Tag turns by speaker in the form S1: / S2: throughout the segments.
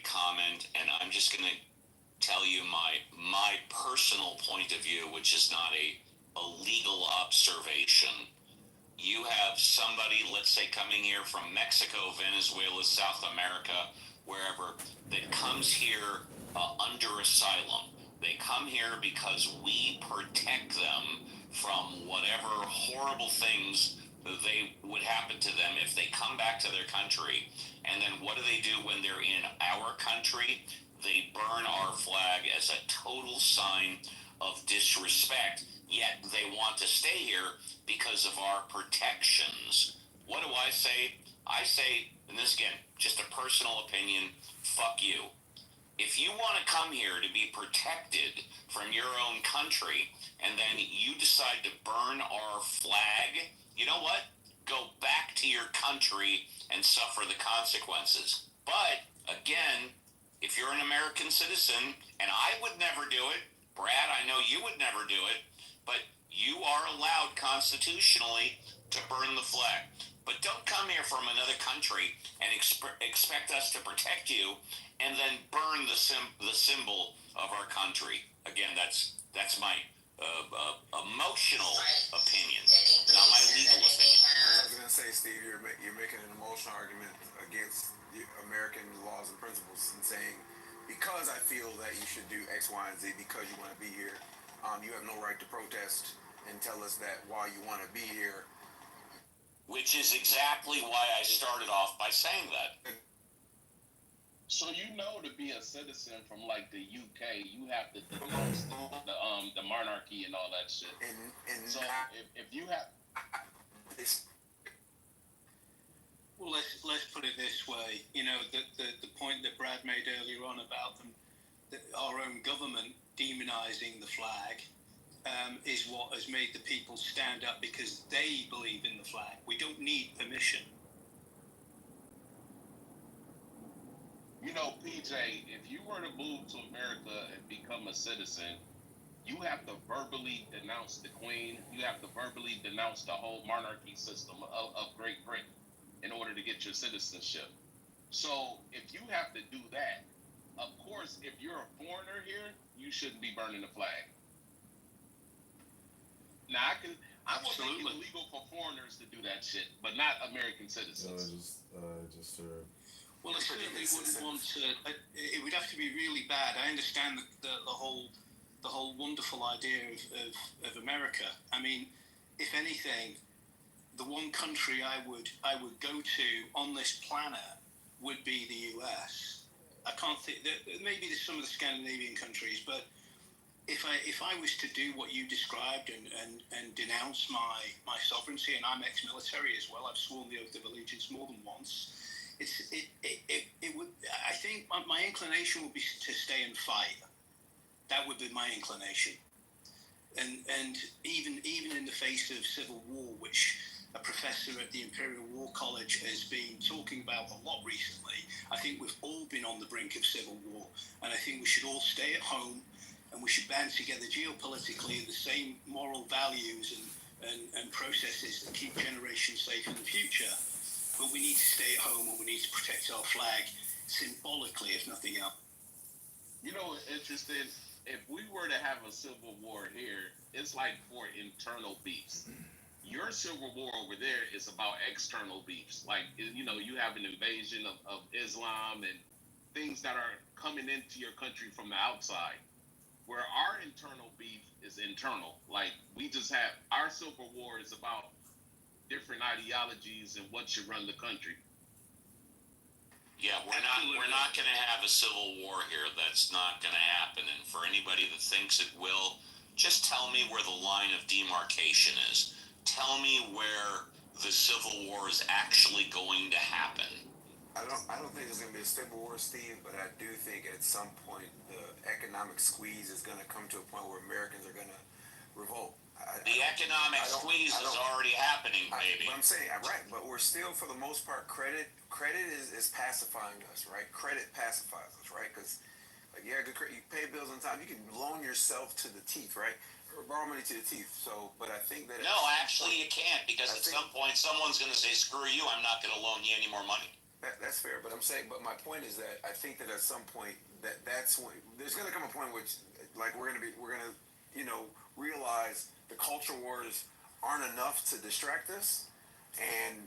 S1: comment, and I'm just going to tell you my personal point of view, which is not a legal observation. You have somebody, let's say, coming here from Mexico, Venezuela, South America, wherever, that comes here under asylum. They come here because we protect them from whatever horrible things they would happen to them if they come back to their country. And then what do they do when they're in our country? They burn our flag as a total sign of disrespect, yet they want to stay here because of our protections. What do I say? I say, and this again, just a personal opinion, fuck you. If you want to come here to be protected from your own country, and then you decide to burn our flag, you know what? Go back to your country and suffer the consequences. But, again, if you're an American citizen, and I would never do it, Brad, I know you would never do it, but you are allowed constitutionally to burn the flag. But don't come here from another country and expect us to protect you and then burn the symbol of our country. Again, that's my emotional opinion, not my legal opinion.
S2: I was going to say, Steve, you're making an emotional argument against the American laws and principles and saying, because I feel that you should do X, Y, and Z because you want to be here, you have no right to protest and tell us that while you want to be here.
S1: Which is exactly why I started off by saying that.
S3: So to be a citizen from like the UK, you have to denounce the monarchy and all that shit.
S2: And
S3: so if you have,
S4: well, let's put it this way. The point that Brad made earlier on about our own government demonizing the flag is what has made the people stand up because they believe in the flag. We don't need permission.
S3: PJ, if you were to move to America and become a citizen, you have to verbally denounce the Queen. You have to verbally denounce the whole monarchy system of Great Britain in order to get your citizenship. So if you have to do that, of course, if you're a foreigner here, you shouldn't be burning the flag. Now, I will make it illegal for foreigners to do that shit, but not American citizens.
S4: Well, I certainly wouldn't want to. It would have to be really bad. I understand the whole wonderful idea of America. I mean, if anything, the one country I would go to on this planet would be the US. I can't think. Maybe there's some of the Scandinavian countries, but if I was to do what you described and denounce my sovereignty, and I'm ex-military as well, I've sworn the oath of allegiance more than once. It would. I think my inclination would be to stay and fight. That would be my inclination. And even in the face of civil war, which a professor at the Imperial War College has been talking about a lot recently, I think we've all been on the brink of civil war, and I think we should all stay at home, and we should band together geopolitically in the same moral values and processes that keep generations safe in the future. But we need to stay at home and we need to protect our flag symbolically, if nothing else.
S3: Interesting. If we were to have a civil war here, it's like for internal beefs. Your civil war over there is about external beefs. Like, you have an invasion of Islam and things that are coming into your country from the outside. Where our internal beef is internal. Like, we just have, our civil war is about different ideologies and what should run the country.
S1: Yeah, we're not going to have a civil war here. That's not going to happen. And for anybody that thinks it will, just tell me where the line of demarcation is. Tell me where the civil war is actually going to happen.
S2: I don't think there's going to be a civil war, Steve, but I do think at some point the economic squeeze is going to come to a point where Americans are going to revolt.
S1: The economic squeeze is already happening, baby.
S2: I'm saying, right, but we're still, for the most part, credit is pacifying us, right? Credit pacifies us, right? Because you pay bills on time. You can loan yourself to the teeth, right? Or borrow money to the teeth. So, but I think that...
S1: No, actually you can't, because at some point someone's going to say, screw you, I'm not going to loan you any more money.
S2: That's fair, but I'm saying, but my point is that I think that at some point that's when there's going to come a point which, like, we're going to, you know, realize the culture wars aren't enough to distract us, and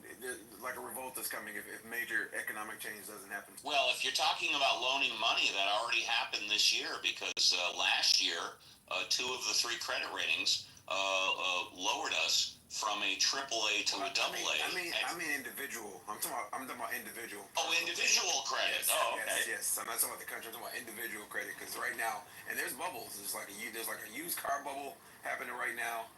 S2: like a revolt is coming if major economic change doesn't happen.
S1: Well, if you're talking about loaning money, that already happened this year because last year, two of the three credit ratings lowered us from a AAA to a double A.
S2: I mean individual. I'm talking about individual.
S1: Oh, individual credit.
S2: Yes,
S1: Oh, okay.
S2: yes. I'm not talking about the country. I'm talking about individual credit because right now, and there's bubbles. There's like a used car bubble happening right now.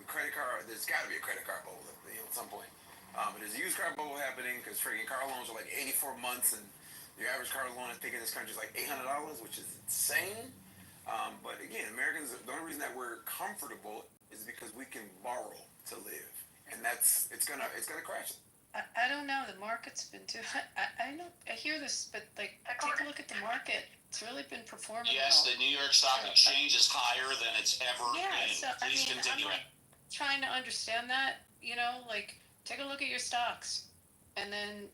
S2: Credit card. There's got to be a credit card bubble, you know, at some point. But there's a used car bubble happening because freaking car loans are like 84 months, and your average car loan I think in this country is like $800, which is insane. But again, Americans. The only reason that we're comfortable is because we can borrow to live, and it's gonna crash.
S5: I don't know. The market's been too. I know. I hear this, but like, take a look at the market. It's really been performing
S1: Yes,
S5: well.
S1: the New York Stock Exchange is higher than it's ever
S5: Yeah.
S1: been.
S5: So I
S1: Please
S5: mean,
S1: continue.
S5: I'm like trying to understand that. You know, like take a look at your stocks, and then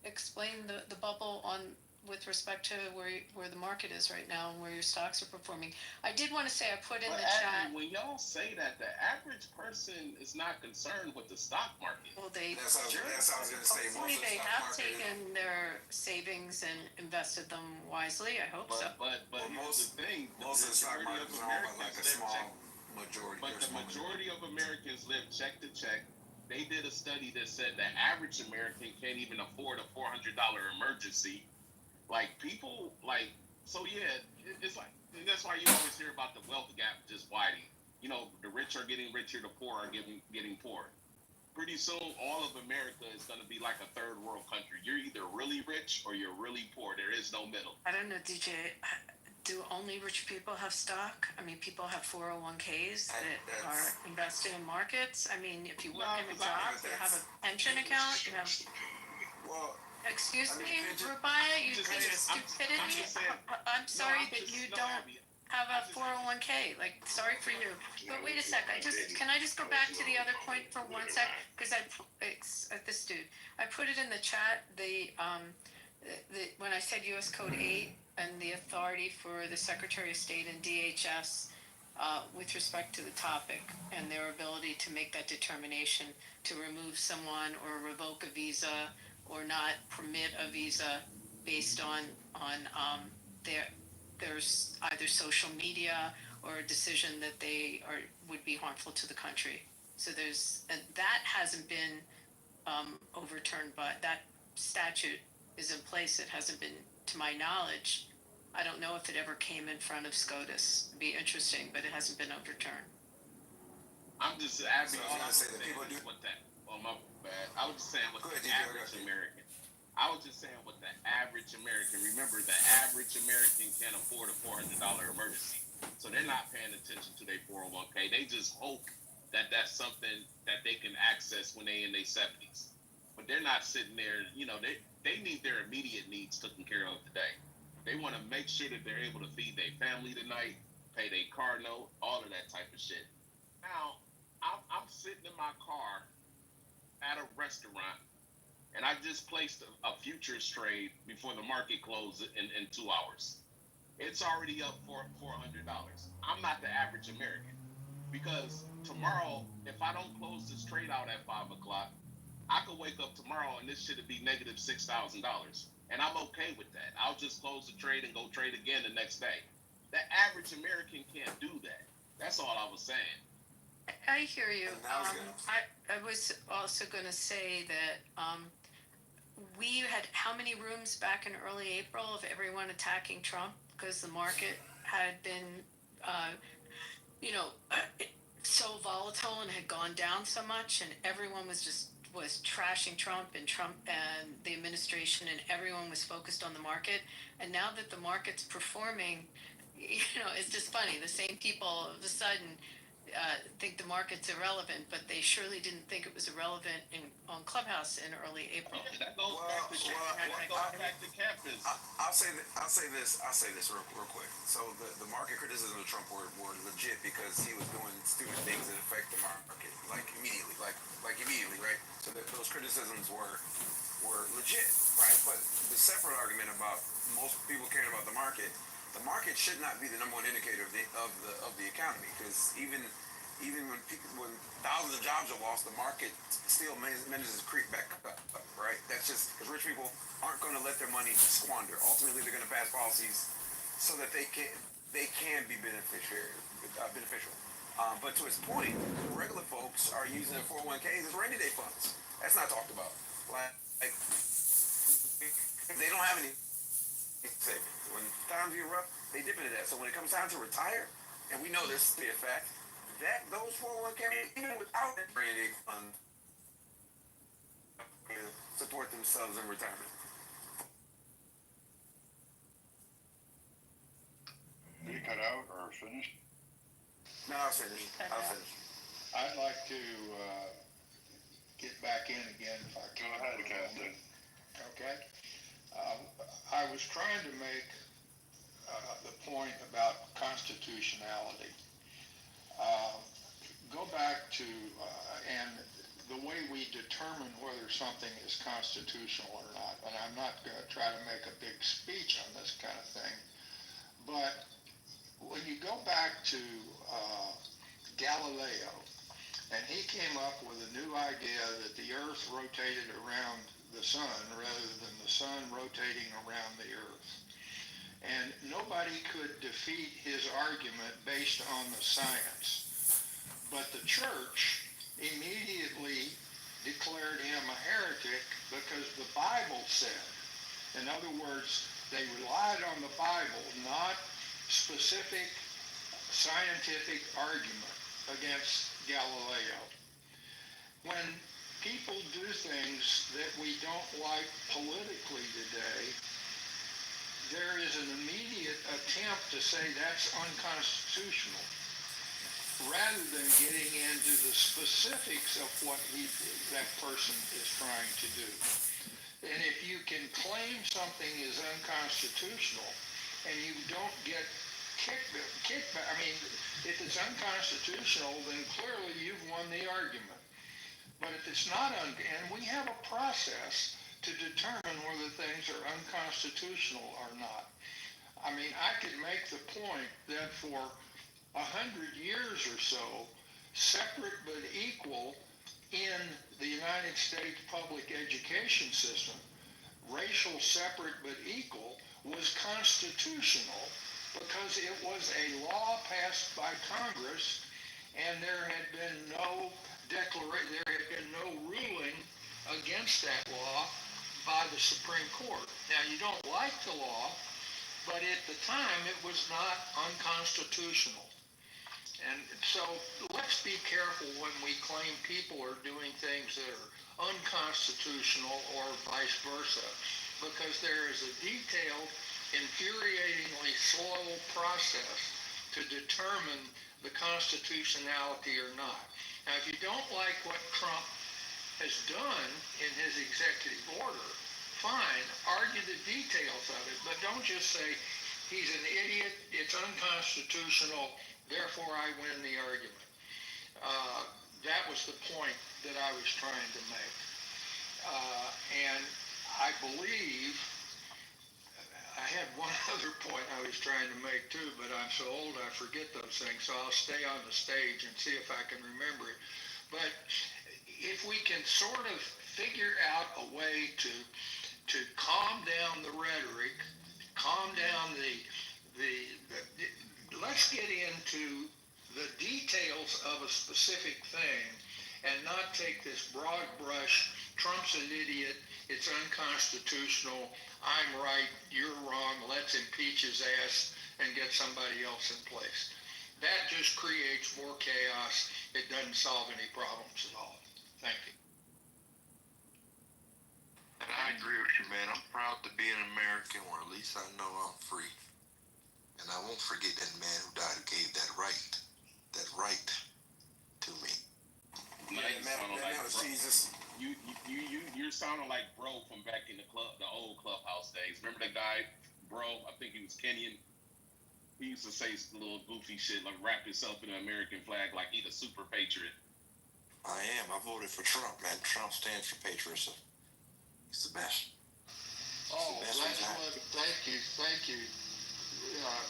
S5: explain the bubble on with respect to where the market is right now and where your stocks are performing. I did want to say I put in the chat.
S3: When y'all say that, the average person is not concerned with the stock market.
S5: Well,
S2: That's what I was going to say.
S5: hopefully they have taken their savings and invested them wisely. I hope so.
S3: But here's the thing:
S2: most of the stock market is owned by like a small majority.
S3: But the majority of Americans live check to check. They did a study that said the average American can't even afford a $400 emergency. Like people, like so, yeah. It's like that's why you always hear about the wealth gap just widening. You know, the rich are getting richer, the poor are getting poorer. Pretty soon, all of America is going to be like a third world country. You're either really rich or you're really poor. There is no middle.
S5: I don't know, DJ. Do only rich people have stock? I mean, people have 401ks that are invested in markets. I mean, if you work in a job, you have a pension account, you have.
S2: Well.
S5: Excuse me, Rubaya, you kind of stupidity. I'm sorry that you don't have a 401k. Like, sorry for you. But wait a sec. Can I just go back to the other point for 1 sec? Because this dude, I put it in the chat. When I said U.S. Code 8 and the authority for the Secretary of State and DHS with respect to the topic and their ability to make that determination to remove someone or revoke a visa or not permit a visa based on there's either social media or a decision that they would be harmful to the country. So that hasn't been overturned, but that statute is in place. It hasn't been, to my knowledge. I don't know if it ever came in front of SCOTUS. It'd be interesting, but it hasn't been overturned.
S3: I'm just asking.
S2: So I was going to say that people do.
S3: What that? Oh my bad. I was just saying what the average American. I was just saying what the average American. Remember, the average American can't afford a $400 emergency, so they're not paying attention to their 401k. They just hope that that's something that they can access when they in their 70s. But they're not sitting there. You know, they need their immediate needs taken care of today. They want to make sure that they're able to feed their family tonight, pay their car note, all of that type of shit. Now, I'm sitting in my car at a restaurant, and I just placed a futures trade before the market closed in 2 hours. It's already up for $400. I'm not the average American, because tomorrow, if I don't close this trade out at 5 o'clock, I could wake up tomorrow and this should be negative $6,000. And I'm okay with that. I'll just close the trade and go trade again the next day. The average American can't do that. That's all I was saying.
S5: I hear you. I was also going to say that we had how many rooms back in early April of everyone attacking Trump because the market had been, so volatile and had gone down so much, and everyone was trashing Trump and the administration, and everyone was focused on the market. And now that the market's performing, it's just funny. The same people all of a sudden think the market's irrelevant, but they surely didn't think it was irrelevant on Clubhouse in early April.
S3: Yeah, that goes back to campus.
S2: I'll say this real quick. So the market criticism of Trump were legit because he was doing stupid things that affect the market, like immediately, right? So those criticisms were were legit, right? But the separate argument about most people caring about the market should not be the number one indicator of the economy, because even when thousands of jobs are lost, the market still manages to creep back up, right? That's just because rich people aren't going to let their money squander. Ultimately, they're going to pass policies so that they can be beneficial. But to his point, regular folks are using their 401ks as rainy day funds. That's not talked about. Like they don't have any savings. When times get rough, they dip into that. So when it comes time to retire, and we know this to be a fact, that those 401ks, even without that rainy day fund, support themselves in retirement.
S6: Did you cut out or finish?
S2: No, I'll finish.
S6: I'd like to get back in again if I can. Go ahead, Captain. Okay. I was trying to make the point about constitutionality. Go back to, and the way we determine whether something is constitutional or not, and I'm not going to try to make a big speech on this kind of thing, but when you go back to Galileo, and he came up with a new idea that the earth rotated around the sun rather than the sun rotating around the earth. And nobody could defeat his argument based on the science. But the church immediately declared him a heretic because the Bible said. In other words, they relied on the Bible, not specific scientific argument against Galileo. When people do things that we don't like politically today, there is an immediate attempt to say that's unconstitutional, rather than getting into the specifics of what that person is trying to do. And if you can claim something is unconstitutional and you don't get kickback, I mean, if it's unconstitutional, then clearly you've won the argument. But if it's not, and we have a process to determine whether things are unconstitutional or not. I mean, I could make the point that for 100 years or so, separate but equal in the United States public education system, racial separate but equal was constitutional because it was a law passed by Congress, and there had been no ruling against that law by the Supreme Court. Now, you don't like the law, but at the time it was not unconstitutional. And so let's be careful when we claim people are doing things that are unconstitutional or vice versa, because there is a detailed, infuriatingly slow process to determine the constitutionality or not. Now, if you don't like what Trump has done in his executive order, fine, argue the details of it, but don't just say he's an idiot, it's unconstitutional, therefore I win the argument. That was the point that I was trying to make. And I believe, I had one other point I was trying to make too, but I'm so old I forget those things, so I'll stay on the stage and see if I can remember it. But if we can sort of figure out a way to calm down the rhetoric, calm down let's get into the details of a specific thing and not take this broad brush, Trump's an idiot, it's unconstitutional, I'm right, you're wrong, let's impeach his ass and get somebody else in place. That just creates more chaos. It doesn't solve any problems at all. Thank you.
S7: And I agree with you, man. I'm proud to be an American, or at least I know I'm free. And I won't forget that man who died who gave that right to me.
S3: Man,
S2: Jesus.
S3: You're sounding like Bro from back in the old clubhouse days. Remember that guy, Bro? I think he was Kenyan. He used to say little goofy shit, like wrap himself in an American flag like he's a super patriot.
S7: I am. I voted for Trump, man. Trump stands for patriotism. Sebastian.
S6: Oh,
S7: That's
S6: that's
S7: right.
S6: what, thank you.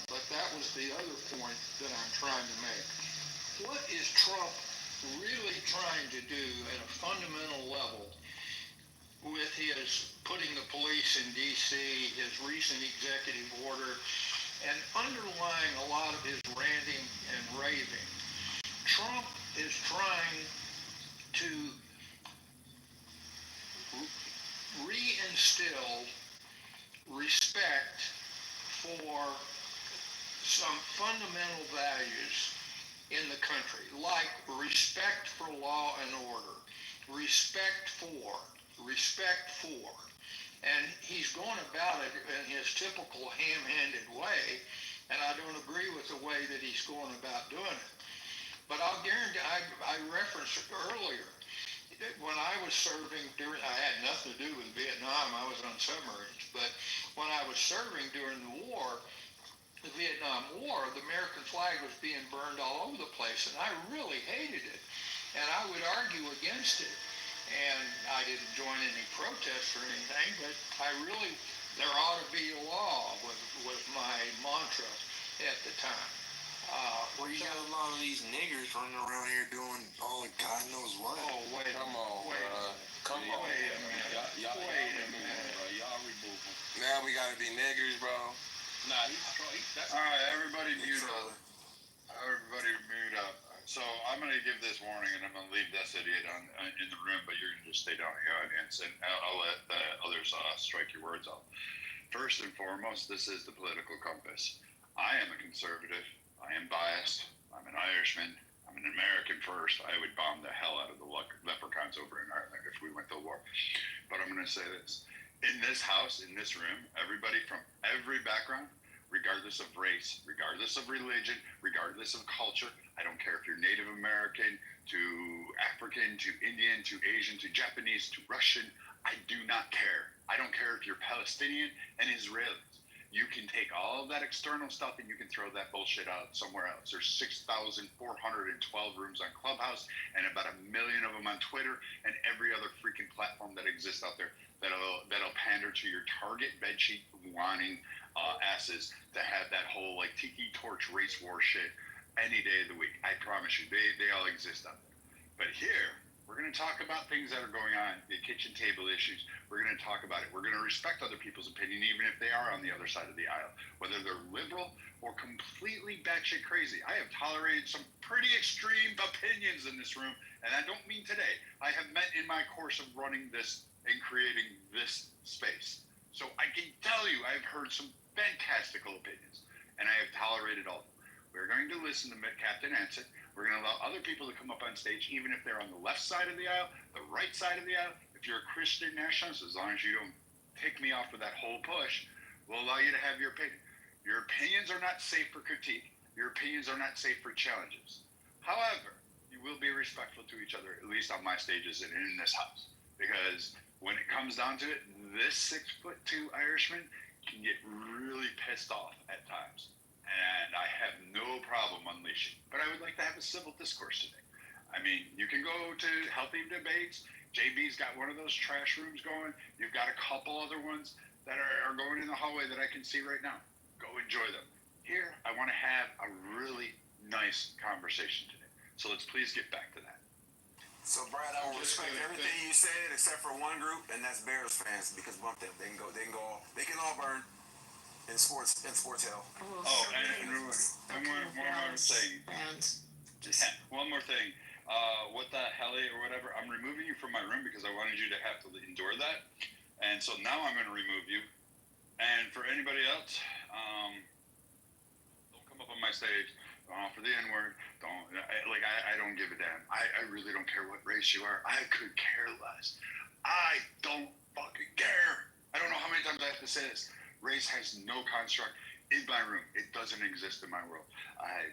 S6: But that was the other point that I'm trying to make. What is Trump really trying to do at a fundamental level with his putting the police in D.C., his recent executive order, and underlying a lot of his ranting and raving? Trump is trying to reinstill respect for some fundamental values in the country, like respect for law and order, respect for, and he's going about it in his typical ham-handed way, and I don't agree with the way that he's going about doing it. But I'll guarantee, I referenced it earlier, when I was serving during, I had nothing to do with Vietnam, I was on submarines, but when I was serving during the war, the Vietnam War, the American flag was being burned all over the place, and I really hated it, and I would argue against it, and I didn't join any protests or anything, but there ought to be a law was my mantra at the time.
S7: Well, you got a lot of these niggers running around here doing all God knows what.
S6: Oh, wait.
S3: Come on,
S6: wait,
S3: come
S6: wait
S3: on.
S6: a minute.
S3: Y'all
S6: Wait a
S3: remove
S6: minute.
S3: him, bro. Y'all remove him.
S7: Now we gotta be niggers, bro.
S3: Nah, that's
S8: All right, everybody mute
S7: Trolling.
S8: up. Everybody mute up. So I'm going to give this warning, and I'm going to leave this idiot in the room, but you're going to just stay down in the audience, and I'll let the others strike your words off. First and foremost, this is the political compass. I am a conservative. I am biased. I'm an Irishman. I'm an American first. I would bomb the hell out of the leprechauns over in Ireland if we went to war. But I'm going to say this. In this house, in this room, everybody from every background, regardless of race, regardless of religion, regardless of culture, I don't care if you're Native American, to African, to Indian, to Asian, to Japanese, to Russian, I do not care. I don't care if you're Palestinian and Israelis. You can take all of that external stuff and you can throw that bullshit out somewhere else. There's 6,412 rooms on Clubhouse and about 1 million of them on Twitter and every other freaking platform that exists out there that'll pander to your target bedsheet wanting asses to have that whole like tiki torch race war shit any day of the week. I promise you, they all exist out there. But here, we're going to talk about things that are going on, the kitchen table issues. We're going to talk about it. We're going to respect other people's opinion, even if they are on the other side of the aisle, whether they're liberal or completely batshit crazy. I have tolerated some pretty extreme opinions in this room, and I don't mean today. I have met in my course of running this and creating this space. So I can tell you I've heard some fantastical opinions, and I have tolerated all of them. We're going to listen to Captain Anson. We're going to allow other people to come up on stage, even if they're on the left side of the aisle, the right side of the aisle. If you're a Christian nationalist, as long as you don't take me off with that whole push, we'll allow you to have your opinion. Your opinions are not safe for critique. Your opinions are not safe for challenges. However, you will be respectful to each other, at least on my stages and in this house. Because when it comes down to it, this 6'2" Irishman can get really pissed off at times. And I have no problem unleashing. But I would like to have a civil discourse today. I mean, you can go to healthy debates. JB's got one of those trash rooms going. You've got a couple other ones that are going in the hallway that I can see right now. Go enjoy them. Here, I want to have a really nice conversation today. So let's please get back to that.
S2: So Brad, I will respect everything you said except for one group, and that's Bears fans, because bump them. They can all burn in sports hell.
S8: Oh, and one more thing. One more thing. What the hell or whatever. I'm removing you from my room because I wanted you to have to endure that. And so now I'm going to remove you. And for anybody else, don't come up on my stage. Don't offer the N-word. I don't give a damn. I really don't care what race you are. I could care less. I don't fucking care. I don't know how many times I have to say this. Race has no construct in my room. It doesn't exist in my world. I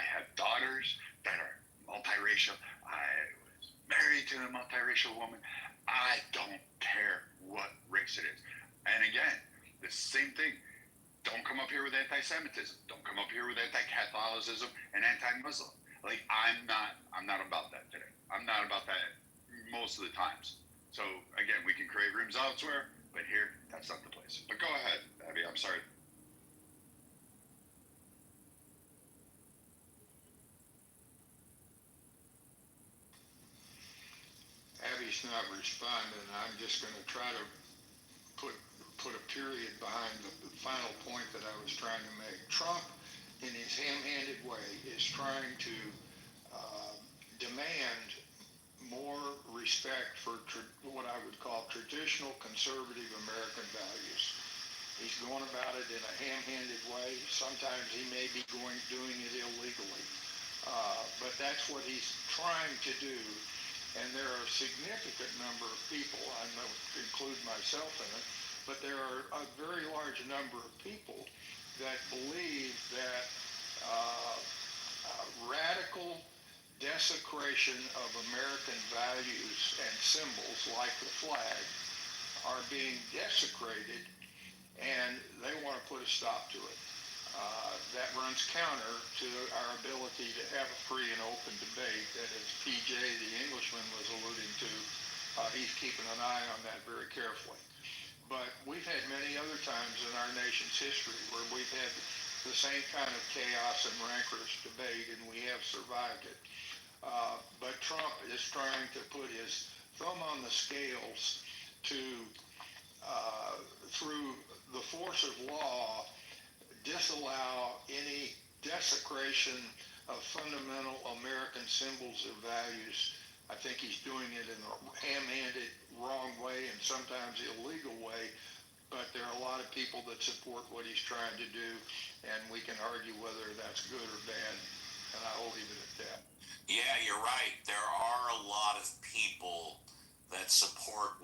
S8: have daughters that are multiracial. I was married to a multiracial woman. I don't care what race it is. And again, the same thing. Don't come up here with anti-Semitism. Don't come up here with anti-Catholicism and anti-Muslim. Like I'm not about that today. I'm not about that most of the times. So again, we can create rooms elsewhere, but here, that's not the place. But go ahead, Abby. I'm sorry.
S6: Abby's not responding. I'm just going to try to put put a period behind the final point that I was trying to make. Trump, in his ham-handed way, is trying to demand more respect for what I would call traditional conservative American values. He's going about it in a ham-handed way. Sometimes he may be doing it illegally, but that's what he's trying to do. And there are a significant number of people, I know include myself in it, but there are a very large number of people that believe that radical desecration of American values and symbols like the flag are being desecrated, and they want to put a stop to it. That runs counter to our ability to have a free and open debate. And as PJ, the Englishman, was alluding to, he's keeping an eye on that very carefully. But we've had many other times in our nation's history where we've had the same kind of chaos and rancorous debate, and we have survived it. But Trump is trying to put his thumb on the scales to, through the force of law, disallow any desecration of fundamental American symbols and values. I think he's doing it in a ham-handed, wrong way and sometimes illegal way, but there are a lot of people that support what he's trying to do, and we can argue whether that's good or bad, and I'll leave it at that.
S1: Yeah, you're right. There are a lot of people that support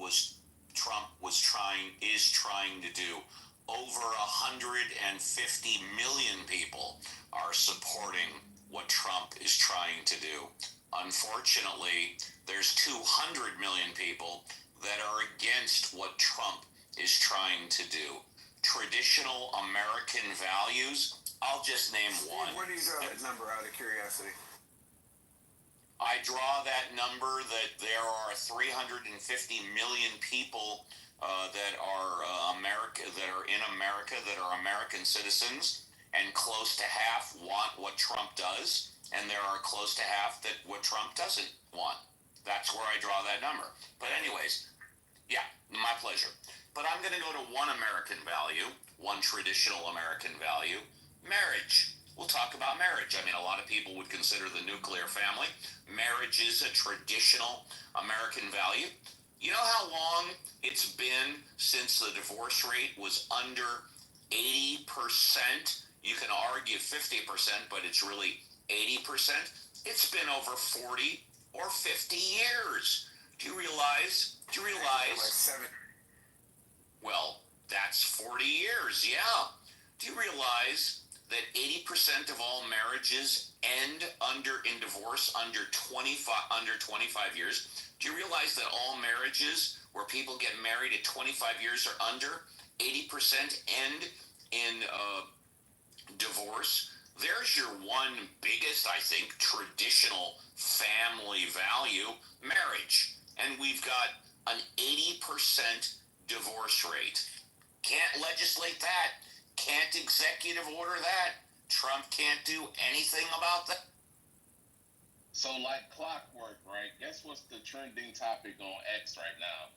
S1: Trump is trying to do. Over 150 million people are supporting what Trump is trying to do. Unfortunately, there's 200 million people that are against what Trump is trying to do. Traditional American values, I'll just name one.
S2: Where do you draw that number out of curiosity?
S1: I draw that number that there are 350 million people that are in America, that are American citizens, and close to half want what Trump does, and there are close to half that what Trump doesn't want. That's where I draw that number. But anyways, yeah, my pleasure. But I'm going to go to one American value, one traditional American value, marriage. We'll talk about marriage. I mean, a lot of people would consider the nuclear family. Marriage is a traditional American value. You know how long it's been since the divorce rate was under 80%? You can argue 50%, but it's really 80%. It's been over 40 or 50 years. Do you realize?
S2: Like 7.
S1: Well, that's 40 years, yeah. Do you realize that 80% of all marriages end in divorce under 25 years? Do you realize that all marriages where people get married at 25 years or under, 80% end in divorce? There's your one biggest, I think, traditional family value, marriage. And we've got an 80% divorce rate. Can't legislate that. Can't executive order that. Trump can't do anything about that.
S3: So, like clockwork, right? Guess what's the trending topic on X right now?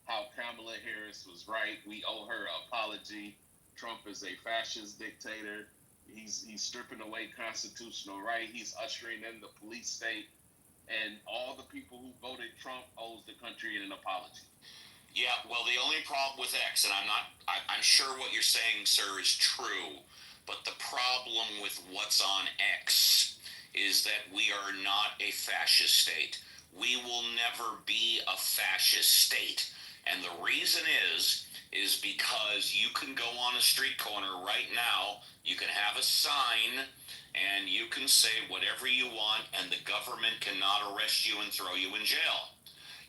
S3: How Kamala Harris was right. We owe her an apology. Trump is a fascist dictator. He's stripping away constitutional right. He's ushering in the police state. And all the people who voted Trump owes the country an apology.
S1: Yeah, well, the only problem with X, and I'm sure what you're saying, sir, is true, but the problem with what's on X is that we are not a fascist state. We will never be a fascist state. And the reason is because you can go on a street corner right now, you can have a sign, and you can say whatever you want, and the government cannot arrest you and throw you in jail.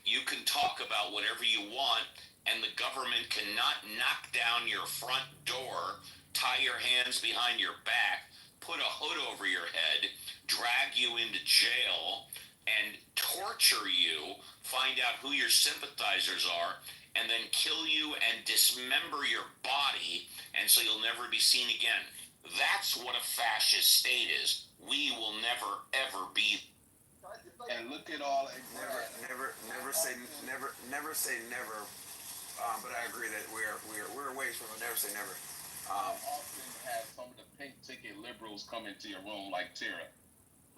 S1: You can talk about whatever you want, and the government cannot knock down your front door, tie your hands behind your back, put a hood over your head, drag you into jail, and torture you, find out who your sympathizers are, and then kill you and dismember your body, and so you'll never be seen again. That's what a fascist state is. We will never, ever be.
S3: And look at all.
S2: Never say never. But I agree that we're a ways from a never say never.
S3: I often have some of the pink ticket liberals come into your room like Tara.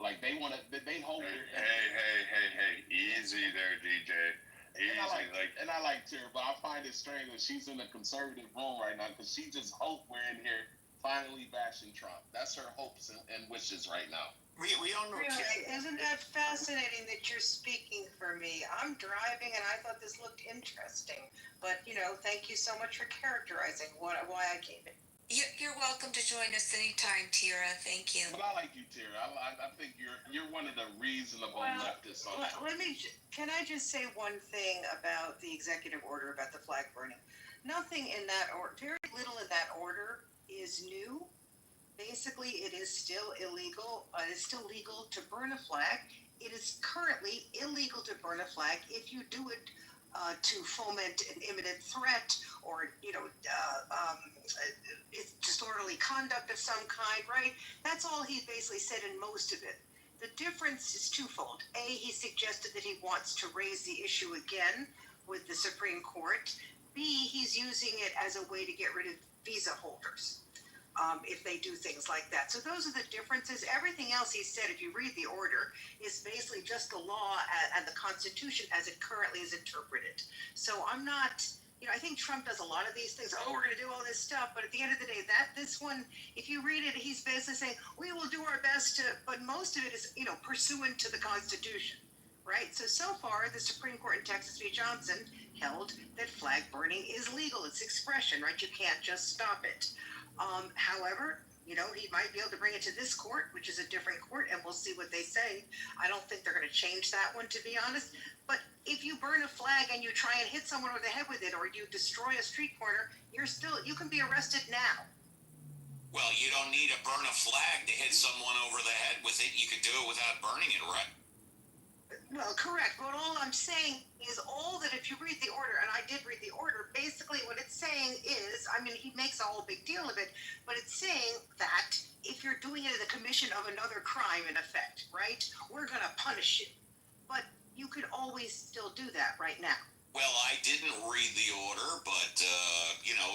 S3: Like they want to, they hold it.
S8: Hey, easy there, DJ. Easy,
S3: and I like Tara, but I find it strange that she's in a conservative room right now because she just hope we're in here finally bashing Trump. That's her hopes and wishes right now.
S2: We all know.
S9: Really, isn't that fascinating that you're speaking for me? I'm driving and I thought this looked interesting, but thank you so much for characterizing why I came in.
S10: You're welcome to join us anytime, Tira. Thank you.
S3: But I like you, Tara. I think you're one of the reasonable leftists on that.
S9: Can I just say one thing about the executive order about the flag burning? Nothing in that order, very little in that order is new. Basically, it is still illegal. It is still legal to burn a flag. It is currently illegal to burn a flag if you do it to foment an imminent threat or it's disorderly conduct of some kind, right? That's all he basically said in most of it. The difference is twofold. A, he suggested that he wants to raise the issue again with the Supreme Court. B, he's using it as a way to get rid of visa holders. If they do things like that. So those are the differences. Everything else he said, if you read the order, is basically just the law and the Constitution as it currently is interpreted. So I'm not, I think Trump does a lot of these things. Oh, we're going to do all this stuff. But at the end of the day, this one, if you read it, he's basically saying, we will do our best to, but most of it is, pursuant to the Constitution, right? So far, the Supreme Court in Texas v. Johnson held that flag burning is legal. It's expression, right? You can't just stop it. However, he might be able to bring it to this court, which is a different court, and we'll see what they say. I don't think they're going to change that one, to be honest. But if you burn a flag and you try and hit someone over the head with it, or you destroy a street corner, you can be arrested now.
S1: Well, you don't need to burn a flag to hit someone over the head with it. You could do it without burning it, right?
S9: Well, correct. But all I'm saying is that if you read the order, and I did read the order, basically what it's saying is, he makes a whole big deal of it, but it's saying that if you're doing it in the commission of another crime, in effect, right, we're going to punish you. But you could always still do that right now.
S1: Well, I didn't read the order, but,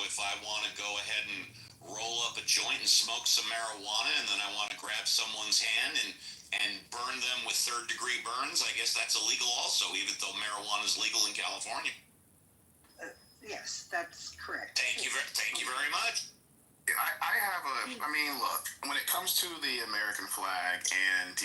S1: if I want to go ahead and roll up a joint and smoke some marijuana, and then I want to grab someone's hand and burn them with third-degree burns, I guess that's illegal also, even though marijuana is legal in California.
S9: Yes, that's correct.
S1: Thank you very much.
S2: I have look, when it comes to the American flag and,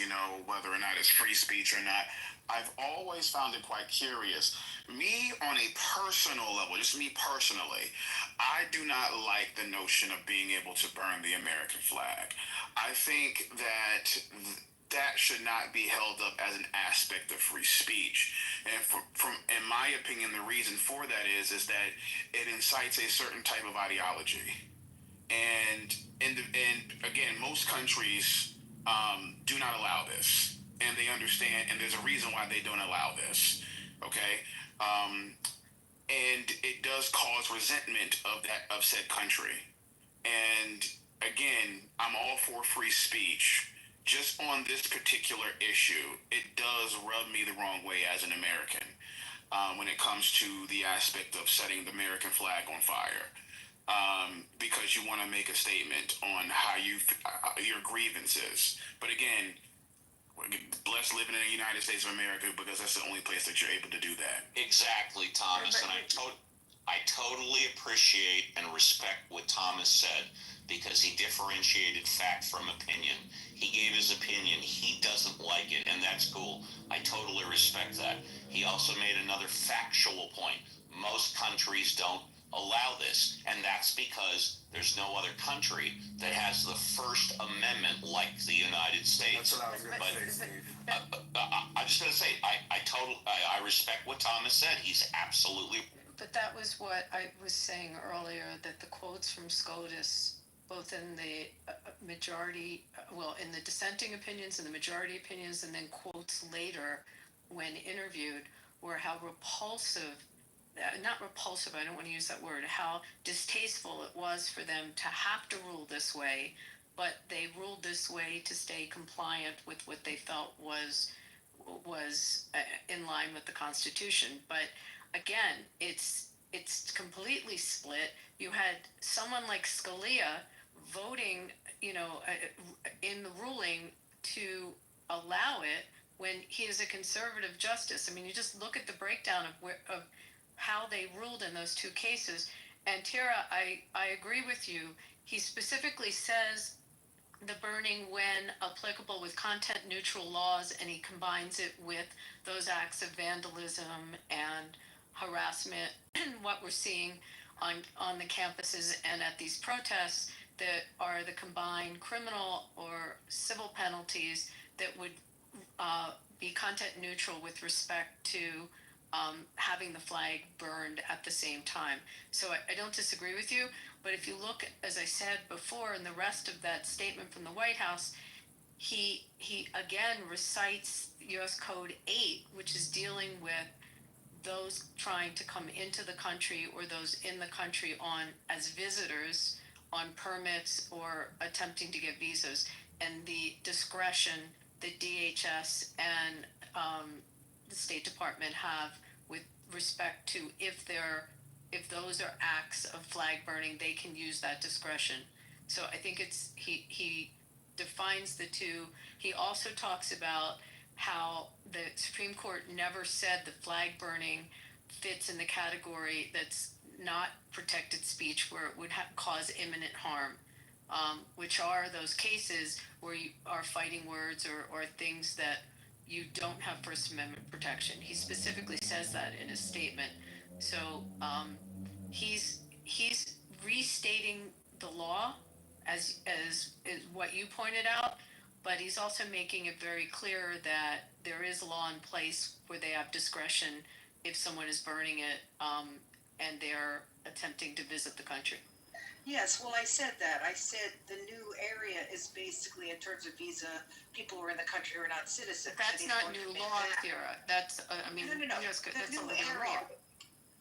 S2: whether or not it's free speech or not, I've always found it quite curious. Me, on a personal level, just me personally, I do not like the notion of being able to burn the American flag. I think that should not be held up as an aspect of free speech. And in my opinion, the reason for that is that it incites a certain type of ideology. And again, most countries do not allow this, and they understand, and there's a reason why they don't allow this. Okay, and it does cause resentment of said country. And again, I'm all for free speech. Just on this particular issue, it does rub me the wrong way as an American when it comes to the aspect of setting the American flag on fire. Because you want to make a statement on how your grievances. But again, we're blessed living in the United States of America because that's the only place that you're able to do that.
S1: Exactly, Thomas, and I totally appreciate and respect what Thomas said because he differentiated fact from opinion. He gave his opinion. He doesn't like it, and that's cool. I totally respect that. He also made another factual point. Most countries don't allow this, and that's because there's no other country that has the First Amendment like the United States.
S2: That's what I was going to say, Steve.
S1: I'm just going to say, I respect what Thomas said. He's absolutely.
S5: But that was what I was saying earlier, that the quotes from SCOTUS both in the majority, in the dissenting opinions and the majority opinions, and then quotes later when interviewed, were how repulsive, not repulsive, I don't want to use that word, how distasteful it was for them to have to rule this way, but they ruled this way to stay compliant with what they felt was in line with the Constitution. But again, it's completely split. You had someone like Scalia voting, in the ruling to allow it when he is a conservative justice. I mean, you just look at the breakdown of how they ruled in those two cases. And Tara, I agree with you. He specifically says the burning when applicable with content neutral laws, and he combines it with those acts of vandalism and harassment what we're seeing on the campuses and at these protests that are the combined criminal or civil penalties that would be content neutral with respect to having the flag burned at the same time. So I don't disagree with you, but if you look, as I said before, in the rest of that statement from the White House, he again recites U.S. Code 8, which is dealing with those trying to come into the country or those in the country as visitors on permits or attempting to get visas, and the discretion that DHS and the State Department have with respect to if those are acts of flag burning, they can use that discretion. So I think he defines the two. He also talks about how the Supreme Court never said the flag burning fits in the category that's not protected speech where it would cause imminent harm, which are those cases where you are fighting words or things that you don't have First Amendment protection. He specifically says that in his statement. So he's restating the law as what you pointed out, but he's also making it very clear that there is a law in place where they have discretion if someone is burning it and they're attempting to visit the country.
S9: Yes, well, I said that. I said the new area is basically, in terms of visa, people who are in the country who are not citizens.
S5: But that's not new law, Kira. That's,
S9: No.
S5: Yes,
S9: The
S5: that's
S9: new
S5: a
S9: area.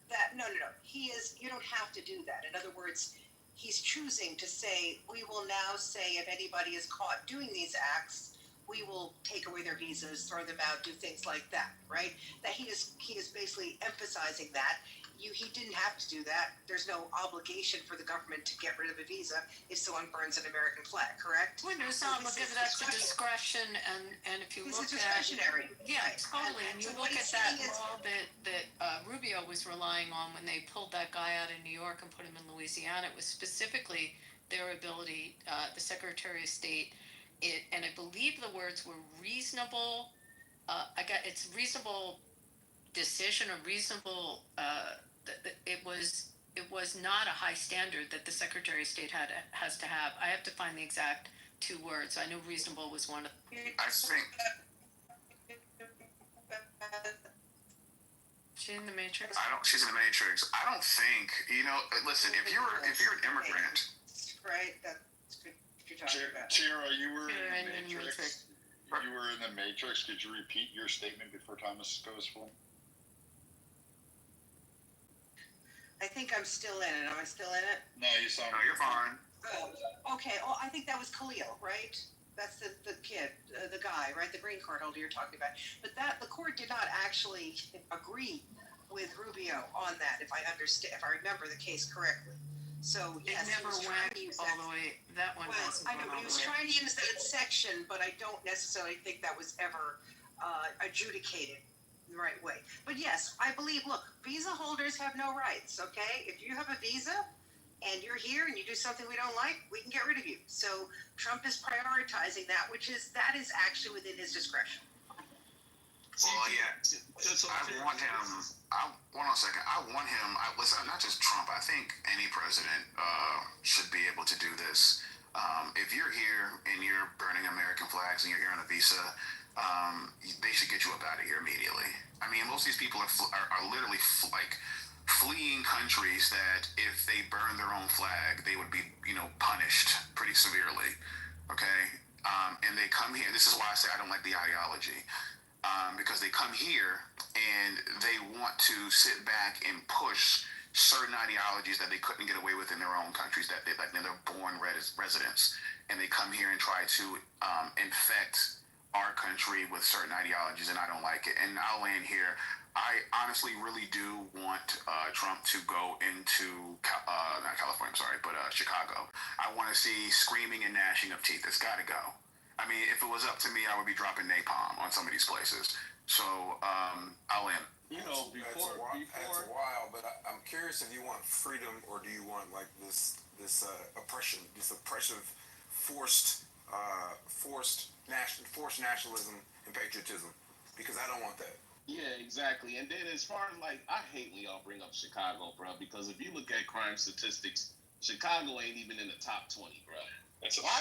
S5: law.
S9: No. He is. You don't have to do that. In other words, he's choosing to say, we will now say if anybody is caught doing these acts, we will take away their visas, throw them out, do things like that, right? That he is basically emphasizing that. He didn't have to do that. There's no obligation for the government to get rid of a visa if someone burns an American flag, correct?
S5: Well, there's some of that's a discretion, and if you
S9: It's
S5: look
S9: discretionary.
S5: Yeah, totally. And you
S9: so
S5: look
S9: what
S5: at
S9: he's
S5: that
S9: saying is-
S5: law that Rubio was relying on when they pulled that guy out of New York and put him in Louisiana. It was specifically their ability, the Secretary of State, and I believe the words were reasonable. It's reasonable decision or reasonable. It was not a high standard that the Secretary of State has to have. I have to find the exact two words. I know reasonable was one of.
S11: I think
S5: She in the Matrix?
S11: she's in the Matrix. I don't think, listen, if you're an immigrant.
S9: Right, that's good. You're talking about.
S8: Tara, you were
S5: You're
S8: in the Matrix. You were in the Matrix. Could you repeat your statement before Thomas goes full?
S9: I think I'm still in it. Am I still in it?
S8: No, you sound.
S11: No, you're fine.
S9: Oh, okay. Oh, I think that was Khalil, right? That's the kid, the guy, right? The green card holder you're talking about. But the court did not actually agree with Rubio on that, if I remember the case correctly. So yes,
S5: it never went all the way. That one hasn't
S9: I know, but he was trying to use that section, but I don't necessarily think that was ever adjudicated the right way. But yes, I believe, look, visa holders have no rights, okay? If you have a visa and you're here and you do something we don't like, we can get rid of you. So Trump is prioritizing that is actually within his discretion.
S11: Well, yeah, I want him. Hold on a second. I want him. Listen, not just Trump. I think any president should be able to do this. If you're here and you're burning American flags and you're here on a visa, they should get you up out of here immediately. I mean, most of these people are literally fleeing countries that if they burn their own flag, they would be punished pretty severely. Okay, and they come here. This is why I say I don't like the ideology. Because they come here and they want to sit back and push certain ideologies that they couldn't get away with in their own countries, that they're born residents, and they come here and try to infect our country with certain ideologies, and I don't like it. And I'll land here. I honestly really do want Trump to go into not California, I'm sorry, but Chicago. I want to see screaming and gnashing of teeth. It's got to go. I mean, if it was up to me, I would be dropping napalm on some of these places. So I'll end.
S2: That's a while, but I'm curious if you want freedom or do you want like this oppression, this oppressive, forced nationalism and patriotism? Because I don't want that.
S3: Yeah, exactly. And then as far as like, I hate when y'all bring up Chicago, bro, because if you look at crime statistics, Chicago ain't even in the top 20, bro.
S8: That's a
S3: Why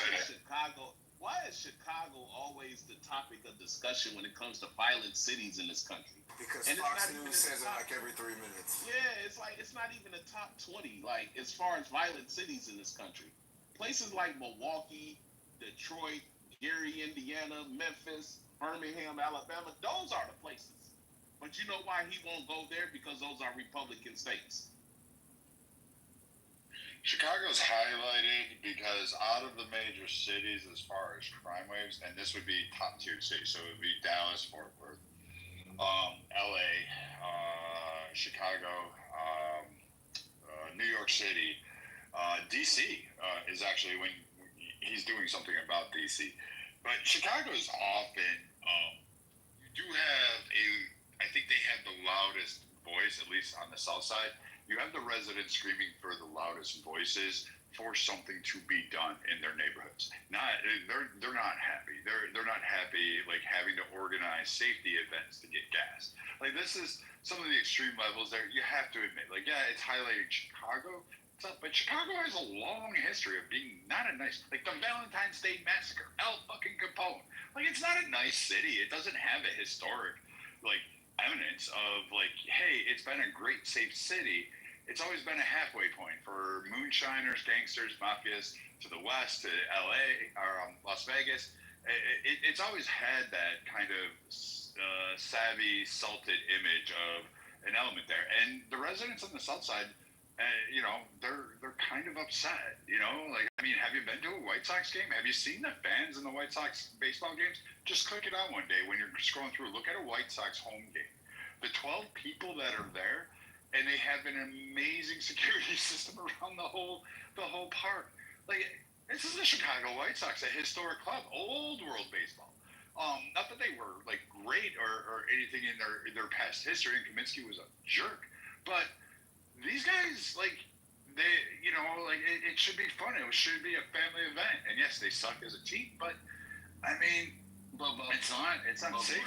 S3: is Chicago always the topic of discussion when it comes to violent cities in this country?
S2: Because
S3: And
S2: Fox News says it like every 3 minutes.
S3: Yeah, it's like it's not even a top 20, like as far as violent cities in this country. Places like Milwaukee, Detroit, Gary, Indiana, Memphis, Birmingham, Alabama, those are the places. But you know why he won't go there? Because those are Republican states.
S8: Chicago's highlighted because out of the major cities as far as crime waves, and this would be top tier cities, so it would be Dallas, Fort Worth, LA, Chicago, New York City, DC is actually when he's doing something about DC. But Chicago is often, you do have I think they have the loudest voice, at least on the south side. You have the residents screaming for the loudest voices for something to be done in their neighborhoods. They're not happy. They're not happy like having to organize safety events to get gas. Like this is some of the extreme levels there. You have to admit, like yeah, it's highlighting Chicago, but Chicago has a long history of being not a nice, like the Valentine's Day Massacre, El fucking Capone. Like it's not a nice city. It doesn't have a historic like eminence of like, hey, it's been a great safe city. It's always been a halfway point for moonshiners, gangsters, mafias to the west, to LA or Las Vegas. It's always had that kind of savvy, salted image of an element there. And the residents on the south side, you know, they're kind of upset. You know, like I mean, have you been to a White Sox game? Have you seen the fans in the White Sox baseball games? Just click it out one day when you're scrolling through. Look at a White Sox home game. The 12 people that are there, and they have an amazing security system around the whole park. Like this is the Chicago White Sox, a historic club, old world baseball. Not that they were like great or anything in their past history, and Kaminsky was a jerk, but these guys like they, you know, like it should be fun. It should be a family event, and yes, they suck as a team, but I mean, it's unsafe.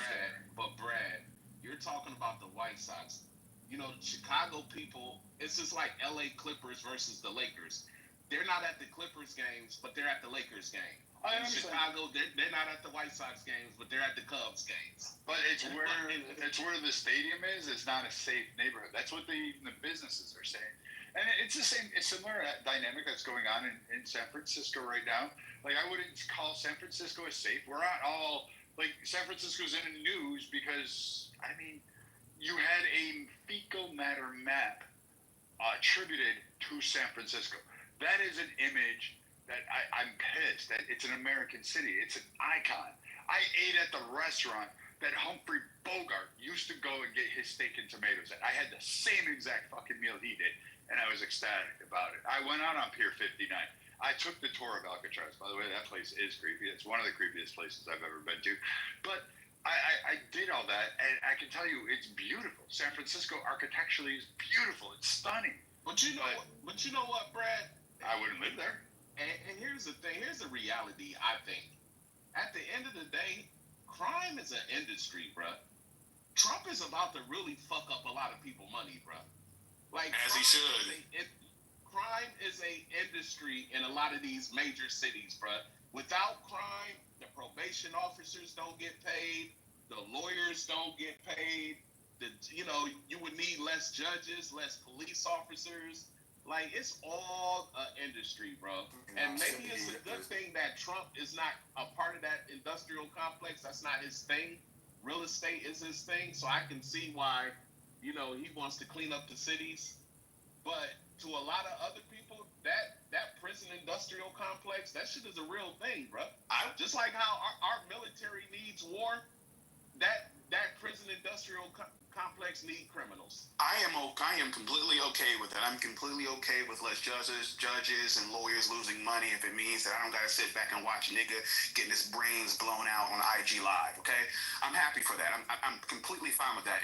S3: But Brad, you're talking about the White Sox. You know, Chicago people, it's just like LA Clippers versus the Lakers. They're not at the Clippers games, but they're at the Lakers game. In Chicago, they're not at the White Sox games, but they're at the Cubs games.
S8: But it's where the stadium is. It's not a safe neighborhood. That's what the businesses are saying. And it's the same. It's similar dynamic that's going on in San Francisco right now. Like I wouldn't call San Francisco as safe. We're not all like San Francisco's in the news because I mean, you had a fecal matter map attributed to San Francisco. That is an image that I'm pissed that it's an American city. It's an icon. I ate at the restaurant that Humphrey Bogart used to go and get his steak and tomatoes at. I had the same exact fucking meal he did, and I was ecstatic about it. I went out on Pier 59. I took the tour of Alcatraz. By the way, that place is creepy. It's one of the creepiest places I've ever been to. But I did all that, and I can tell you it's beautiful. San Francisco architecturally is beautiful. It's stunning.
S3: But you know what, Brad?
S8: I wouldn't live there.
S3: And here's the thing. Here's the reality, I think. At the end of the day, crime is an industry, bruh. Trump is about to really fuck up a lot of people money, bruh. Like,
S11: as he should.
S3: Crime is a industry in a lot of these major cities, bruh. Without crime, the probation officers don't get paid. The lawyers don't get paid. You would need less judges, less police officers. Like it's all industry, bro. And maybe it's a good thing that Trump is not a part of that industrial complex. That's not his thing. Real estate is his thing, so I can see why, he wants to clean up the cities. But to a lot of other people, that prison industrial complex, that shit is a real thing, bro. Just like how our military needs war, that prison industrial complex need criminals.
S11: I am completely okay with that. I'm completely okay with less judges and lawyers losing money if it means that I don't gotta sit back and watch a nigga getting his brains blown out on IG Live. Okay, I'm happy for that. I'm completely fine with that.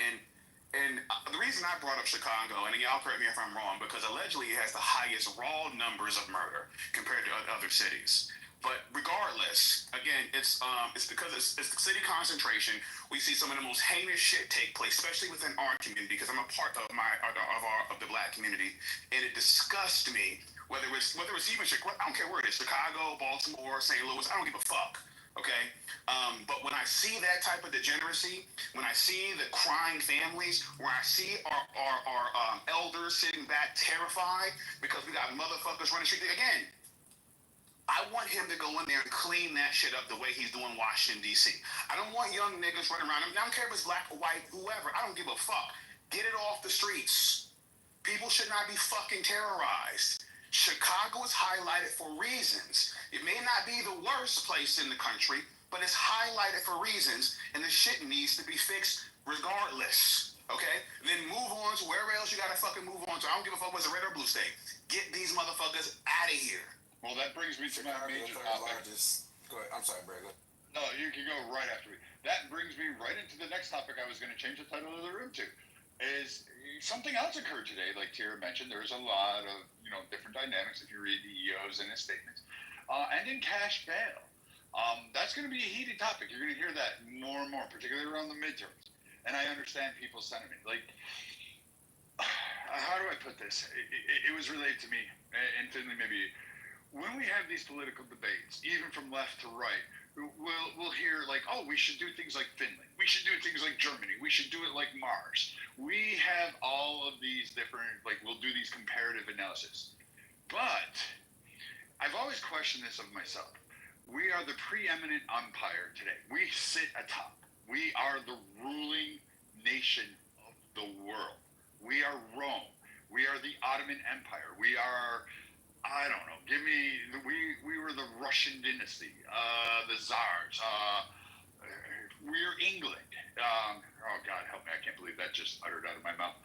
S11: And the reason I brought up Chicago, and y'all correct me if I'm wrong, because allegedly it has the highest raw numbers of murder compared to other cities. But regardless, again, it's because it's the city concentration. We see some of the most heinous shit take place, especially within our community, because I'm a part of the black community, and it disgusts me. Whether it's even Chicago, I don't care where it is, Chicago, Baltimore, St. Louis, I don't give a fuck. Okay, but when I see that type of degeneracy, when I see the crying families, where I see our elders sitting back terrified because we got motherfuckers running street again. I want him to go in there and clean that shit up the way he's doing Washington, D.C. I don't want young niggas running around. I don't care if it's black or white, whoever. I don't give a fuck. Get it off the streets. People should not be fucking terrorized. Chicago is highlighted for reasons. It may not be the worst place in the country, but it's highlighted for reasons, and the shit needs to be fixed regardless. Okay? Then move on to wherever else you gotta fucking move on to. I don't give a fuck whether it's a red or blue state. Get these motherfuckers out of here.
S8: Well, that brings me to my major topic.
S2: Go ahead. I'm sorry, Brad.
S8: No, you can go right after me. That brings me right into the next topic I was going to change the title of the room to. Is something else occurred today, like Tara mentioned. There's a lot of different dynamics if you read the EOs and his statements, and in cash bail. That's going to be a heated topic. You're going to hear that more and more, particularly around the midterms. And I understand people's sentiment. Like, how do I put this? It was relayed to me, and Finley maybe. When we have these political debates, even from left to right, we'll hear like, oh, we should do things like Finland. We should do things like Germany. We should do it like Mars. We have all of these different, we'll do these comparative analysis. But I've always questioned this of myself. We are the preeminent empire today. We sit atop. We are the ruling nation of the world. We are Rome. We are the Ottoman Empire. We are... I don't know. We were the Russian dynasty, the Tsars. We're England. Oh God, help me! I can't believe that just uttered out of my mouth.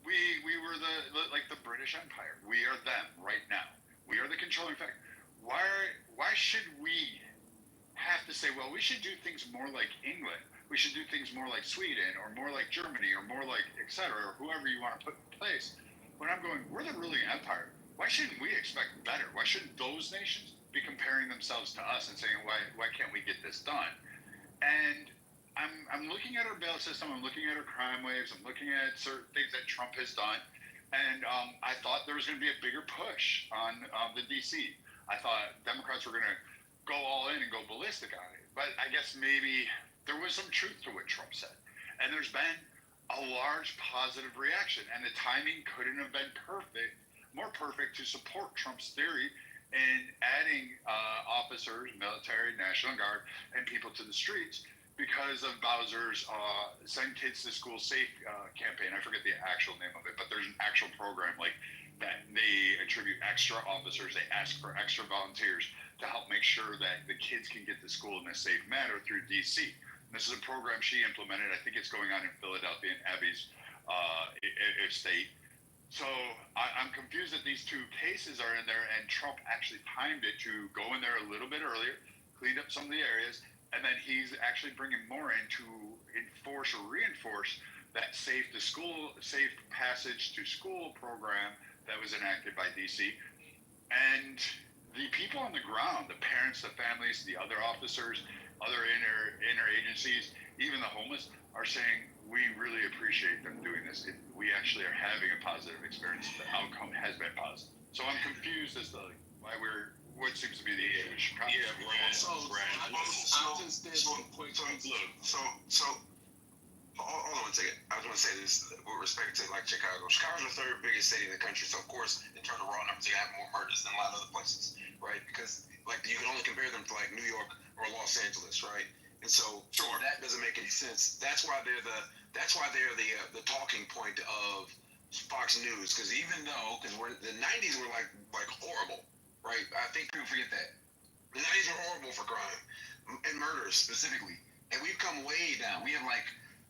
S8: We were the British Empire. We are them right now. We are the controlling factor. Why should we have to say, well, we should do things more like England? We should do things more like Sweden, or more like Germany, or more like etc., or whoever you want to put in place. When I'm going, we're the ruling empire. Why shouldn't we expect better? Why shouldn't those nations be comparing themselves to us and saying, why can't we get this done? And I'm looking at our bail system. I'm looking at our crime waves. I'm looking at certain things that Trump has done. And I thought there was going to be a bigger push on the D.C. I thought Democrats were going to go all in and go ballistic on it. But I guess maybe there was some truth to what Trump said. And there's been a large positive reaction, and the timing couldn't have been more perfect to support Trump's theory in adding officers, military, National Guard, and people to the streets because of Bowser's Send Kids to School Safe campaign. I forget the actual name of it, but there's an actual program like that. They attribute extra officers, they ask for extra volunteers to help make sure that the kids can get to school in a safe manner through DC. This is a program she implemented. I think it's going on in Philadelphia and Abby's state. So I'm confused that these two cases are in there, and Trump actually timed it to go in there a little bit earlier, clean up some of the areas, and then he's actually bringing more in to enforce or reinforce that safe passage to school program that was enacted by DC. And the people on the ground, the parents, the families, the other officers, other inner agencies, even the homeless, are saying, we really appreciate them doing this. We actually are having a positive experience. The outcome has been positive. So I'm confused as to why what seems to be the issue in Chicago.
S3: Yeah, Brad. So I just did some quick.
S11: So
S2: hold on one second. I just want to say this with respect to like Chicago. Chicago's the third biggest city in the country, so of course, in terms of raw numbers, you have more murders than a lot of other places, right? Because like you can only compare them to like New York or Los Angeles, right? And so that doesn't make any sense. That's why they're the talking point of Fox News, because even though the '90s were like horrible, right? I think people forget that the '90s were horrible for crime and murders specifically, and we've come way down. We have like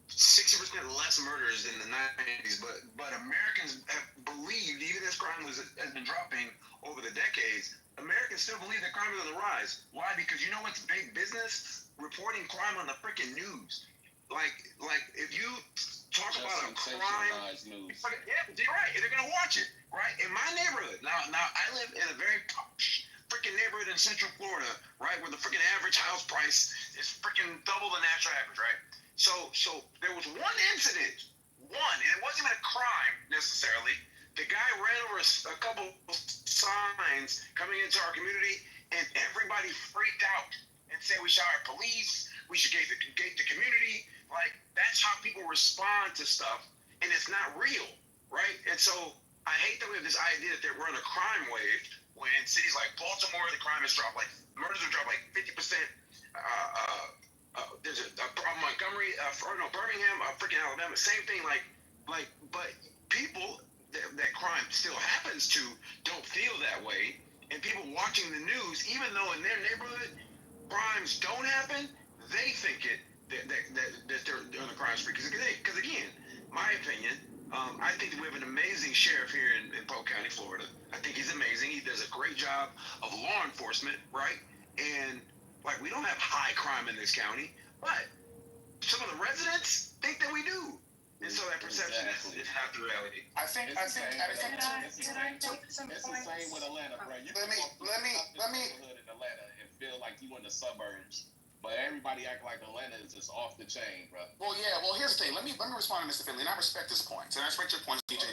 S2: 60% less murders than the '90s, but Americans have believed, even as crime has been dropping over the decades, Americans still believe that crime is on the rise. Why? Because you know what's big business? Reporting crime on the freaking news. Like if you talk about a crime,
S3: news.
S2: yeah, you're right. They're gonna watch it, right? In my neighborhood, now I live in a very posh freaking neighborhood in Central Florida, right, where the freaking average house price is freaking double the national average, right? So there was one incident, and it wasn't even a crime necessarily. The guy ran over a couple signs coming into our community, and everybody freaked out and said we should hire police, we should gate the community. Like, that's how people respond to stuff, and it's not real, right? And so I hate that we have this idea that we're on a crime wave when in cities like Baltimore, the crime has dropped, like murders have dropped like 50%. There's a problem Montgomery, Birmingham, freaking Alabama, same thing. But people that crime still happens to don't feel that way, and people watching the news, even though in their neighborhood crimes don't happen, they think that they're on a crime spree. Because again, my opinion, I think that we have an amazing sheriff here in Polk County, Florida. I think he's amazing. He does a great job of law enforcement, right? And like, we don't have high crime in this county, but some of the residents think that we do. And so that perception is half the reality.
S3: It's the same with Atlanta, bro. You
S11: Let me.
S3: in Atlanta and feel like you in the suburbs, but everybody act like Atlanta is just off the chain, bro.
S11: Well, yeah. Well, here's the thing. Let me respond to Mr. Finley, and I respect his points, and I respect your points, DJ.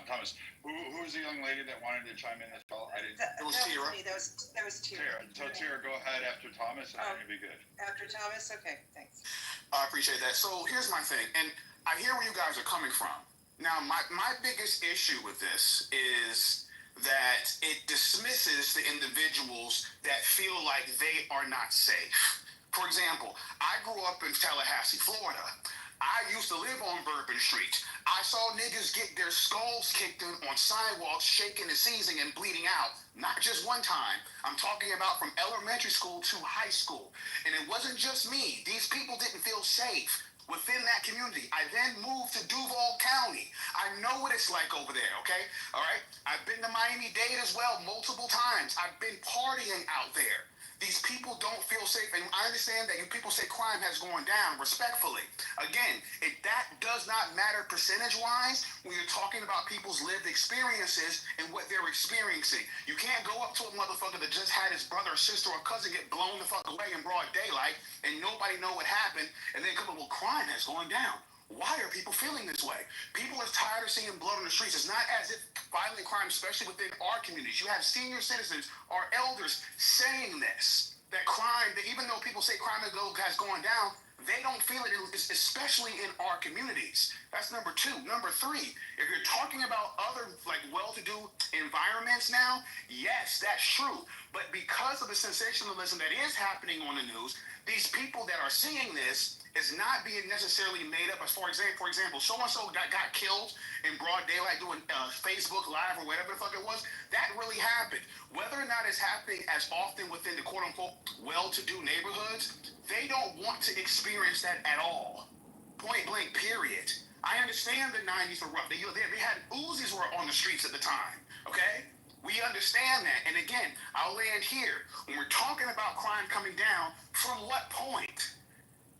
S8: Thomas. Who was the young lady that wanted to chime in as well? I didn't.
S11: It was Tira.
S9: That was Tira.
S8: So Tira, go ahead after Thomas, and I'm gonna be good.
S9: After Thomas? Okay, thanks.
S11: I appreciate that. So here's my thing, and I hear where you guys are coming from. Now, my biggest issue with this is that it dismisses the individuals that feel like they are not safe. For example, I grew up in Tallahassee, Florida. I used to live on Bourbon Street. I saw niggas get their skulls kicked in on sidewalks, shaking and seizing and bleeding out. Not just one time. I'm talking about from elementary school to high school. And it wasn't just me. These people didn't feel safe within that community. I then moved to Duval County. I know what it's like over there, okay? All right? I've been to Miami-Dade as well multiple times. I've been partying out there. These people don't feel safe, and I understand that you people say crime has gone down, respectfully. Again, that does not matter percentage-wise when you're talking about people's lived experiences and what they're experiencing. You can't go up to a motherfucker that just had his brother or sister or cousin get blown the fuck away in broad daylight and nobody know what happened, and then come up, well, crime has gone down. Why are people feeling this way? People are tired of seeing blood on the streets. It's not as if violent crime, especially within our communities, you have senior citizens or elders saying this, that crime, that even though people say crime has gone down, they don't feel it, especially in our communities. That's number two. Number three, if you're talking about other like well-to-do environments now, yes, that's true. But because of the sensationalism that is happening on the news, these people that are seeing this is not being necessarily made up as, for example, so-and-so got killed in broad daylight doing Facebook Live or whatever the fuck it was. That really happened. Whether or not it's happening as often within the quote-unquote well-to-do neighborhoods, they don't want to experience that at all. Point blank, period. I understand the 90s were rough. They had Uzis were on the streets at the time, okay? We understand that. And again, I'll land here. When we're talking about crime coming down, from what point?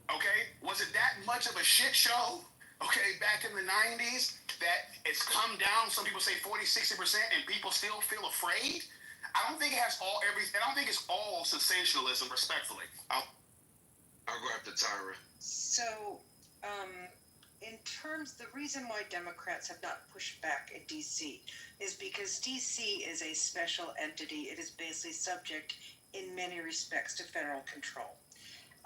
S11: Okay, was it that much of a shit show, okay, back in the 90s that it's come down, some people say 40, 60%, and people still feel afraid? I don't think it has I don't think it's all sensationalism, respectfully. I'll
S2: go after Tyra.
S9: So, in terms, the reason why Democrats have not pushed back at DC is because DC is a special entity. It is basically subject in many respects to federal control.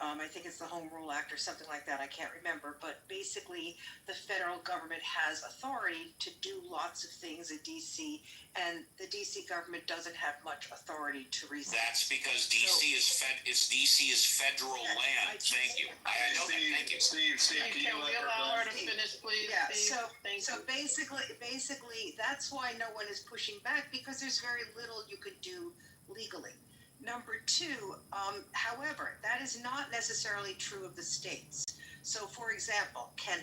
S9: I think it's the Home Rule Act or something like that. I can't remember. But basically, the federal government has authority to do lots of things in D.C., and the D.C. government doesn't have much authority to resist.
S1: That's because DC is federal land. Thank you. I know that. Thank you.
S3: Steve,
S5: Can we allow her to finish, please?
S9: Yeah,
S5: Steve?
S9: so basically, that's why no one is pushing back, because there's very little you could do legally. Number two, however, that is not necessarily true of the states. So, for example, can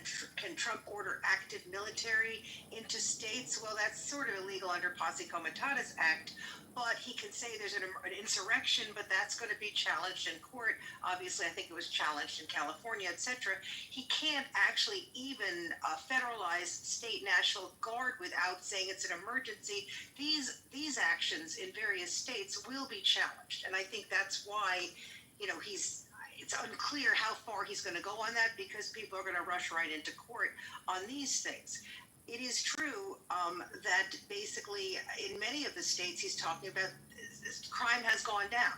S9: Trump order active military into states? Well, that's sort of illegal under Posse Comitatus Act, but he can say there's an insurrection, but that's going to be challenged in court. Obviously, I think it was challenged in California, etc. He can't actually even federalize state National Guard without saying it's an emergency. These actions in various states will be challenged, and I think that's why, it's unclear how far he's going to go on that, because people are going to rush right into court on these things. It is true that basically in many of the states he's talking about, crime has gone down.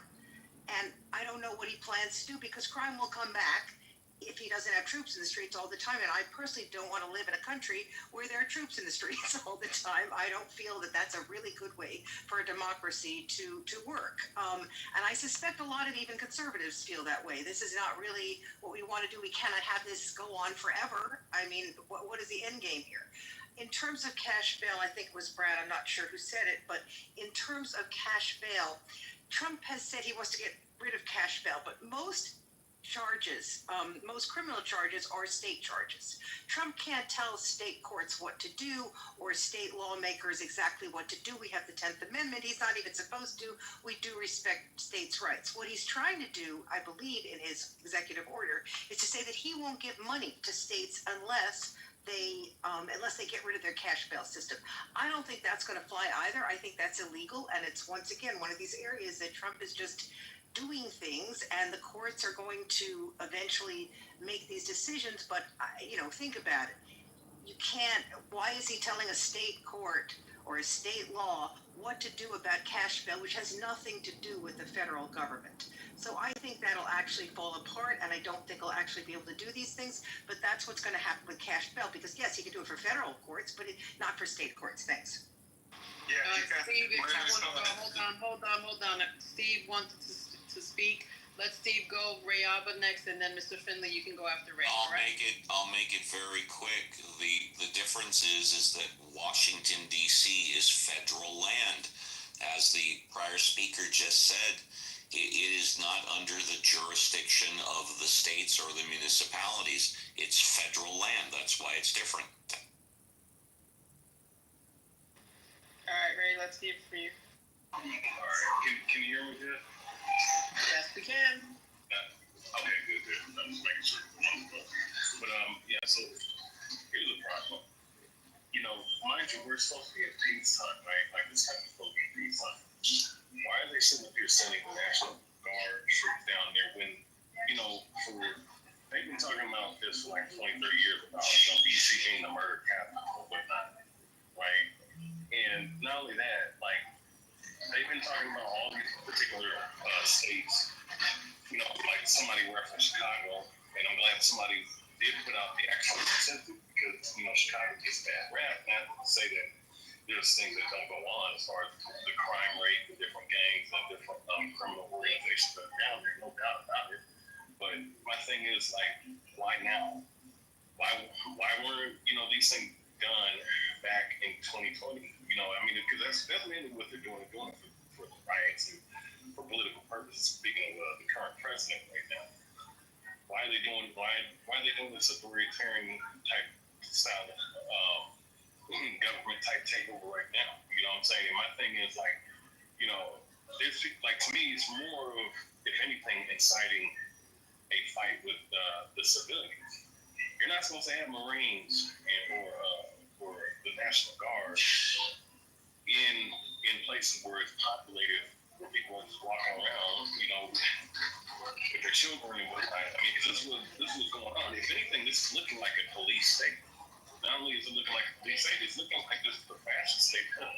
S9: And I don't know what he plans to do, because crime will come back if he doesn't have troops in the streets all the time. And I personally don't want to live in a country where there are troops in the streets all the time. I don't feel that that's a really good way for a democracy to work. And I suspect a lot of even conservatives feel that way. This is not really what we want to do. We cannot have this go on forever. I mean, what is the end game here? In terms of cash bail, I think it was Brad, I'm not sure who said it, but in terms of cash bail, Trump has said he wants to get rid of cash bail, but most charges, most criminal charges are state charges. Trump can't tell state courts what to do, or state lawmakers exactly what to do. We have the 10th Amendment. He's not even supposed to. We do respect states' rights. What he's trying to do, I believe, in his executive order, is to say that he won't give money to states unless they get rid of their cash bail system. I don't think that's going to fly either. I think that's illegal, and it's once again one of these areas that Trump is just doing things, and the courts are going to eventually make these decisions. But think about it. You can't. Why is he telling a state court or a state law what to do about cash bail, which has nothing to do with the federal government? So I think that'll actually fall apart, and I don't think he'll actually be able to do these things. But that's what's going to happen with cash bail, because yes, he can do it for federal courts, but not for state courts. Thanks.
S5: Yeah, Steve, if you want to go, hold on. Steve wanted to speak. Let Steve go. Ray Abba next, and then Mr. Finley, you can go after Ray.
S1: I'll make it very quick. The difference is that Washington D.C. is federal land, as the prior speaker just said. It is not under the jurisdiction of the states or the municipalities. It's federal land. That's why it's different.
S5: All right, Ray, let's hear it for you.
S12: All right, can you hear me good?
S5: Yes, we can.
S12: Okay, good. I'm just making sure. But yeah. So here's the problem. Mind you, we're supposed to be at peacetime, right? Like this country's supposed to be at peacetime. Why are they sitting up here sending the National Guard troops down there when, they've been talking about this for like 20, 30 years about DC being the murder capital or whatnot, right? And not only that, like they've been talking about all these particular states, like somebody referenced Chicago, and I'm glad somebody did put out the actual statistic, because Chicago gets bad rap. Not to say that there's things that don't go on as far as the crime rate, the different gangs, and different criminal organizations that are down there, no doubt about it. But my thing is, like, why now? Why weren't these things done back in 2020? Because that's mainly what they're doing for the riots and for political purposes. Speaking of the current president right now, why are they doing this authoritarian type style government type takeover right now? You know what I'm saying? And my thing is there's like, to me, it's more of, if anything, inciting a fight with the civilians. You're not supposed to have Marines or the National Guard in places where it's populated, where people are just walking around, with their children and whatnot. Because this is what's going on. If anything, this is looking like a police state. Not only is it looking like a police state, it's looking like this is the fascist state that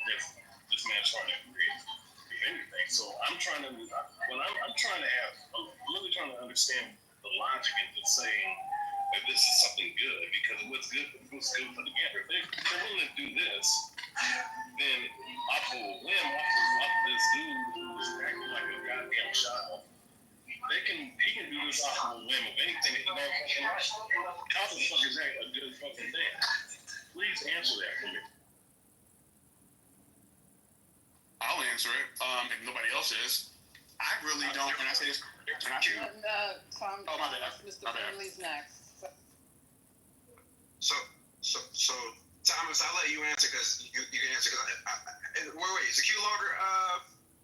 S12: this man's trying to create, if anything. So I'm really trying to understand logic into saying that this is something good, because what's good for the gander. If they're willing to do this, then off of a whim, off of this dude who's acting like a goddamn child, he can do this off of a whim of anything that he knows. How the fuck is that a good fucking thing? Please answer that for me.
S11: I'll answer it. If nobody else is, I really don't. Can I say this? Can I?
S5: Tom,
S11: Oh, my bad.
S5: Mr.
S11: My bad.
S5: Burley's next.
S2: So Thomas, I'll let you answer because you can answer. Wait, is the queue longer?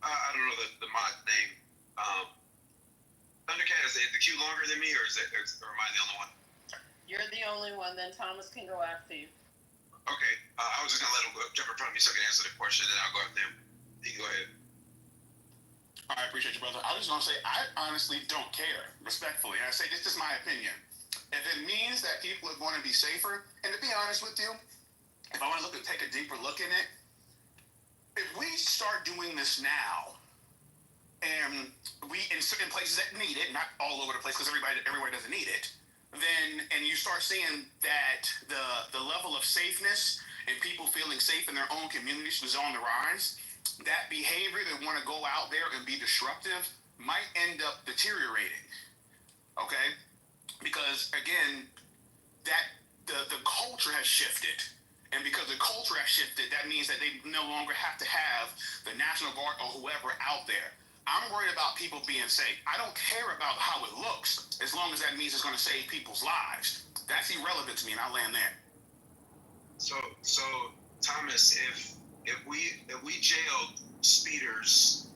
S2: I don't know the mod name. Thundercat, is the queue longer than me, or am I the only one?
S5: You're the only one. Then Thomas can go after you.
S2: Okay, I was just gonna let him jump in front of me so I can answer the question, and then I'll go after him. You can go ahead.
S11: I appreciate you, brother. I was just gonna say, I honestly don't care, respectfully. I say this is my opinion. If it means that people are going to be safer, and to be honest with you, if I want to take a deeper look in it, if we start doing this now, and we in certain places that need it, not all over the place because everywhere doesn't need it, then and you start seeing that the level of safeness and people feeling safe in their own communities is on the rise, that behavior that want to go out there and be disruptive might end up deteriorating. Okay? Because again, that the culture has shifted. And because the culture has shifted, that means that they no longer have to have the National Guard or whoever out there. I'm worried about people being safe. I don't care about how it looks, as long as that means it's going to save people's lives. That's irrelevant to me, and I'll land there.
S2: So Thomas, if we jailed speeders,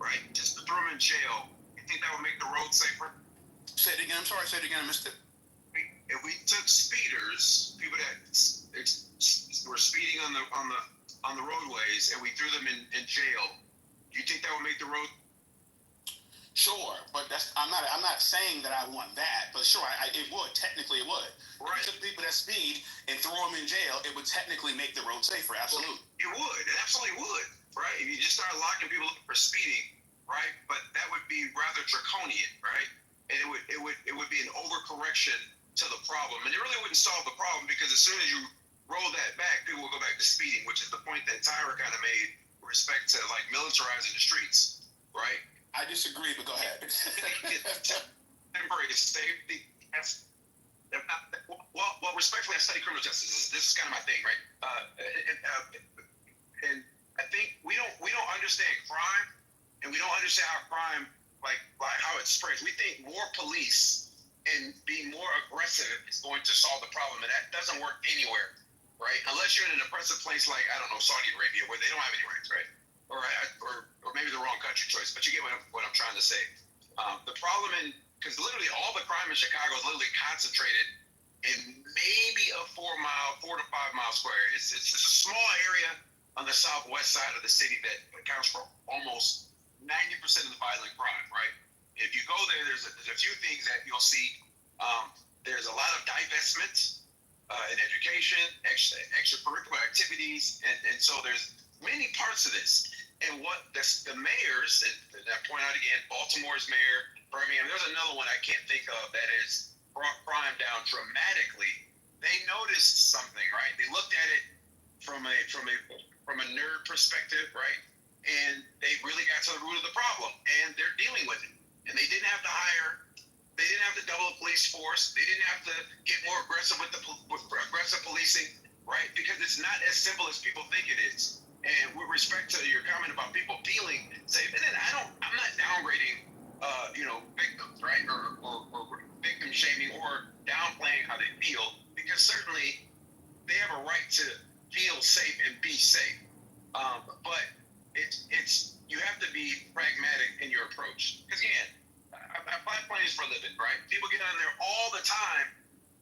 S2: right, just threw them in jail, you think that would make the road safer?
S11: Say it again. I'm sorry. Say it again. I missed it.
S2: If we took speeders, people that were speeding on the roadways, and we threw them in jail, do you think that would make the road?
S11: Sure, but I'm not saying that I want that, but sure, it would. Technically, it would.
S2: Right.
S11: If you took people that speed and throw them in jail, it would technically make the road safer. Absolutely.
S2: You would. It absolutely would. Right. If you just start locking people up for speeding, right? But that would be rather draconian, right? And it would be an overcorrection to the problem, and it really wouldn't solve the problem, because as soon as you roll that back, people will go back to speeding, which is the point that Tyra kind of made with respect to like militarizing the streets, right?
S11: I disagree, but go ahead.
S2: Temporary safety. Well, respectfully, I study criminal justice. This is kind of my thing, right? And I think we don't understand crime, and we don't understand how crime, like how it spreads. We think more police and being more aggressive is going to solve the problem, and that doesn't work anywhere, right? Unless you're in an oppressive place like, I don't know, Saudi Arabia, where they don't have any rights, right? Or maybe the wrong country choice, but you get what I'm trying to say. The problem because literally all the crime in Chicago is literally concentrated in maybe a 4 to 5 mile square area. It's a small area on the southwest side of the city that accounts for almost 90% of the violent crime, right? If you go there, there's a few things that you'll see. There's a lot of divestment in education, extracurricular activities, and so there's many parts of this. And what the mayors, and I point out again, Baltimore's mayor, Birmingham, there's another one I can't think of that has brought crime down dramatically. They noticed something, right? They looked at it from a nerd perspective, right? And they really got to the root of the problem, and they're dealing with it. And they didn't have to double the police force. They didn't have to get more aggressive with aggressive policing, right? Because it's not as simple as people think it is. And with respect to your comment about people feeling safe, and then I'm not downgrading, victims, right, or victim shaming or downplaying how they feel, because certainly they have a right to feel safe and be safe. But it's you have to be pragmatic in your approach. Because again, I fly planes for a living, right? People get on there all the time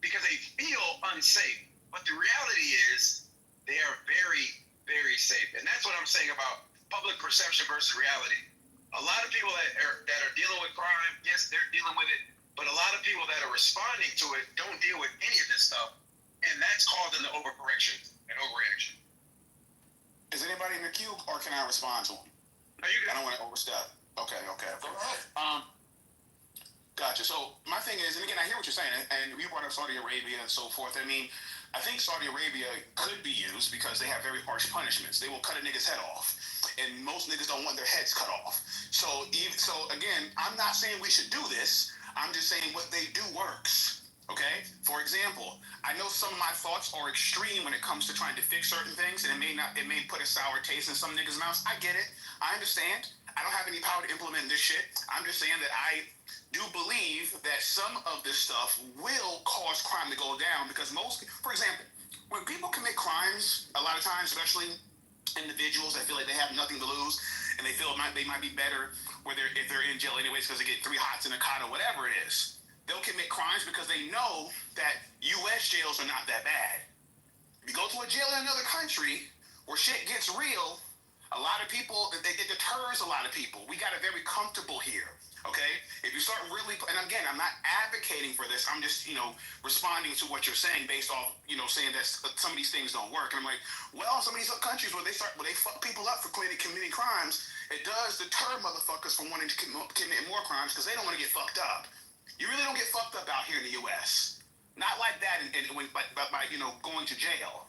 S2: because they feel unsafe. But the reality is they are very, very safe. And that's what I'm saying about public perception versus reality. A lot of people that are dealing with crime, yes, they're dealing with it, but a lot of people that are responding to it don't deal with any of this stuff, and that's causing the overcorrection and overreaction.
S11: Is anybody in the queue, or can I respond to them?
S2: No, you
S11: I don't want to overstep. Okay. Gotcha. So my thing is, and again, I hear what you're saying, and you brought up Saudi Arabia and so forth. I mean, I think Saudi Arabia could be used because they have very harsh punishments. They will cut a nigga's head off, and most niggas don't want their heads cut off. So again, I'm not saying we should do this. I'm just saying what they do works. Okay. For example, I know some of my thoughts are extreme when it comes to trying to fix certain things, and it may put a sour taste in some niggas' mouths. I get it. I understand. I don't have any power to implement this shit. I'm just saying that I do believe that some of this stuff will cause crime to go down because for example, when people commit crimes, a lot of times, especially individuals that feel like they have nothing to lose and they feel they might be better if they're in jail anyways because they get 3 hots in a cot or whatever it is. They'll commit crimes because they know that U.S. jails are not that bad. If you go to a jail in another country where shit gets real, a lot of people, it deters a lot of people. We got it very comfortable here. Okay, if you start really, and again, I'm not advocating for this. I'm just, responding to what you're saying based off, saying that some of these things don't work. And I'm like, well, some of these countries where they fuck people up for committing crimes, it does deter motherfuckers from wanting to commit more crimes because they don't want to get fucked up. You really don't get fucked up out here in the U.S. Not like that, by going to jail.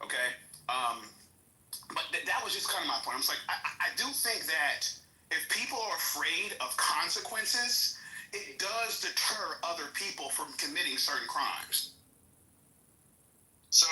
S11: Okay, but that was just kind of my point. I'm just like, I do think that if people are afraid of consequences, it does deter other people from committing certain crimes.
S7: So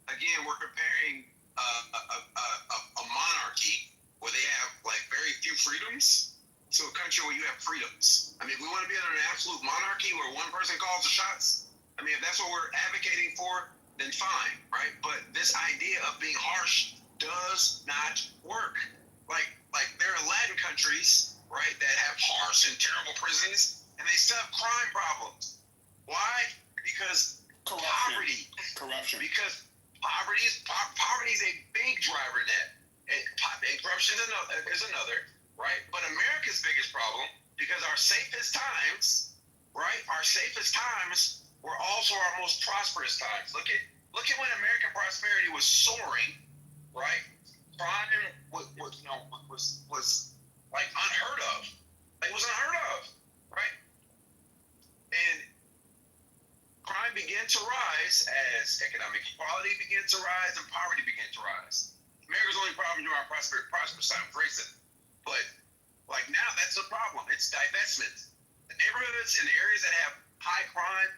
S7: again, we're comparing a monarchy where they have like very few freedoms to a country where you have freedoms. I mean, we want to be under an absolute monarchy where one person calls the shots. I mean, if that's what we're advocating for, then fine, right? But this idea of being harsh does not work. Like there are Latin countries, right, that have harsh and terrible prisons, and they still have crime problems. Why? Because poverty.
S11: Corruption.
S7: Because poverty is a big driver in that. And corruption is another, right? But America's biggest problem, because our safest times, right, were also our most prosperous times. Look at when American prosperity was soaring, right? Crime was like unheard of. It was unheard of, right? And crime began to rise as economic equality began to rise and poverty began to rise. America's only problem during our prosperous time was racism. But like now, that's the problem. It's divestment. The neighborhoods and the areas that have high crime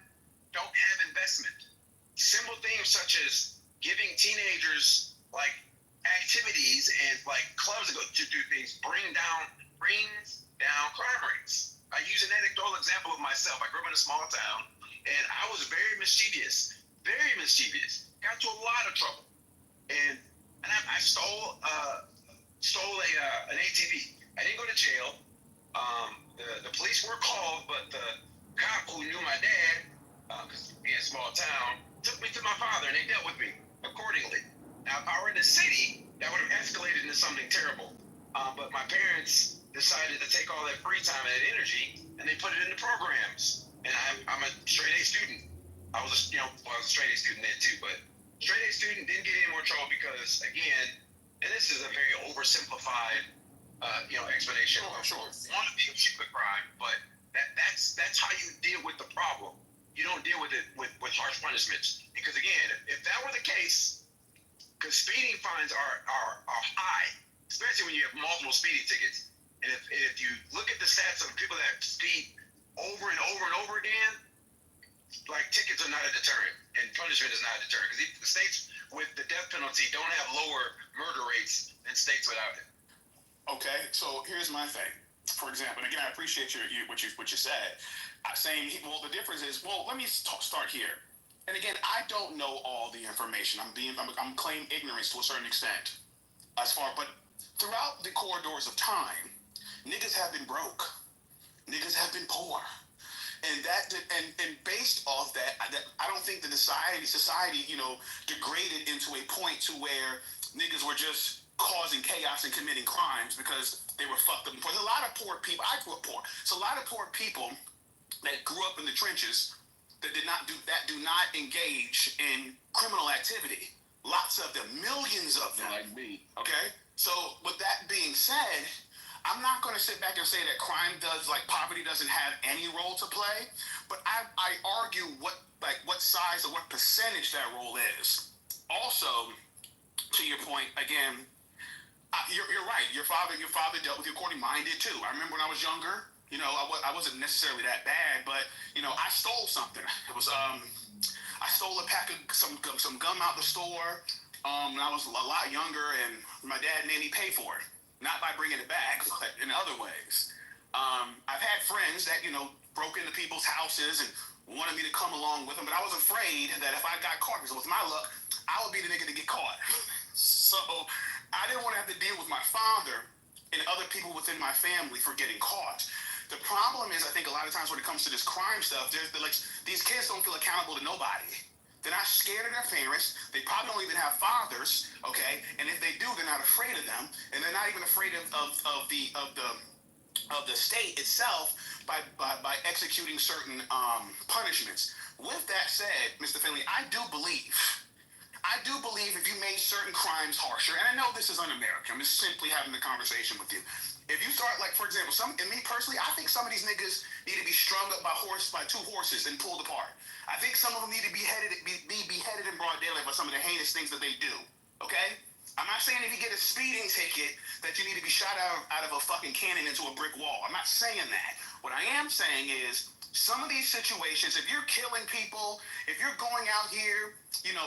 S7: don't have investment. Simple things such as giving teenagers like activities and like clubs to go to do things brings down crime rates. I use an anecdotal example of myself. I grew up in a small town and I was very mischievous. Got into a lot of trouble. And I stole an ATV. I didn't go to jail. The police were called, but the cop who knew my dad, because being a small town, took me to my father and they dealt with me accordingly. Now, if I were in the city, that would have escalated into something terrible. But my parents decided to take all that free time and that energy, and they put it into programs. And I'm a straight A student. I was a straight A student then too, but straight A student didn't get any more trouble because, again, and this is a very oversimplified, explanation.
S11: Sure.
S7: One of the issues with crime, but that's how you deal with the problem. You don't deal with it with harsh punishments. Because again, if that were the case, because speeding fines are high, especially when you have multiple speeding tickets. And if you look at the stats of people that speed over and over and over again, like tickets are not a deterrent and punishment is not a deterrent. Because the states with the death penalty don't have lower murder rates than states without it.
S11: Okay, so here's my thing. For example, and again, I appreciate what you said. Saying, well, the difference is, let me start here. And again, I don't know all the information. I'm claiming ignorance to a certain extent. But throughout the corridors of time, niggas have been broke. Niggas have been poor. And based off that, I don't think the society, degraded into a point to where niggas were just causing chaos and committing crimes because they were fucked up. There's a lot of poor people. I grew up poor. So a lot of poor people that grew up in the trenches that do not engage in criminal activity. Lots of them, millions of them.
S3: Like me.
S11: Okay? So with that being said,
S13: I'm not going to sit back and say that poverty doesn't have any role to play, but I argue what size or what percentage that role is. Also, to your point, again, you're right. Your father dealt with your courting. Mine did too. I remember when I was younger, I wasn't necessarily that bad, but, I stole something. It was, I stole a pack of some gum out the store when I was a lot younger, and my dad made me pay for it. Not by bringing it back, but in other ways. I've had friends that, broke into people's houses and wanted me to come along with them, but I was afraid that if I got caught, because with my luck, I would be the nigga to get caught. So I didn't want to have to deal with my father and other people within my family for getting caught. The problem is, I think a lot of times when it comes to this crime stuff, these kids don't feel accountable to nobody. They're not scared of their parents. They probably don't even have fathers, okay? And if they do, they're not afraid of them, and they're not even afraid of the state itself by executing certain punishments. With that said, Mr. Finley, I do believe if you made certain crimes harsher, and I know this is un-American, I'm just simply having a conversation with you. If you start, for example, me personally, I think some of these niggas need to be strung up by two horses and pulled apart. I think some of them need to be beheaded in broad daylight for some of the heinous things that they do. Okay? I'm not saying if you get a speeding ticket that you need to be shot out of a fucking cannon into a brick wall. I'm not saying that. What I am saying is, some of these situations, if you're killing people, if you're going out here,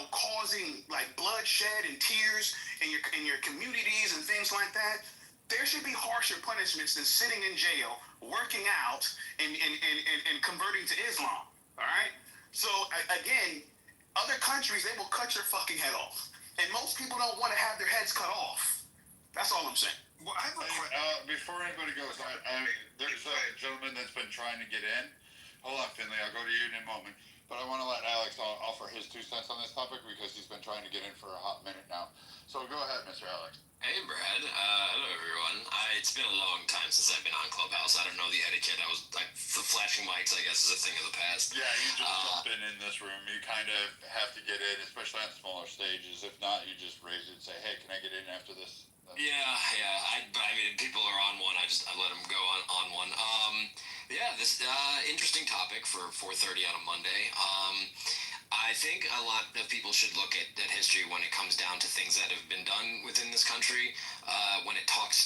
S13: causing bloodshed and tears in your communities and things like that, there should be harsher punishments than sitting in jail, working out, and converting to Islam. All right? So again, other countries, they will cut your fucking head off, and most people don't want to have their heads cut off. That's all I'm saying.
S8: Well, before anybody goes, there's a gentleman that's been trying to get in. Hold on, Finley. I'll go to you in a moment. But I want to let Alex offer his 2 cents on this topic because he's been trying to get in for a hot minute now. So go ahead, Mr. Alex.
S14: Hey, Brad. Hello, everyone. It's been a long time since I've been on Clubhouse. I don't know the etiquette. The flashing mics, I guess, is a thing of the past.
S8: Yeah, you just jump in this room. You kind of have to get in, especially on smaller stages. If not, you just raise it and say, hey, can I get in after this?
S14: Yeah. I mean, people are on one. I let them go on one. This interesting topic for 4:30 on a Monday. I think a lot of people should look at history when it comes down to things that have been done within this country. When it talks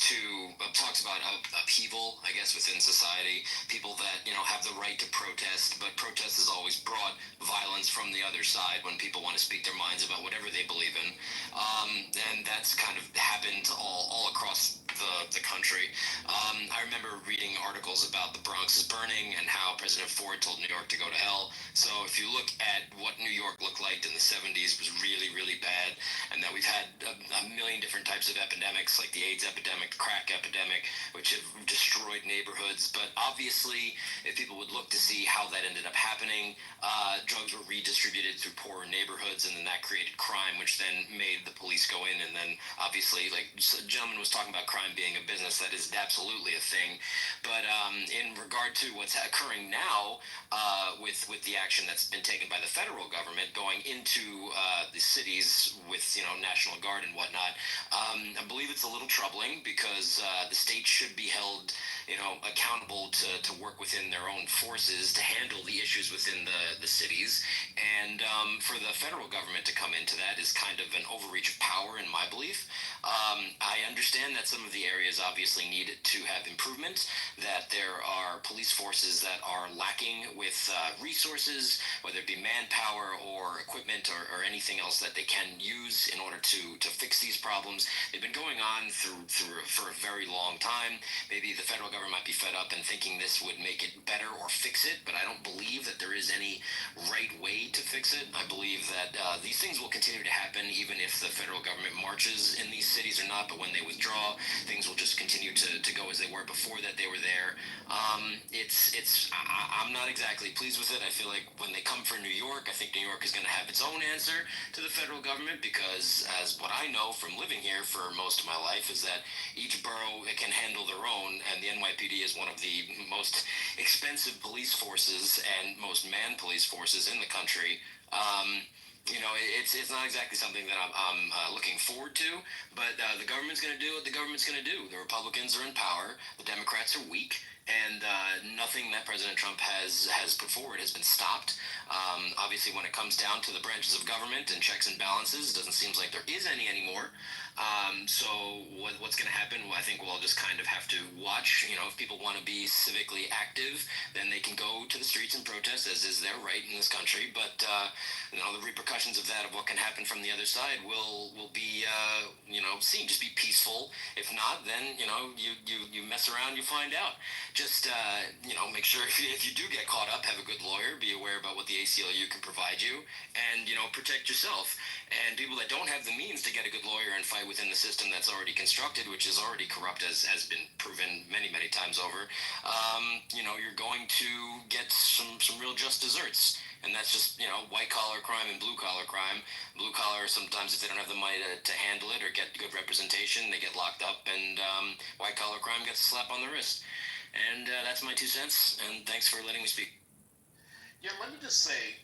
S14: about upheaval, I guess, within society, people that have the right to protest, but protest has always brought violence from the other side when people want to speak their minds about whatever they believe in, and that's kind of happened all across the country. I remember reading articles about the Bronx is burning and how President Ford told New York to go to hell. So if you look at what New York looked like in the 70s, was really, really bad, and that we've had a million different types of epidemics, like the AIDS epidemic, the crack epidemic, which have destroyed neighborhoods. But obviously, if people would look to see how that ended up happening, drugs were redistributed through poorer neighborhoods, and then that created crime, which then made the police go in, and then obviously, like a gentleman was talking about crime being a business, that is absolutely a thing. But in regard to what's occurring now, with the action that's been taken by the federal government going into the cities with National Guard and whatnot, I believe it's a little troubling because the state should be held accountable to work within their own forces to handle the issues within the cities, and for the federal government to come into that is kind of an overreach of power in my belief. I understand that some of the areas obviously need to have improvement, that there are police forces that are lacking with resources, whether it be manpower or equipment or anything else that they can use in order to fix these problems. They've been going on for a very long time. Maybe the federal government might be fed up and thinking this would make it better or fix it, but I don't believe that there is any right way to fix it. I believe that these things will continue to happen even if the federal government marches in these cities or not, but when they withdraw, things will just continue to go as they were before that they were there. I'm not exactly pleased with it. I feel like when they come for New York, I think New York is going to have its own answer to the federal government, because as what I know from living here for most of my life is that each borough can handle their own, and the NYPD is one of the most expensive police forces and most manned police forces in the country. it's not exactly something that I'm looking forward to, but the government's going to do what the government's going to do. The Republicans are in power, the Democrats are weak, and nothing that President Trump has put forward has been stopped. Obviously, when it comes down to the branches of government and checks and balances, it doesn't seem like there is any anymore. So what's going to happen? Well, I think we'll all just kind of have to watch. If people want to be civically active, then they can go to the streets and protest, as is their right in this country. But the repercussions of that, of what can happen from the other side, will be seen. Just be peaceful. If not, then you mess around, you find out. Just make sure if you do get caught up, have a good lawyer. Be aware about what the ACLU can provide you, and protect yourself. And people that don't have the means to get a good lawyer and fight within the system that's already constructed, which is already corrupt, as has been proven many times over, you're going to get some real just desserts. And that's just, white collar crime and blue collar crime. Blue collar, sometimes if they don't have the money to handle it or get good representation, they get locked up, and white collar crime gets a slap on the wrist. And that's my 2 cents, and thanks for letting me speak.
S3: Yeah, let me just say,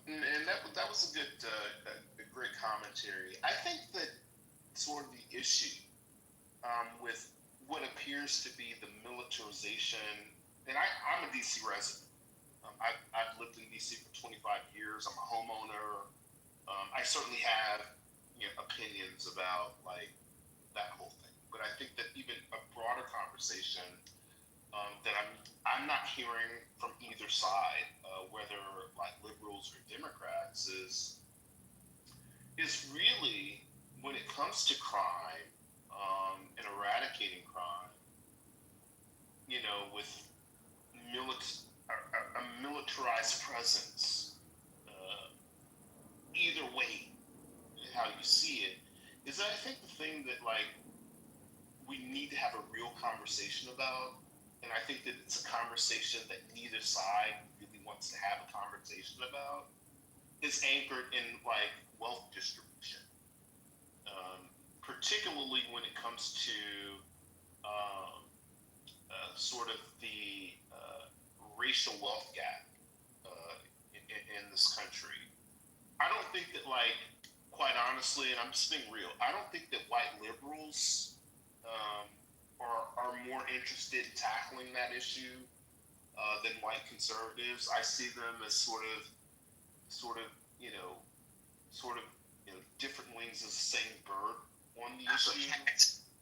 S3: and that was a great commentary. I think that sort of the issue with what appears to be the militarization, and I'm a DC resident. I've lived in DC for 25 years. I'm a homeowner. I certainly have opinions about that whole thing. But I think that even a broader conversation that I'm not hearing from either side, whether liberals or Democrats, is really when it comes to crime and eradicating crime, with a militarized presence, either way, how you see it, is I think the thing that we need to have a real conversation about. And I think that it's a conversation that neither side really wants to have a conversation about, is anchored in wealth distribution, particularly when it comes to sort of the racial wealth gap in this country. I don't think that, quite honestly, and I'm just being real, I don't think that white liberals are more interested in tackling that issue than white conservatives. I see them as sort of different wings of the same bird on the issue.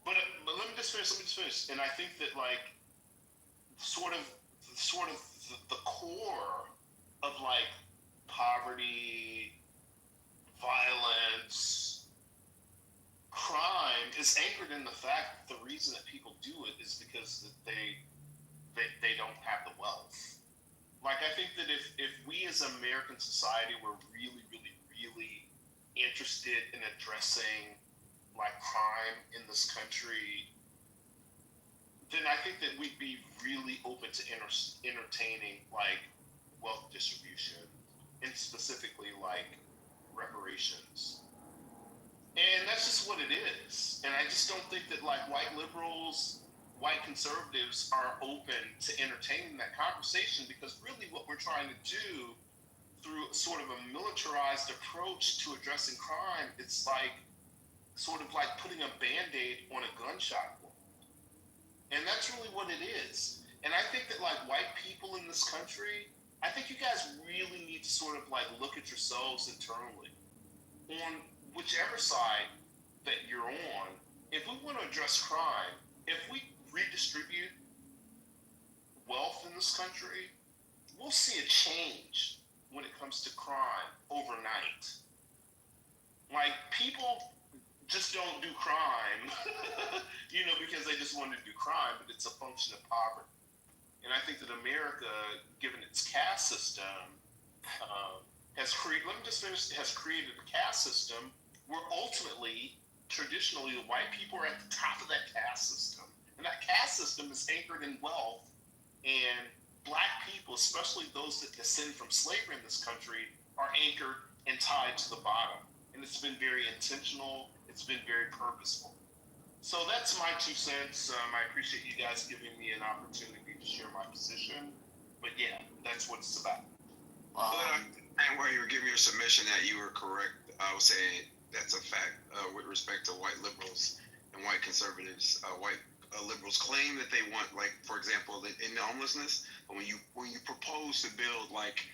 S3: But let me just finish. And I think that sort of the core of poverty, violence, crime is anchored in the fact that the reason that people do it is because that they don't have the wealth. I think that if we as an American society were really interested in addressing crime in this country, then I think that we'd be really open to entertaining wealth distribution, and specifically reparations. And that's just what it is. And I just don't think that white liberals, white conservatives are open to entertaining that conversation, because really what we're trying to do through sort of a militarized approach to addressing crime, it's sort of putting a Band-Aid on a gunshot wound. And that's really what it is. And I think that white people in this country, I think you guys really need to sort of look at yourselves internally on whichever side that you're on. If we want to address crime, if we redistribute wealth in this country, we'll see a change when it comes to crime overnight. People just don't do crime, because they just want to do crime, but it's a function of poverty. And I think that America, given its caste system, has created a caste system where ultimately, traditionally, the white people are at the top of that caste system. And that caste system is anchored in wealth, and black people, especially those that descend from slavery in this country, are anchored and tied to the bottom. And it's been very intentional. It's been very purposeful. So that's my 2 cents. I appreciate you guys giving me an opportunity to share my position. But yeah, that's what it's about.
S2: And while you were giving your submission that you were correct, I was saying that's a fact with respect to white liberals and white conservatives. White liberals claim that they want, like, for example, in homelessness, when you propose to build like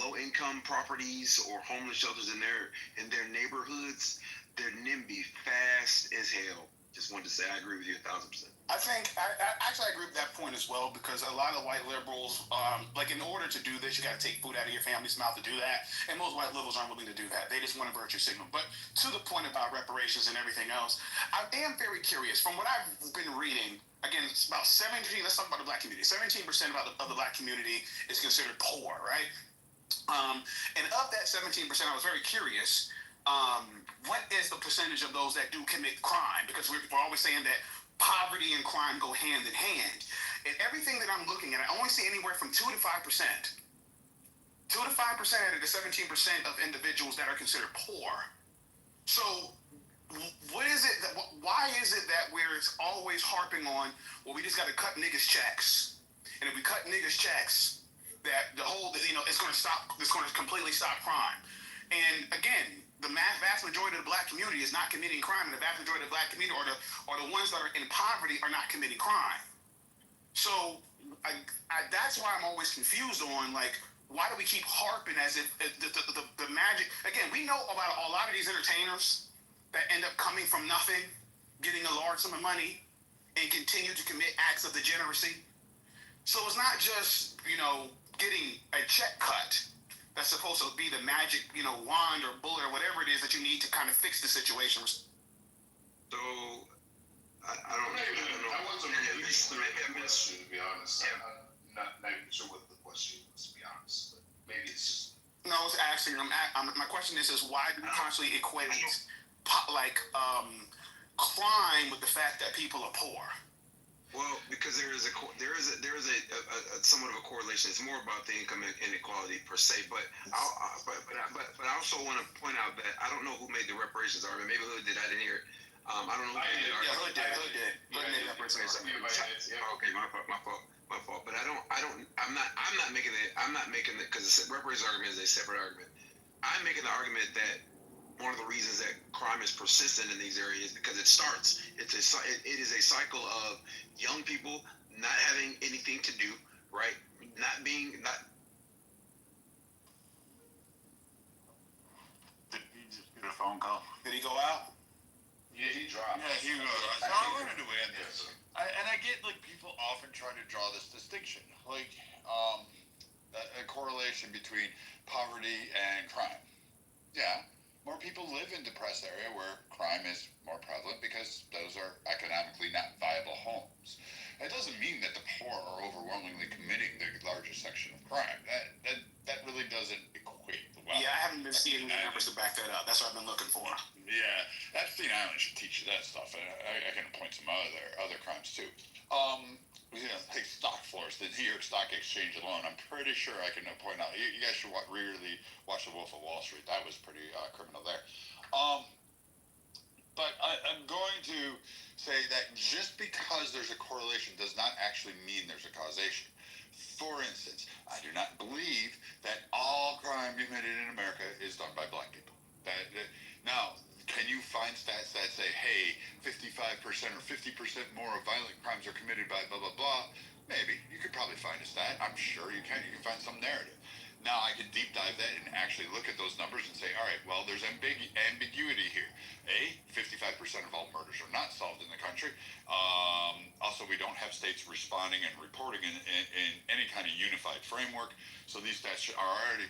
S2: low income properties or homeless shelters in their neighborhoods, they're NIMBY fast as hell. Just wanted to say I agree with you 1,000%.
S13: I think I actually agree with that point as well, because a lot of white liberals, like, in order to do this, you got to take food out of your family's mouth to do that, and most white liberals aren't willing to do that. They just want a virtue signal. But to the point about reparations and everything else, I am very curious. From what I've been reading, again, it's about 17. Let's talk about the black community. 17% of the black community is considered poor, right? And of that 17%, I was very curious. What is the percentage of those that do commit crime? Because we're always saying that poverty and crime go hand in hand. And everything that I'm looking at, I only see anywhere from 2 to 5%. 2 to 5% out of the 17% of individuals that are considered poor. So what is it that, why is it that we're always harping on, well, we just got to cut niggas checks. And if we cut niggas checks, that the whole, it's going to completely stop crime. And again, the vast majority of the black community is not committing crime, and the vast majority of the black community or the ones that are in poverty are not committing crime. So that's why I'm always confused on, like, why do we keep harping as if the magic? Again, we know about a lot of these entertainers that end up coming from nothing, getting a large sum of money, and continue to commit acts of degeneracy. So it's not just, getting a check cut that's supposed to be the magic, wand or bullet or whatever it is that you need to kind of fix the situation.
S2: So I don't know.
S8: I wasn't really clear with the question, to be honest. I'm not even sure what the question was, to be honest. But maybe it's just.
S13: No, it's actually, my question is why do we constantly equate crime with the fact that people are poor?
S2: Well, because there is a somewhat of a correlation. It's more about the income inequality per se. But I also want to point out that I don't know who made the reparations argument. Maybe Hood did. I didn't hear it. I don't know who made the argument.
S13: Yeah, Hood did. Hood made the reparations argument.
S2: Okay, my fault. But I'm not making it because the reparations argument is a separate argument. I'm making the argument that one of the reasons that crime is persistent in these areas because it is a cycle of young people not having anything to do, right?
S8: Did he just get a phone call?
S13: Did he go out?
S8: Yeah, he dropped.
S15: Yeah, he was. So I wanted to end this. And I get, like, people often try to draw this distinction, like, a correlation between poverty and crime. Yeah, more people live in depressed area where crime is more prevalent because those are economically not viable homes. That doesn't mean that the poor are overwhelmingly committing the largest section of crime. That really doesn't equate well.
S13: Yeah, I haven't been seeing the numbers to back that up. That's what I've been looking for.
S15: Yeah, Epstein Island should teach you that stuff. I can point some other crimes too. Take stock floors, the New York Stock Exchange alone. I'm pretty sure I can point out. You guys should really watch The Wolf of Wall Street. That was pretty criminal there. But I'm going to say that just because there's a correlation does not actually mean there's a causation. For instance, I do not believe that all crime committed in America is done by black people. Now, can you find stats that say, hey, 55% or 50% more of violent crimes are committed by blah, blah, blah? Maybe. You could probably find a stat. I'm sure you can. You can find some narrative. Now, I could deep dive that and actually look at those numbers and say, all right, well, there's ambiguity here. 55% of all murders are not solved in the country. Also, we don't have states responding and reporting in any kind of unified framework. So these stats are already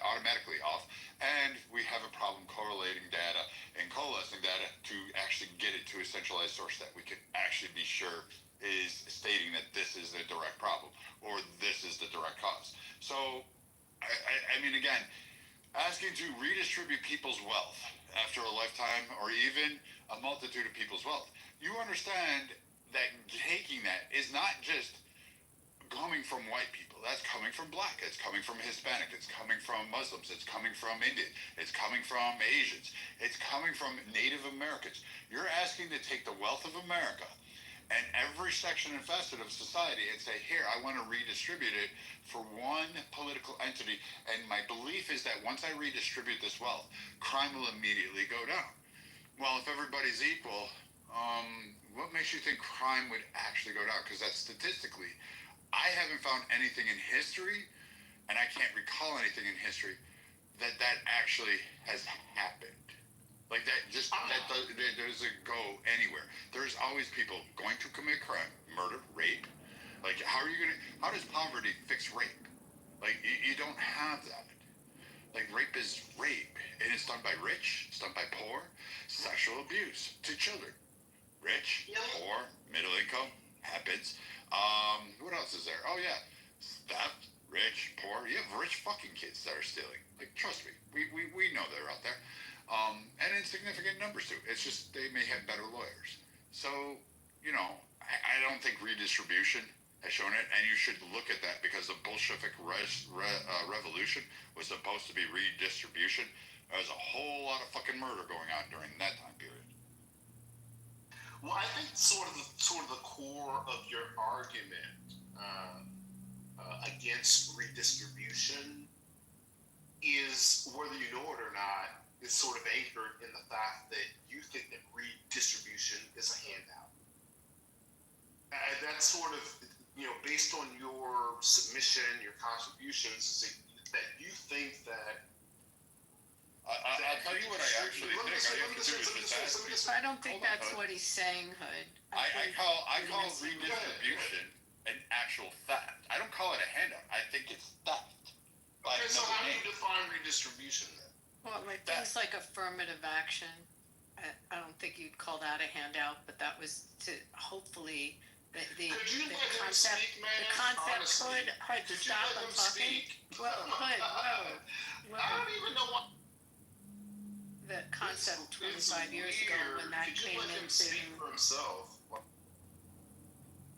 S15: automatically off. And we have a problem correlating data and coalescing data to actually get it to a centralized source that we can actually be sure is stating that this is a direct problem or this is the direct cause. So, I mean, again, asking to redistribute people's wealth after a lifetime or even a multitude of people's wealth, you understand that taking that is not just coming from white people. That's coming from black. It's coming from Hispanic. It's coming from Muslims. It's coming from Indian. It's coming from Asians. It's coming from Native Americans. You're asking to take the wealth of America and every every section and facet of society and say, here, I want to redistribute it for one political entity. And my belief is that once I redistribute this wealth, crime will immediately go down. Well, if everybody's equal, what makes you think crime would actually go down? Because that's statistically, I haven't found anything in history, and I can't recall anything in history that actually has happened. Like that doesn't go anywhere. There's always people going to commit crime, murder, rape. Like how does poverty fix rape? Like you don't have that. Like rape is rape, and it's done by rich, it's done by poor. Sexual abuse to children, rich, poor, middle income happens. What else is there? Oh yeah, theft, rich, poor. You have rich fucking kids that are stealing. Like trust me, we know they're out there. And in significant numbers too. It's just they may have better lawyers. So, I don't think redistribution has shown it, and you should look at that because the Bolshevik revolution was supposed to be redistribution. There was a whole lot of fucking murder going on during that time period.
S3: Well, I think sort of the core of your argument against redistribution is, whether you know it or not, is sort of anchored in the fact that you think that redistribution is a handout. And that's sort of, based on your submission, your contributions, is that you think that.
S15: I'll tell you what I actually think.
S5: I don't think that's what he's saying, Hood.
S15: I call redistribution an actual theft. I don't call it a handout. I think it's theft.
S3: Okay, so how do you define redistribution then?
S5: Well, like things like affirmative action, I don't think you'd call that a handout, but that was to hopefully the concept. The concept. Hood, stop! I'm talking. Well, Hood, whoa.
S3: I don't even know what.
S5: The concept 25 years ago when that came into.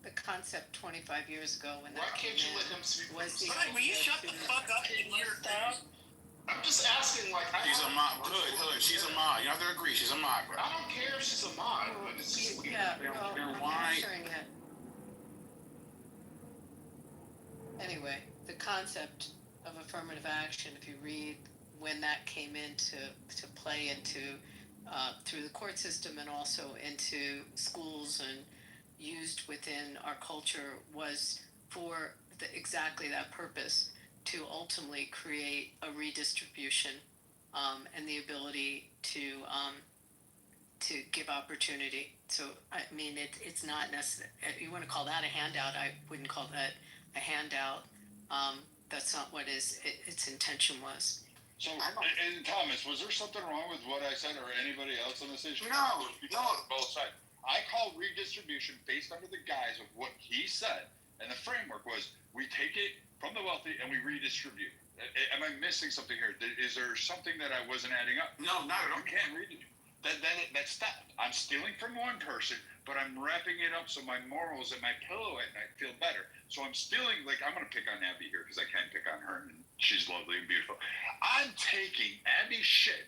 S5: The concept 25 years ago when that came in was the.
S13: Will you shut the fuck up and hear that?
S3: I'm just asking, like,
S13: she's a mod. Hood. She's a mod. You have to agree. She's a mod, bro.
S3: I don't care if she's a mod, but it's just weird.
S5: Yeah, I'm answering it. Anyway, the concept of affirmative action, if you read when that came into play through the court system and also into schools and used within our culture, was for exactly that purpose, to ultimately create a redistribution and the ability to give opportunity. So I mean, it's not necessary. You want to call that a handout? I wouldn't call that a handout. That's not what its intention was.
S15: So, and Thomas, was there something wrong with what I said or anybody else on this issue?
S13: No.
S15: Both sides. I call redistribution based under the guise of what he said, and the framework was we take it from the wealthy and we redistribute. Am I missing something here? Is there something that I wasn't adding up?
S13: No, not at all.
S15: You can't redistribute. That's theft. I'm stealing from one person, but I'm wrapping it up so my morals and my pillow at night feel better. So I'm stealing, like, I'm going to pick on Abby here because I can't pick on her, and she's lovely and beautiful. I'm taking Abby's shit.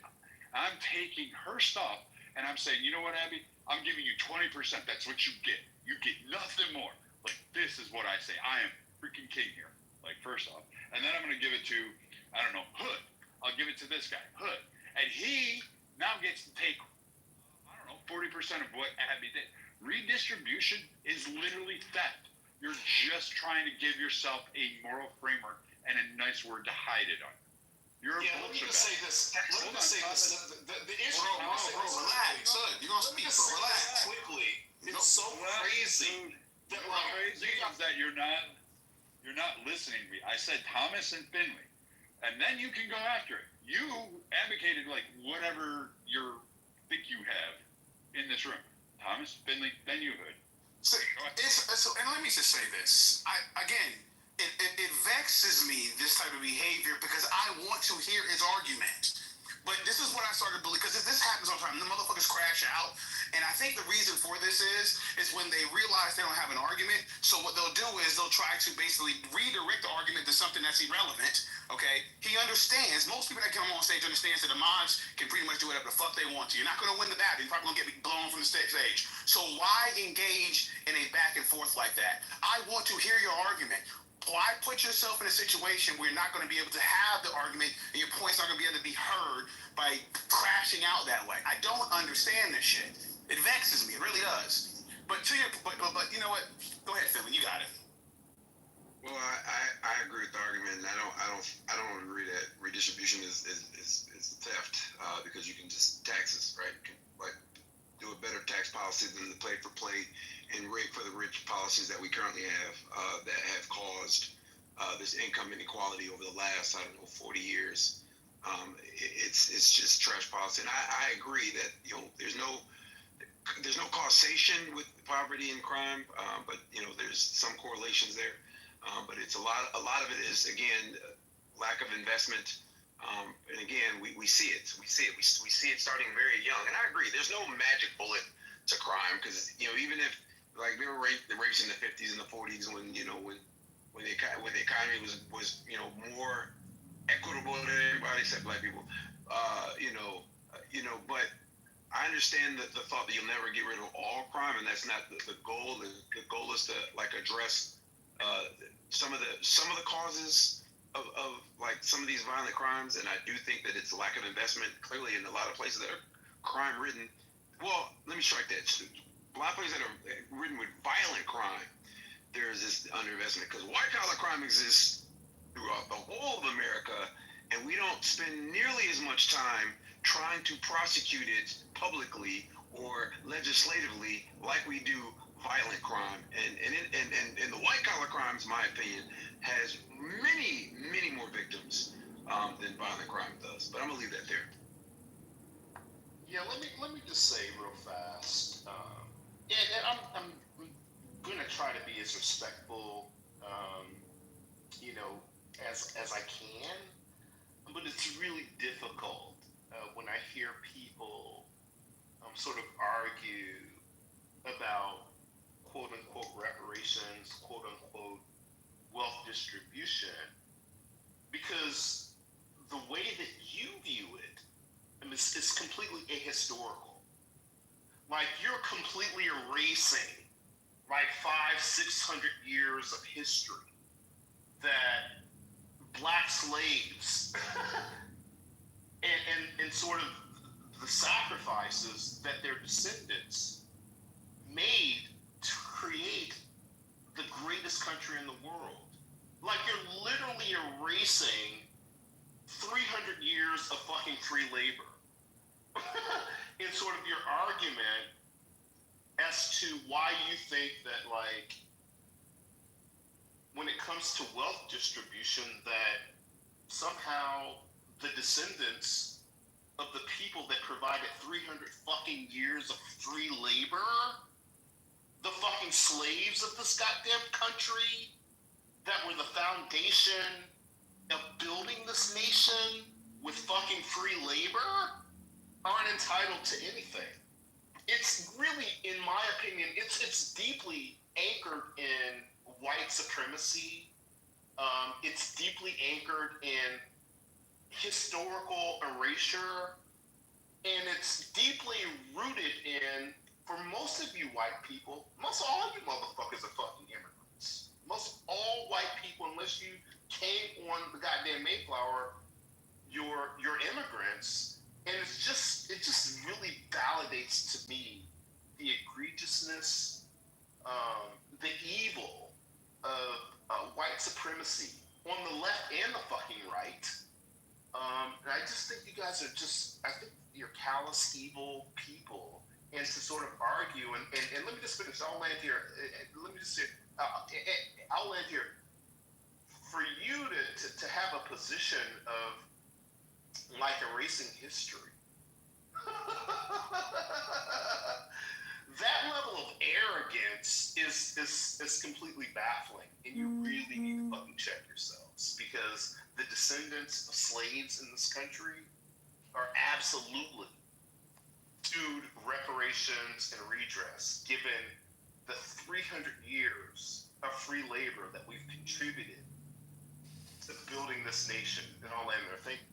S15: I'm taking her stuff, and I'm saying, you know what, Abby? I'm giving you 20%. That's what you get. You get nothing more. Like, this is what I say. I am freaking king here. Like, first off. And then I'm going to give it to, I don't know, Hood. I'll give it to this guy, Hood. And he now gets to take, I don't know, 40% of what Abby did. Redistribution is literally theft. You're just trying to give yourself a moral framework and a nice word to hide it on. You're a bullshit.
S3: Let me say this. The issue.
S13: Bro, relax. Hood, you're going to speak, bro. Relax.
S3: Quickly. It's so crazy.
S15: That you're not listening to me. I said Thomas and Finley, and then you can go after it. You advocated like whatever you think you have in this room. Thomas, Finley, then you Hood.
S13: So, and let me just say this. It vexes me, this type of behavior, because I want to hear his argument. But this is what I started to believe, because this happens all the time. The motherfuckers crash out. And I think the reason for this is when they realize they don't have an argument. So what they'll do is they'll try to basically redirect the argument to something that's irrelevant. Okay? He understands. Most people that come on stage understands that the mods can pretty much do whatever the fuck they want to. You're not going to win the battle. You're probably going to get blown from the stage. So why engage in a back and forth forth like that. I want to hear your argument. Why put yourself in a situation where you're not going to be able to have the argument and your point's not going to be able to be heard by crashing out that way? I don't understand this shit. It vexes me. It really does. But you know what? Go ahead, Philly. You got it.
S2: Well, I agree with the argument, and I don't agree that redistribution is theft because you can just taxes, right? Like do a better tax policy than the play for play and rape for the rich policies that we currently have that have caused this income inequality over the last 40 years. It's just trash policy, and I agree that there's no causation with poverty and crime, but there's some correlations there. But it's a lot of it is again lack of investment, and again we see it. We see it starting very young. And I agree, there's no magic bullet to crime because even if like there were rapes in the 50s and the 40s when the economy was more equitable to everybody except black people, but I understand that the thought that you'll never get rid of all crime, and that's not the goal. The goal is to address some of the causes of like some of these violent crimes, and I do think that it's a lack of investment clearly in a lot of places that are crime ridden. Well, let me strike that. A lot of places that are ridden with violent crime, there is this underinvestment because white collar crime exists throughout the whole of America, and we don't spend nearly as much time trying to prosecute it publicly or legislatively like we do violent crime. And the white collar crimes, in my opinion, has many more victims than violent crime does. But I'm gonna leave that there.
S16: Yeah, let me just say real fast. I'm gonna try to be as respectful, as I can. But it's really difficult when I hear people sort of argue about quote unquote reparations, quote unquote wealth distribution, because the way that you view it, it's completely ahistorical. Like you're completely erasing like 500-600 years of history that black slaves and sort of the sacrifices that their descendants made to create the greatest country in the world. Like you're literally erasing 300 years of fucking free labor in sort of your argument as to why you think that like when it comes to wealth distribution that somehow the descendants of the people that provided 300 fucking years of free labor, the fucking slaves of this goddamn country that were the foundation of building this nation with fucking free labor, aren't entitled to anything. It's really, in my opinion, it's deeply anchored in white supremacy. It's deeply anchored in historical erasure, and it's deeply rooted in, for most of you white people, most all you motherfuckers are fucking immigrants. Most all white people, unless you came on the goddamn Mayflower, you're immigrants. And it just really validates to me the egregiousness, the evil of white supremacy on the left and the fucking right. And I just think you guys are I think you're callous, evil people. And to sort of argue, and let me just finish, I'll land here. I'll land here. For you to have a position of like erasing history, that level of arrogance is completely baffling, and you really need to fucking check yourselves, because the descendants of slaves in this country are absolutely due reparations and redress, given the 300 years of free labor that we've contributed to building this nation. And I'll land there. Thank you.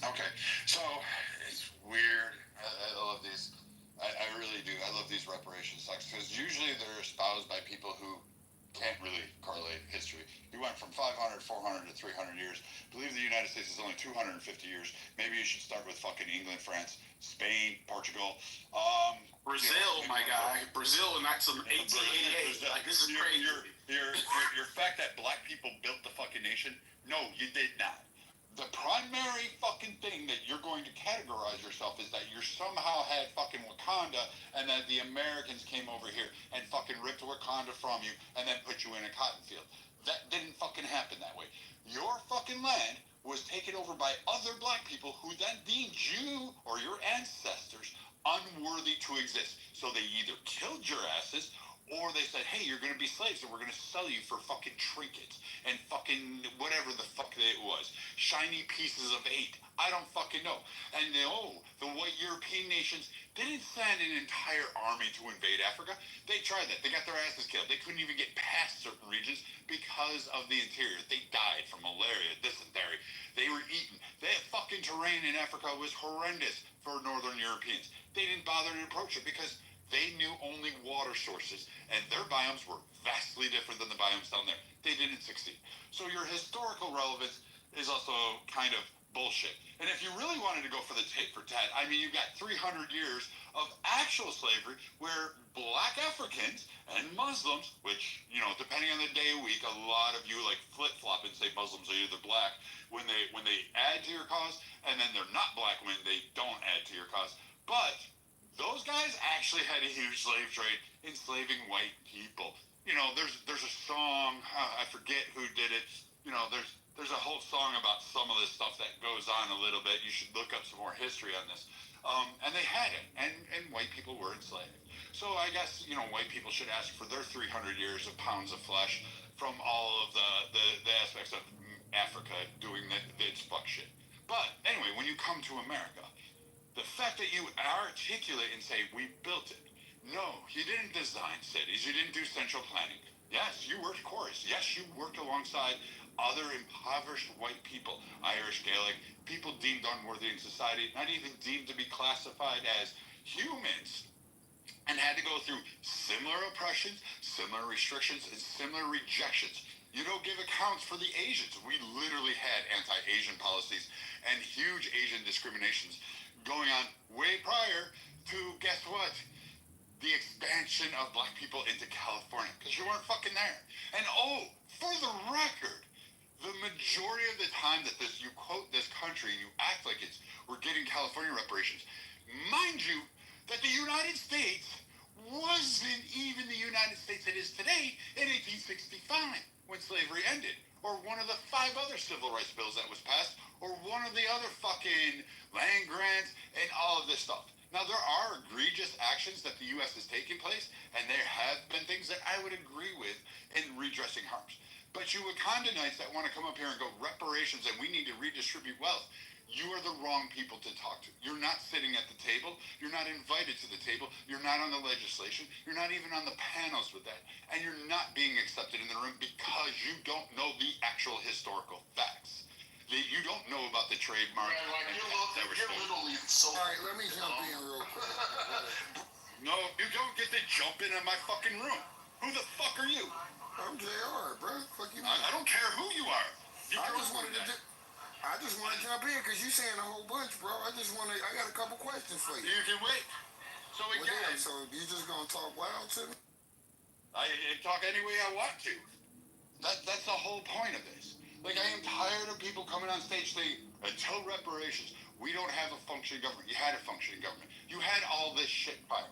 S15: Okay, so it's weird. I love these I really do. I love these reparations talks because usually they're espoused by people who can't really correlate history. You went from 500, 400 to 300 years. Believe the United States is only 250 years. Maybe you should start with fucking England, France, Spain, Portugal.
S13: Brazil, my guy. Brazil in like some 1888. Like, this is crazy.
S15: Your fact that black people built the fucking nation? No, you did not. The primary fucking thing that you're going to categorize yourself is that you somehow had fucking Wakanda and that the Americans came over here and fucking ripped Wakanda from you and then put you in a cotton field. That didn't fucking happen that way. Your fucking land was taken over by other black people who then deemed you or your ancestors unworthy to exist. So they either killed your asses or they said, hey, you're going to be slaves and we're going to sell you for fucking trinkets and fucking whatever the fuck it was. Shiny pieces of 8. I don't fucking know. And the white European nations didn't send an entire army to invade Africa. They tried that. They got their asses killed. They couldn't even get past certain regions because of the interior. They died from malaria, dysentery. They were eaten. The fucking terrain in Africa was horrendous for Northern Europeans. They didn't bother to approach it because they knew only water sources, and their biomes were vastly different than the biomes down there. They didn't succeed. So your historical relevance is also kind of bullshit. And if you really wanted to go for the tit for tat, I mean, you've got 300 years of actual slavery where black Africans and Muslims, which, you know, depending on the day of week, a lot of you like flip-flop and say Muslims are either black when they add to your cause, and then they're not black when they don't add to your cause. But those guys actually had a huge slave trade enslaving white people. You know, there's a song, I forget who did it. You know, there's a whole song about some of this stuff that goes on a little bit. You should look up some more history on this. And they had it, and white people were enslaved. So I guess, you know, white people should ask for their 300 years of pounds of flesh from all of the aspects of Africa doing its fuck shit. But anyway, when you come to America, the fact that you articulate and say, we built it. No, you didn't design cities. You didn't do central planning. Yes, you worked chorus. Yes, you worked alongside other impoverished white people, Irish, Gaelic, people deemed unworthy in society, not even deemed to be classified as humans, and had to go through similar oppressions, similar restrictions, and similar rejections. You don't give accounts for the Asians. We literally had anti-Asian policies and huge Asian discriminations going on way prior to, guess what? The expansion of black people into California, because you weren't fucking there. And for the record, the majority of the time that you quote this country, you act like we're getting California reparations. Mind you, that the United States wasn't even the United States it is today in 1865 when slavery ended, or one of the 5 other civil rights bills that was passed, or one of the other fucking land grants and all of this stuff. Now, there are egregious actions that the U.S. has taken place, and there have been things that I would agree with in redressing harms. But you Wakandanites that want to come up here and go reparations and we need to redistribute wealth, you are the wrong people to talk to. You're not sitting at the table. You're not invited to the table. You're not on the legislation. You're not even on the panels with that. And you're not being accepted in the room because you don't know the actual historical facts. You don't know about the trademark.
S16: Man, like you're literally so.
S17: All right, let me jump in real quick.
S15: No, you don't get to jump in my fucking room. Who the fuck are you?
S17: I'm JR, bro. Fuck you.
S15: I don't care who you are.
S17: I just want to jump in because you saying a whole bunch, bro. I got a couple questions for you.
S15: You can wait. So again,
S17: so you just gonna talk wild to me?
S15: I talk any way I want to. That's the whole point of this. Like, I am tired of people coming on stage saying, until reparations, we don't have a functioning government. You had a functioning government. You had all this shit prior.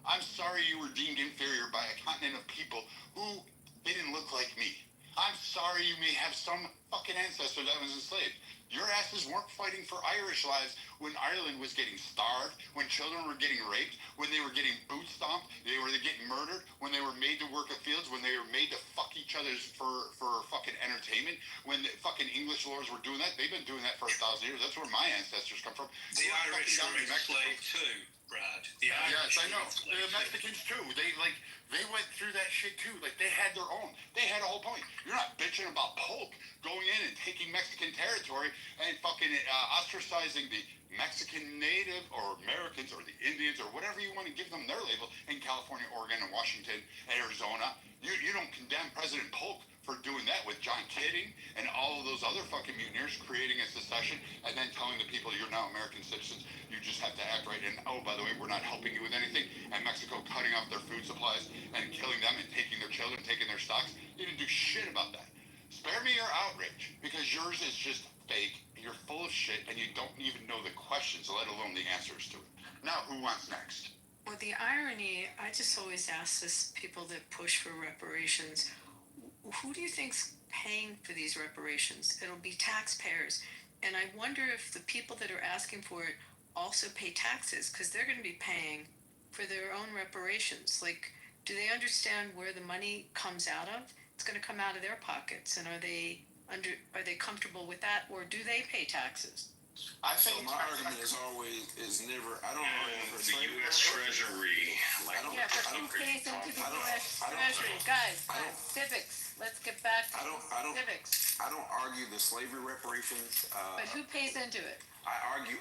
S15: I'm sorry you were deemed inferior by a continent of people who didn't look like me. I'm sorry you may have some fucking ancestor that was enslaved. Your asses weren't fighting for Irish lives when Ireland was getting starved, when children were getting raped, when they were getting boot stomped, they were getting murdered, when they were made to work the fields, when they were made to fucking each other's for fucking entertainment. When the fucking English lords were doing that, they've been doing that for 1,000 years. That's where my ancestors come from.
S18: The Irish were enslaved too, Brad. The Irish,
S15: yes, I know. The Mexicans too. They went through that shit too. Like, they had their own. They had a whole point. You're not bitching about Polk going in and taking Mexican territory and fucking ostracizing the Mexican native or Americans or the Indians or whatever you want to give them their label in California, Oregon, and Washington, Arizona. You don't condemn President Polk for doing that with John Kidding and all of those other fucking mutineers creating a secession and then telling the people you're now American citizens. You just have to act right. And oh, by the way, we're not helping you with anything. And Mexico cutting off their food supplies and killing them and taking their children, taking their stocks. You didn't do shit about that. Spare me your outrage, because yours is just fake. You're full of shit, and you don't even know the questions, let alone the answers to it. Now, who wants next?
S5: Well, the irony, I just always ask this people that push for reparations, who do you think's paying for these reparations? It'll be taxpayers. And I wonder if the people that are asking for it also pay taxes, because they're going to be paying for their own reparations. Like, do they understand where the money comes out of? It's going to come out of their pockets, and are they comfortable with that, or do they pay taxes?
S2: I think my argument is never. I don't argue for
S12: the U.S. Treasury.
S5: But who pays into the U.S. Treasury? Guys, civics. Let's get back to civics.
S2: I don't argue the slavery reparations.
S5: But who pays into it?
S2: I argue.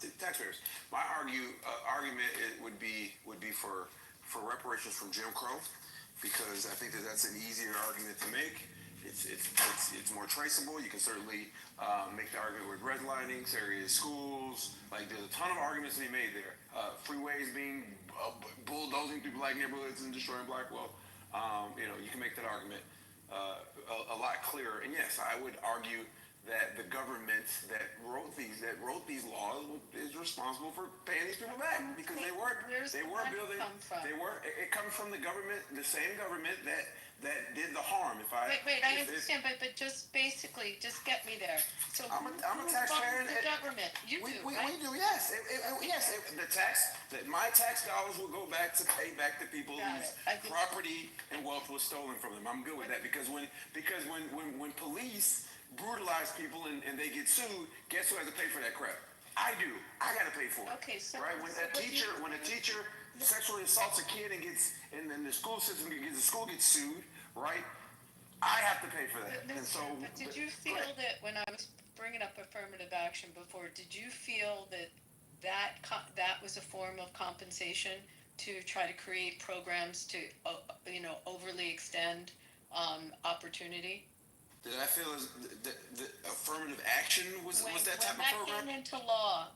S2: The taxpayers. My argument would be for reparations from Jim Crow, because I think that's an easier argument to make. It's more traceable. You can certainly make the argument with redlining, segregated schools. Like, there's a ton of arguments to be made there. Freeways being bulldozing through black neighborhoods and destroying black wealth. You can make that argument a lot clearer. And yes, I would argue that the government that wrote these laws is responsible for paying these people back, because they were building. It comes from the government, the same government that did the harm.
S5: Wait, I understand, but just basically, just get me there. So
S2: I'm a taxpayer.
S5: The government, you do, right?
S2: We do, yes. My tax dollars will go back to pay back the people whose property and wealth was stolen from them. I'm good with that, because when police brutalize people and they get sued, guess who has to pay for that crap? I do. I got to pay for it.
S5: Okay, so
S2: right? When a teacher sexually assaults a kid and then the school system gets sued, right? I have to pay for that. And so,
S5: but did you feel that when I was bringing up affirmative action before, did you feel that was a form of compensation to try to create programs to overly extend opportunity?
S2: Did I feel the affirmative action was that type of program?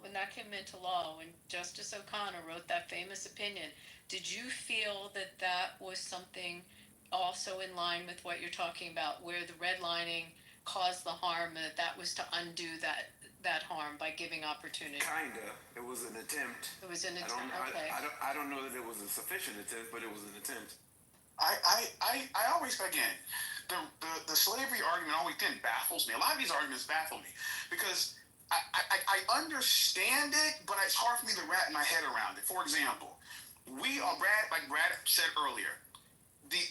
S5: When that came into law, when Justice O'Connor wrote that famous opinion, did you feel that was something also in line with what you're talking about, where the redlining caused the harm, that was to undo that harm by giving opportunity?
S2: Kinda. It was an attempt.
S5: It was an attempt. Okay.
S2: I don't know that it was a sufficient attempt, but it was an attempt.
S13: I always, again, the slavery argument always baffles me. A lot of these arguments baffle me, because I understand it, but it's hard for me to wrap my head around it. For example, like Brad said earlier,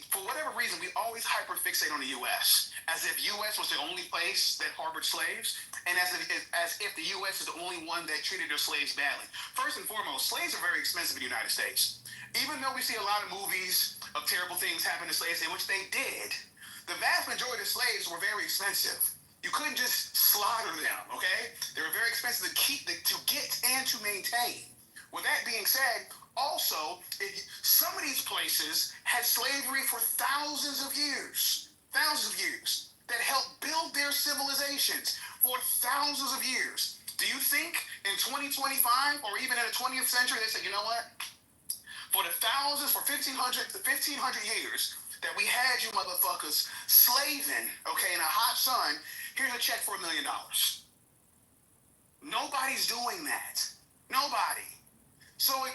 S13: for whatever reason, we always hyperfixate on the U.S. as if U.S. was the only place that harbored slaves, and as if the U.S. is the only one that treated their slaves badly. First and foremost, slaves are very expensive in the United States. Even though we see a lot of movies of terrible things happen to slaves, in which they did, the vast majority of slaves were very expensive. You couldn't just slaughter them, okay? They were very expensive to get and to maintain. With that being said, also, some of these places had slavery for thousands of years, that helped build their civilizations for thousands of years. Do you think in 2025 or even in the 20th century, they said, you know what? For 1,500 years that we had you motherfuckers slaving, okay, in a hot sun, here's a check for $1 million. Nobody's doing that. Nobody. So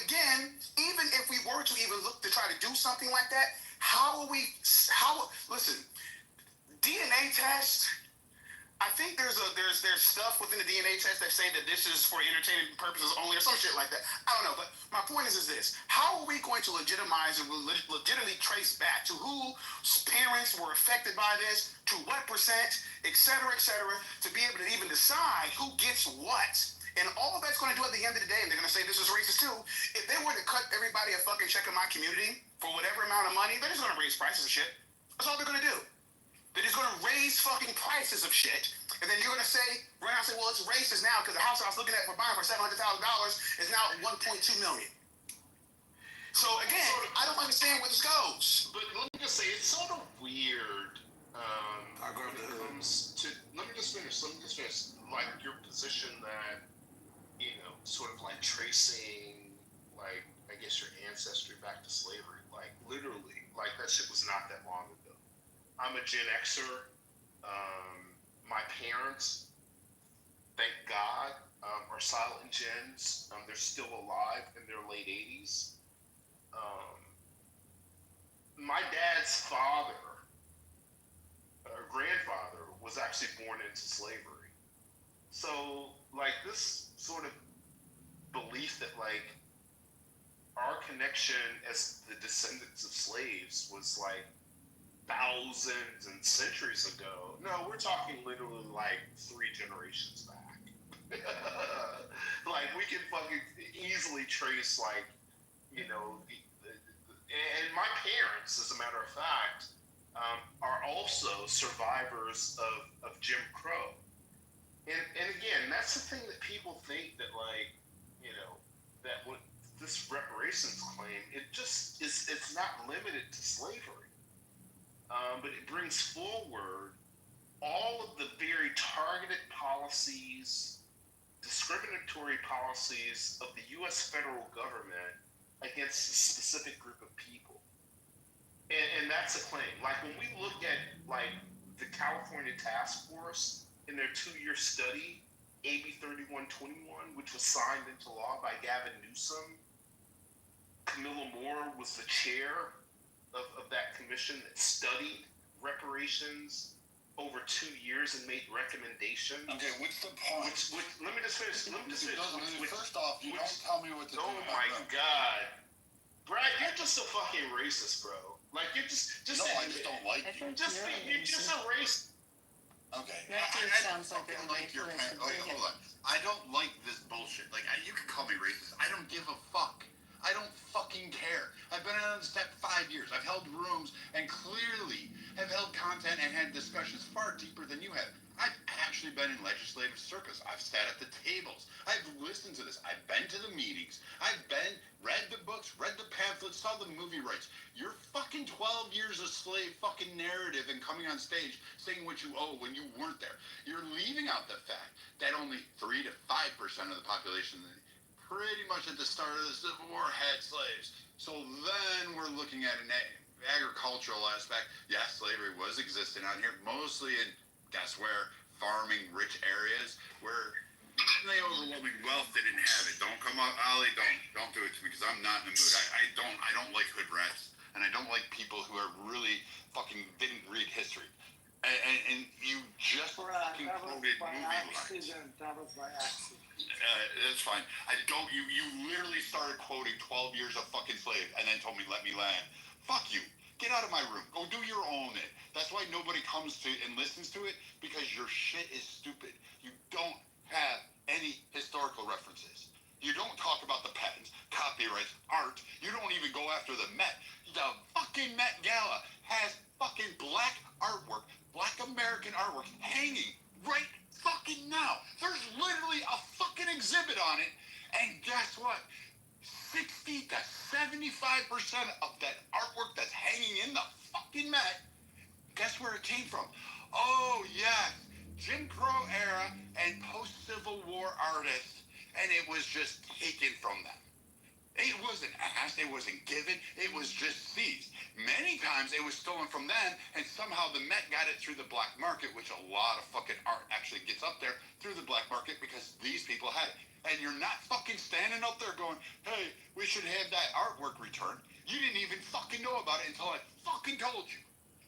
S13: again, even if we were to even look to try to do something like that, listen, DNA tests, I think there's stuff within the DNA test that say that this is for entertainment purposes only or some shit like that. I don't know, but my point is this: how are we going to legitimize and legitimately trace back to whose parents were affected by this, to what percent, et cetera, to be able to even decide who gets what? And all that's going to do at the end of the day, and they're going to say this is racist too, if they were to cut everybody a fucking check in my community for whatever amount of money, they're just going to raise prices of shit. That's all they're going to do. They're just going to raise fucking prices of shit. And then you're going to say, right now, say, well, it's racist now because the house I was looking at for buying for $700,000 is now $1.2 million. So again, I don't understand where this goes.
S16: But let me just say, it's sort of weird. When it comes to, let me just finish. Like your position that, sort of like tracing, like, I guess your ancestry back to slavery. Like literally, like that shit was not that long ago. I'm a Gen Xer. My parents, thank God, are silent gens. They're still alive in their late 80s. My dad's father, or grandfather, was actually born into slavery. So, like, this sort of belief that, like, our connection as the descendants of slaves was, like, thousands and centuries ago. No, we're talking literally like 3 generations back. Like we can fucking easily trace like, and my parents, as a matter of fact, are also survivors of Jim Crow. And again, that's the thing that people think that like, that what this reparations claim, it's not limited to slavery. But it brings forward all of the very targeted policies, discriminatory policies of the U.S. federal government against a specific group of people. And that's a claim. Like when we look at like the California Task Force in their 2-year study, AB 3121, which was signed into law by Gavin Newsom, Camilla Moore was the chair of that commission that studied reparations over 2 years and made recommendations.
S15: Okay, what's the point?
S16: Let me just finish.
S15: First off, you don't tell me what to do.
S16: Oh my God, Brad, you're just a fucking racist, bro. Like you're just.
S15: No, I just don't like you.
S16: You're just a racist.
S15: Okay.
S5: That sounds like
S15: I like your kind. Wait, hold on. I don't like this bullshit. Like, you can call me racist. I don't give a fuck. I don't fucking care. I've been on step 5 years. I've held rooms and clearly have held content and had discussions far deeper than you have. I've actually been in legislative circus. I've sat at the tables. I've listened to this. I've been to the meetings. Read the books, read the pamphlets, saw the movie rights. Your fucking 12 years of slave fucking narrative and coming on stage saying what you owe when you weren't there. You're leaving out the fact that only 3 to 5% of the population pretty much at the start of the Civil War had slaves. So then we're looking at an agricultural aspect. Yes, slavery was existing on here, mostly in, guess where, farming rich areas where the overwhelming wealth didn't have it. Don't come up, Ollie, don't do it to me because I'm not in the mood. I don't like hood rats and I don't like people who are really fucking didn't read history. And you just fucking quoted movie lines.
S19: That was by accident.
S15: That's fine. You literally started quoting 12 years of fucking slave and then told me, let me land. Fuck you. Get out of my room. Go do your own it. That's why nobody comes to and listens to it, because your shit is stupid. You don't have any historical references. You don't talk about the patents, copyrights, art. You don't even go after the Met. The fucking Met Gala has fucking black artwork, black American artwork hanging right fucking now. There's literally a fucking exhibit on it. And guess what? 60 to 75% of that artwork that's hanging in the fucking Met, guess where it came from? Oh, yes, Jim Crow era and post-Civil War artists, and it was just taken from them. It wasn't asked, it wasn't given, it was just seized. Many times it was stolen from them, and somehow the Met got it through the black market, which a lot of fucking art actually gets up there through the black market because these people had it. And you're not fucking standing up there going, hey, we should have that artwork returned. You didn't even fucking know about it until I fucking told you.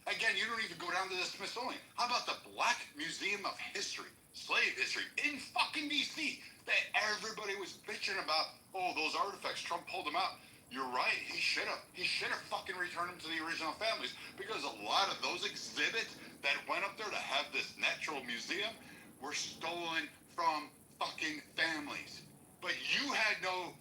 S15: Again, you don't even go down to the Smithsonian. How about the Black Museum of History, slave history in fucking D.C. that everybody was bitching about? Oh, those artifacts, Trump pulled them out. You're right. He should have. He should have fucking returned them to the original families, because a lot of those exhibits that went up there to have this natural museum were stolen from fucking families. But you had no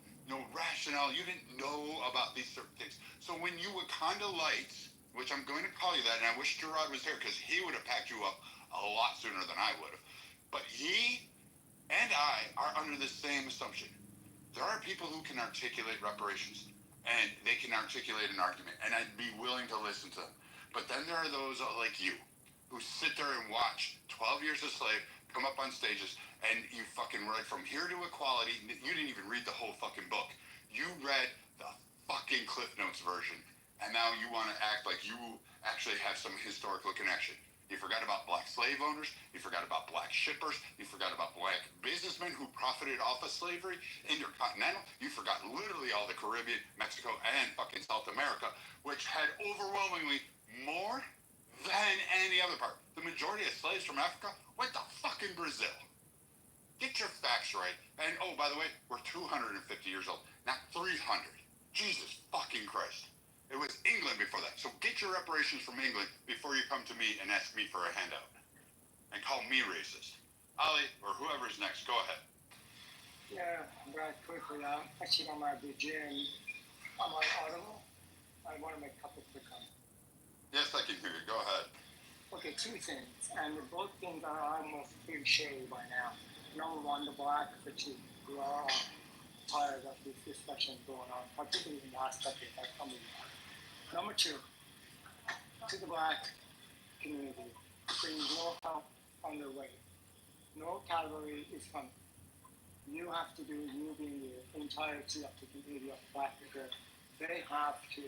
S15: rationale. You didn't know about these certain things. So when you Wakanda Lights, which I'm going to call you that, and I wish Gerard was there because he would have packed you up a lot sooner than I would have. But he and I are under the same assumption. There are people who can articulate reparations, and they can articulate an argument, and I'd be willing to listen to them. But then there are those like you who sit there and watch 12 Years a Slave come up on stages, and you fucking read From Here to Equality. You didn't even read the whole fucking book. You read the fucking Cliff Notes version, and now you want to act like you actually have some historical connection. You forgot about black slave owners. You forgot about black shippers. You forgot about black businessmen who profited off of slavery, intercontinental. You forgot literally all the Caribbean, Mexico, and fucking South America, which had overwhelmingly more than any other part. The majority of slaves from Africa went to fucking Brazil. Get your facts right. And oh, by the way, we're 250 years old, not 300. Jesus fucking Christ. It was England before that. So get your reparations from England before you come to me and ask me for a handout. And call me racist. Ali, or whoever's next, go ahead.
S19: Yeah, Brad, quickly, actually on my gym, on my audible, I want to make a couple quick comments.
S15: Yes, I can hear you. Go ahead.
S19: Okay, two things, and both things are almost cliche by now. Number one, the black fatigue. We are all tired of this discussion going on, particularly in the last decade. That's coming. Number two, to the black community, there is no help on their way. No cavalry is coming. You have to do moving the entirety of the community of black people. They have to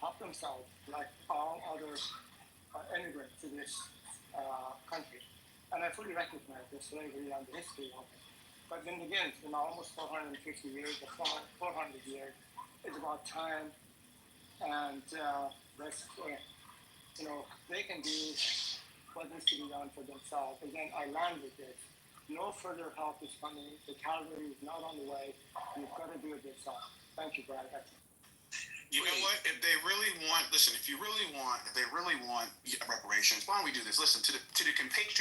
S19: help themselves like all other immigrants to this country. And I fully recognize the slavery and the history of it. But then again, it's been almost 450 years, or 400 years. It's about time. And they can do what needs to be done for themselves. Again, I land with this. No further help is coming. The cavalry is not on the way. You've got to do it yourself. Thank you, Brad.
S13: You know what? If they really want reparations, why don't we do this? Listen, to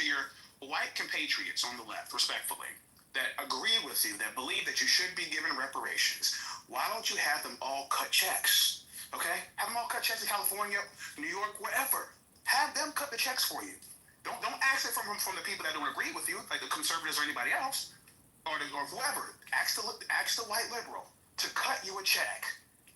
S13: your white compatriots on the left, respectfully, that agree with you, that believe that you should be given reparations, why don't you have them all cut checks? Okay? Have them all cut checks in California, New York, wherever. Have them cut the checks for you. Don't ask it from the people that don't agree with you, like the conservatives or anybody else, or whoever. Ask the white liberal to cut you a check.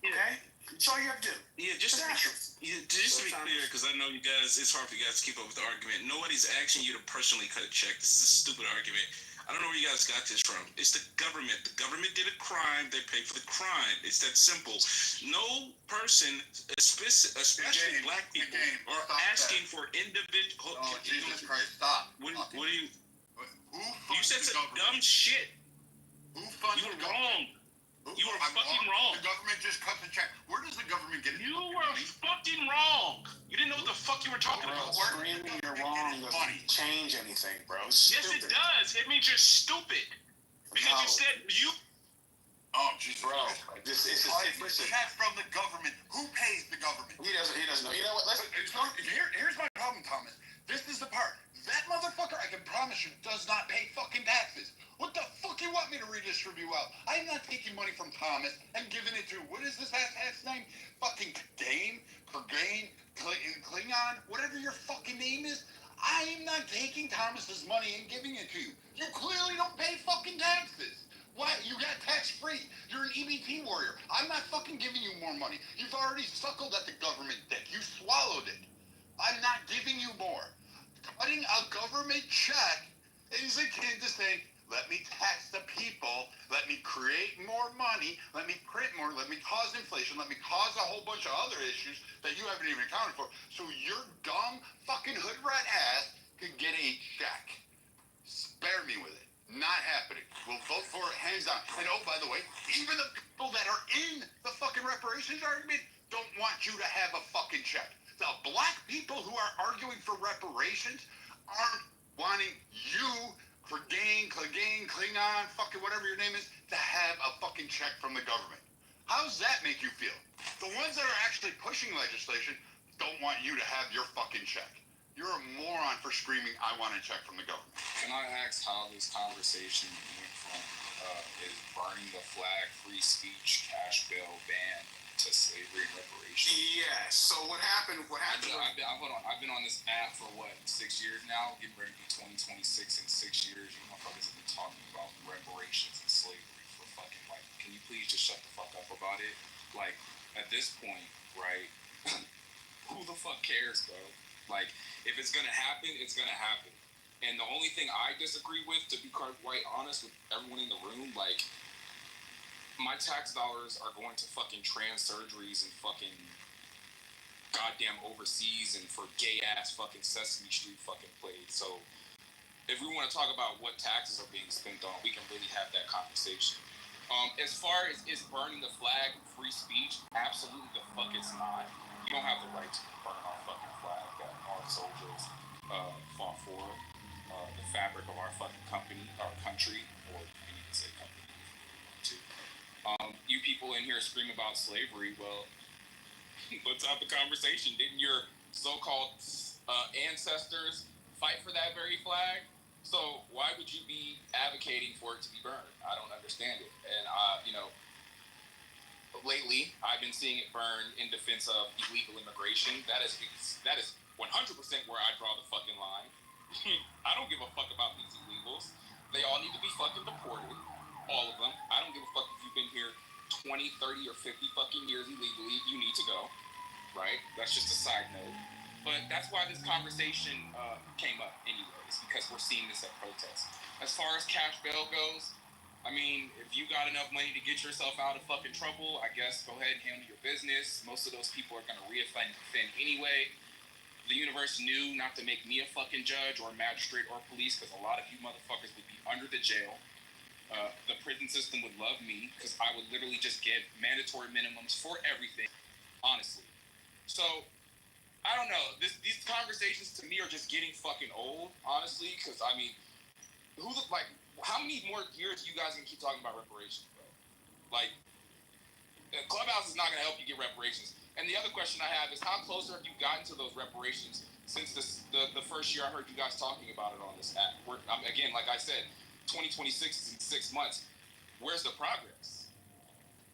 S13: Okay? That's all you have to do.
S18: Yeah, just to be clear, because I know you guys, it's hard for you guys to keep up with the argument. Nobody's asking you to personally cut a check. This is a stupid argument. I don't know where you guys got this from. It's the government. The government did a crime. They pay for the crime. It's that simple. No person, especially black people, are asking for individual.
S15: Oh, Jesus Christ, stop.
S18: What do you?
S15: Who
S18: You said some dumb shit.
S15: Who funds
S18: You were wrong. You were fucking wrong.
S15: The government just cut the check. Where does the government get it?
S18: You were fucking wrong. You didn't know what the fuck you were talking about.
S13: Screaming you're wrong doesn't change anything, bro. It's
S18: Yes, it does. It means you're stupid. Because you said you.
S15: Oh, Jesus.
S13: Bro, it's
S15: check from the government. Who pays the government?
S13: He doesn't know. You know what?
S15: Here's my problem, Thomas. This is the part. That motherfucker, I can promise you, does not pay fucking taxes. What the fuck you want me to redistribute out? I'm not taking money from Thomas and giving it to, what is this ass's name? Fucking Klingon, whatever your fucking name is. I am not taking Thomas's money and giving it to you. You clearly don't pay fucking taxes. Why? You got tax-free. You're an EBT warrior. I'm not fucking giving you more money. You've already suckled at the government dick. You swallowed it. I'm not giving you more. Cutting a government check is akin to saying, let me tax the people, let me create more money, let me print more, let me cause inflation, let me cause a whole bunch of other issues that you haven't even accounted for, so your dumb fucking hood rat ass can get a check. Spare me with it. Not happening. We'll vote for it hands down. And oh, by the way, even the people that are in the fucking reparations argument don't want you to have a fucking check. the black people who are arguing for reparations aren't wanting you, Klingon, fucking whatever your name is, to have a fucking check from the government. How does that make you feel? The ones that are actually pushing legislation don't want you to have your fucking check. You're a moron for screaming, I want a check from the government.
S20: Can I ask how this conversation went from is burning the flag, free speech, cash bail ban to slavery and reparations?
S13: Yes. So what happened?
S20: I've been on this app for 6 years now. Getting ready to be 2026 in 6 years. You motherfuckers have been talking about reparations and slavery for fucking can you please just shut the fuck up about it? Like, at this point, right? Who the fuck cares, bro? Like, if it's gonna happen, it's gonna happen. And the only thing I disagree with, to be quite honest with everyone in the room, like, my tax dollars are going to fucking trans surgeries and fucking goddamn overseas and for gay ass fucking Sesame Street fucking plays. So if we want to talk about what taxes are being spent on, we can really have that conversation. As far as is burning the flag free speech, absolutely the fuck it's not. You don't have the right to burn our fucking flag that our soldiers fought for, the fabric of our fucking country, or you need to say company if you want to. You people in here scream about slavery. Well, let's have the conversation. Didn't your so-called ancestors fight for that very flag? So why would you be advocating for it to be burned? I don't understand it. And lately I've been seeing it burned in defense of illegal immigration. That is 100% where I draw the fucking line. I don't give a fuck about these illegals. They all need to be fucking deported. All of them. I don't give a fuck if you've been here 20, 30, or 50 fucking years illegally. You need to go. Right? That's just a side note. But that's why this conversation came up anyways, because we're seeing this at protests. As far as cash bail goes, I mean, if you got enough money to get yourself out of fucking trouble, I guess go ahead and handle your business. Most of those people are going to reoffend anyway. The universe knew not to make me a fucking judge or magistrate or police, because a lot of you motherfuckers would be under the jail. The prison system would love me, because I would literally just get mandatory minimums for everything, honestly. So, I don't know. These conversations to me are just getting fucking old, honestly, because, I mean, how many more years you guys gonna keep talking about reparations, bro? Like, Clubhouse is not gonna help you get reparations. And the other question I have is, how closer have you gotten to those reparations since the first year I heard you guys talking about it on this app? Again, like I said, 2026 is in 6 months. Where's the progress?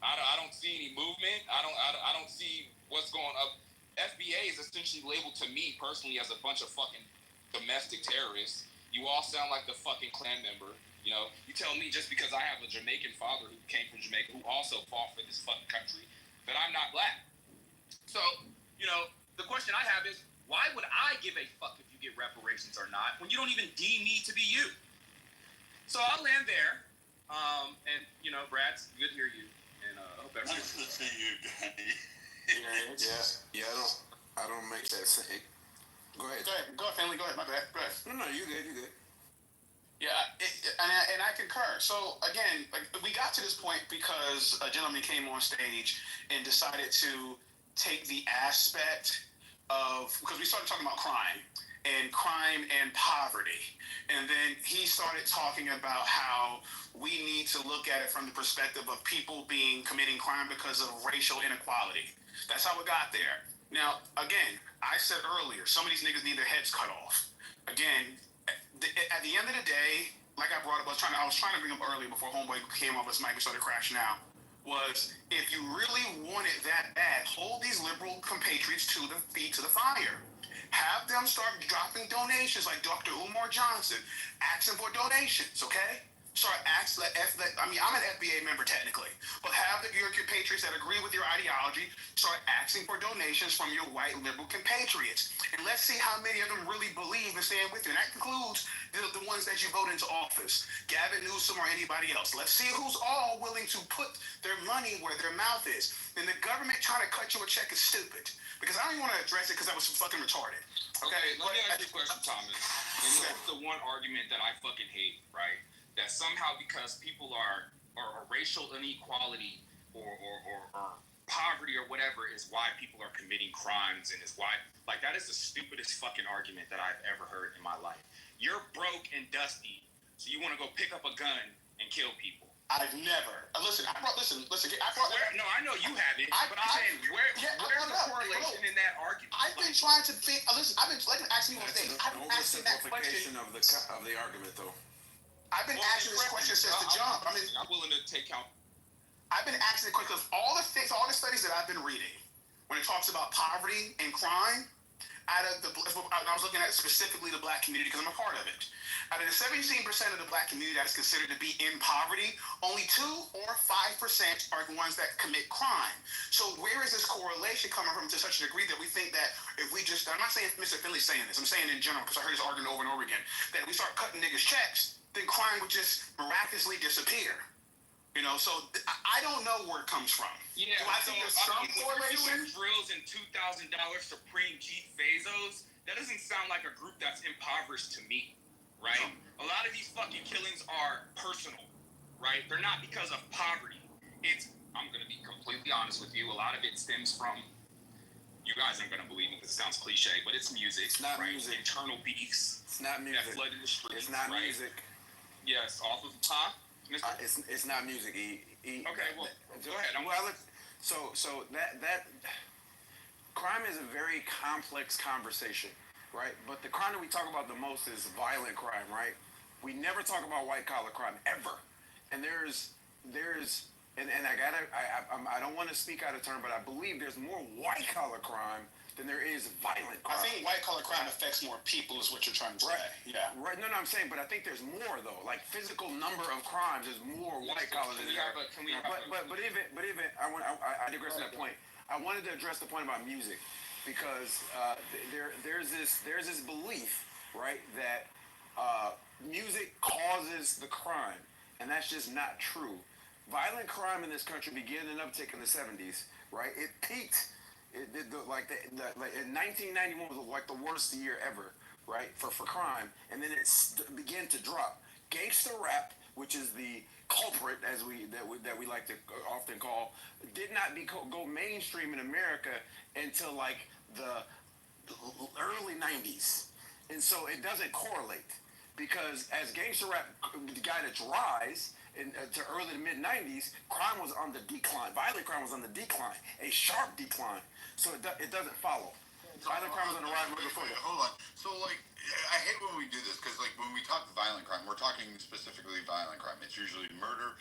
S20: I don't see any movement. I don't see what's going up. FBA is essentially labeled to me personally as a bunch of fucking domestic terrorists. You all sound like the fucking Klan member. You know, you tell me just because I have a Jamaican father who came from Jamaica, who also fought for this fucking country, that I'm not black. So, you know, the question I have is, why would I give a fuck if you get reparations or not when you don't even deem me to be you? So I'll land there. And, you know, Brad, good to hear you. And I hope everyone's
S15: nice to see you, Danny.
S2: Yeah, I don't make that same. Go ahead,
S13: family. Go ahead. My bad. Go ahead.
S2: No, you good.
S13: Yeah, and I concur. So again, we got to this point because a gentleman came on stage and decided to take the aspect of, because we started talking about crime and poverty, and then he started talking about how we need to look at it from the perspective of people committing crime because of racial inequality. That's how it got there. Now, again, I said earlier, some of these niggas need their heads cut off. Again, at the end of the day, like I brought up, I was trying to bring up earlier before Homeboy came off his mic and started crashing out, was if you really want it that bad, hold these liberal compatriots to the feet to the fire. Have them start dropping donations like Dr. Umar Johnson, asking for donations, okay? Start asking, I'm an FBA member technically, but have your compatriots that agree with your ideology start asking for donations from your white liberal compatriots. And let's see how many of them really believe and stand with you. And that includes the ones that you vote into office, Gavin Newsom or anybody else. Let's see who's all willing to put their money where their mouth is. And the government trying to cut you a check is stupid. Because I don't even want to address it because that was fucking retarded.
S20: Okay, let me ask you a question, Thomas. And that's the one argument that I fucking hate, right? That somehow because people are racial inequality or poverty or whatever is why people are committing crimes and is why, like, that is the stupidest fucking argument that I've ever heard in my life. You're broke and dusty, so you want to go pick up a gun and kill people.
S13: I've never. Listen. I brought.
S20: No, I know you haven't. But I'm saying, where's the correlation in that argument?
S13: I've been trying to think. Listen, I've been asking one thing. I've been asking that question
S2: of the argument, though.
S13: I've been asking this question since the jump. I mean,
S20: I'm willing to take out.
S13: I've been asking the question of all the studies that I've been reading when it talks about poverty and crime. I was looking at specifically the black community because I'm a part of it. Out of the 17% of the black community that is considered to be in poverty, only 2 or 5% are the ones that commit crime. So where is this correlation coming from to such a degree that we think that if we just, I'm not saying Mr. Finley's saying this, I'm saying in general because I heard this argument over and over again, that if we start cutting niggas checks, then crime would just miraculously disappear. You know, so I don't know where it comes from.
S20: Yeah,
S13: I think there's some correlation.
S20: Drills and $2,000 Supreme Chief Bezos, that doesn't sound like a group that's impoverished to me, right? A lot of these fucking killings are personal, right? They're not because of poverty. I'm going to be completely honest with you, a lot of it stems from, you guys aren't going to believe me because it sounds cliche, but it's music.
S2: It's not
S20: right?
S2: music.
S20: Internal beefs.
S2: It's not music.
S20: That flooded the streets.
S2: It's not
S20: right?
S2: music.
S20: Yes, off of pop.
S2: It's not music.
S20: Okay, well, go ahead.
S2: So that crime is a very complex conversation, right? But the crime that we talk about the most is violent crime, right? We never talk about white collar crime ever, and there's I don't want to speak out of turn, but I believe there's more white collar crime than there is violent crime.
S13: I think white collar crime affects more people is what you're trying to say. Yeah.
S2: Right. No, I'm saying, but I think there's more though. Like physical number of crimes is more white collar than there are. But even I digress on that point. I wanted to address the point about music because there's this belief, right, that music causes the crime, and that's just not true. Violent crime in this country began an uptick in the 70s, right? It peaked. In 1991 was like the worst year ever, right, for crime, and then it began to drop. Gangster rap, which is the culprit, as we like to often call, did not go mainstream in America until like the early 90s, and so it doesn't correlate because as gangster rap got its rise to early to mid 90s, crime was on the decline. Violent crime was on the decline, a sharp decline. So it doesn't follow. Violent crime was on the rise before that.
S15: Hold on. So, like, I hate when we do this because, like, when we talk violent crime, we're talking specifically violent crime. It's usually murder,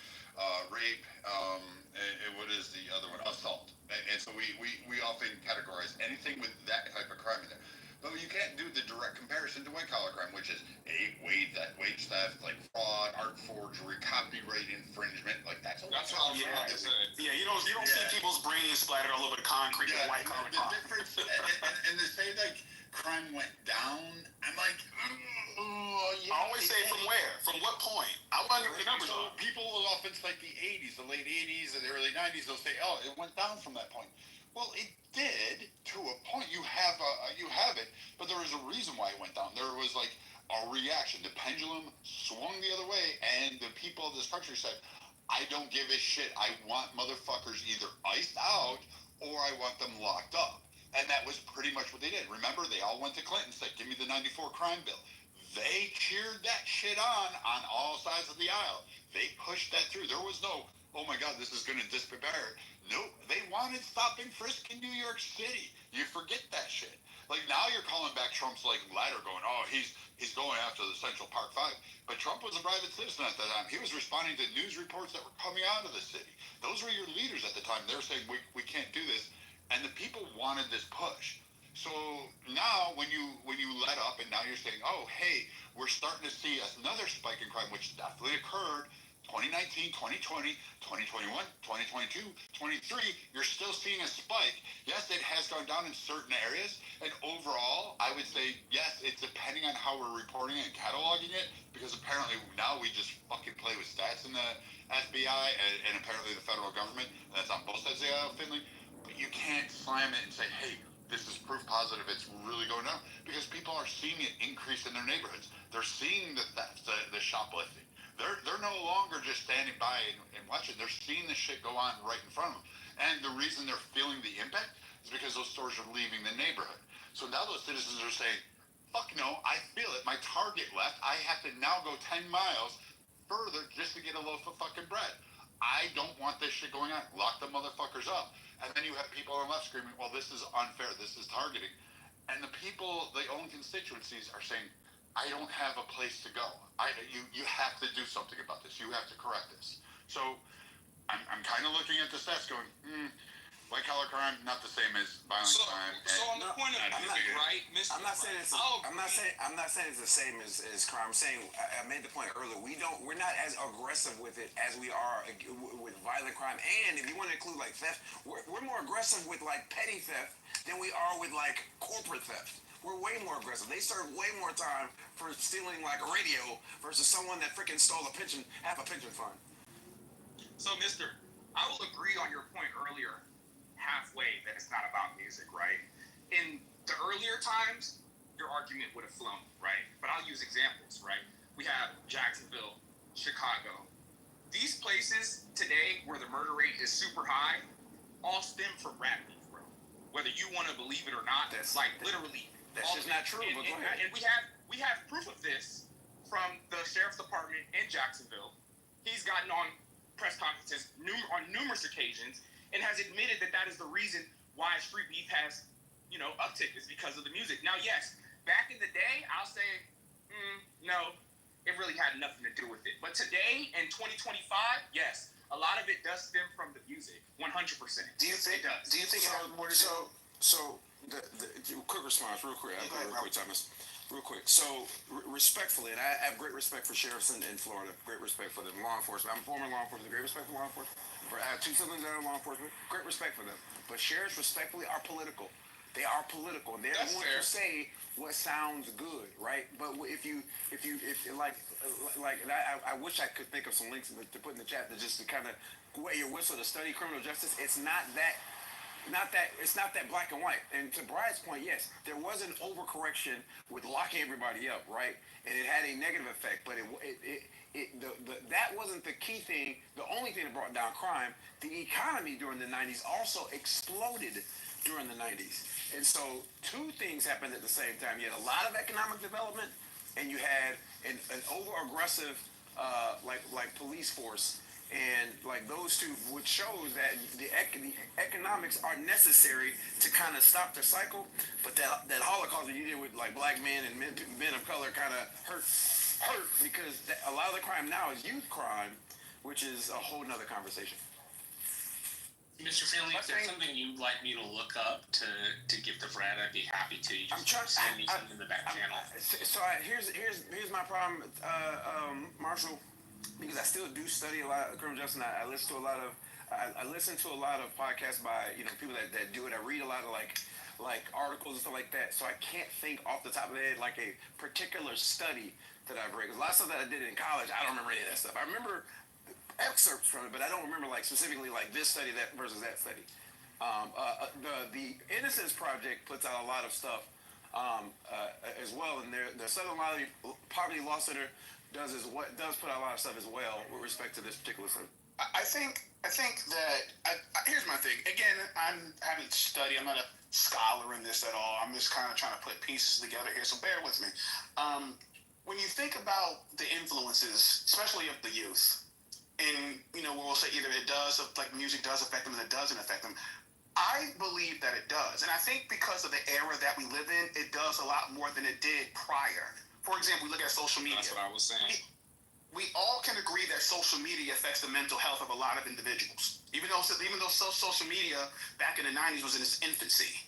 S15: rape, and what is the other one? Assault. And so we often categorize anything with that type of crime in there. But you can't do the direct comparison to white collar crime, which is wage theft, like fraud, art forgery, copyright infringement, like that's
S13: all. Yeah, you don't see people's brains splattered all over the concrete in white collar crime.
S15: The difference, and to say like crime went down, I'm like,
S13: I always say from where? From what point? I want the numbers.
S15: So people will often cite the 80s, the late 80s, and the early 90s. They'll say, oh, it went down from that point. Well, it did to a point. You have it, but there was a reason why it went down. There was like a reaction. The pendulum swung the other way, and the people of this country said, I don't give a shit. I want motherfuckers either iced out or I want them locked up. And that was pretty much what they did. Remember, they all went to Clinton and said, give me the 94 crime bill. They cheered that shit on all sides of the aisle. They pushed that through. There was no, oh my God, this is going to disappear. Nope, they wanted stop and frisk in New York City. You forget that shit. Like now you're calling back Trump's like ladder going, oh, he's going after the Central Park 5. But Trump was a private citizen at that time. He was responding to news reports that were coming out of the city. Those were your leaders at the time. They were saying, we can't do this. And the people wanted this push. So now when you let up and now you're saying, oh, hey, we're starting to see another spike in crime, which definitely occurred 2019, 2020, 2021, 2022, 23, you're still seeing a spike. Yes, it has gone down in certain areas. And overall, I would say, yes, it's depending on how we're reporting it and cataloging it, because apparently now we just fucking play with stats in the FBI and apparently the federal government. And that's on both sides of the aisle, Finley. But you can't slam it and say, hey, this is proof positive it's really going down, because people are seeing it increase in their neighborhoods. They're seeing the theft, the shoplifting. They're no longer just standing by and watching. They're seeing this shit go on right in front of them. And the reason they're feeling the impact is because those stores are leaving the neighborhood. So now those citizens are saying, fuck no, I feel it. My Target left. I have to now go 10 miles further just to get a loaf of fucking bread. I don't want this shit going on. Lock the motherfuckers up. And then you have people on the left screaming, well, this is unfair. This is targeting. And the people, the own constituencies are saying, I don't have a place to go. You have to do something about this. You have to correct this. So I'm kind of looking at the stats going, white collar crime, not the same as violent crime.
S13: So on the point of music, right, Mr.
S2: I'm not saying it's. I'm not saying it's the same as crime. I'm saying I made the point earlier. We're not as aggressive with it as we are with violent crime. And if you want to include like theft, we're more aggressive with like petty theft than we are with like corporate theft. We're way more aggressive. They serve way more time for stealing like a radio versus someone that freaking stole half a pension fund.
S20: So, Mister, I will agree on your point earlier, halfway, that it's not about music, right? In the earlier times, your argument would have flown, right? But I'll use examples, right? We have Jacksonville, Chicago. These places today where the murder rate is super high all stem from rap beef, bro. Whether you want to believe it or not, that's like literally.
S2: That's just not true.
S20: And we have proof of this from the sheriff's department in Jacksonville. He's gotten on press conferences on numerous occasions and has admitted that is the reason why street beef has, uptick, is because of the music. Now, yes, back in the day, I'll say, no, it really had nothing to do with it. But today, in 2025, yes, a lot of it does stem from the music, 100%.
S2: Do you think it has more to do? So the quick response, real quick, Thomas. Real quick. So, respectfully, and I have great respect for sheriffs in Florida, great respect for them, law enforcement. I'm former law enforcement, great respect for law enforcement. I have two siblings that are law enforcement, great respect for them. But sheriffs, respectfully, are political. They are political. They're going to say what sounds good, right? But if I wish I could think of some links to put in the chat just to kind of weigh your whistle to study criminal justice. It's not that black and white. And to Brian's point, yes, there was an overcorrection with locking everybody up, right? And it had a negative effect, but that wasn't the key thing. The only thing that brought down crime. The economy during the 90s also exploded during the 90s. And so two things happened at the same time. You had a lot of economic development, and you had an over-aggressive like police force. And like those two, which shows that the economics are necessary to kind of stop the cycle, but that Holocaust that you did with like black men and men of color kind of hurt because a lot of the crime now is youth crime, which is a whole nother conversation.
S21: Mr. Finley, if there's something you'd like me to look up to give to Brad, I'd be happy to. You just send me something in the back channel.
S2: So here's my problem, Marshall. Because I still do study a lot of criminal justice, and I listen to a lot of podcasts by people that do it. I read a lot of like articles and stuff like that. So I can't think off the top of the head like a particular study that I've read. Because a lot of stuff that I did in college, I don't remember any of that stuff. I remember excerpts from it, but I don't remember like specifically like this study that versus that study. The Innocence Project puts out a lot of stuff as well, and the Southern Poverty Law Center does put out a lot of stuff as well with respect to this particular thing.
S13: I think that here's my thing. Again, I haven't studied. I'm not a scholar in this at all. I'm just kind of trying to put pieces together here. So bear with me. When you think about the influences, especially of the youth, and we'll say either it does, like music does affect them, and it doesn't affect them. I believe that it does, and I think because of the era that we live in, it does a lot more than it did prior. For example, we look at social media.
S20: That's what I was saying.
S13: We all can agree that social media affects the mental health of a lot of individuals. Even though social media back in the 90s was in its infancy.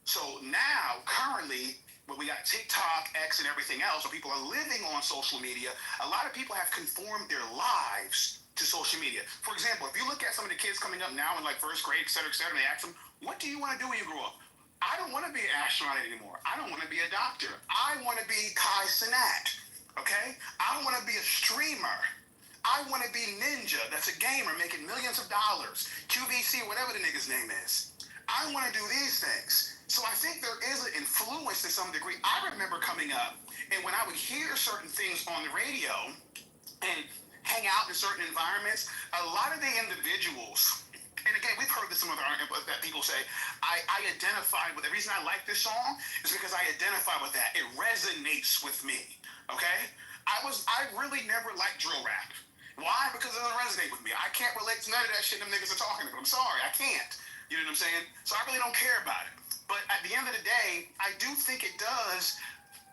S13: So now, currently, when we got TikTok, X, and everything else, where people are living on social media, a lot of people have conformed their lives to social media. For example, if you look at some of the kids coming up now in like first grade, et cetera, and they ask them, what do you want to do when you grow up? I don't want to be an astronaut anymore. I don't want to be a doctor. I want to be Kai Cenat, okay? I want to be a streamer. I want to be Ninja, that's a gamer making millions of dollars. QVC, whatever the nigga's name is. I want to do these things. So I think there is an influence to some degree. I remember coming up, and when I would hear certain things on the radio and hang out in certain environments, a lot of the individuals and again, we've heard this some other that people say, I identify with, the reason I like this song is because I identify with that. It resonates with me, okay? I really never liked drill rap. Why? Because it doesn't resonate with me. I can't relate to none of that shit them niggas are talking about. I'm sorry, I can't. You know what I'm saying? So I really don't care about it. But at the end of the day, I do think it does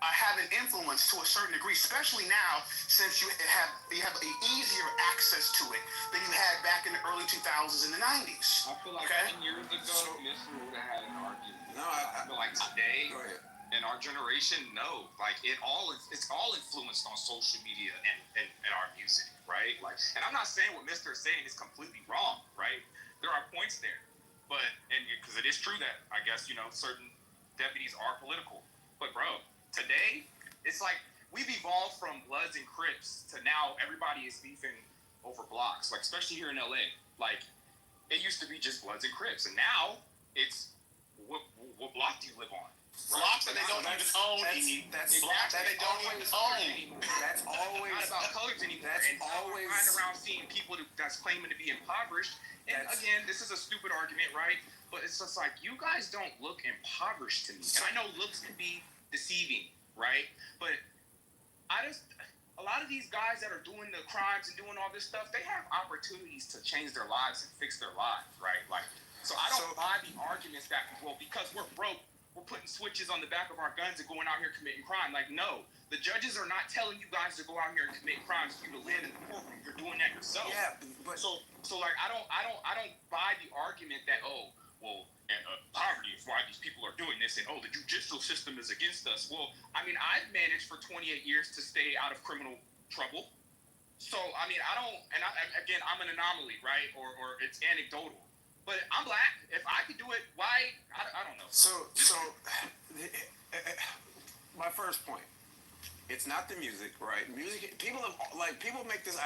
S13: have an influence to a certain degree, especially now since you have an easier access to it than you had back in the early 2000s and the 90s.
S20: I feel like 10 years ago, Mr. would have had an argument.
S2: No,
S20: I feel like today,
S2: go ahead.
S20: in our generation, no. Like it's all influenced on social media and our music, right? Like, and I'm not saying what Mr. is saying is completely wrong, right? There are points there, but because it is true that I guess certain deputies are political, but bro. Today, it's like we've evolved from Bloods and Crips to now everybody is beefing over blocks. Like especially here in LA, like it used to be just Bloods and Crips, and now it's what block do you live on? Blocks that they don't even own. That's blocks that they don't even own anymore.
S2: That's always
S20: not about colors anymore.
S2: That's
S20: and
S2: always
S20: riding around seeing people that's claiming to be impoverished. And again, this is a stupid argument, right? But it's just like you guys don't look impoverished to me. And I know looks can be deceiving, right? But a lot of these guys that are doing the crimes and doing all this stuff, they have opportunities to change their lives and fix their lives, right? Like, so I don't buy the arguments that, well, because we're broke, we're putting switches on the back of our guns and going out here committing crime. Like, no, the judges are not telling you guys to go out here and commit crimes for you to land in the courtroom. You're doing that yourself.
S2: Yeah, but
S20: so like I don't buy the argument that poverty is why these people are doing this, and the judicial system is against us. Well, I mean, I've managed for 28 years to stay out of criminal trouble. So I mean, again, I'm an anomaly, right? Or it's anecdotal. But I'm black. If I could do it, why? I don't know.
S2: So my first point. It's not the music, right? Music. People make this.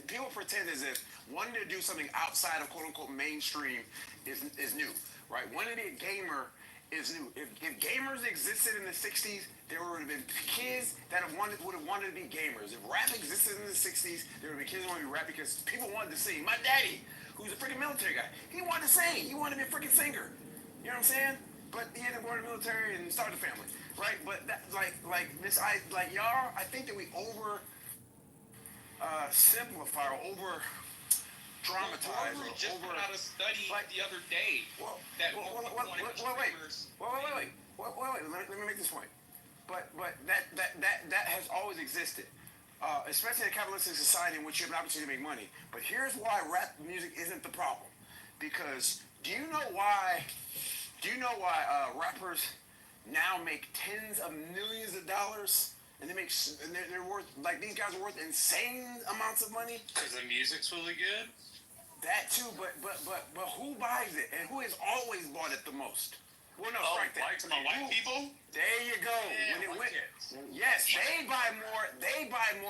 S2: People pretend as if wanting to do something outside of quote unquote mainstream is new, right? Wanting to be a gamer is new. If gamers existed in the '60s, there would have been kids that would have wanted to be gamers. If rap existed in the '60s, there would have been kids that wanted to be rap because people wanted to sing. My daddy, who's a freaking military guy, he wanted to sing. He wanted to be a freaking singer. You know what I'm saying? But he ended up going to the military and started a family, right? But that, y'all, I think that we simplify or over dramatize.
S20: We just put out a study the other day that
S2: wait. Let me make this point. But that has always existed, especially in a capitalistic society in which you have an opportunity to make money. But here's why rap music isn't the problem, because do you know why rappers now make tens of millions of dollars, and they're worth, like, these guys are worth insane amounts of money?
S21: Because the music's really good.
S2: That too, but who buys it, and who has always bought it the most? Well, no,
S21: white people.
S2: There you go. Yes, they buy more.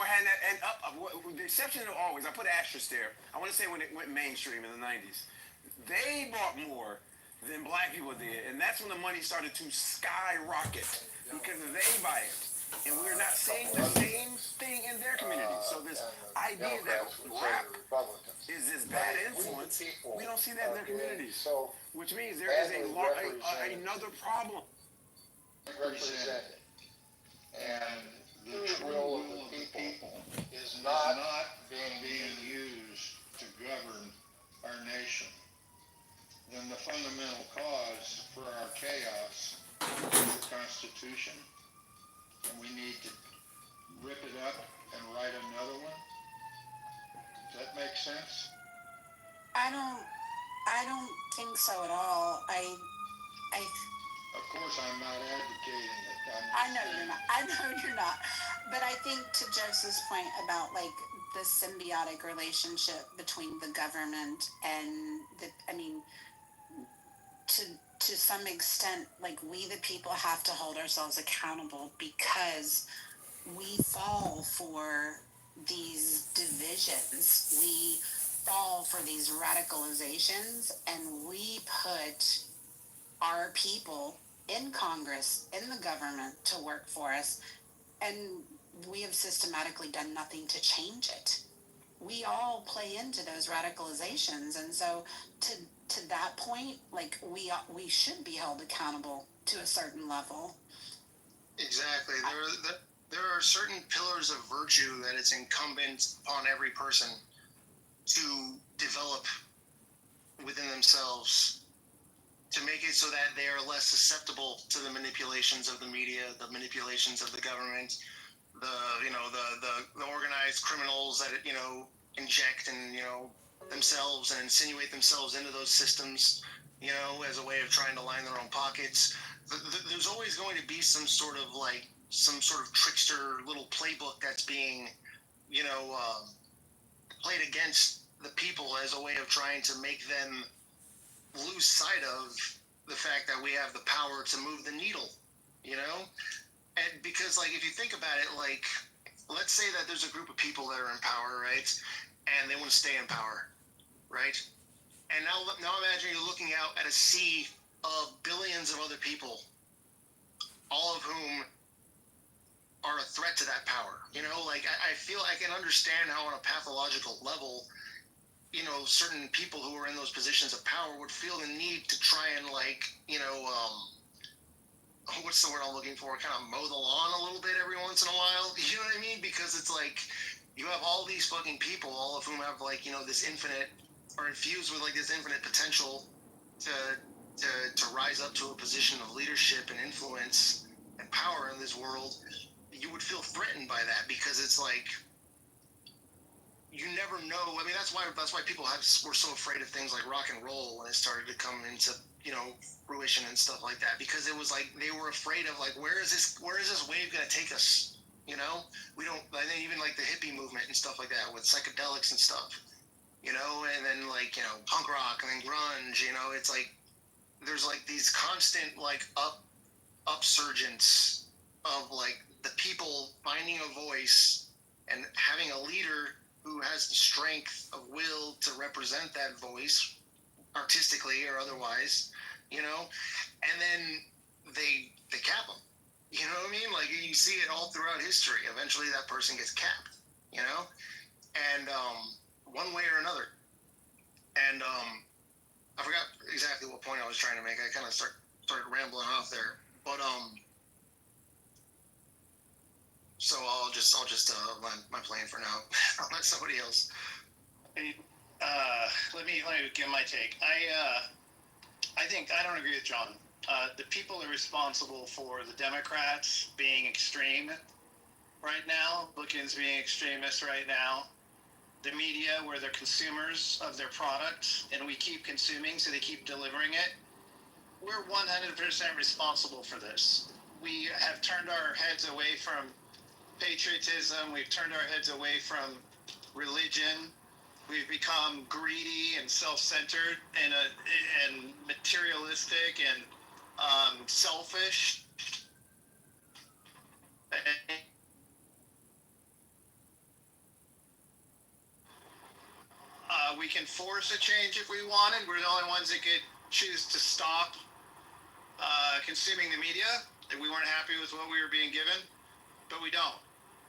S2: And the exception of always, I put an asterisk there. I want to say when it went mainstream in the '90s, they bought more than black people did, and that's when the money started to skyrocket because they buy it, and we're not seeing the same thing in their community. So this idea that rap is this bad influence, we don't see that in their communities, which means there is another problem.
S6: Represented, and the will of the people is not being used to govern our nation, then the fundamental cause for our chaos is the Constitution, and we need to rip it up and write another one. Does that make sense?
S10: I don't think so at all.
S6: Of course, I'm not advocating it.
S10: I know you're not. But I think to Joseph's point about like the symbiotic relationship between the government and to some extent, like, we the people have to hold ourselves accountable because we fall for these divisions. We fall for these radicalizations, and we put our people in Congress, in the government, to work for us, and we have systematically done nothing to change it. We all play into those radicalizations, and so to that point, like we should be held accountable to a certain level.
S4: Exactly. There are certain pillars of virtue that it's incumbent upon every person to develop within themselves to make it so that they are less susceptible to the manipulations of the media, the manipulations of the government, the organized criminals that inject and themselves and insinuate themselves into those systems, as a way of trying to line their own pockets. There's always going to be some sort of trickster little playbook that's being, played against the people as a way of trying to make them lose sight of the fact that we have the power to move the needle, And because, if you think about it, let's say that there's a group of people that are in power, right? And they want to stay in power, right? And now imagine you're looking out at a sea of billions of other people, all of whom are a threat to that power. I feel I can understand how on a pathological level, certain people who are in those positions of power would feel the need to try and what's the word I'm looking for? Kind of mow the lawn a little bit every once in a while. You know what I mean? Because it's you have all these fucking people, all of whom have this infinite, or infused with this infinite potential to rise up to a position of leadership and influence and power in this world. You would feel threatened by that because it's you never know. I mean, that's why people were so afraid of things like rock and roll when it started to come into fruition and stuff like that, because it was they were afraid of where is this wave going to take us? We don't. I think even the hippie movement and stuff like that with psychedelics and stuff, and then punk rock and then grunge. It's there's these constant upsurgence of the people finding a voice and having a leader who has the strength of will to represent that voice artistically or otherwise, and then they cap them. You know what I mean? You see it all throughout history. Eventually that person gets capped, and one way or another. And I forgot exactly what point I was trying to make. I kind of started rambling off there, but so I'll just land my plane for now. I'll let somebody else.
S22: Let me give my take. I think I don't agree with John. The people are responsible for the Democrats being extreme right now, Republicans being extremists right now. The media, where they're consumers of their product, and we keep consuming, so they keep delivering it. We're 100% responsible for this. We have turned our heads away from patriotism. We've turned our heads away from religion. We've become greedy and self-centered and materialistic and selfish. We can force a change if we wanted. We're the only ones that could choose to stop consuming the media if we weren't happy with what we were being given, but we don't.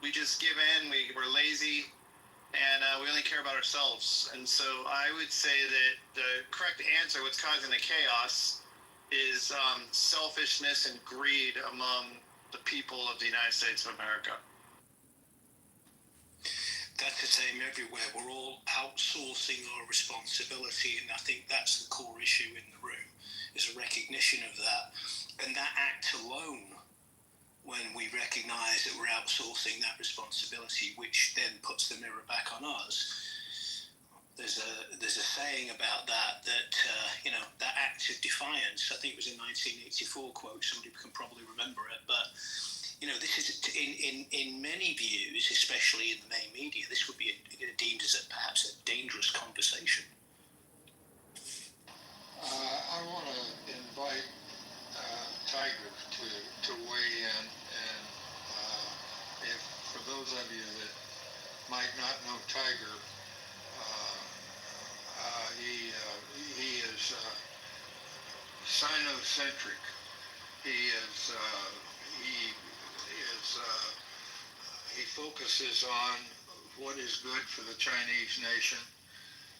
S22: We just give in. We're lazy, and we only care about ourselves. And so I would say that the correct answer, what's causing the chaos, is selfishness and greed among the people of the United States of America.
S23: That's the same everywhere. We're all outsourcing our responsibility, and I think that's the core issue in the room, is a recognition of that. And that act alone, when we recognize that we're outsourcing that responsibility, which then puts the mirror back on us, there's a saying about that that act of defiance, I think it was a 1984 quote, somebody can probably remember it, but this is in many views, especially in the main media, this would be deemed as perhaps a dangerous conversation.
S6: I want to invite Tiger to weigh in, and if for those of you that might not know Tiger, he is sinocentric. He focuses on what is good for the Chinese nation,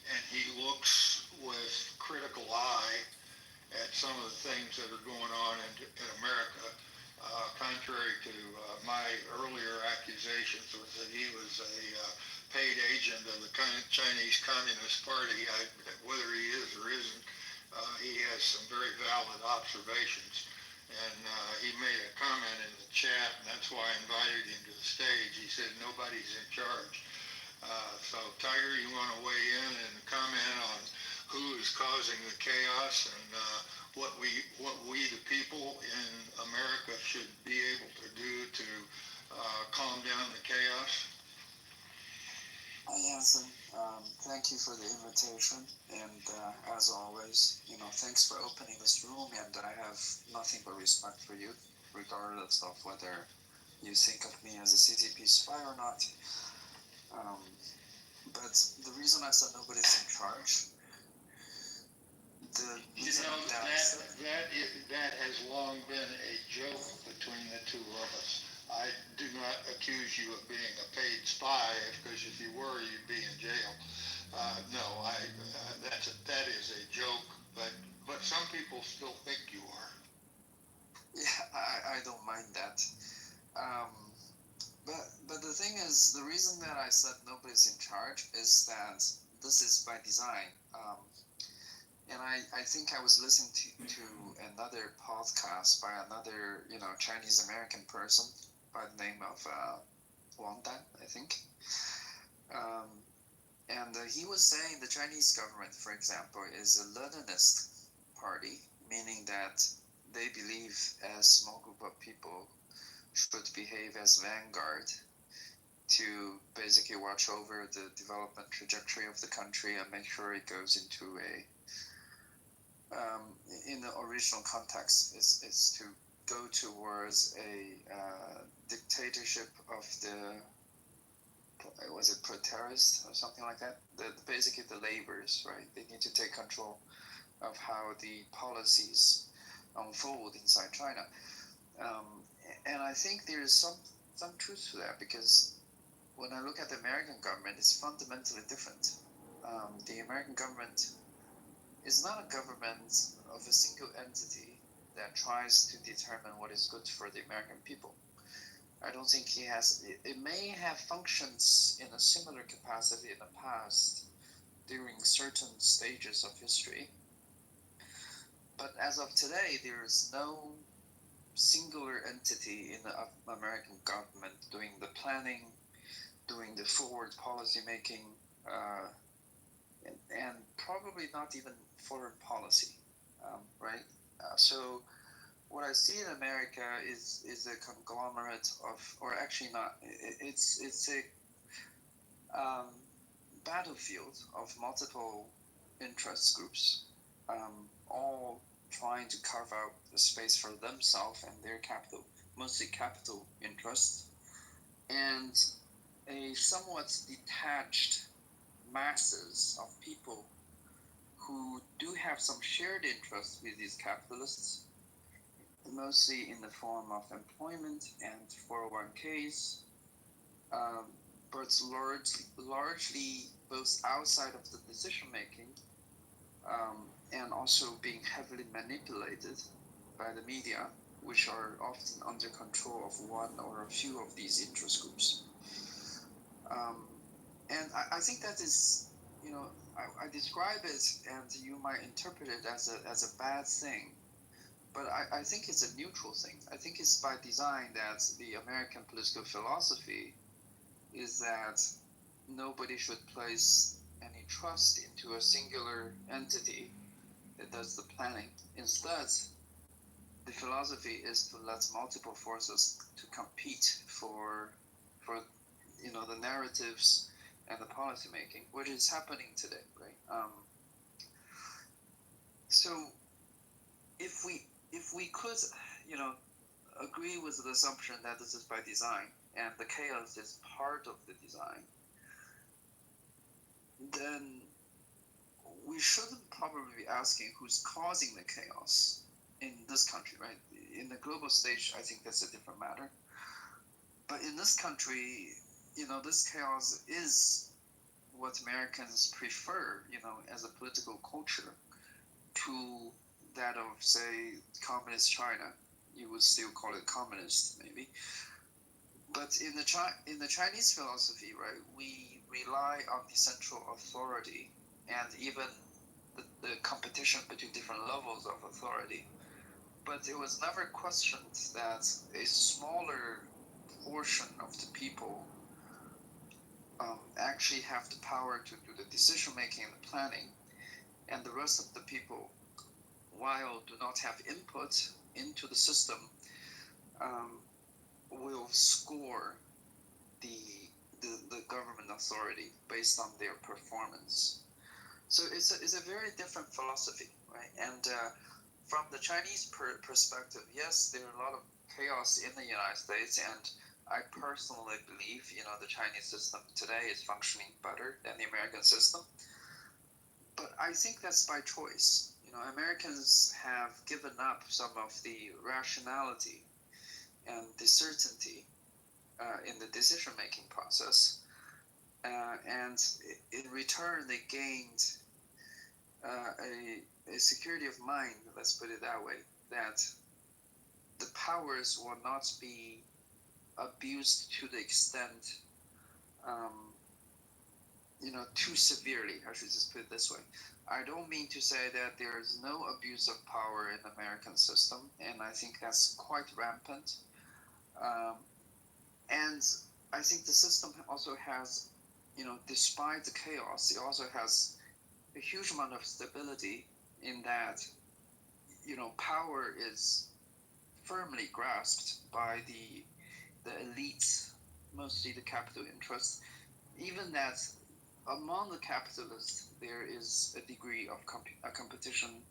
S6: and he looks
S17: with critical eye at some of the things that are going on in America. Contrary to my earlier accusations was that he was a paid agent of the Chinese Communist Party. Whether he is or isn't, he has some very valid observations. And he made a comment in the chat, and that's why I invited him to the stage. He said, nobody's in charge. So, Tiger, you want to weigh in and comment on who is causing the chaos and what we the people in America should be able to do to calm down the chaos?
S1: Hi, Anson. Thank you for the invitation, and as always, thanks for opening this room, and I have nothing but respect for you, regardless of whether you think of me as a CCP spy or not. But the reason I said nobody's in charge,
S17: that has long been a joke between the two of us. I do not accuse you of being a paid spy, because if you were, you'd be in jail. That is a joke, but some people still think you are.
S1: Yeah, I don't mind that. But the thing is, the reason that I said nobody's in charge is that this is by design. And I think I was listening to another podcast by another, Chinese American person by the name of Wang Dan, I think. And he was saying the Chinese government, for example, is a Leninist party, meaning that they believe a small group of people should behave as vanguard to basically watch over the development trajectory of the country and make sure it goes into in the original context, is to go towards a dictatorship of was it proletariat or something like that? Basically the laborers, right? They need to take control of how the policies unfold inside China. And I think there is some truth to that, because when I look at the American government, it's fundamentally different. The American government is not a government of a single entity that tries to determine what is good for the American people. I don't think he has. It may have functions in a similar capacity in the past during certain stages of history. But as of today, there is no singular entity in the American government doing the planning, doing the forward policy making, and probably not even foreign policy, right? So what I see in America is a conglomerate of, or actually not, it's a battlefield of multiple interest groups, all trying to carve out a space for themselves and their capital, mostly capital interests, and a somewhat detached masses of people who do have some shared interests with these capitalists, mostly in the form of employment and 401ks, but largely both outside of the decision making and also being heavily manipulated by the media, which are often under control of one or a few of these interest groups. And I think that is, I describe it, and you might interpret it as a bad thing, but I think it's a neutral thing. I think it's by design that the American political philosophy is that nobody should place any trust into a singular entity that does the planning. Instead, the philosophy is to let multiple forces to compete for the narratives and the policy making, which is happening today, right? So if we could, agree with the assumption that this is by design and the chaos is part of the design, then we shouldn't probably be asking who's causing the chaos in this country, right? In the global stage, I think that's a different matter. But in this country, this chaos is what Americans prefer, as a political culture, to that of, say, communist China. You would still call it communist, maybe. But in the Chinese philosophy, right, we rely on the central authority and even the competition between different levels of authority. But it was never questioned that a smaller portion of the people actually have the power to do the decision making and the planning, and the rest of the people, while do not have input into the system, will score the government authority based on their performance. So it's a very different philosophy, right? And from the Chinese perspective, yes, there are a lot of chaos in the United States, and I personally believe, the Chinese system today is functioning better than the American system. But I think that's by choice. Americans have given up some of the rationality and the certainty in the decision-making process, and in return they gained a security of mind, let's put it that way, that the powers will not be abused to the extent, too severely. I should just put it this way. I don't mean to say that there is no abuse of power in the American system, and I think that's quite rampant. And I think the system also has, despite the chaos, it also has a huge amount of stability in that, power is firmly grasped by the elites, mostly the capital interests. Even that among the capitalists, there is a degree of competition,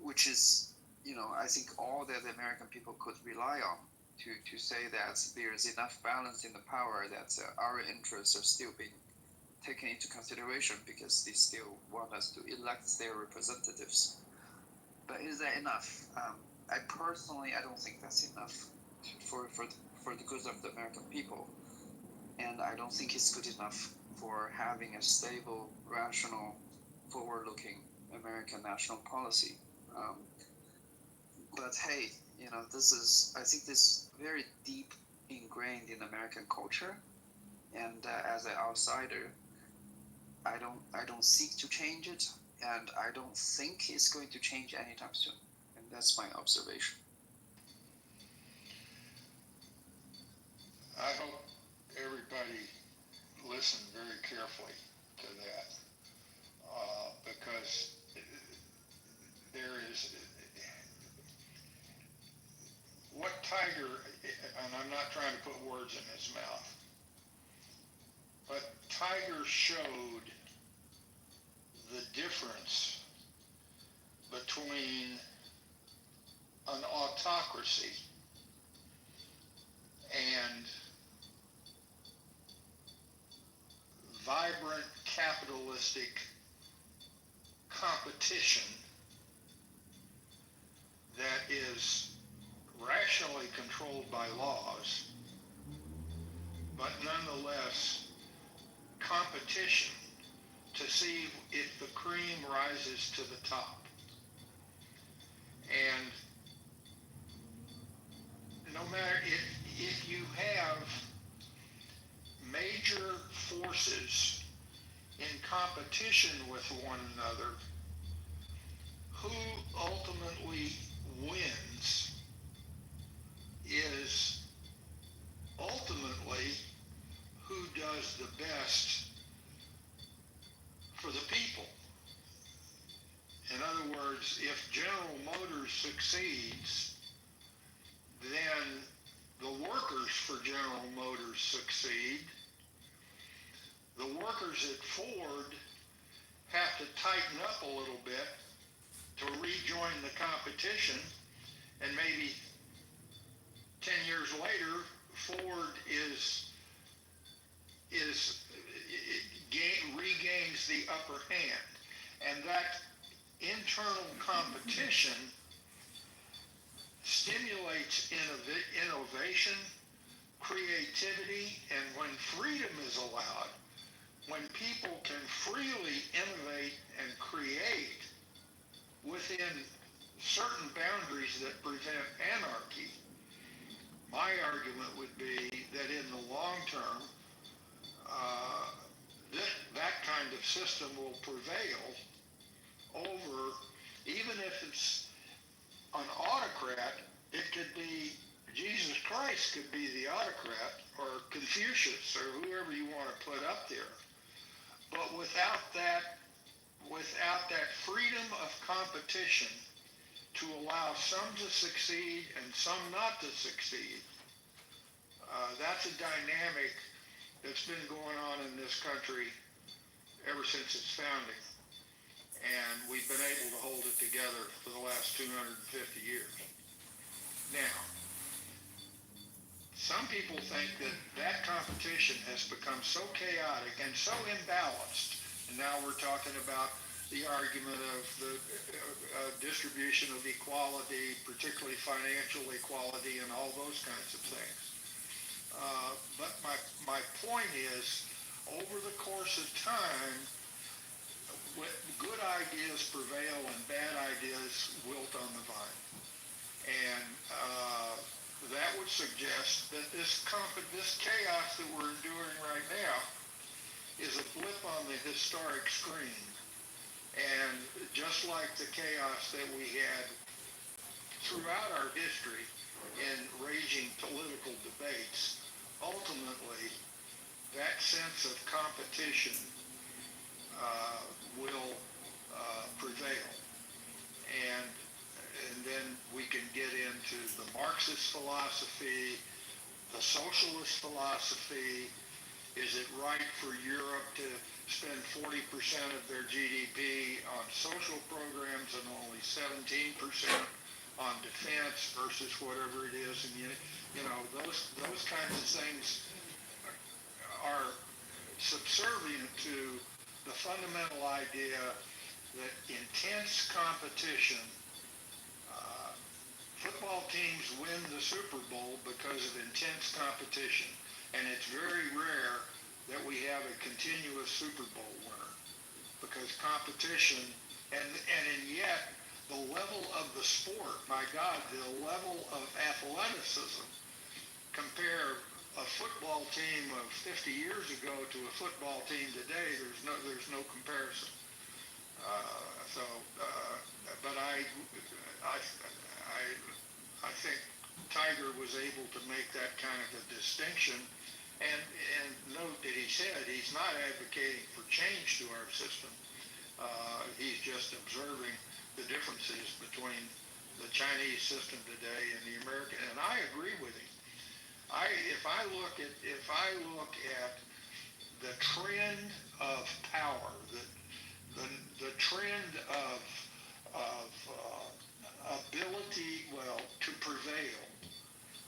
S1: which is, I think all that the American people could rely on to say that there's enough balance in the power that our interests are still being taken into consideration because they still want us to elect their representatives. But is that enough? I don't think that's enough for the good of the American people, and I don't think it's good enough for having a stable, rational, forward-looking American national policy. But hey, I think this is very deep ingrained in American culture, and as an outsider, I don't seek to change it, and I don't think it's going to change anytime soon. And that's my observation.
S17: I hope everybody listened very carefully to that, because there is what Tiger, and I'm not trying to put words in his mouth, but Tiger showed the difference between an autocracy and vibrant capitalistic competition that is rationally controlled by laws, but nonetheless competition to see if the cream rises to the top. And no matter if you have major forces in competition with one another, who ultimately wins is ultimately who does the best for the people. In other words, if General Motors succeeds, then the workers for General Motors succeed. The workers at Ford have to tighten up a little bit to rejoin the competition, and maybe 10 years later, Ford regains the upper hand. And that internal competition stimulates innovation, creativity, and when freedom is allowed, when people can freely innovate and create within certain boundaries that prevent anarchy, my argument would be that in the long term, that kind of system will prevail over, even if it's an autocrat, it could be, Jesus Christ could be the autocrat, or Confucius, or whoever you want to put up there. But without that freedom of competition to allow some to succeed and some not to succeed, that's a dynamic that's been going on in this country ever since its founding. And we've been able to hold it together for the last 250 years. Now, some people think that competition has become so chaotic and so imbalanced, and now we're talking about the argument of the distribution of equality, particularly financial equality and all those kinds of things. But my point is, over the course of time, good ideas prevail and bad ideas wilt on the vine. And that would suggest that this chaos that we're enduring right now is a blip on the historic screen. And just like the chaos that we had throughout our history in raging political debates, ultimately that sense of competition will prevail. And then we can get into the Marxist philosophy, the socialist philosophy. Is it right for Europe to spend 40% of their GDP on social programs and only 17% on defense versus whatever it is? And you know, those kinds of things are subservient to the fundamental idea that intense competition, football teams win the Super Bowl because of intense competition, and it's very rare that we have a continuous Super Bowl winner, because competition, and yet the level of the sport, my God, the level of athleticism, compare a football team of 50 years ago to a football team today, there's no comparison. But I think Tiger was able to make that kind of a distinction, and note that he said he's not advocating for change to our system. He's just observing the differences between the Chinese system today and the American, and I agree with him. If I look at the trend of power, the trend of ability, to prevail,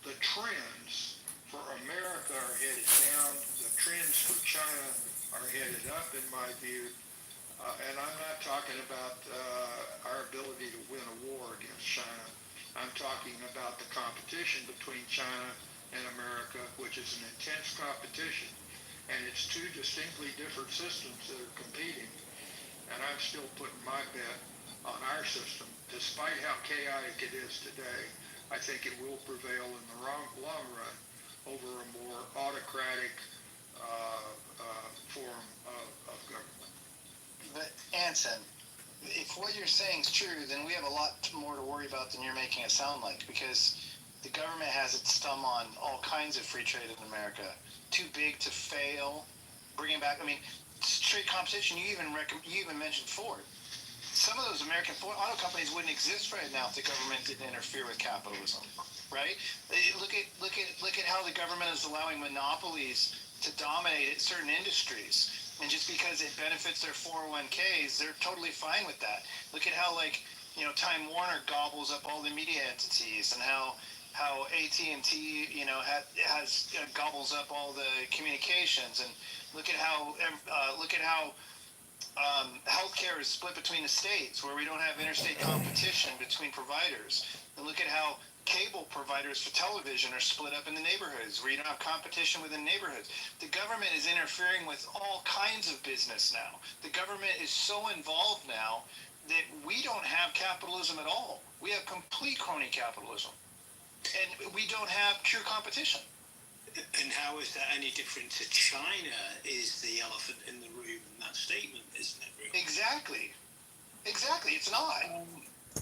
S17: the trends for America are headed down. The trends for China are headed up, in my view. And I'm not talking about our ability to win a war against China. I'm talking about the competition between China and America, which is an intense competition. And it's two distinctly different systems that are competing. And I'm still putting my bet on our system. Despite how chaotic it is today, I think it will prevail in the long run over a more autocratic form of government.
S22: But Anson, if what you're saying is true, then we have a lot more to worry about than you're making it sound like, because the government has its thumb on all kinds of free trade in America. Too big to fail. Bringing back, trade competition. You even mentioned Ford. Some of those American auto companies wouldn't exist right now if the government didn't interfere with capitalism, right? Look at how the government is allowing monopolies to dominate certain industries, and just because it benefits their 401ks, they're totally fine with that. Look at how Time Warner gobbles up all the media entities, and how AT&T gobbles up all the communications, and look at how healthcare is split between the states, where we don't have interstate competition between providers. And look at how cable providers for television are split up in the neighborhoods where you don't have competition within neighborhoods. The government is interfering with all kinds of business now. The government is so involved now that we don't have capitalism at all. We have complete crony capitalism. And we don't have pure competition.
S23: And how is that any different to China is the elephant in the room in that statement, isn't it, really?
S22: Exactly. Exactly. It's not.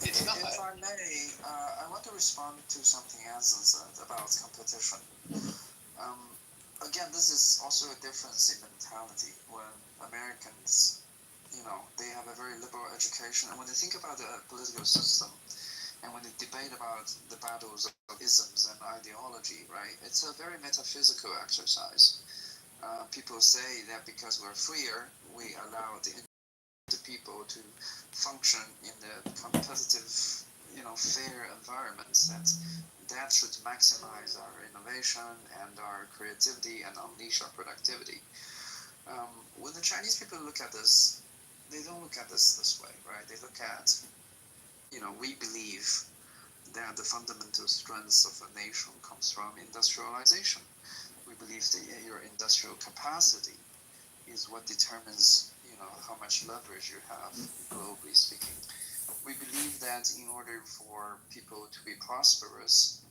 S22: It's not.
S1: If I may, I want to respond to something Anson said about competition. Again, this is also a difference in mentality when Americans, they have a very liberal education, and when they think about the political system, and when they debate about the battles of isms and ideology, right, it's a very metaphysical exercise. People say that because we're freer, we allow the people to function in the competitive, fair environments, that should maximize our innovation and our creativity and unleash our productivity. When the Chinese people look at this, they don't look at this way, right? They look at, we believe that the fundamental strengths of a nation comes from industrialization. We believe that your industrial capacity is what determines, how much leverage you have, globally speaking. We believe that in order for people to be prosperous,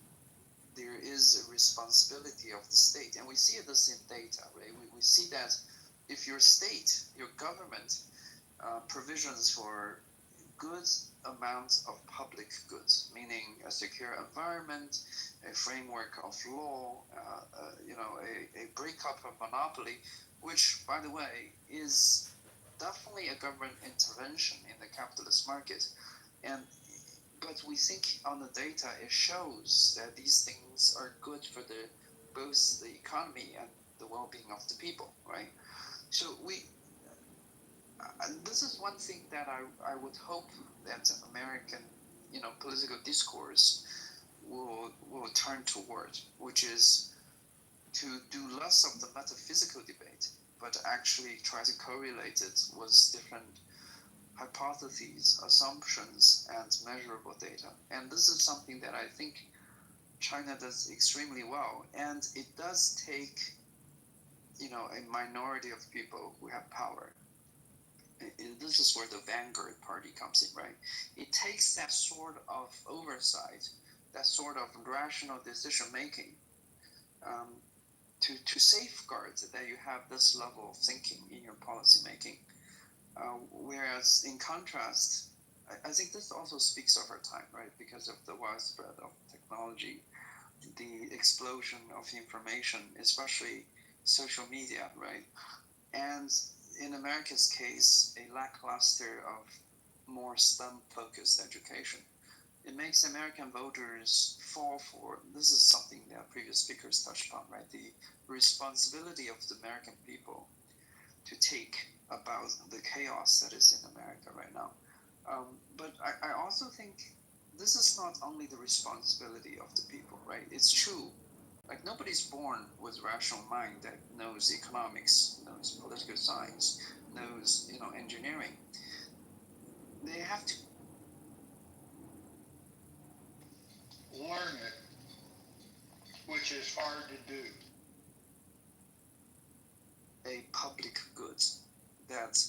S1: there is a responsibility of the state. And we see this in data, right? We see that if your state, your government, provisions for good amounts of public goods, meaning a secure environment, a framework of law, a breakup of monopoly, which, by the way, is definitely a government intervention in the capitalist market. But we think on the data, it shows that these things are good for both the economy and the well-being of the people, right? So this is one thing that I would hope that American, political discourse will turn toward, which is to do less of the metaphysical debate, but actually try to correlate it with different hypotheses, assumptions, and measurable data. And this is something that I think China does extremely well. And it does take, a minority of people who have power. And this is where the vanguard party comes in, right? It takes that sort of oversight, that sort of rational decision making, to safeguard that you have this level of thinking in your policy making. Whereas in contrast, I think this also speaks of our time, right? Because of the widespread of technology, the explosion of information, especially social media, right? And in America's case, a lackluster of more STEM-focused education. It makes American voters fall for, this is something that previous speakers touched on, right? The responsibility of the American people to take about the chaos that is in America right now. But I also think this is not only the responsibility of the people, right? It's true. Like, nobody's born with a rational mind that knows economics, knows political science, knows, engineering. They have to
S17: learn it, which is hard to do.
S1: A public good that,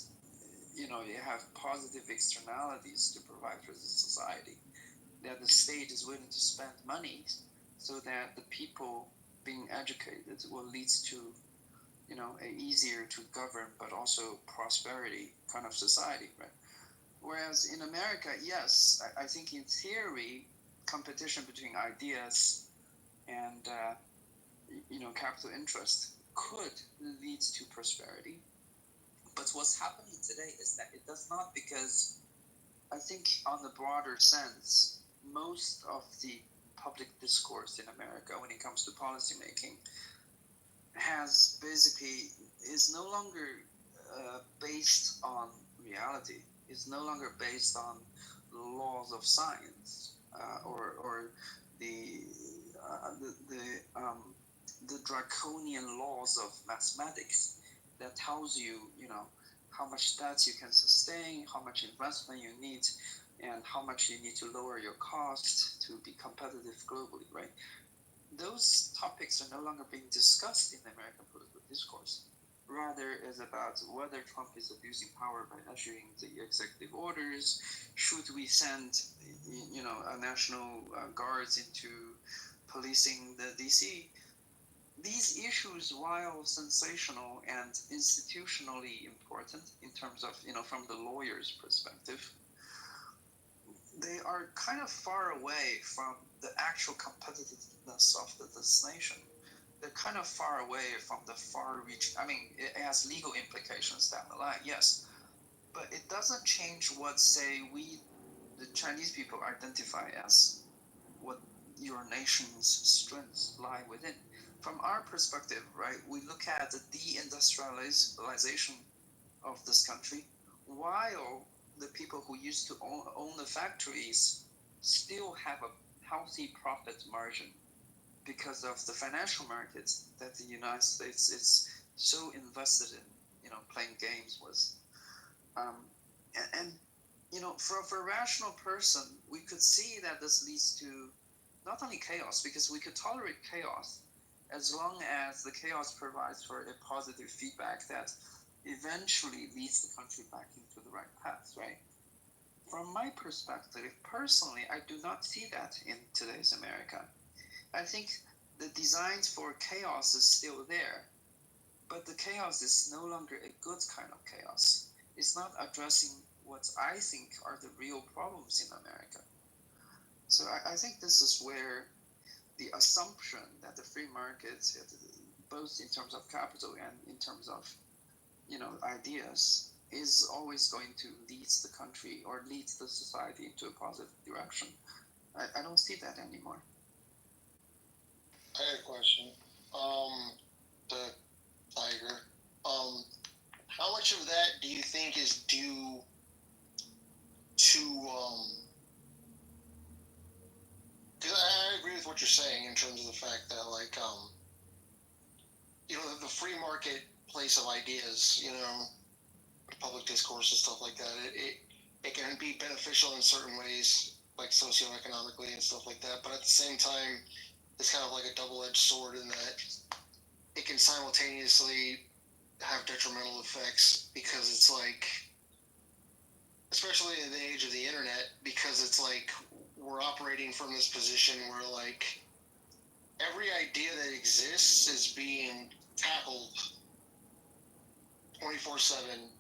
S1: you have positive externalities to provide for the society, that the state is willing to spend money so that the people being educated will lead to, a easier to govern but also prosperity kind of society, right? Whereas in America, yes, I think in theory, competition between ideas and, capital interest could lead to prosperity. But what's happening today is that it does not, because I think on the broader sense, most of the public discourse in America when it comes to policymaking is no longer based on reality, is no longer based on the laws of science or the draconian laws of mathematics that tells you, how much debt you can sustain, how much investment you need. and how much you need to lower your cost to be competitive globally, right? Those topics are no longer being discussed in the American political discourse. Rather, it's about whether Trump is abusing power by issuing the executive orders. Should we send, a national guards into policing the DC? These issues, while sensational and institutionally important in terms of, from the lawyer's perspective, they are kind of far away from the actual competitiveness of this nation. They're kind of far away from the far-reaching. I mean, it has legal implications down the line, yes, but it doesn't change what, say, we, the Chinese people, identify as what your nation's strengths lie within. From our perspective, right, we look at the deindustrialization of this country, while the people who used to own the factories still have a healthy profit margin because of the financial markets that the United States is so invested in, playing games with. For a rational person, we could see that this leads to not only chaos, because we could tolerate chaos as long as the chaos provides for a positive feedback that eventually leads the country back into the right path, right? From my perspective, personally, I do not see that in today's America. I think the designs for chaos is still there, but the chaos is no longer a good kind of chaos. It's not addressing what I think are the real problems in America. So I think this is where the assumption that the free markets, both in terms of capital and in terms of, ideas, is always going to lead the country or lead the society into a positive direction. I don't see that anymore.
S4: I had a question. To Tiger. How much of that do you think is due to because I agree with what you're saying in terms of the fact that the free marketplace of ideas, public discourse and stuff like that, it can be beneficial in certain ways, like socioeconomically and stuff like that, but at the same time it's kind of like a double-edged sword in that it can simultaneously have detrimental effects, because it's like, especially in the age of the internet, because it's like we're operating from this position where like every idea that exists is being tackled 24/7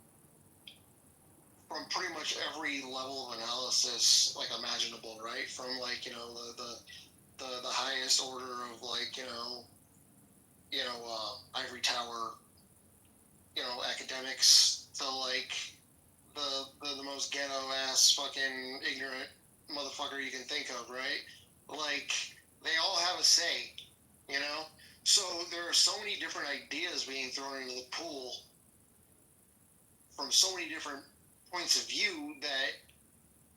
S4: from pretty much every level of analysis like imaginable, right? From like the highest order of like ivory tower academics to like the most ghetto ass fucking ignorant motherfucker you can think of, right? Like they all have a say, so there are so many different ideas being thrown into the pool from so many different points of view that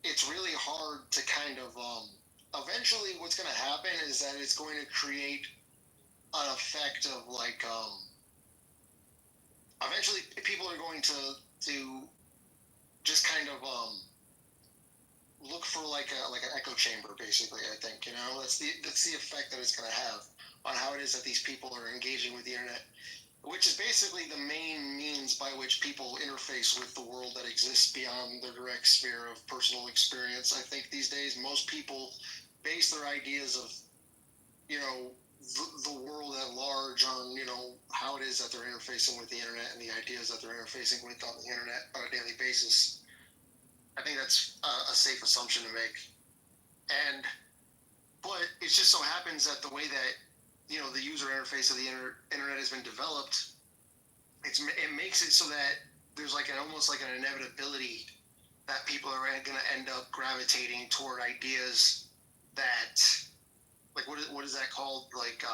S4: it's really hard to kind of eventually what's going to happen is that it's going to create an effect of like eventually people are going to just kind of look for like an echo chamber, basically. I think that's the effect that it's going to have on how it is that these people are engaging with the internet, which is basically the main means by which people interface with the world that exists beyond their direct sphere of personal experience. I think these days most people base their ideas of the world at large on how it is that they're interfacing with the internet and the ideas that they're interfacing with on the internet on a daily basis. I think that's a safe assumption to make. But it just so happens that the way that the user interface of the internet has been developed, it makes it so that there's like almost like an inevitability that people are going to end up gravitating toward ideas that, like, what is that called? Like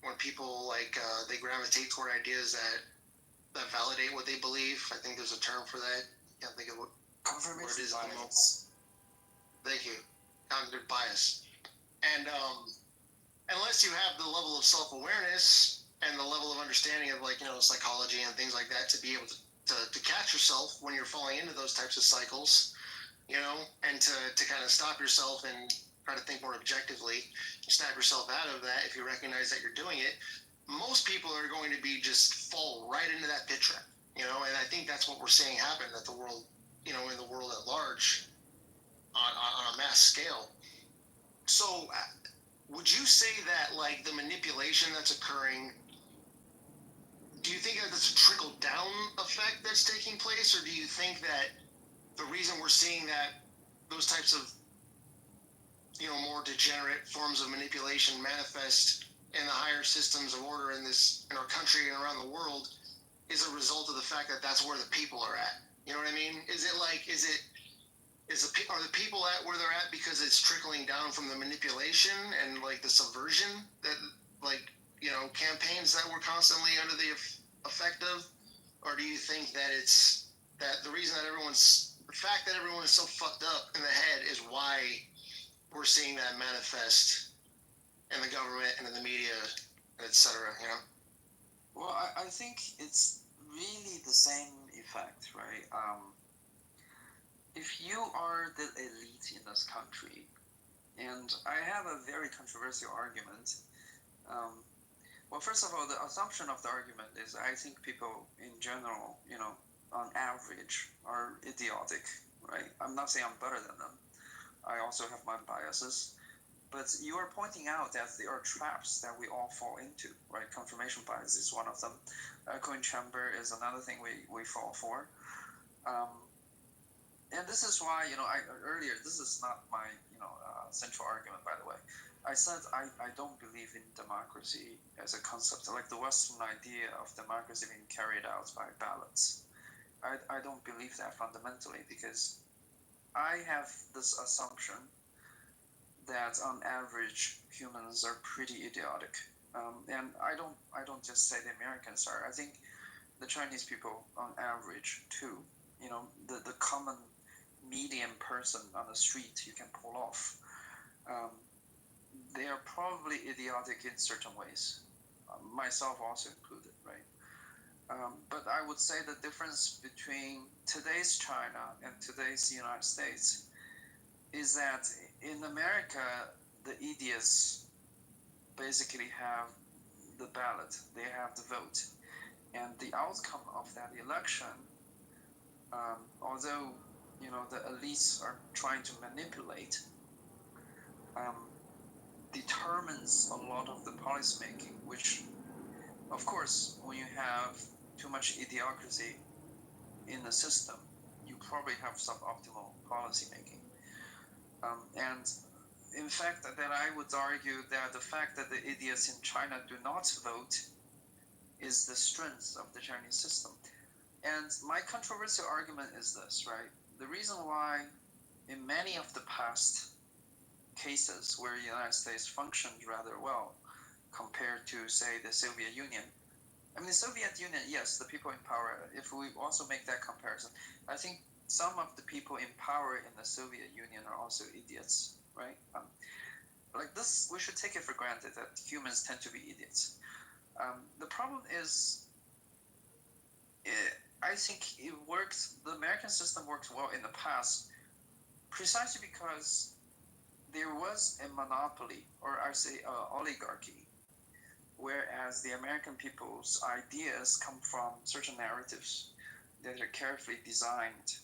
S4: when people like they gravitate toward ideas that validate what they believe. I think there's a term for that. I can't think of what it is at the moment. Thank you. Cognitive bias. And unless you have the level of self-awareness and the level of understanding of like psychology and things like that to be able to catch yourself when you're falling into those types of cycles, and to kind of stop yourself and try to think more objectively, snap yourself out of that if you recognize that you're doing it. Most people are going to be just fall right into that pit trap, and I think that's what we're seeing happen at the world, in the world at large on a mass scale. So would you say that like the manipulation that's occurring, do you think that that's a trickle down effect that's taking place, or do you think that the reason we're seeing that those types of more degenerate forms of manipulation manifest in the higher systems of order in our country and around the world is a result of the fact that that's where the people are at? You know what I mean? Are the people at where they're at because it's trickling down from the manipulation and like the subversion that campaigns that we're constantly under the effect of, or do you think that it's that the reason that the fact that everyone is so fucked up in the head is why we're seeing that manifest in the government and in the media, etc.
S1: Well, I think it's really the same effect, right? If you are the elite in this country, and I have a very controversial argument. Well, first of all, the assumption of the argument is I think people in general, on average, are idiotic, right? I'm not saying I'm better than them. I also have my biases. But you are pointing out that there are traps that we all fall into, right? Confirmation bias is one of them. Echoing chamber is another thing we fall for. And this is why, earlier, this is not my, central argument, by the way. I said I don't believe in democracy as a concept, like the Western idea of democracy being carried out by ballots. I don't believe that fundamentally because I have this assumption that on average humans are pretty idiotic, and I don't just say the Americans are. I think the Chinese people on average too. The common median person on the street you can pull off. They are probably idiotic in certain ways, myself also included, right? But I would say the difference between today's China and today's United States is that in America, the idiots basically have the ballot, they have the vote, and the outcome of that election, although the elites are trying to manipulate, determines a lot of the policy making, which, of course, when you have too much idiocracy in the system, you probably have suboptimal policy making. And in fact, that I would argue that the fact that the idiots in China do not vote is the strength of the Chinese system. And my controversial argument is this, right? The reason why in many of the past cases where the United States functioned rather well compared to, say, the Soviet Union. I mean, the Soviet Union, yes, the people in power, if we also make that comparison, I think some of the people in power in the Soviet Union are also idiots, right? Like this, we should take it for granted that humans tend to be idiots. The problem is, I think it works, the American system worked well in the past precisely because there was a monopoly, or I say oligarchy, whereas the American people's ideas come from certain narratives that are carefully designed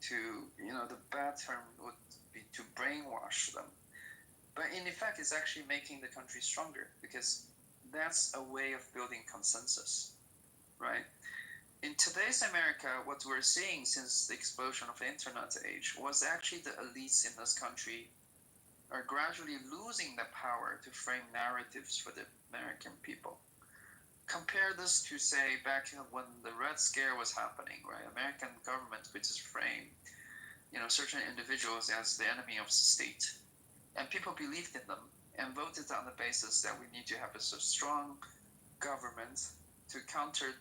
S1: to, the bad term would be to brainwash them. But in effect, it's actually making the country stronger because that's a way of building consensus, right? In today's America, what we're seeing since the explosion of the internet age was actually the elites in this country are gradually losing the power to frame narratives for the American people. Compare this to, say, back when the Red Scare was happening, right? American government could just frame, certain individuals as the enemy of the state. And people believed in them and voted on the basis that we need to have a strong government to counter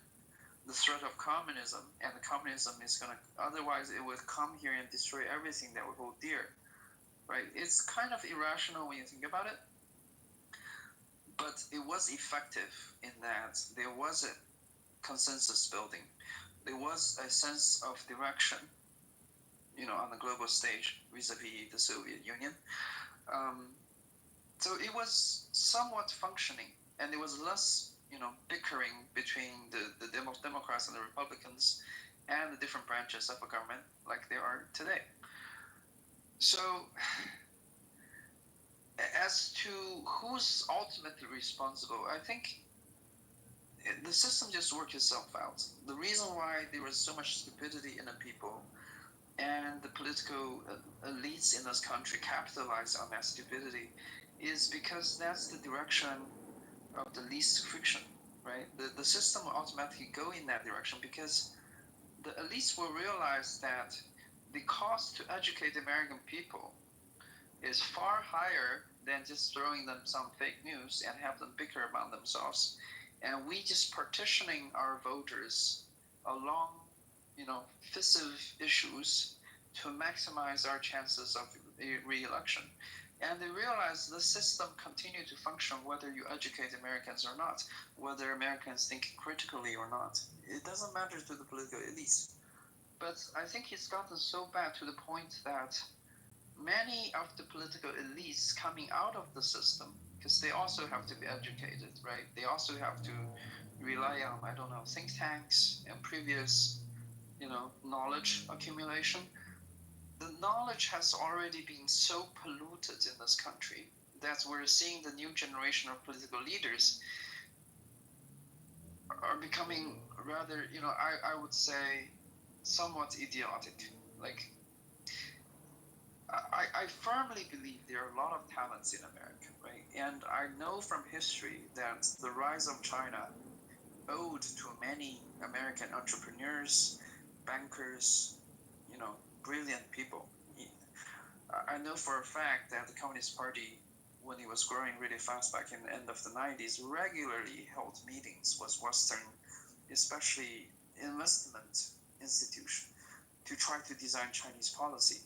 S1: the threat of communism. And the communism is going to, otherwise it would come here and destroy everything that we hold dear. Right? It's kind of irrational when you think about it, but it was effective in that there was a consensus building. There was a sense of direction on the global stage vis-a-vis the Soviet Union. So it was somewhat functioning, and there was less, bickering between the Democrats and the Republicans and the different branches of the government like there are today. So as to who's ultimately responsible, I think the system just worked itself out. The reason why there was so much stupidity in the people and the political elites in this country capitalized on that stupidity is because that's the direction of the least friction, right? The system will automatically go in that direction because the elites will realize that the cost to educate the American people is far higher than just throwing them some fake news and have them bicker among themselves. And we just partitioning our voters along, fissile issues to maximize our chances of re-election. And they realize the system continue to function whether you educate Americans or not, whether Americans think critically or not. It doesn't matter to the political elites. But I think it's gotten so bad to the point that many of the political elites coming out of the system, because they also have to be educated, right? They also have to rely on, think tanks and previous, knowledge accumulation. The knowledge has already been so polluted in this country that we're seeing the new generation of political leaders are becoming rather, I would say, somewhat idiotic. Like, I firmly believe there are a lot of talents in America, right? And I know from history that the rise of China owed to many American entrepreneurs, bankers, brilliant people. I know for a fact that the Communist Party, when it was growing really fast back in the end of the 90s, regularly held meetings with Western, especially investment institution, to try to design Chinese policy,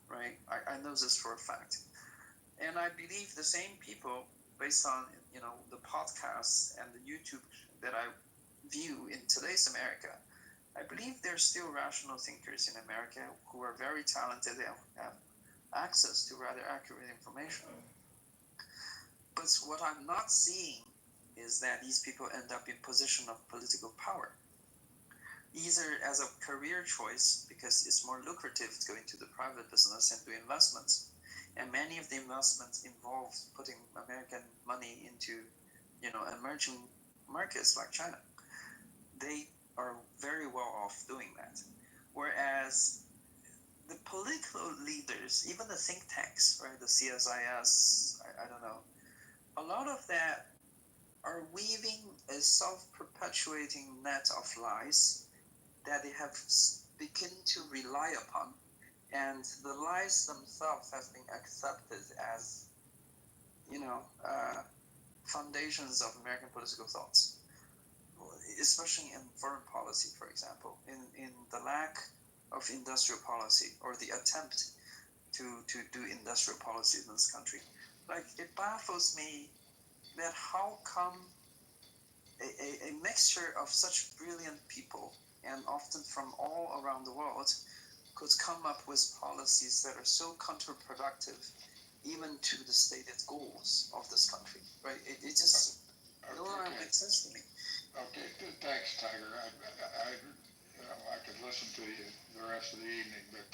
S1: right? I know this for a fact. And I believe the same people, based on, the podcasts and the YouTube that I view in today's America, I believe there's still rational thinkers in America who are very talented and have access to rather accurate information. But what I'm not seeing is that these people end up in position of political power, either as a career choice because it's more lucrative to go into the private business and do investments, and many of the investments involve putting American money into, emerging markets like China. They are very well off doing that, whereas the political leaders, even the think tanks, right, the CSIS, I don't know, a lot of that are weaving a self-perpetuating net of lies that they have begun to rely upon, and the lies themselves have been accepted as, foundations of American political thoughts, especially in foreign policy, for example, in the lack of industrial policy or the attempt to do industrial policy in this country. Like, it baffles me that how come a mixture of such brilliant people, and often from all around the world, could come up with policies that are so counterproductive even to the stated goals of this country, right? It just no longer makes sense to me.
S17: Okay, good. Thanks, Tiger. I could listen to you the rest of the evening, but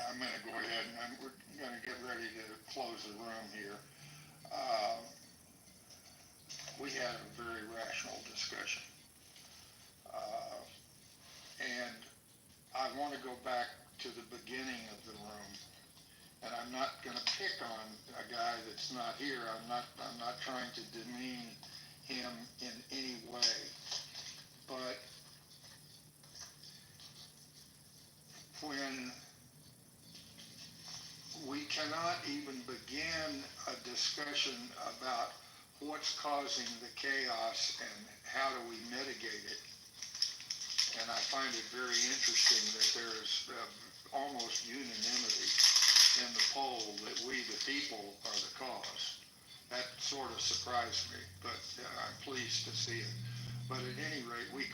S17: I'm going to go ahead and we're going to get ready to close the room here. We had a very rational discussion, and I want to go back to the beginning of the room. And I'm not going to pick on a guy that's not here. I'm not trying to demean him in any way. But when we cannot even begin a discussion about what's causing the chaos and how do we mitigate it, and I find it very interesting that there is almost unanimity in the poll that we, the people, are the cause. That sort of surprised me, but I'm pleased to see it. But at any rate, we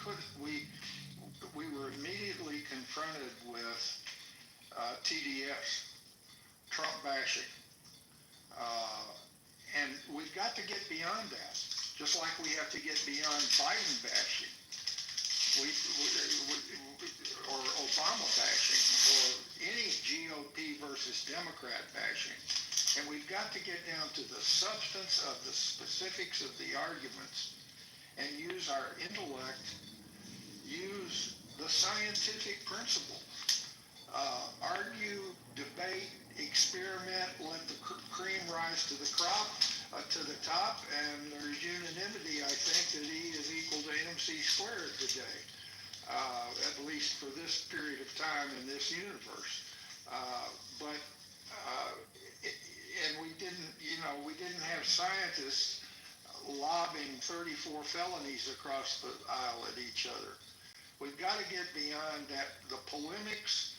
S17: were immediately confronted with TDS, Trump bashing. And we've got to get beyond that, just like we have to get beyond Biden bashing. Or Obama bashing, or any GOP versus Democrat bashing. And we've got to get down to the substance of the specifics of the arguments and use our intellect, use the scientific principle. Argue, debate, experiment, let the cream rise to the top, and there's unanimity, I think, that E is equal to MC squared today, at least for this period of time in this universe. And we didn't have scientists lobbing 34 felonies across the aisle at each other. We've got to get beyond that. The polemics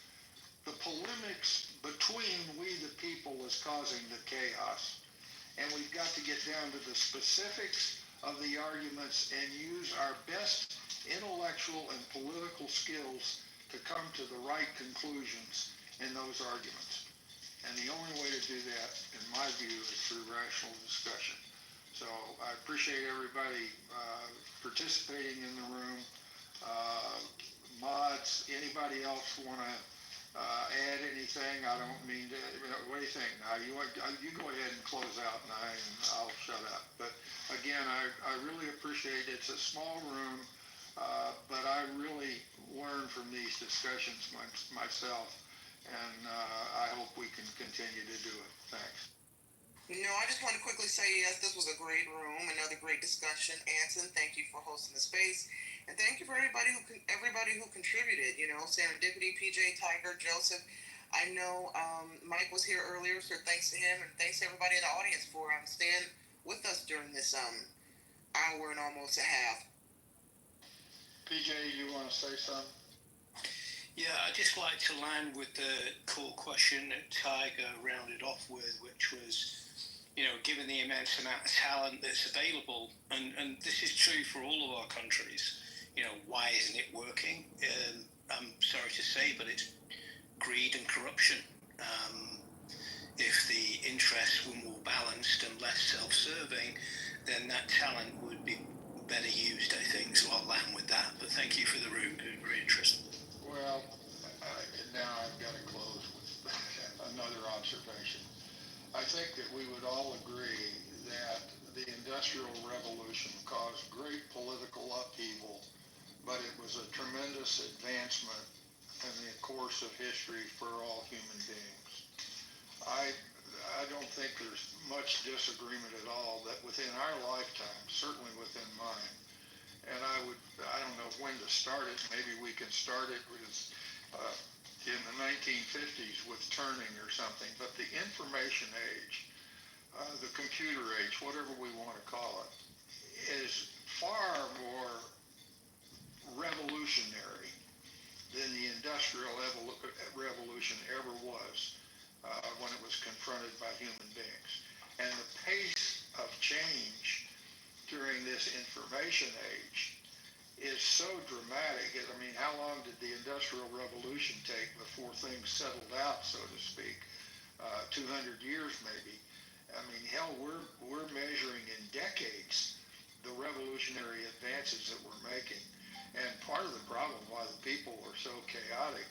S17: between we the people is causing the chaos. And we've got to get down to the specifics of the arguments and use our best intellectual and political skills to come to the right conclusions in those arguments. And the only way to do that, in my view, is through rational discussion. So I appreciate everybody participating in the room. Mods, anybody else want to add anything? I don't mean to. What do you think? Now you go ahead and close out, and I'll shut up. But again, I really appreciate it. It's a small room, but I really learn from these discussions myself, and I hope we can continue to do it. Thanks.
S7: No, I just want to quickly say, yes, this was a great room, another great discussion. Anson, thank you for hosting the space, and thank you for everybody who contributed. Serendipity, PJ, Tiger, Joseph. I know Mike was here earlier, so thanks to him, and thanks to everybody in the audience for staying with us during this hour and almost a half.
S17: PJ, you want to say something?
S23: Yeah, I'd just like to land with the core question that Tiger rounded off with, which was, given the immense amount of talent that's available, and this is true for all of our countries, why isn't it working? I'm sorry to say, but it's greed and corruption. If the interests were more balanced and less self-serving, then that talent would be better used, I think. So I'll land with that. But thank you for the room. Very interesting.
S17: Well, now I've got to close with another observation. I think that we would all agree that the Industrial Revolution caused great political upheaval, but it was a tremendous advancement in the course of history for all human beings. I don't think there's much disagreement at all that within our lifetime, certainly within mine, and I don't know when to start it. Maybe we can start it with in the 1950s with Turning or something. But the information age, the computer age, whatever we want to call it, is far more revolutionary than the Industrial Revolution ever was when it was confronted by human beings. And the pace of change during this information age is so dramatic. I mean, how long did the Industrial Revolution take before things settled out, so to speak? 200 years maybe. I mean, hell, we're measuring in decades the revolutionary advances that we're making. And part of the problem why the people are so chaotic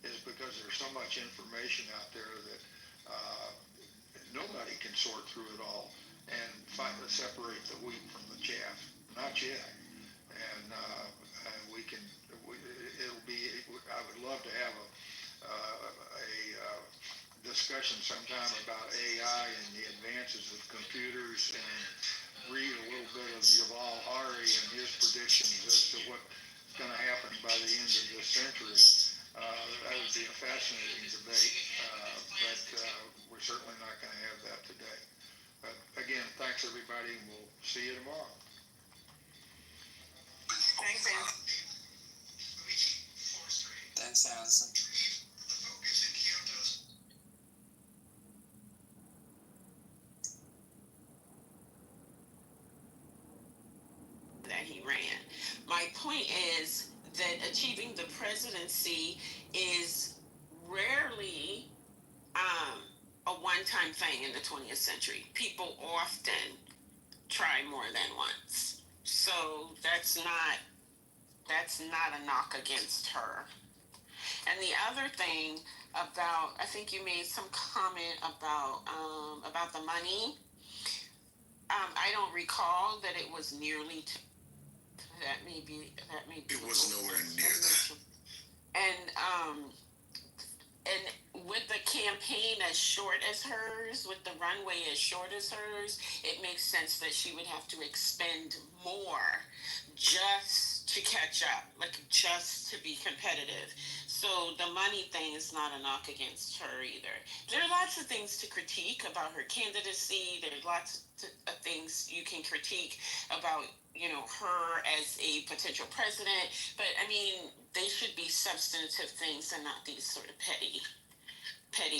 S17: is because there's so much information out there that nobody can sort through it all and separate the wheat from the chaff. Not yet. And I would love to have a discussion sometime about AI and the advances of computers, and read a little bit of Yuval Hari and his predictions as to what's going to happen by the end of this century. That would be a fascinating debate, but we're certainly not going to have that today. But again, thanks everybody, and we'll see you tomorrow.
S7: Thanks, Anson.
S1: Thanks, Anson.
S10: That he ran. My point is that achieving the presidency is
S9: rarely a one-time thing in the 20th century. People often try more than once. So that's not a knock against her. And the other thing about, I think you made some comment about the money. I don't recall that it was nearly that may be.
S11: It was nowhere near that.
S9: And with the campaign as short as hers, with the runway as short as hers, it makes sense that she would have to expend more just to catch up, like just to be competitive. So the money thing is not a knock against her either. There are lots of things to critique about her candidacy. There's lots of things you can critique about, her as a potential president. But I mean, they should be substantive things and not these sort of petty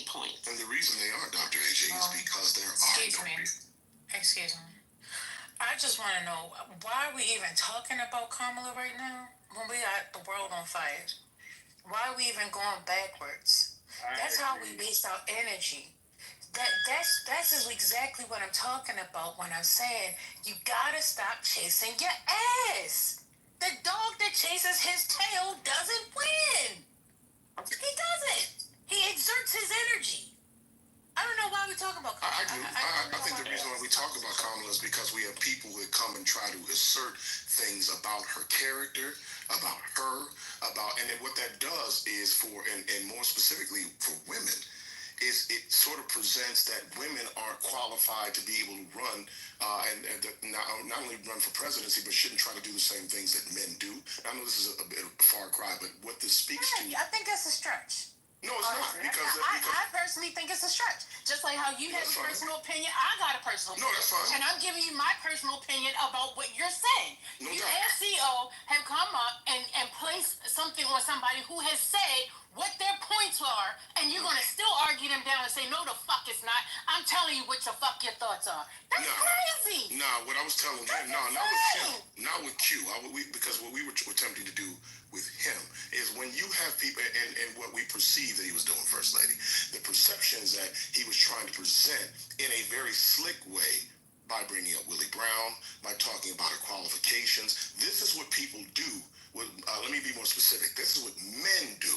S9: points.
S11: And the reason they are, Dr. AJ, is because there are no.
S14: Excuse me. I just want to know, why are we even talking about Kamala right now when we got the world on fire? Why are we even going backwards? That's how we waste our energy. That's exactly what I'm talking about when I'm saying you gotta stop chasing your ass. The dog that chases his tail doesn't win. He doesn't. He exerts his energy. I don't know why we talk about Kamala.
S11: I think the reason why we talk about Kamala is because we have people that come and try to assert things about her character, about her, and then what that does is and more specifically for women, is it sort of presents that women aren't qualified to be able to run and not only run for presidency, but shouldn't try to do the same things that men do. I know this is a bit of a far cry, but what this speaks to...
S14: I think that's a stretch.
S11: No, it's not. Because
S14: I personally think it's a stretch. Just like how you have a personal opinion, I got a personal opinion.
S11: No, that's fine.
S14: And I'm giving you my personal opinion about what you're saying.
S11: No
S14: you
S11: doubt.
S14: as CEO have come up and placed something on somebody who has said what their points are, and you're going to still argue them down and say, no, the fuck it's not. I'm telling you what the fuck your thoughts are. That's crazy.
S11: Nah, what I was telling him, not with him, not with Q, because what we were attempting to do with him is when you have people, and what we perceive that he was doing, First Lady, the perception is that he was trying to present in a very slick way by bringing up Willie Brown, by talking about her qualifications. This is what people do. Let me be more specific. This is what men do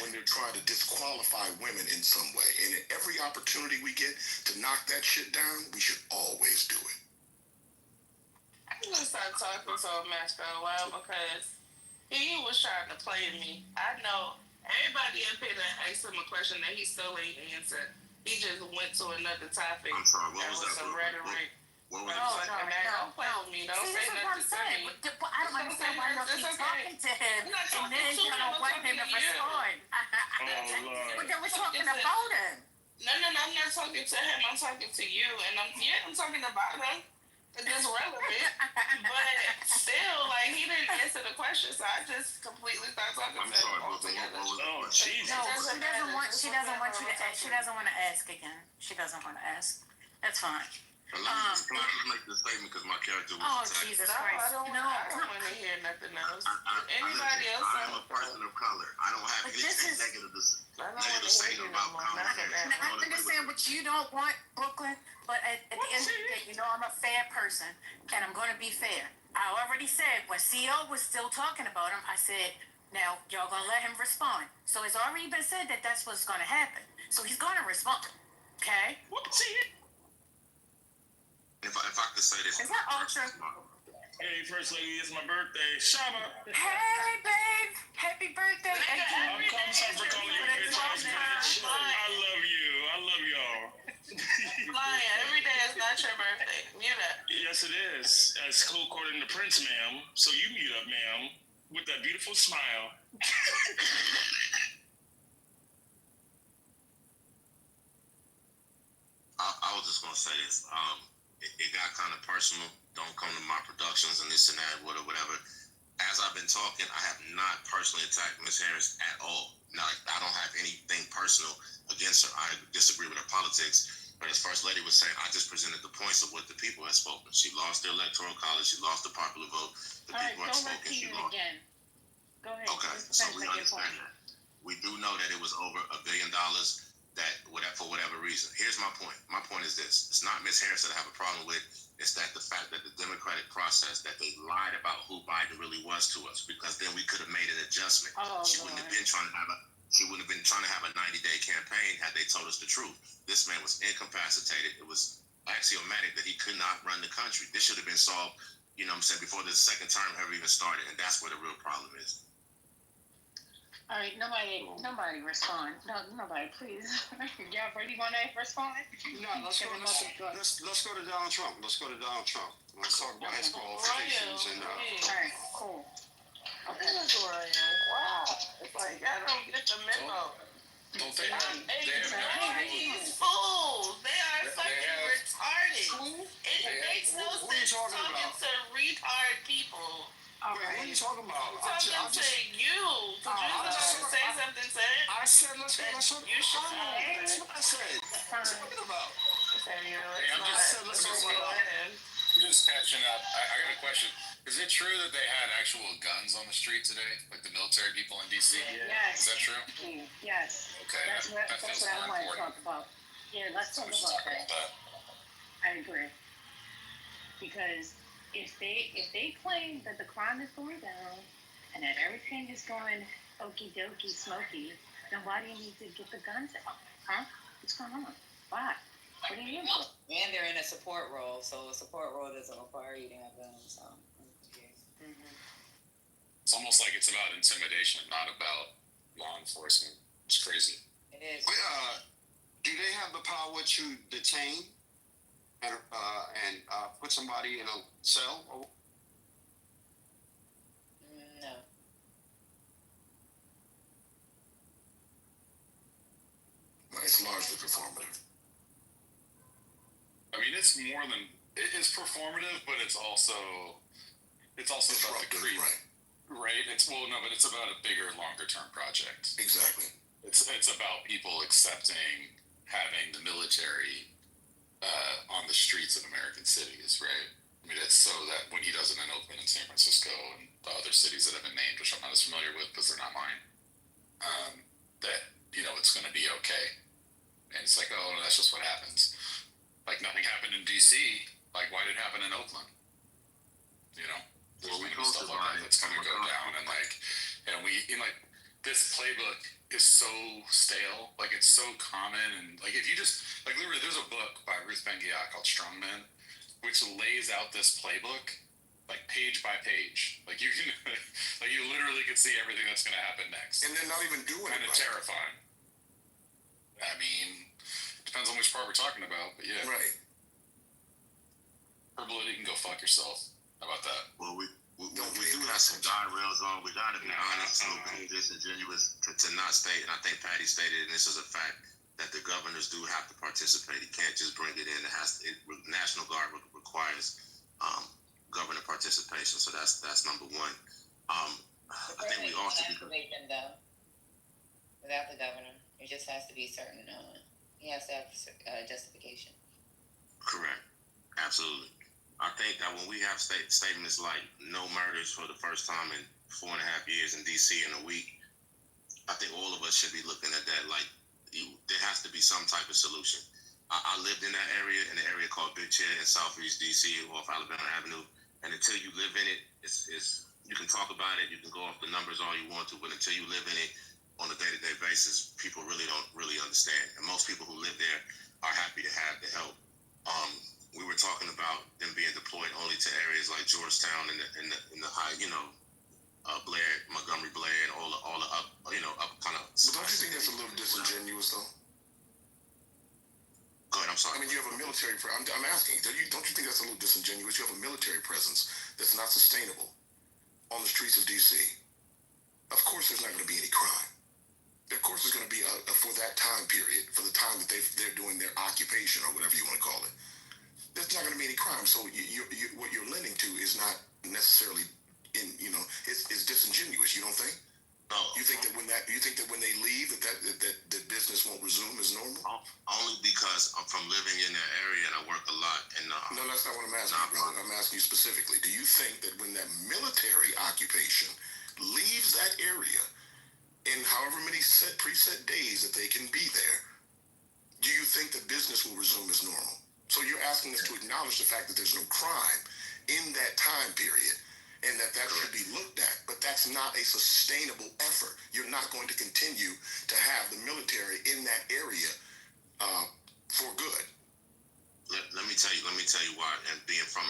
S11: when they're trying to disqualify women in some way. And at every opportunity we get to knock that shit down, we should always do it.
S9: I'm gonna start talking so much for a while because he was trying to play me. I know everybody up here that asked him a question that he still ain't answered. He just went to another topic.
S11: I'm sorry, what was that?
S9: Some rhetoric.
S11: What was
S9: Don't play with me. Don't say nothing to me.
S14: But I don't understand why y'all keep talking to him and then you don't want him to respond. But then we're talking about him.
S9: No, I'm not talking to him. I'm talking to you. And I'm talking about him. It's relevant. But still, like, he didn't answer the question, so I just completely started talking to him altogether.
S14: Oh, Jesus. No, she doesn't want you to ask. She doesn't want to ask again. She doesn't want to ask. That's fine.
S11: Let me just make this statement because my character was attacked.
S14: Jesus Christ.
S9: I don't want to hear nothing else. Anybody else?
S11: I am a person of color. I don't have anything negative to say about Kamala Harris.
S14: I understand what you don't want, Brooklyn, but at the end of the day, I'm a fair person, and I'm going to be fair. I already said, when CEO was still talking about him, I said, now, y'all going to let him respond. So it's already been said that that's what's going to happen. So he's going to respond. Okay?
S11: If I could say this.
S14: Is that Ultra?
S18: Hey, First Lady, it's my birthday. Shama.
S14: Hey, babe. Happy birthday.
S18: I'm sorry for calling you a bitch ass bitch. I love you. I love y'all.
S9: Lying. Every day is not your birthday. Mute up.
S18: Yes, it is. As according to Prince, ma'am. So you mute up, ma'am, with that beautiful smile.
S11: I was just gonna say this. It got kind of personal. Don't come to my productions and this and that, whatever. As I've been talking, I have not personally attacked Ms. Harris at all. Now, I don't have anything personal against her. I disagree with her politics. But as First Lady was saying, I just presented the points of what the people had spoken. She lost the Electoral College. She lost the popular vote. The people had spoken. She lost.
S14: Again. Go ahead.
S11: Okay, so we understand that. We do know that it was over $1 billion for whatever reason. Here's my point. My point is this. It's not Ms. Harris that I have a problem with. It's that the fact that the Democratic process, that they lied about who Biden really was to us, because then we could have made an adjustment. She wouldn't have been trying to have a 90-day campaign had they told us the truth. This man was incapacitated. It was axiomatic that he could not run the country. This should have been solved, you know what I'm saying, before the second term ever even started, and that's where the real problem is.
S14: All right, nobody respond. No, nobody, please. Y'all really want to respond?
S3: No, let's go to Donald Trump. Let's go to Donald Trump. Let's talk about his qualifications.
S14: All right, cool.
S9: Okay. Wow. It's like, I don't get the memo.
S18: Don't they
S9: These fools, they are fucking retarded. It makes no sense talking to retard people.
S3: What are you talking about?
S9: Talking to you. Did you say something to it?
S3: I said, let's go.
S9: You should say.
S3: That's what I said. What are you talking about?
S8: I'm just catching up. I got a question. Is it true that they had actual guns on the street today? Like the military people in D.C.?
S14: Yes.
S8: Is that true?
S14: Yes.
S8: Okay.
S14: That's what I want to talk about. Yeah, let's talk about that. I agree. Because if they claim that the crime is going down and that everything is going okie dokie smoky, then why do you need to get the guns out? Huh? What's going on? Why? What do you mean?
S12: And they're in a support role, so a support role doesn't require you to have guns. So
S8: It's almost like it's about intimidation, not about law enforcement. It's crazy.
S12: it is.
S3: Do they have the power to detain and put somebody in a cell?
S12: No.
S11: It's largely performative.
S8: I mean, it's more than it's performative, but it's also about the creep, right? It's about a bigger, longer term project.
S11: Exactly.
S8: It's about people accepting having the military on the streets of American cities, right? I mean, it's so that when he does an open in San Francisco and the other cities that have been named, which I'm not as familiar with because they're not mine, that it's going to be okay. And it's like, oh, that's just what happens. Like nothing happened in D.C. Like why did it happen in Oakland? There's going to be stuff like that that's going to go down, and this playbook is so stale. Like it's so common, and like if you just literally, there's a book by Ruth Ben-Ghiat called Strongmen, which lays out this playbook like page by page. Like you can, you literally could see everything that's going to happen next,
S11: and they're not even doing it.
S8: Kind of terrifying. I mean, depends on which part we're talking about, but yeah.
S11: Right.
S8: Herbal, you can go fuck yourself. How about that?
S11: Well, we do have some guardrails on. We got to be honest. It's disingenuous to not state, and I think Patty stated, and this is a fact, that the governors do have to participate. You can't just bring it in. National Guard requires governor participation, so that's number one. I think we also
S12: activation though. Without the governor, it just has to be certain. He has to have justification.
S11: Correct. Absolutely. I think that when we have statements like no murders for the first time in 4.5 years in D.C. in a week, I think all of us should be looking at that like there has to be some type of solution. I lived in that area, in the area called Big Chair in Southeast D.C. off Alabama Avenue, and until you live in it, it's you can talk about it, you can go off the numbers all you want to, but until you live in it on a day-to-day basis, people really don't understand. And most people who live there are happy to have the help. We were talking about them being deployed only to areas like Georgetown and the high, Blair, Montgomery Blair, and all the up kind of. But don't you think that's a little disingenuous though? Go ahead. I'm sorry. I mean, you have a military. I'm asking. Don't you think that's a little disingenuous? You have a military presence that's not sustainable on the streets of D.C. Of course, there's not going to be any crime. Of course, there's going to be for that time period, for the time that they're doing their occupation or whatever you want to call it. There's not going to be any crime. So what you're lending to is not necessarily it's disingenuous. You don't think?
S8: No.
S11: You think that when they leave that business won't resume as normal?
S8: Only because I'm from living in that area and I work a lot. And
S11: no, that's not what I'm asking you, brother. I'm asking you specifically. Do you think that when that military occupation leaves that area, in however many preset days that they can be there, do you think that business will resume as normal? So you're asking us to acknowledge the fact that there's no crime in that time period and that should be looked at, but that's not a sustainable effort. You're not going to continue to have the military in that area for good.
S5: Let me tell you why, and being from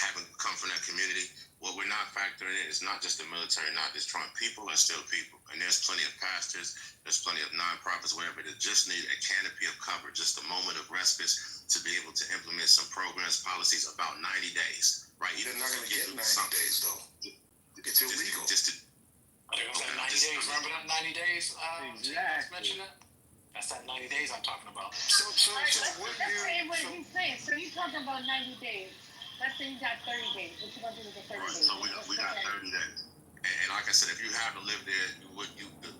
S5: having come from that community, what we're not factoring in is not just the military, not just Trump. People are still people, and there's plenty of pastors, there's plenty of nonprofits, wherever, that just need a canopy of cover, just a moment of respite to be able to implement some programs, policies about 90 days, right?
S11: They're not going to get 90 days, though. It's illegal.
S23: They're going to say 90 days. Remember that 90 days? Exactly. Mention that? That's that 90 days I'm talking about.
S16: So what he's saying. So you're talking about 90 days. Let's say you got 30 days. What you gonna do with the 30 days?
S5: So we got 30 days. And like I said, if you haven't lived there,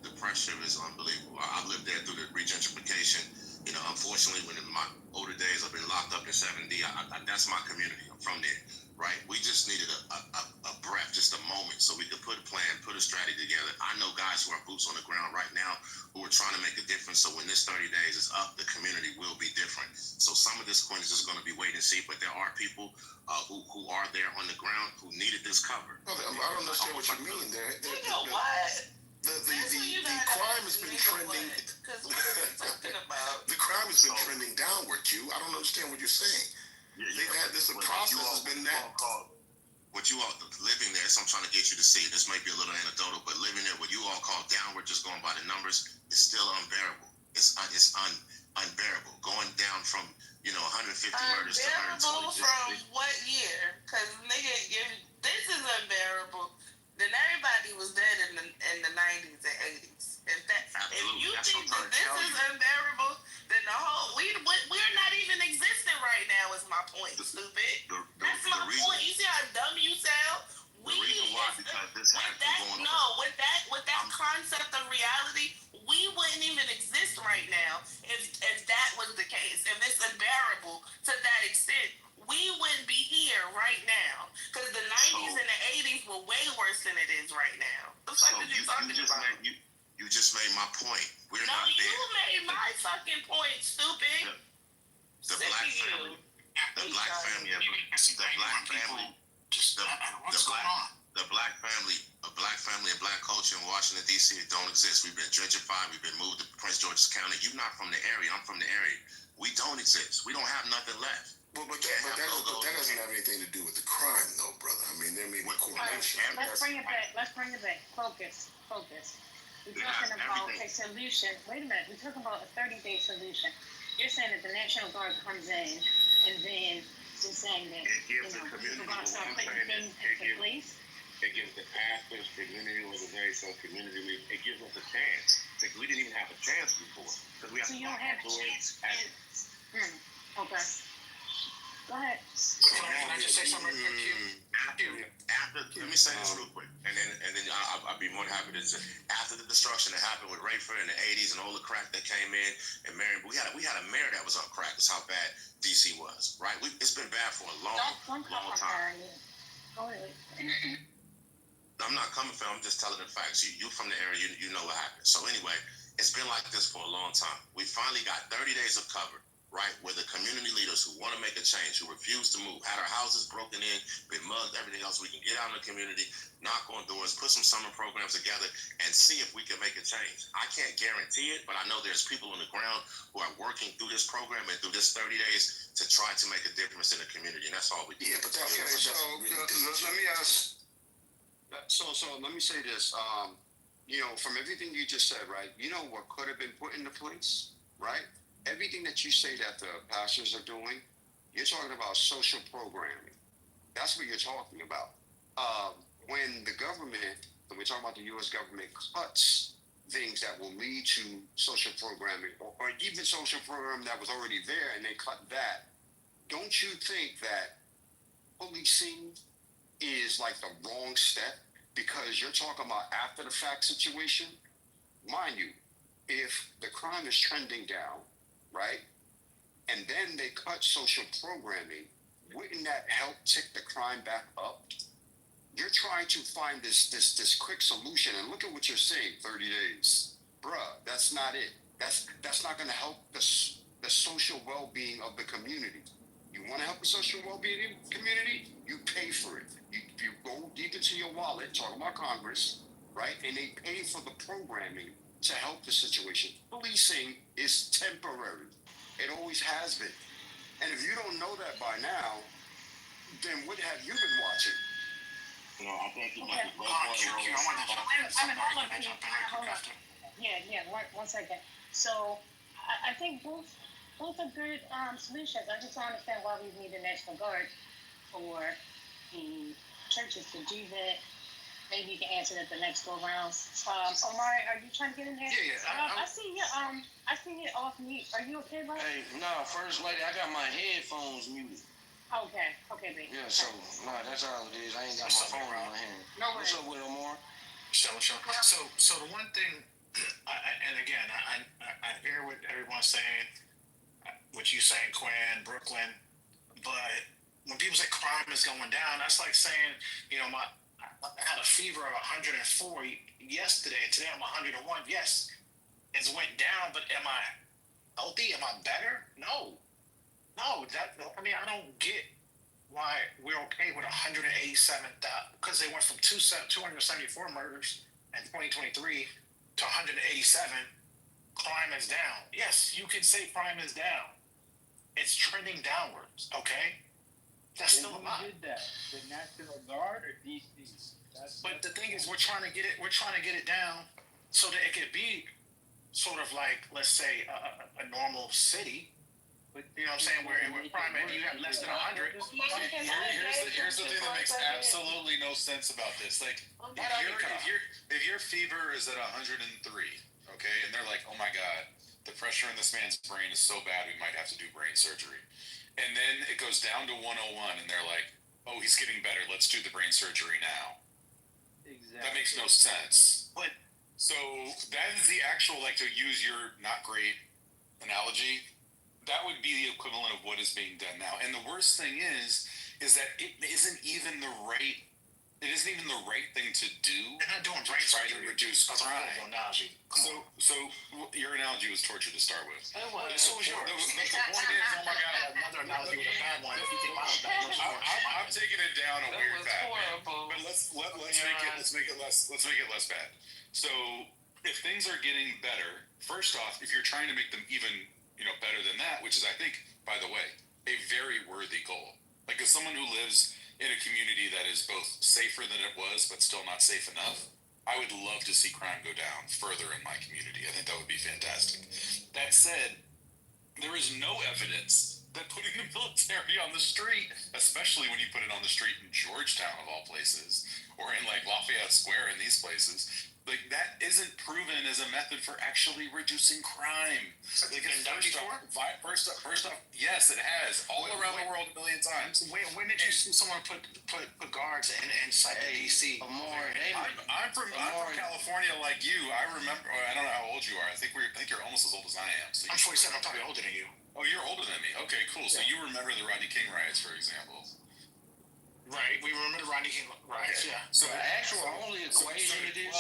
S5: the pressure is unbelievable. I lived there through the regentrification. You know, unfortunately, when in my older days, I've been locked up in 7D. That's my community. I'm from there, right? We just needed a breath, just a moment, so we could put a plan, put a strategy together. I know guys who are boots on the ground right now who are trying to make a difference. So when this 30 days is up, the community will be different. So some of this coin is just going to be wait and see, but there are people who are there on the ground who needed this cover.
S11: I don't understand what you mean there.
S9: You know what?
S11: The crime has been trending. The crime has been trending downward, Q. I don't understand what you're saying. They've had this process has been that.
S5: What you all living there, so I'm trying to get you to see. This might be a little anecdotal, but living there, what you all call downward, just going by the numbers, is still unbearable. It's unbearable. Going down from 150 murders to 120.
S9: Unbearable from what year? Because nigga, if this is unbearable, then everybody was dead in the 90s and 80s. If you think that this is unbearable, then the whole we're not even existing right now. Is my point, stupid. That's my point. You see how dumb you sound?
S5: The reason why, because this has been going on.
S9: With that concept of reality, we wouldn't even exist right now if that was the case. If it's unbearable to that extent, we wouldn't be here right now. Because the 90s and the 80s were way worse than it is right now. The fuck is you talking about?
S5: You just made my point. We're not there.
S9: You made my fucking point, stupid.
S5: The black family, the black family and black culture in Washington D.C. don't exist. We've been gentrified. We've been moved to Prince George's County. You're not from the area. I'm from the area. We don't exist. We don't have nothing left.
S11: But that doesn't have anything to do with the crime, though, brother. I mean, there may be correlation.
S16: Let's bring it back. Focus. We're talking about a solution. Wait a minute. We're talking about a 30-day solution. You're saying that the National Guard comes in and then you're saying that
S5: people are going to start putting things into place? It gives the pastors, community organizations, community leaders, it gives us a chance. Because we didn't even have a chance before. Because we have
S16: you don't have a chance. Okay. Go ahead.
S23: Can I just say something real quick?
S5: Let me say this real quick, and then I'll be more than happy to say. After the destruction that happened with Rayford in the 80s and all the crack that came in, and Marion, we had a mayor that was on crack. That's how bad DC was, right? It's been bad for a long time.
S16: Go ahead.
S5: I'm not coming from. I'm just telling the facts. You from the area, you know what happened. So anyway, it's been like this for a long time. We finally got 30 days of cover. Right, where the community leaders who want to make a change, who refuse to move, had our houses broken in, been mugged, everything else, we can get out in the community, knock on doors, put some summer programs together, and see if we can make a change. I can't guarantee it, but I know there's people on the ground who are working through this program and through this 30 days to try to make a difference in the community, and that's all we do.
S11: Yeah, but that's
S3: so let me ask. So let me say this. From everything you just said, right? You know what could have been put into place, right? Everything that you say that the pastors are doing, you're talking about social programming. That's what you're talking about. When the government, when we're talking about the U.S. government, cuts things that will lead to social programming, or even social program that was already there, and they cut that, don't you think that policing is like the wrong step? Because you're talking about after the fact situation. Mind you, if the crime is trending down, right? And then they cut social programming, wouldn't that help tick the crime back up? You're trying to find this quick solution, and look at what you're saying. 30 days, bruh. That's not it. That's not going to help the social well-being of the community. You want to help the social well-being community? You pay for it. You go deep into your wallet, talking about Congress, right? And they pay for the programming to help the situation. Policing is temporary. It always has been. And if you don't know that by now, then what have you been watching?
S21: No, I think you
S16: Okay.
S21: make a great point.
S16: Hold on. Yeah, one second. So I think both are good solutions. I just don't understand why we need a National Guard for the churches to do that. Maybe you can answer that the next go round. Omar, are you trying to get in there?
S13: Yeah.
S16: I see you. I see you off mute. Are you okay, bro?
S13: Hey, no, First Lady, I got my headphones muted.
S16: Okay, babe.
S13: Yeah, so that's all it is. I ain't got my phone in my hand.
S16: No
S13: What's
S16: worries.
S13: up with Omar?
S23: So the one thing, and again, I hear what everyone's saying, what you saying, Quinn, Brooklyn, but when people say crime is going down, that's like saying, I had a fever of 104 yesterday, and today I'm 101. Yes, it's went down, but am I healthy? Am I better? No. I don't get why we're okay with 187, because they went from 274 murders in 2023 to 187. Crime is down. Yes, you can say crime is down. It's trending downwards. Okay, that's still a lot.
S15: Who did that? The National Guard or DC?
S23: But the thing is, we're trying to get it down so that it could be sort of like, let's say, a normal city. You know what I'm saying? Where crime, you have less than 100.
S8: Here's the thing that makes absolutely no sense about this. Like, if your fever is at 103, okay, and they're like, oh my God, the pressure in this man's brain is so bad we might have to do brain surgery. And then it goes down to 101 and they're like, oh, he's getting better, let's do the brain surgery now. Exactly. That makes no sense. So that is the actual, like, to use your not great analogy, that would be the equivalent of what is being done now. And the worst thing is that it isn't even the right thing to do.
S23: They're not doing brain
S8: try
S23: surgery.
S8: to reduce
S23: That's
S8: crime.
S23: a analogy.
S8: So your analogy was torture to start with.
S23: It was. So was yours. The point is, oh my God, another analogy was a bad one. If you think about it,
S8: I'm taking it down a weird path.
S23: horrible.
S8: But let's make it less bad. So if things are getting better, first off, if you're trying to make them even better than that, which is, I think, by the way, a very worthy goal. Like, as someone who lives in a community that is both safer than it was, but still not safe enough, I would love to see crime go down further in my community. I think that would be fantastic. That said, there is no evidence that putting the military on the street, especially when you put it on the street in Georgetown of all places, or in like Lafayette Square in these places, like, that isn't proven as a method for actually reducing crime. Like, first off, yes, it has all around the world a million times.
S23: When did you see someone put guards inside the DC?
S8: I'm from California, like you. I remember. I don't know how old you are. I think you're almost as old as I am. So
S23: I'm 47. I'm probably older than you.
S8: Oh, you're older than me. Okay, cool. So you remember the Rodney King riots, for example?
S23: Right. We remember the Rodney King riots. Yeah.
S8: So
S13: the actual only equation it is.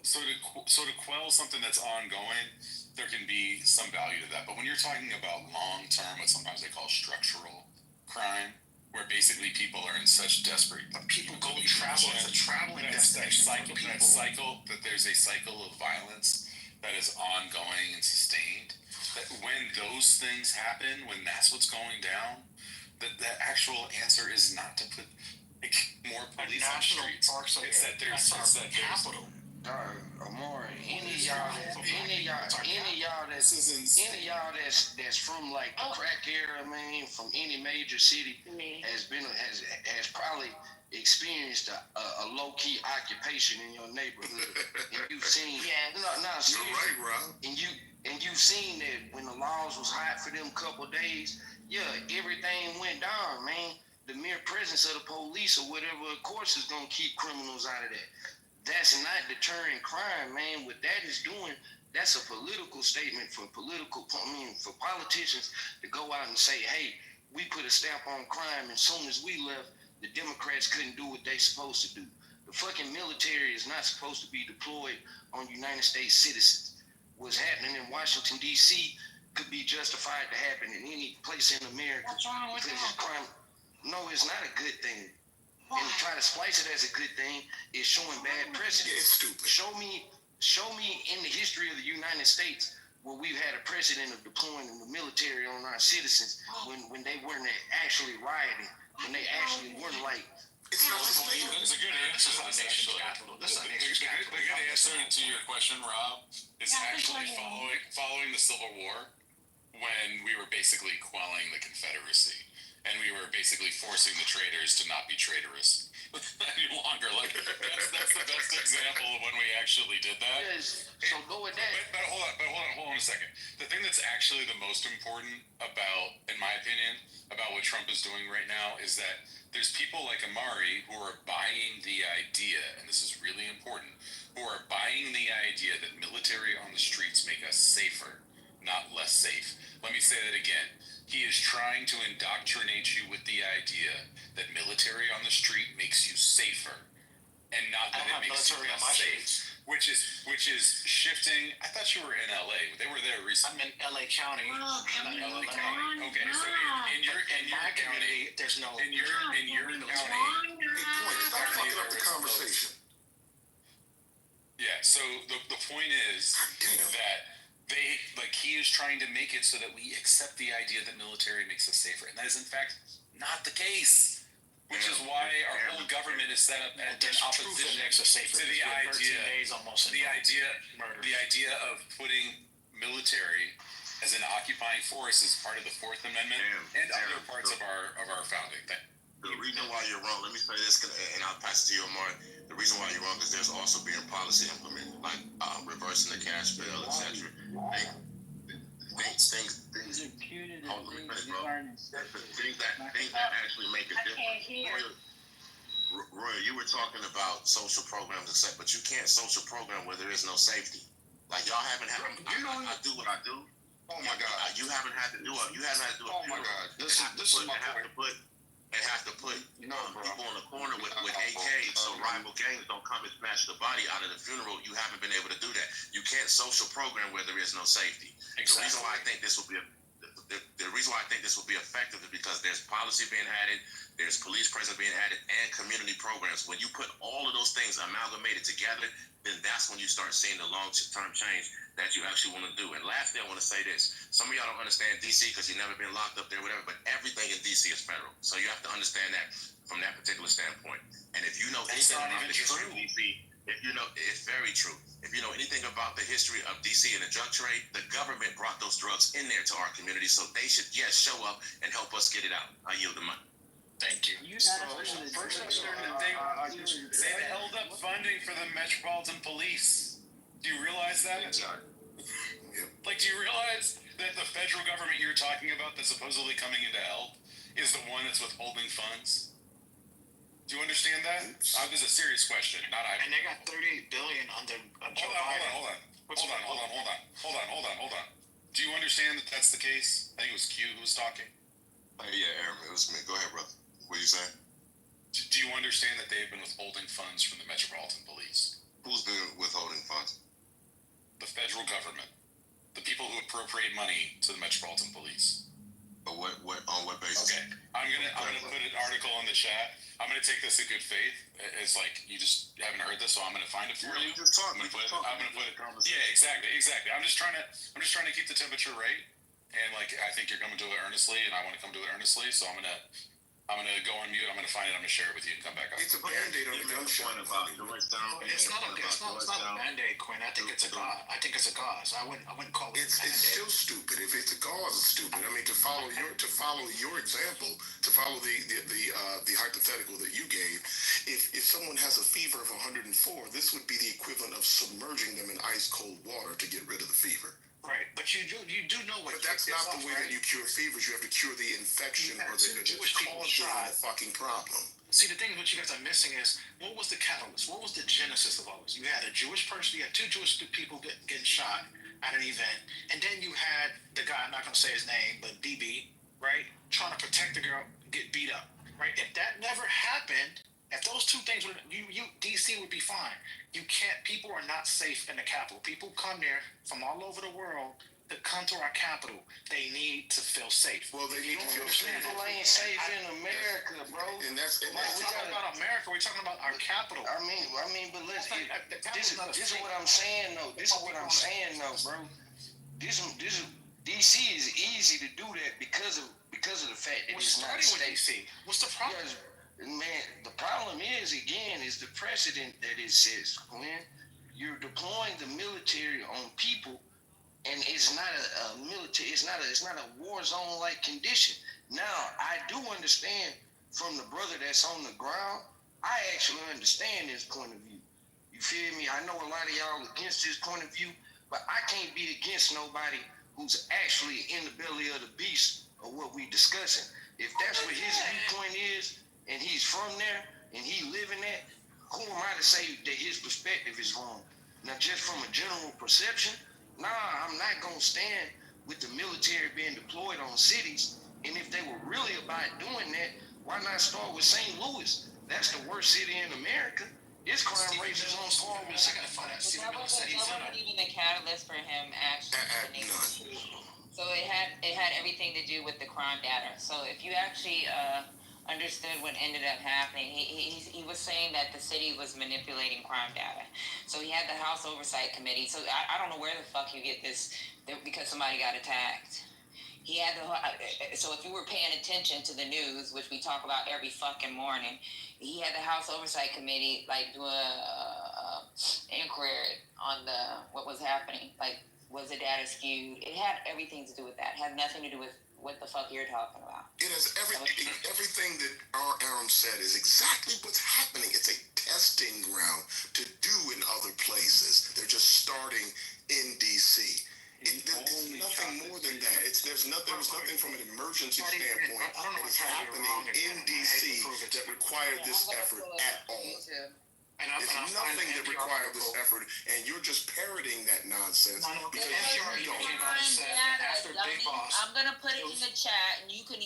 S8: So to quell something that's ongoing, there can be some value to that. But when you're talking about long-term, what sometimes they call structural crime, where basically people are in such desperate...
S23: But people go travel. It's a traveling destination.
S8: That there's a cycle of violence that is ongoing and sustained. That when those things happen, when that's what's going down, the actual answer is not to put more police on streets. It's that there's
S23: capital.
S13: Amor, any of y'all that's from like the crack era, man, from any major city has probably experienced a low key occupation in your neighborhood, and you've seen. Seriously,
S11: you're right, Rob.
S13: And you've seen that when the laws was hot for them couple days, everything went down, man. The mere presence of the police or whatever, of course, is gonna keep criminals out of that. That's not deterring crime, man. What that is doing, that's a political statement for politicians to go out and say, hey, we put a stamp on crime, and as soon as we left, the Democrats couldn't do what they supposed to do. The fucking military is not supposed to be deployed on United States citizens. What's happening in Washington, D.C. could be justified to happen in any place in America.
S14: What's wrong with
S13: because
S14: that?
S13: crime. No, it's not a good thing. And to try to splice it as a good thing is showing bad precedent.
S11: It's stupid.
S13: Show me in the history of the United States where we've had a precedent of deploying the military on our citizens when they weren't actually rioting, when they actually weren't like.
S8: It's a good answer. The good answer to your question, Rob, is actually following the Civil War, when we were basically quelling the Confederacy, and we were basically forcing the traitors to not be traitorous any longer. Like that's the best example of when we actually did that.
S13: Yes. So go with that.
S8: But hold on a second. The thing that's actually the most important about, in my opinion, about what Trump is doing right now is that there's people like Amari who are buying the idea, and this is really important, who are buying the idea that military on the streets make us safer, not less safe. Let me say that again. He is trying to indoctrinate you with the idea that military on the street makes you safer, and not that it makes you less safe. Which is shifting. I thought you were in LA. They were there recently.
S22: I'm in LA County.
S8: LA County. Okay, so in your county,
S22: there's no.
S8: In your county.
S11: Stop fucking up the conversation.
S8: Yeah. So the point is that he is trying to make it so that we accept the idea that military makes us safer, and that is in fact not the case. Which is why our whole government is set up in opposition to the idea of putting military as an occupying force as part of the Fourth Amendment and other parts of our founding.
S5: The reason why you're wrong, let me say this, and I'll pass it to you, Omar. The reason why you're wrong is there's also being policy implemented, like reversing the cash bail, etc. Things hold on, let me finish, bro. Things that actually make a difference. Roy, you were talking about social programs, etc., but you can't social program where there is no safety. Like y'all haven't had. I do what I do.
S3: Oh my God!
S5: You haven't had to do it. You haven't had to do it.
S3: Oh my God! This is my point.
S5: They have to put people in the corner with AKs so rival gangs don't come and smash the body out of the funeral. You haven't been able to do that. You can't social program where there is no safety. Exactly. The reason why I think this will be effective is because there's policy being added, there's police presence being added, and community programs. When you put all of those things amalgamated together, then that's when you start seeing the long-term change that you actually want to do. And lastly, I want to say this. Some of y'all don't understand D.C. because you've never been locked up there, whatever, but everything in D.C. is federal. So you have to understand that from that particular standpoint. And if you know anything about the history of D.C., if you know, it's very true. If you know anything about the history of D.C. and the drug trade, the government brought those drugs in there to our community, so they should, yes, show up and help us get it out. I yield the mic.
S8: Thank you. First I'm starting to think they've held up funding for the Metropolitan Police. Do you realize that? Like, do you realize that the federal government you're talking about that's supposedly coming in to help is the one that's withholding funds? Do you understand that? This is a serious question.
S22: And they got $38 billion under Joe Biden.
S8: Hold on. Do you understand that that's the case? I think it was Q who was talking.
S5: Yeah, Aaron, it was me. Go ahead, brother. What are you saying?
S8: Do you understand that they've been withholding funds from the Metropolitan Police?
S5: Who's been withholding funds?
S8: The federal government. The people who appropriate money to the Metropolitan Police.
S5: But on what basis?
S8: Okay, I'm gonna put an article in the chat. I'm gonna take this in good faith. It's like you just haven't heard this, so I'm gonna find it for you.
S5: Just talk.
S8: I'm gonna put it. Yeah, exactly. I'm just trying to keep the temperature right, and like I think you're coming to it earnestly, and I want to come to it earnestly. So I'm gonna go on mute. I'm gonna find it. I'm gonna share it with you and come back up.
S11: It's a band-aid on the gunshot.
S22: It's not a band-aid, Quinn. I think it's a gauze. I wouldn't call it.
S11: It's still stupid. If it's a gauze, it's stupid. I mean, to follow your example, to follow the hypothetical that you gave, if someone has a fever of 104, this would be the equivalent of submerging them in ice cold water to get rid of the fever.
S22: Right, but you do know what.
S11: But that's not the way that you cure fevers. You have to cure the infection or the cause of the fucking problem.
S22: See, the thing what you guys are missing is what was the catalyst? What was the genesis of all this? You had a Jewish person. You had two Jewish people getting shot at an event, and then you had the guy. I'm not going to say his name, but BB, right, trying to protect the girl, get beat up.
S21: right? If that never happened, if those two things would, DC would be fine. You can't. People are not safe in the capital. People come there from all over the world to come to our capital. They need to feel safe.
S11: Well, they need to feel safe.
S13: People ain't safe in America, bro.
S11: And that's
S21: we're talking about America. We're talking about our capital.
S13: I mean, but let's. This is what I'm saying, though. This is what I'm saying, though, bro. This DC is easy to do that because of the fact that it's not a state.
S21: DC. What's the problem?
S13: Man, the problem is the precedent that it says when you're deploying the military on people, and it's not a military, it's not a war zone like condition. Now, I do understand from the brother that's on the ground. I actually understand his point of view. You feel me? I know a lot of y'all against his point of view, but I can't be against nobody who's actually in the belly of the beast of what we discussing. If that's what his viewpoint is, and he's from there, and he living that, who am I to say that his perspective is wrong? Now, just from a general perception, I'm not gonna stand with the military being deployed on cities. And if they were really about doing that, why not start with St. Louis? That's the worst city in America. Its crime rate is on par with.
S12: That wasn't even the catalyst for him actually. So it had everything to do with the crime data. So if you actually understood what ended up happening, he was saying that the city was manipulating crime data. So he had the House Oversight Committee. So I don't know where the fuck you get this because somebody got attacked. He had so if you were paying attention to the news, which we talk about every fucking morning, he had the House Oversight Committee do a inquiry on what was happening. Like, was the data skewed? It had everything to do with that. It had nothing to do with what the fuck you're talking about.
S11: It has everything that Aaron said is exactly what's happening. It's a testing ground to do in other places. They're just starting in DC. It's nothing more than that. There was nothing from an emergency standpoint that is happening in DC that required this effort at all. There's nothing that required this effort, and you're just parroting that nonsense because you don't.
S12: I'm gonna put it in the chat, and you can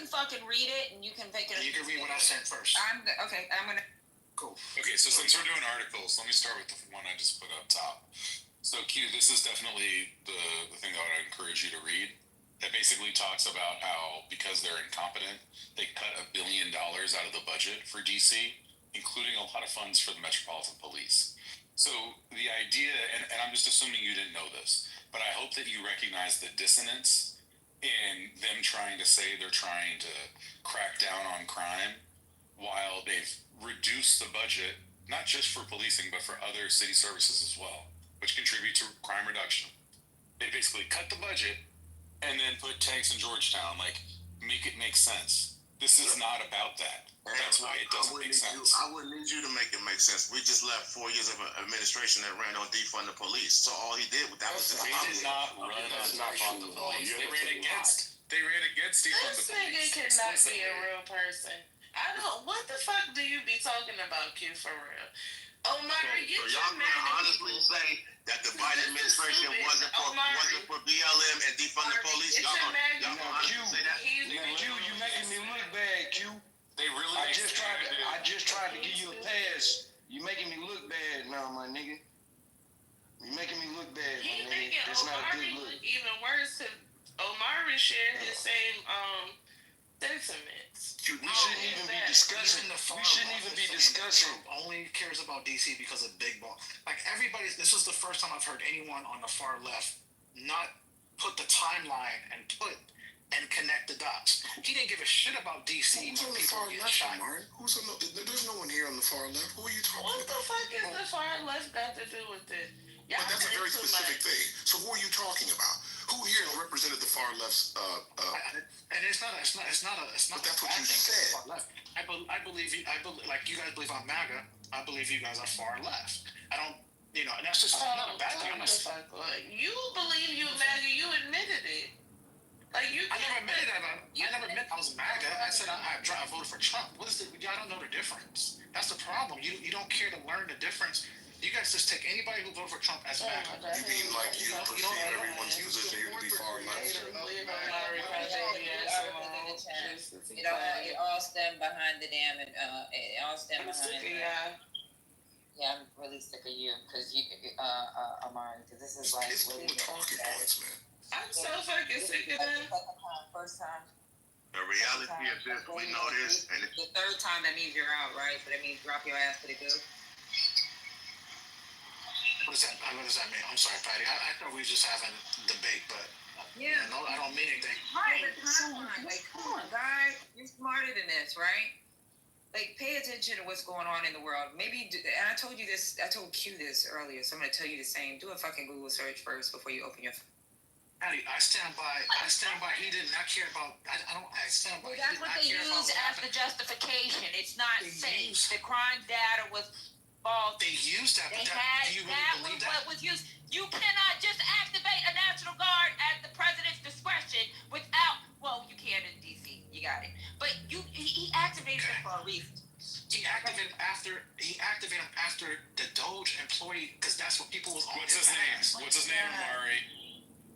S12: fucking read it, and you can pick it up.
S21: You can read what I sent first.
S12: I'm gonna.
S21: Cool.
S8: Okay, so since we're doing articles, let me start with the one I just put up top. So Q, this is definitely the thing that I would encourage you to read. That basically talks about how because they're incompetent, they cut $1 billion out of the budget for DC, including a lot of funds for the Metropolitan Police. So the idea, and I'm just assuming you didn't know this, but I hope that you recognize the dissonance in them trying to say they're trying to crack down on crime while they've reduced the budget, not just for policing, but for other city services as well, which contribute to crime reduction. They basically cut the budget and then put tanks in Georgetown, make it make sense. This is not about that. That's why it doesn't make sense.
S5: I wouldn't need you to make it make sense. We just left 4 years of an administration that ran on defund the police. So all he did was
S8: They did not run on defund the police. They ran against defund the police.
S2: This nigga cannot be a real person. What the fuck do you be talking about, Q, for real? Omari,
S5: so y'all gonna honestly say that the Biden administration wasn't for BLM and defund the police? Y'all gonna honestly say that?
S13: Q, you making me look bad, Q.
S8: They really.
S13: I just tried to give you a pass. You making me look bad now, my nigga. You making me look bad, my nigga. That's not a good look.
S2: Even worse, Omari shared his same sentiments.
S13: We shouldn't even be discussing. We shouldn't even be discussing.
S21: Only cares about DC because of big ball. This was the first time I've heard anyone on the far left not put the timeline and connect the dots. He didn't give a shit about DC.
S11: Who's on the far left, Mark? There's no one here on the far left. Who are you talking about?
S2: What the fuck is the far left got to do with it?
S11: But that's a very specific thing. So who are you talking about? Who here represented the far left's?
S21: And it's not.
S11: But that's what you said.
S21: I believe like you guys believe I'm MAGA. I believe you guys are far left. I don't. And that's just not a bad thing.
S2: You believe you MAGA. You admitted it.
S21: I never admitted that. I never admitted I was MAGA. I said I voted for Trump. What is it? Y'all don't know the difference. That's the problem. You don't care to learn the difference You guys just take anybody who voted for Trump as backup.
S11: You mean like you perceive everyone's position here to be far left?
S12: It all stemmed behind the damn, it all stemmed behind. Yeah, I'm really sick of you, because you, Amari, because this is like.
S11: It's cool talking points, man.
S2: I'm so fucking sick of that.
S12: First time.
S5: The reality is this, we know this, and
S12: The third time, that means you're out, right? So that means drop your ass to the good.
S21: What does that mean? I'm sorry, Patty. I thought we were just having a debate, but
S12: Yeah.
S21: no, I don't mean anything.
S12: Right. Like, come on, guy. You're smarter than this, right? Like, pay attention to what's going on in the world. Maybe, and I told you this, I told Q this earlier, so I'm going to tell you the same. Do a fucking Google search first before you open your phone.
S21: Patty, I stand by. He did not care about. I stand by.
S12: Well, that's what they use as the justification. It's not safe. The crime data was false.
S21: They used that.
S12: They
S21: But
S12: had,
S21: do you really
S12: that
S21: believe
S12: was
S21: that?
S12: what was used. You cannot just activate a National Guard at the president's discretion without, well, you can in D.C. You got it. But he activated it for a reason.
S21: He activated him after the Doge employee, because that's what people was on.
S8: What's his name? What's his name, Amari?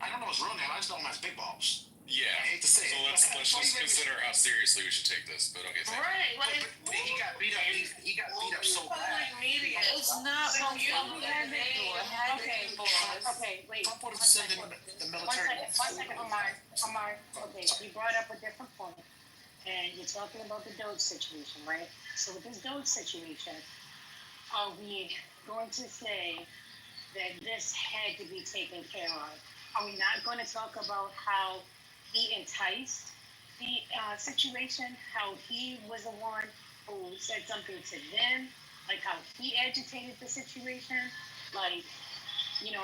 S21: I don't know his real name. I just know him as Big Balls.
S8: Yeah.
S21: I hate to say
S8: so
S21: it.
S8: let's just consider how seriously we should take this. But okay, thank you.
S21: But he got beat up. He got beat up so bad.
S12: It's not what you
S16: Okay, wait.
S21: Trump would have sent in the military.
S16: One second, Omar. Okay, you brought up a different point, and you're talking about the Doge situation, right? So with this Doge situation, are we going to say that this had to be taken care of? Are we not going to talk about how he enticed the situation, how he was the one who said something to them, like how he agitated the situation? Like, you're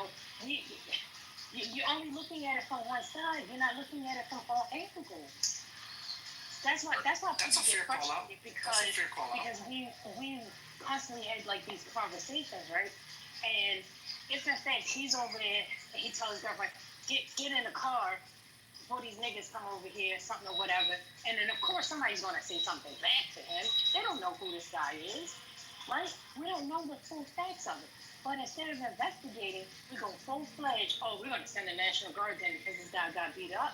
S16: only looking at it from one side. You're not looking at it from all angles. That's why people get frustrated, because we constantly had like these conversations, right? And if in fact he's over there and he tells his girlfriend, get in the car before these niggas come over here, something or whatever, and then of course somebody's gonna say something back to him. They don't know who this guy is, right? We don't know the full facts of it. But instead of investigating, we go full-fledged, we're gonna send the National Guard in because this guy got beat up.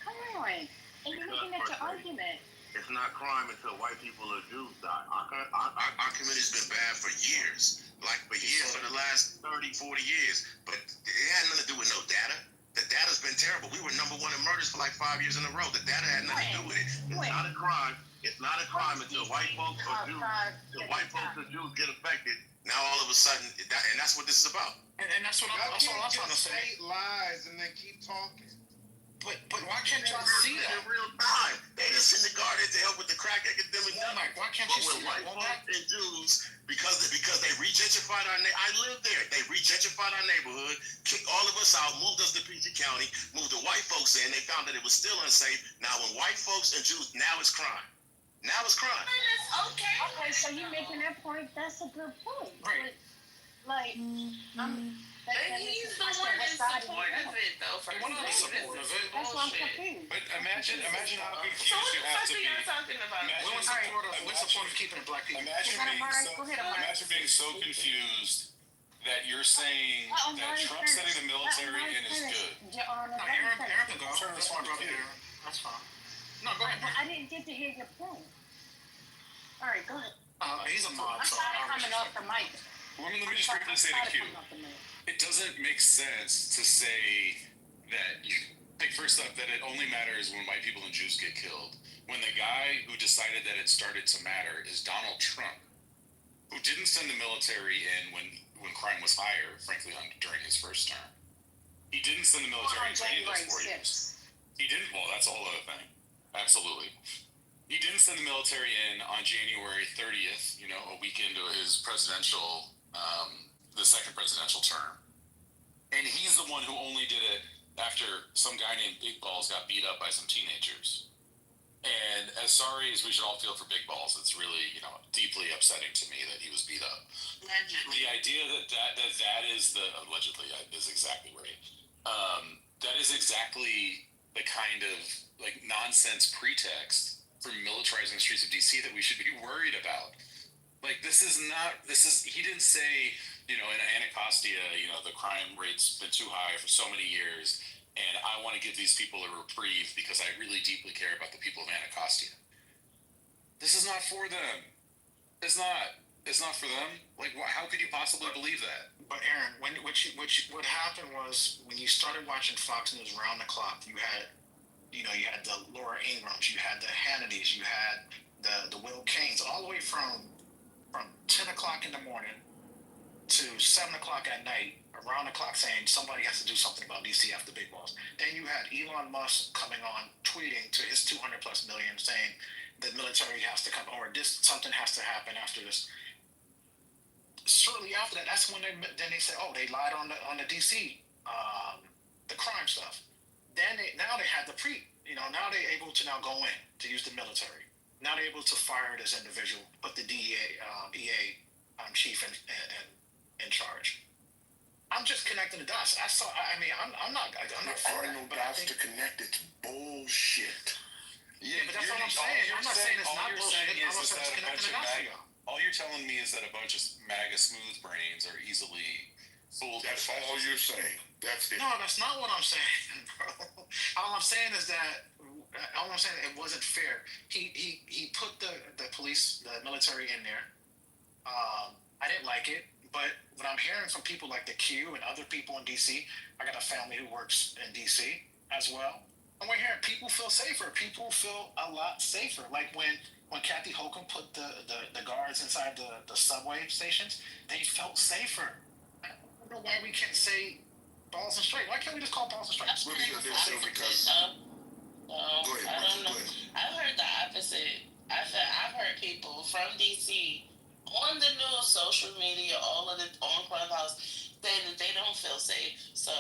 S16: Come on. And you're making that your argument.
S5: it's not crime until white people or Jews die. Our community's been bad for years. For the last 30, 40 years. But it had nothing to do with no data. The data's been terrible. We were number one in murders for like 5 years in a row. The data had nothing to do with it. It's not a crime. It's not a crime until white folks or Jews get affected. Now all of a sudden, and that's what this is about.
S21: And that's what I'm trying to say.
S6: State lies and then keep talking.
S21: But why can't y'all see that
S5: in real time? They just send the guard in to help with the crack epidemic.
S21: Why can't you see
S5: white folks and Jews, because they regentrified our I lived there. They regentrified our neighborhood, kicked all of us out, moved us to PG County, moved the white folks in. They found that it was still unsafe. Now when white folks and Jews, now it's crime. Now it's crime.
S16: Okay, so you're making that point. That's a good point.
S21: Right.
S2: He's the one in support of it, though.
S21: That's
S16: why I'm confused.
S8: But imagine how confused
S2: So what
S8: you
S2: the
S8: have
S2: fuck
S8: to
S2: are
S8: be.
S2: y'all talking about?
S21: What's the point of keeping black people?
S8: Imagine being so confused that you're saying that Trump sending the military in is good.
S21: Aaron can go. That's my brother Aaron. That's fine. No, go ahead.
S16: I didn't get to hear your point. All right, go ahead.
S21: He's a mob.
S16: I'm sorry coming off the mic.
S8: Let me just quickly say to Q. It doesn't make sense to say that first up, that it only matters when white people and Jews get killed. When the guy who decided that it started to matter is Donald Trump, who didn't send the military in when crime was higher, frankly, during his first term. He didn't send the military in for any of those 4 years. He didn't. Well, that's a whole other thing. Absolutely. He didn't send the military in on January 30th, a week into his presidential, the second presidential term. And he's the one who only did it after some guy named Big Balls got beat up by some teenagers. And as sorry as we should all feel for Big Balls, it's really, deeply upsetting to me that he was beat up. The idea that is allegedly is exactly right. That is exactly the kind of nonsense pretext for militarizing the streets of DC that we should be worried about. Like, this is, he didn't say, in Anacostia, the crime rate's been too high for so many years, and I want to give these people a reprieve because I really deeply care about the people of Anacostia. This is not for them. It's not. It's not for them. Like, how could you possibly believe that?
S21: But Aaron, what happened was when you started watching Fox News around the clock, you had the Laura Ingrams, you had the Hannitys, you had the Will Canes, all the way from 10 o'clock in the morning to 7 o'clock at night, around the clock, saying somebody has to do something about DC after Big Boss. Then you had Elon Musk coming on, tweeting to his 200 plus million, saying the military has to come, or something has to happen after this. Shortly after that, that's when they said, oh, they lied on the DC, the crime stuff. Then now they had now they're able to now go in to use the military. Now they're able to fire this individual, put the EA chief in charge. I'm just connecting the dots. I'm not for
S11: There are no dots to connect. It's bullshit.
S21: Yeah, but that's what I'm saying. I'm not saying it's not bullshit. I'm not saying it's connecting the dots for y'all.
S8: All you're telling me is that a bunch of MAGA smooth brains are easily fooled.
S11: That's all you're saying. That's it.
S21: No, that's not what I'm saying, bro. All I'm saying is that it wasn't fair. He put the police, the military in there. I didn't like it, but what I'm hearing from people like the Q and other people in DC, I got a family who works in DC as well. And we're hearing people feel safer. People feel a lot safer. Like when Kathy Hochul put the guards inside the subway stations, they felt safer. I don't know why we can't say balls and straight. Why can't we just call balls and straight?
S11: Well, because they're safe because. Go ahead,
S2: I don't know.
S11: go ahead.
S2: I've heard the opposite. I've heard people from DC on the news, social media, on Clubhouse, saying that they don't feel safe. So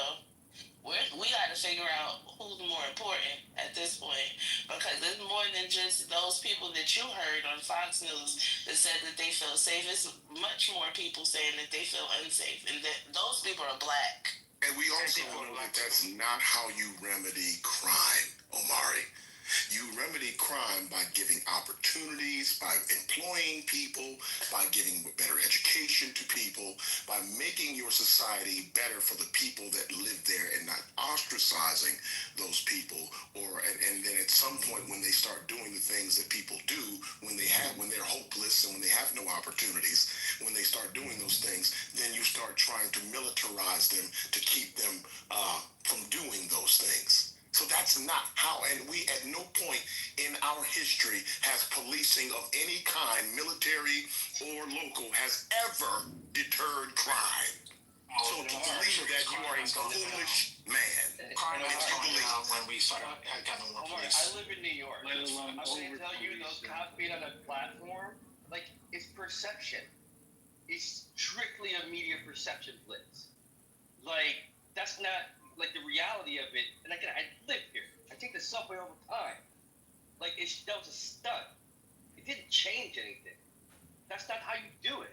S2: we got to figure out who's more important at this point, because it's more than just those people that you heard on Fox News that said that they feel safe. It's much more people saying that they feel unsafe, and that those people are black.
S11: And we also know that that's not how you remedy crime, Omari. You remedy crime by giving opportunities, by employing people, by giving better education to people, by making your society better for the people that live there and not ostracizing those people. And then at some point when they start doing the things that people do, when they're hopeless and when they have no opportunities, when they start doing those things, then you start trying to militarize them to keep them from doing those things. So that's not how, and we at no point in our history has policing of any kind, military or local, has ever deterred crime. So to believe that you are a foolish man.
S21: Crime is going down when we started having more police.
S4: I live in New York. I'm going to tell you, those cops being on a platform, like, it's perception. It's strictly a media perception blitz. Like, that's not like the reality of it. And again, I live here. I take the subway all the time. Like, that was a stunt. It didn't change anything. That's not how you do it.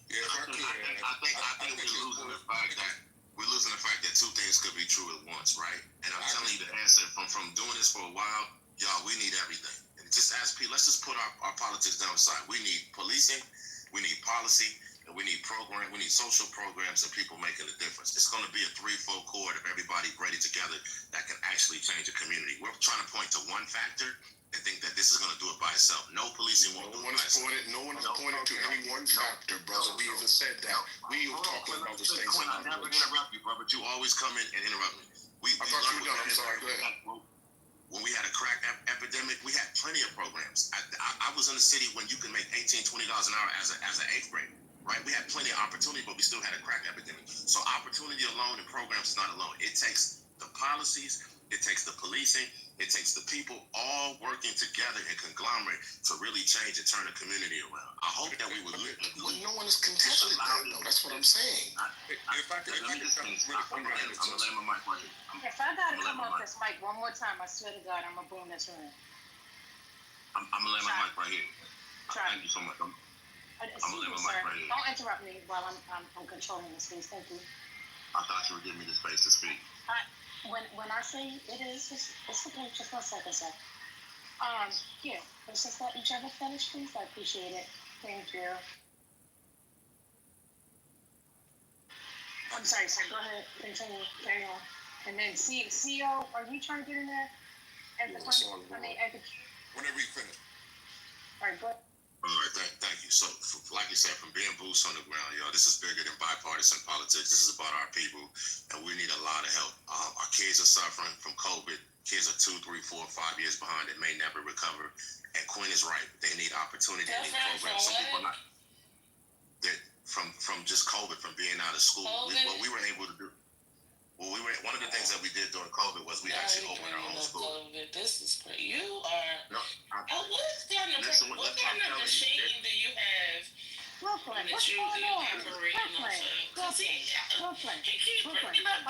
S5: Yeah, I think we're losing the fact that two things could be true at once, right? And I'm telling you the answer from doing this for a while, y'all, we need everything. And just ask people, let's just put our politics down the side. We need policing, we need policy, and we need we need social programs and people making a difference. It's going to be a threefold cord of everybody braided together that can actually change a community. We're trying to point to one factor and think that this is going to do it by itself. No policing won't do it by itself.
S11: No one is pointing to any one factor, brother. We even said that. We were talking about this thing.
S5: I never interrupt you, bro, but you always come in and interrupt me.
S11: I thought you were done. I'm sorry. Go ahead.
S5: When we had a crack epidemic, we had plenty of programs. I was in the city when you can make $18, $20 an hour as an eighth grader. Right, we had plenty of opportunity, but we still had a crack epidemic. So opportunity alone and programs is not alone. It takes the policies, it takes the policing, it takes the people all working together in conglomerate to really change and turn the community around. I hope that we would live.
S11: No one is contesting that, though. That's what I'm saying.
S16: If I gotta come off this mic one more time, I swear to God, I'm gonna boom this room.
S5: I'm gonna lay my mic right here. Thank you so much.
S16: Excuse me, sir. Don't interrupt me while I'm controlling the space. Thank you.
S5: I thought you were giving me the space to speak.
S16: When I say it is, it's okay. Just 1 second, sir. Yeah, let's just let each other finish, please. I appreciate it. Thank you. I'm sorry, sir. Go ahead. Continue. Carry on. And then CEO, are you trying to get in there?
S11: Whenever you finish.
S16: All right, go ahead.
S5: All right, thank you. So, like you said, from being boots on the ground, y'all, this is bigger than bipartisan politics. This is about our people, and we need a lot of help. Our kids are suffering from COVID. Kids are 2, 3, 4, 5 years behind that may never recover. And Quinn is right. They need opportunity. They need programs. Some people not. From just COVID, from being out of school. What we were able to do. One of the things that we did during COVID was we actually opened our own school.
S2: COVID. This is great. You are.
S5: No,
S2: what kind of machine do you have?
S16: Brooklyn, what's going on? Brooklyn.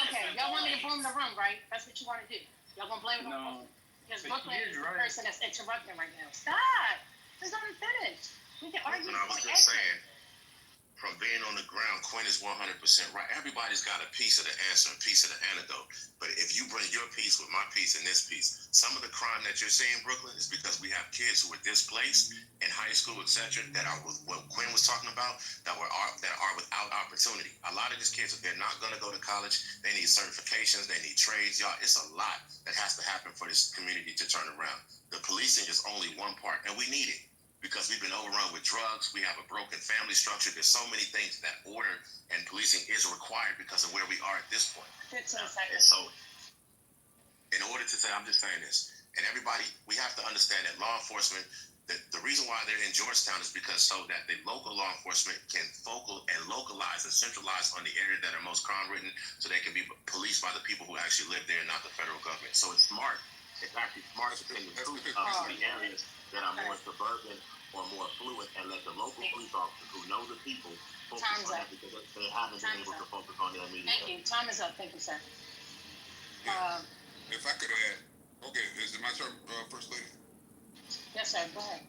S16: Okay, y'all want me to boom the room, right? That's what you want to do. Y'all gonna blame it on Brooklyn? Because Brooklyn is the person that's interrupting right now. Stop! It's not finished. We can argue.
S5: I was just saying. From being on the ground, Quinn is 100% right. Everybody's got a piece of the answer, a piece of the antidote. But if you bring your piece with my piece and this piece, some of the crime that you're seeing, Brooklyn, is because we have kids who are displaced in high school, etc., that are what Quinn was talking about, that are without opportunity. A lot of these kids, if they're not going to go to college, they need certifications, they need trades. Y'all, it's a lot that has to happen for this community to turn around. The policing is only one part, and we need it. Because we've been overrun with drugs, we have a broken family structure. There's so many things that order and policing is required because of where we are at this point.
S16: 15 seconds.
S5: And so, in order to say, I'm just saying this, and everybody, we have to understand that law enforcement, the reason why they're in Georgetown is because so that the local law enforcement can focal and localize and centralize on the area that are most crime-ridden, so they can be policed by the people who actually live there, not the federal government. So it's smart. It's actually smart to take the truth of the areas that are more suburban or more affluent, and let the local police officers who know the people focus on that, because they haven't been able to focus on their immediate.
S16: Thank you. Time is up. Thank you, sir.
S11: If I could add, okay, is it my turn, First Lady?
S16: Yes, sir. Go ahead.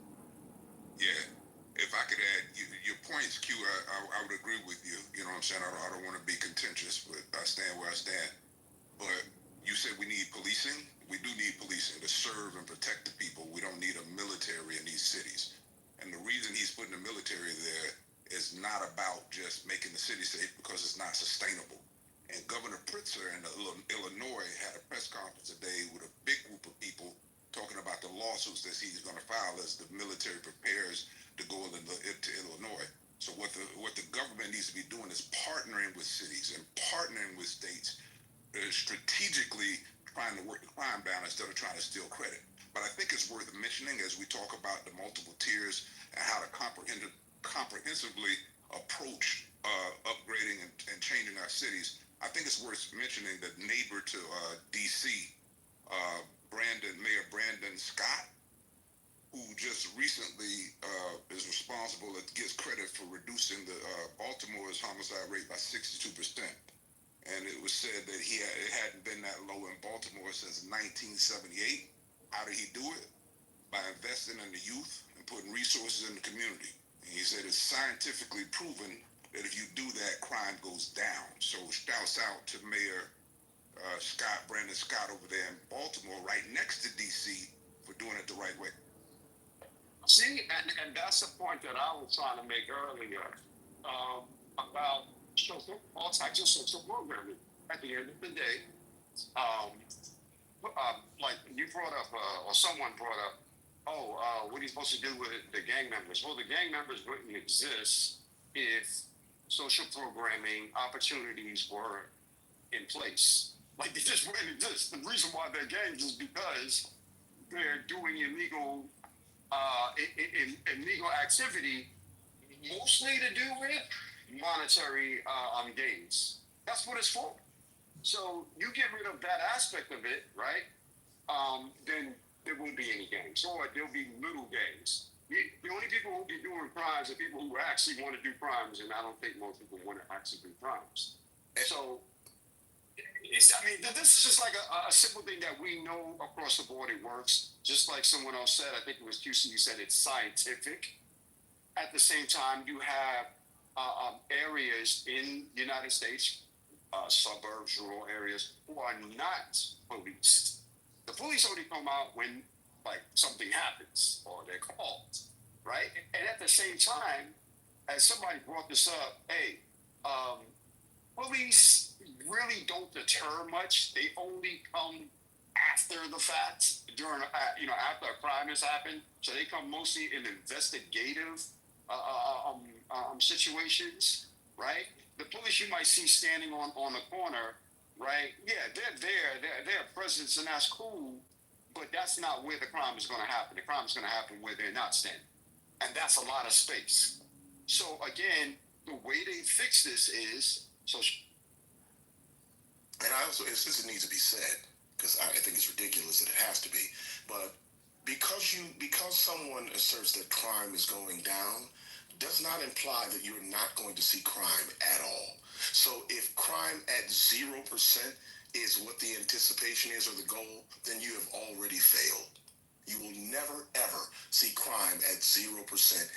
S11: Yeah. If I could add, your points, Q, I would agree with you. You know what I'm saying? I don't want to be contentious, but I stand where I stand. But you said we need policing. We do need policing to serve and protect the people. We don't need a military in these cities. And the reason he's putting the military there is not about just making the city safe, because it's not sustainable. And Governor Pritzker in Illinois had a press conference today with a big group of people talking about the lawsuits that he's going to file as the military prepares to go into Illinois. So what the government needs to be doing is partnering with cities and partnering with states, strategically trying to work the crime down instead of trying to steal credit. But I think it's worth mentioning as we talk about the multiple tiers and how to comprehensively approach upgrading and changing our cities. I think it's worth mentioning that neighbor to D.C., Mayor Brandon Scott, who just recently is responsible, it gets credit for reducing the Baltimore's homicide rate by 62%. And it was said that it hadn't been that low in Baltimore since 1978. How did he do it? By investing in the youth and putting resources in the community. And he said it's scientifically proven that if you do that, crime goes down. So shouts out to Mayor Brandon Scott over there in Baltimore, right next to D.C., for doing it the right way.
S3: See, and that's the point that I was trying to make earlier about all types of social programming. At the end of the day, like you brought up, or someone brought up, what are you supposed to do with the gang members? Well, the gang members wouldn't exist if social programming opportunities were in place. Like, they just wouldn't exist. The reason why they're gangs is because they're doing illegal activity, mostly to do with monetary gains. That's what it's for. So you get rid of that aspect of it, right? Then there won't be any gangs, or there'll be little gangs. The only people who be doing crimes are people who actually want to do crimes, and I don't think most people want to actually do crimes. So, this is just like a simple thing that we know across the board it works. Just like someone else said, I think it was QC who said it's scientific. At the same time, you have areas in the United States, suburbs, rural areas, who are not policed. The police only come out when, like, something happens or they're called. right? And at the same time, as somebody brought this up, hey, police really don't deter much. They only come after the fact, during after a crime has happened. So they come mostly in investigative situations, right? The police you might see standing on the corner, right? Yeah, they're there. They're a presence, and that's cool. But that's not where the crime is going to happen. The crime is going to happen where they're not standing, and that's a lot of space. So again, the way they fix this is so.
S11: And I also, since it needs to be said, because I think it's ridiculous that it has to be, but because someone asserts that crime is going down, does not imply that you're not going to see crime at all. So if crime at 0% is what the anticipation is or the goal, then you have already failed. You will never ever see crime at 0%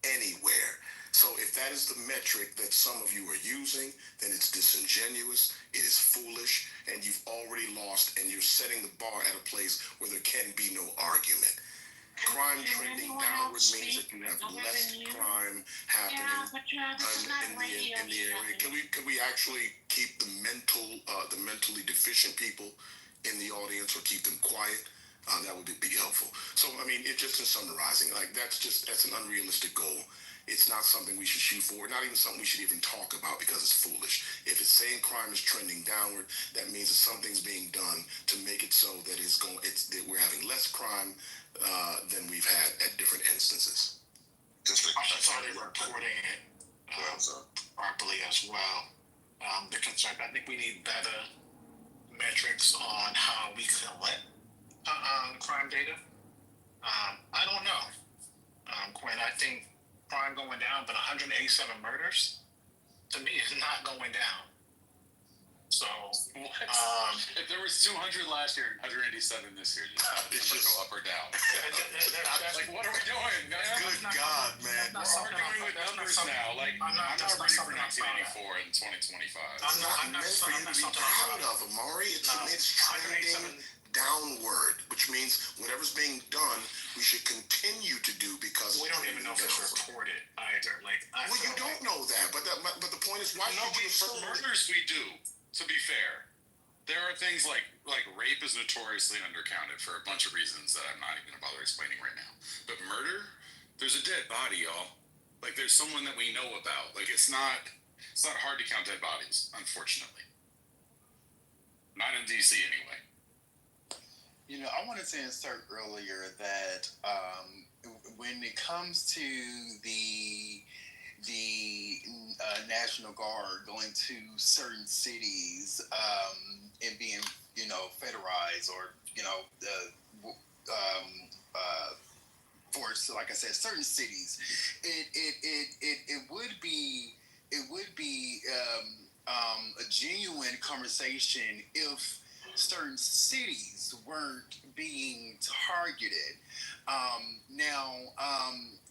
S11: anywhere. So if that is the metric that some of you are using, then it's disingenuous, it is foolish, and you've already lost, and you're setting the bar at a place where there can be no argument. Crime trending downward means that you have less crime happening in the area. Can we actually keep the mentally deficient people in the audience, or keep them quiet? That would be helpful. So, I mean, it just in summarizing, like that's an unrealistic goal. It's not something we should shoot for. Not even something we should even talk about because it's foolish. If it's saying crime is trending downward, that means that something's being done to make it so that that we're having less crime than we've had at different instances.
S21: Just started reporting it properly as well. The concern, I think we need better metrics on how we collect crime data. I don't know, Quinn. I think crime going down, but 187 murders to me is not going down. So
S8: if there was 200 last year, 187 this year, just go up or down. Like, what are we doing?
S11: Good God, man!
S8: We're arguing with numbers now. Like, I'm not ready for 1984 and 2025.
S11: I'm not for you to be proud of, Amari. It's trending downward, which means whatever's being done, we should continue to do because
S21: we don't even know if it's reported either. Like,
S11: well, you don't know that, but the point is, why should you
S8: for murders we do? To be fair, there are things like rape is notoriously undercounted for a bunch of reasons that I'm not even gonna bother explaining right now. But murder, there's a dead body, y'all. Like, there's someone that we know about. Like, it's not hard to count dead bodies, unfortunately. Not in DC anyway.
S17: I wanted to insert earlier that when it comes to the National Guard going to certain cities and being, federalized or, for, like I said, certain cities, it would be a genuine conversation if certain cities weren't being targeted.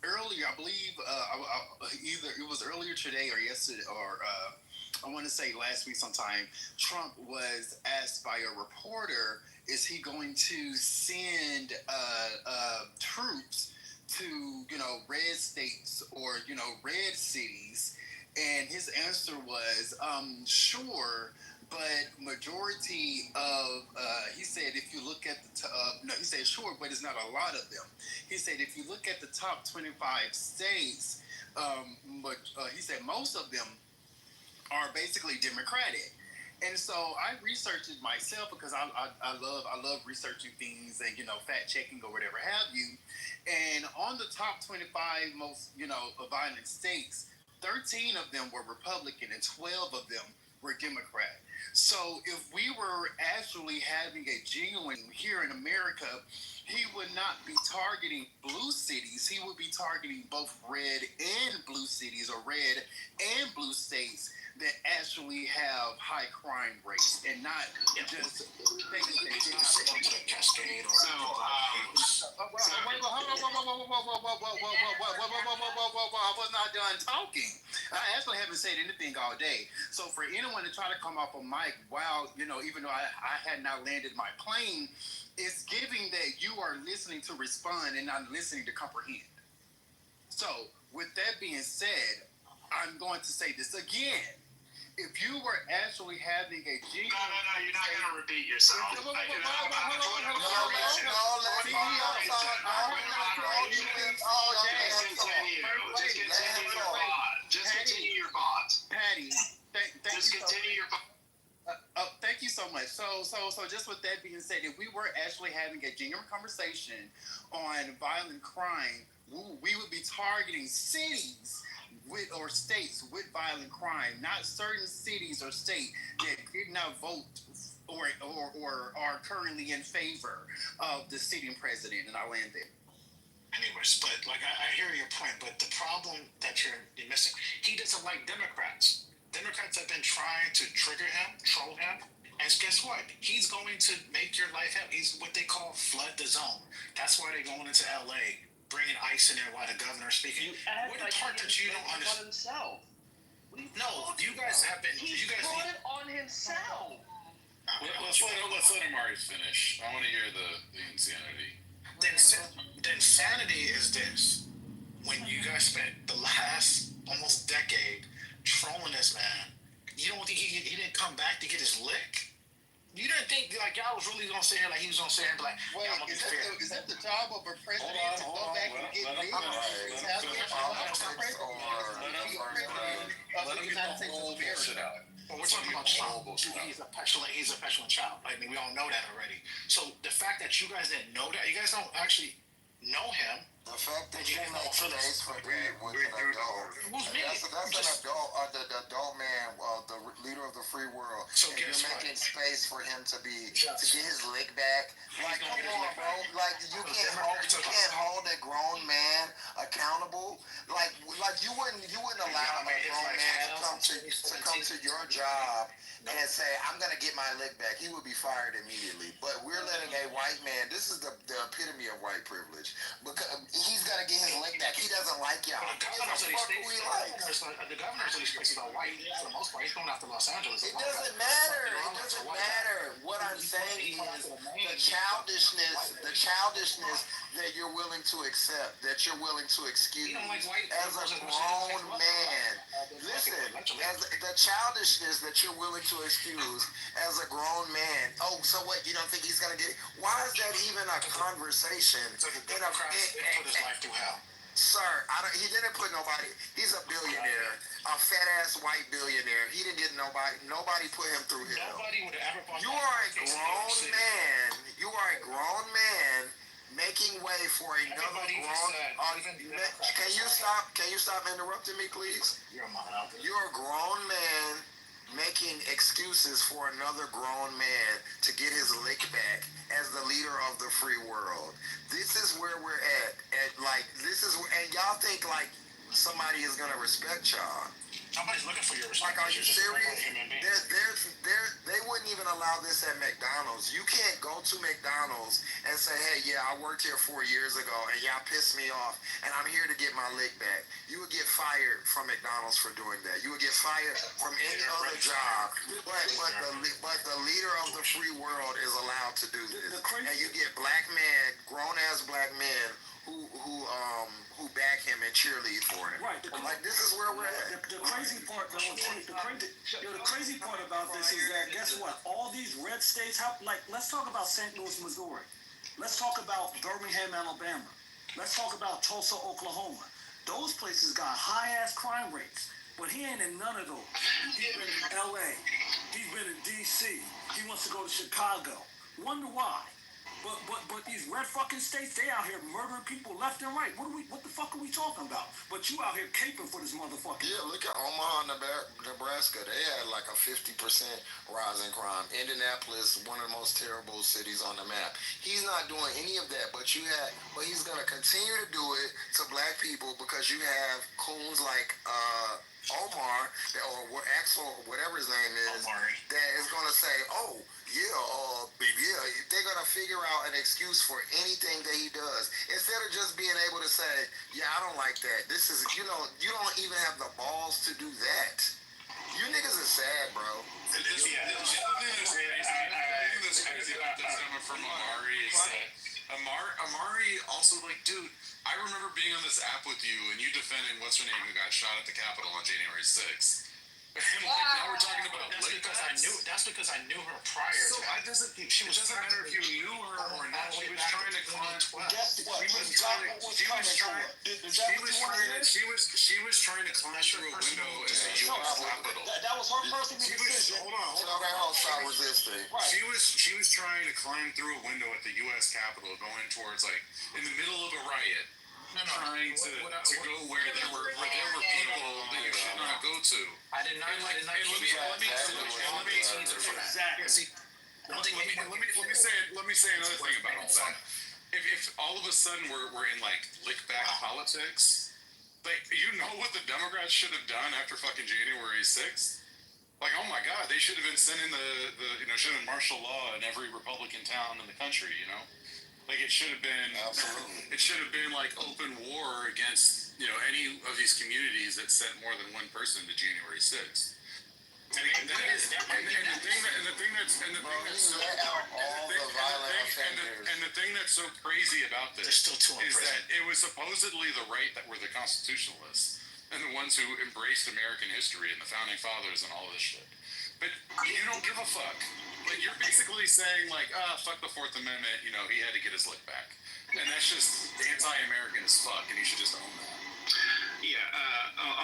S17: Earlier, I believe, either it was earlier today or yesterday, or I want to say last week sometime, Trump was asked by a reporter, is he going to send troops to, red states or, red cities? And his answer was, sure. But majority of, he said, if you look at he said, sure, but it's not a lot of them. He said, if you look at the top 25 states, he said most of them are basically Democratic. And so I researched it myself because I love researching things and, fact checking or whatever have you. And on the top 25 most, violent states, 13 of them were Republican and 12 of them were Democrat. So if we were actually having a genuine here in America, he would not be targeting blue cities. He would be targeting both red and blue cities, or red and blue states that actually have high crime rates, and not just things that do not cascade or. I was not done talking. I actually haven't said anything all day. So for anyone to try to come off a mic while, even though I had not landed my plane, it's giving that you are listening to respond and not listening to comprehend. So, with that being said, I'm going to say this again. If you were actually having a genuine...
S5: No, you're not going to repeat yourself. Just continue your thoughts.
S17: Patty,
S5: just continue your thoughts.
S17: Thank you so much. So just with that being said, if we were actually having a genuine conversation on violent crime, we would be targeting cities or states with violent crime, not certain cities or states that did not vote or are currently in favor of the sitting president. And I'll end there.
S21: Anyways, but like I hear your point, but the problem that you're missing, he doesn't like Democrats. Democrats have been trying to trigger him, troll him, and guess what? He's going to make your life hell. He's what they call flood the zone. That's why they're going into LA, bringing ICE in there while the governor's speaking. What the part that you don't understand?
S4: Himself.
S21: No, you guys have been.
S4: He brought it on himself.
S8: Let's let Amari finish. I want to hear the insanity.
S21: The insanity is this: when you guys spent the last almost decade trolling this man, you don't think he didn't come back to get his lick? You didn't think like y'all was really gonna sit here like he was gonna sit here and be like,
S17: wait, is that the job of a president to go back and get leaks?
S21: But we're talking about Trump. He's a petulant child. I mean, we all know that already. So the fact that you guys didn't know that, you guys don't actually know him.
S7: The fact that you make space for him with an adult. That's an adult, the adult man, the leader of the free world.
S21: So
S7: and you're making space for him to get his lick back. Like, come on, bro. Like, you can't hold a grown man accountable. Like you wouldn't allow a grown man to come to your job and say, I'm gonna get my lick back. He would be fired immediately. But we're letting a white man. This is the epitome of white privilege because he's gonna get his lick back. He doesn't like y'all.
S21: The governors of these places are white for the most part. He's going after Los Angeles.
S7: It doesn't matter. It doesn't matter. What I'm saying is the childishness that you're willing to accept, that you're willing to excuse as a grown man. Listen, as the childishness that you're willing to excuse as a grown man. Oh, so what? You don't think he's gonna get? Why is that even a conversation? Sir, he didn't put nobody. He's a billionaire, a fat ass white billionaire. He didn't get nobody. Nobody put him through hell. You are a grown man. You are a grown man making way for another grown. Can you stop? Can you stop interrupting me, please? You're a grown man making excuses for another grown man to get his lick back as the leader of the free world. This is where we're at. And y'all think like somebody is gonna respect y'all.
S21: Nobody's looking for your respect.
S7: Like, are you serious? They wouldn't even allow this at McDonald's. You can't go to McDonald's and say, hey, yeah, I worked here 4 years ago and y'all pissed me off and I'm here to get my lick back. You would get fired from McDonald's for doing that. You would get fired from any other job. But the leader of the free world is allowed to do this. And you get black men, grown-ass black men, who back him and cheerlead for him.
S19: Right.
S7: Like, this is where we're at.
S19: The crazy part, though, the crazy part about this is that, guess what? All these red states, let's talk about St. Louis, Missouri. Let's talk about Birmingham, Alabama. Let's talk about Tulsa, Oklahoma. Those places got high-ass crime rates. But he ain't in none of those. He's been in L.A. He's been in D.C. He wants to go to Chicago. Wonder why. But these red fucking states, they out here murdering people left and right. What the fuck are we talking about? But you out here caping for this motherfucker.
S7: Yeah, look at Omaha, Nebraska. They had like a 50% rise in crime. Indianapolis, one of the most terrible cities on the map. He's not doing any of that, but he's gonna continue to do it to black people because you have coons like Omar or Axel, whatever his name is, that is gonna say, oh. Yeah, they're gonna figure out an excuse for anything that he does instead of just being able to say, "Yeah, I don't like that." This is, you don't even have the balls to do that. You niggas are sad, bro.
S8: The thing that's crazy about the summer from Amari is that Amari also, like, dude, I remember being on this app with you and you defending what's her name who got shot at the Capitol on January 6th. And like, now we're talking about
S21: that's because I knew her prior
S8: so
S21: to that.
S8: It doesn't matter if you knew her or not. She was trying to climb. She was trying to climb through a window in the U.S. Capitol.
S19: That was her personal decision.
S8: Hold on. She was trying to climb through a window at the U.S. Capitol, going towards, like, in the middle of a riot. Trying to go where there were people that you should not go to.
S21: I did not.
S8: Let me say another thing about all that. If all of a sudden we're in like lick back politics, like, you know what the Democrats should have done after fucking January 6th? Like, oh my God, they should have been sending should have been martial law in every Republican town in the country, you know? Like, it should have been like open war against, any of these communities that sent more than one person to January 6th. And the thing that's so crazy about this is that it was supposedly the right that were the constitutionalists and the ones who embraced American history and the founding fathers and all this shit. But you don't give a fuck. Like, you're basically saying, like, fuck the Fourth Amendment, he had to get his lick back. And that's just anti-American as fuck, and he should just own that.
S1: Yeah,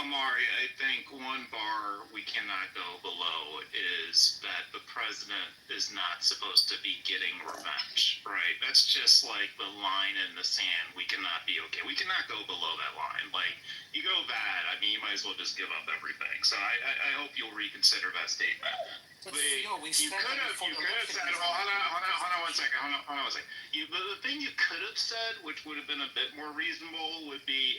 S1: Amari, I think one bar we cannot go below is that the president is not supposed to be getting revenge, right? That's just like the line in the sand. We cannot be okay. We cannot go below that line. Like, you go bad, I mean, you might as well just give up everything. So I hope you'll reconsider that statement. You could have said, hold on one second. The thing you could have said, which would have been a bit more reasonable, would be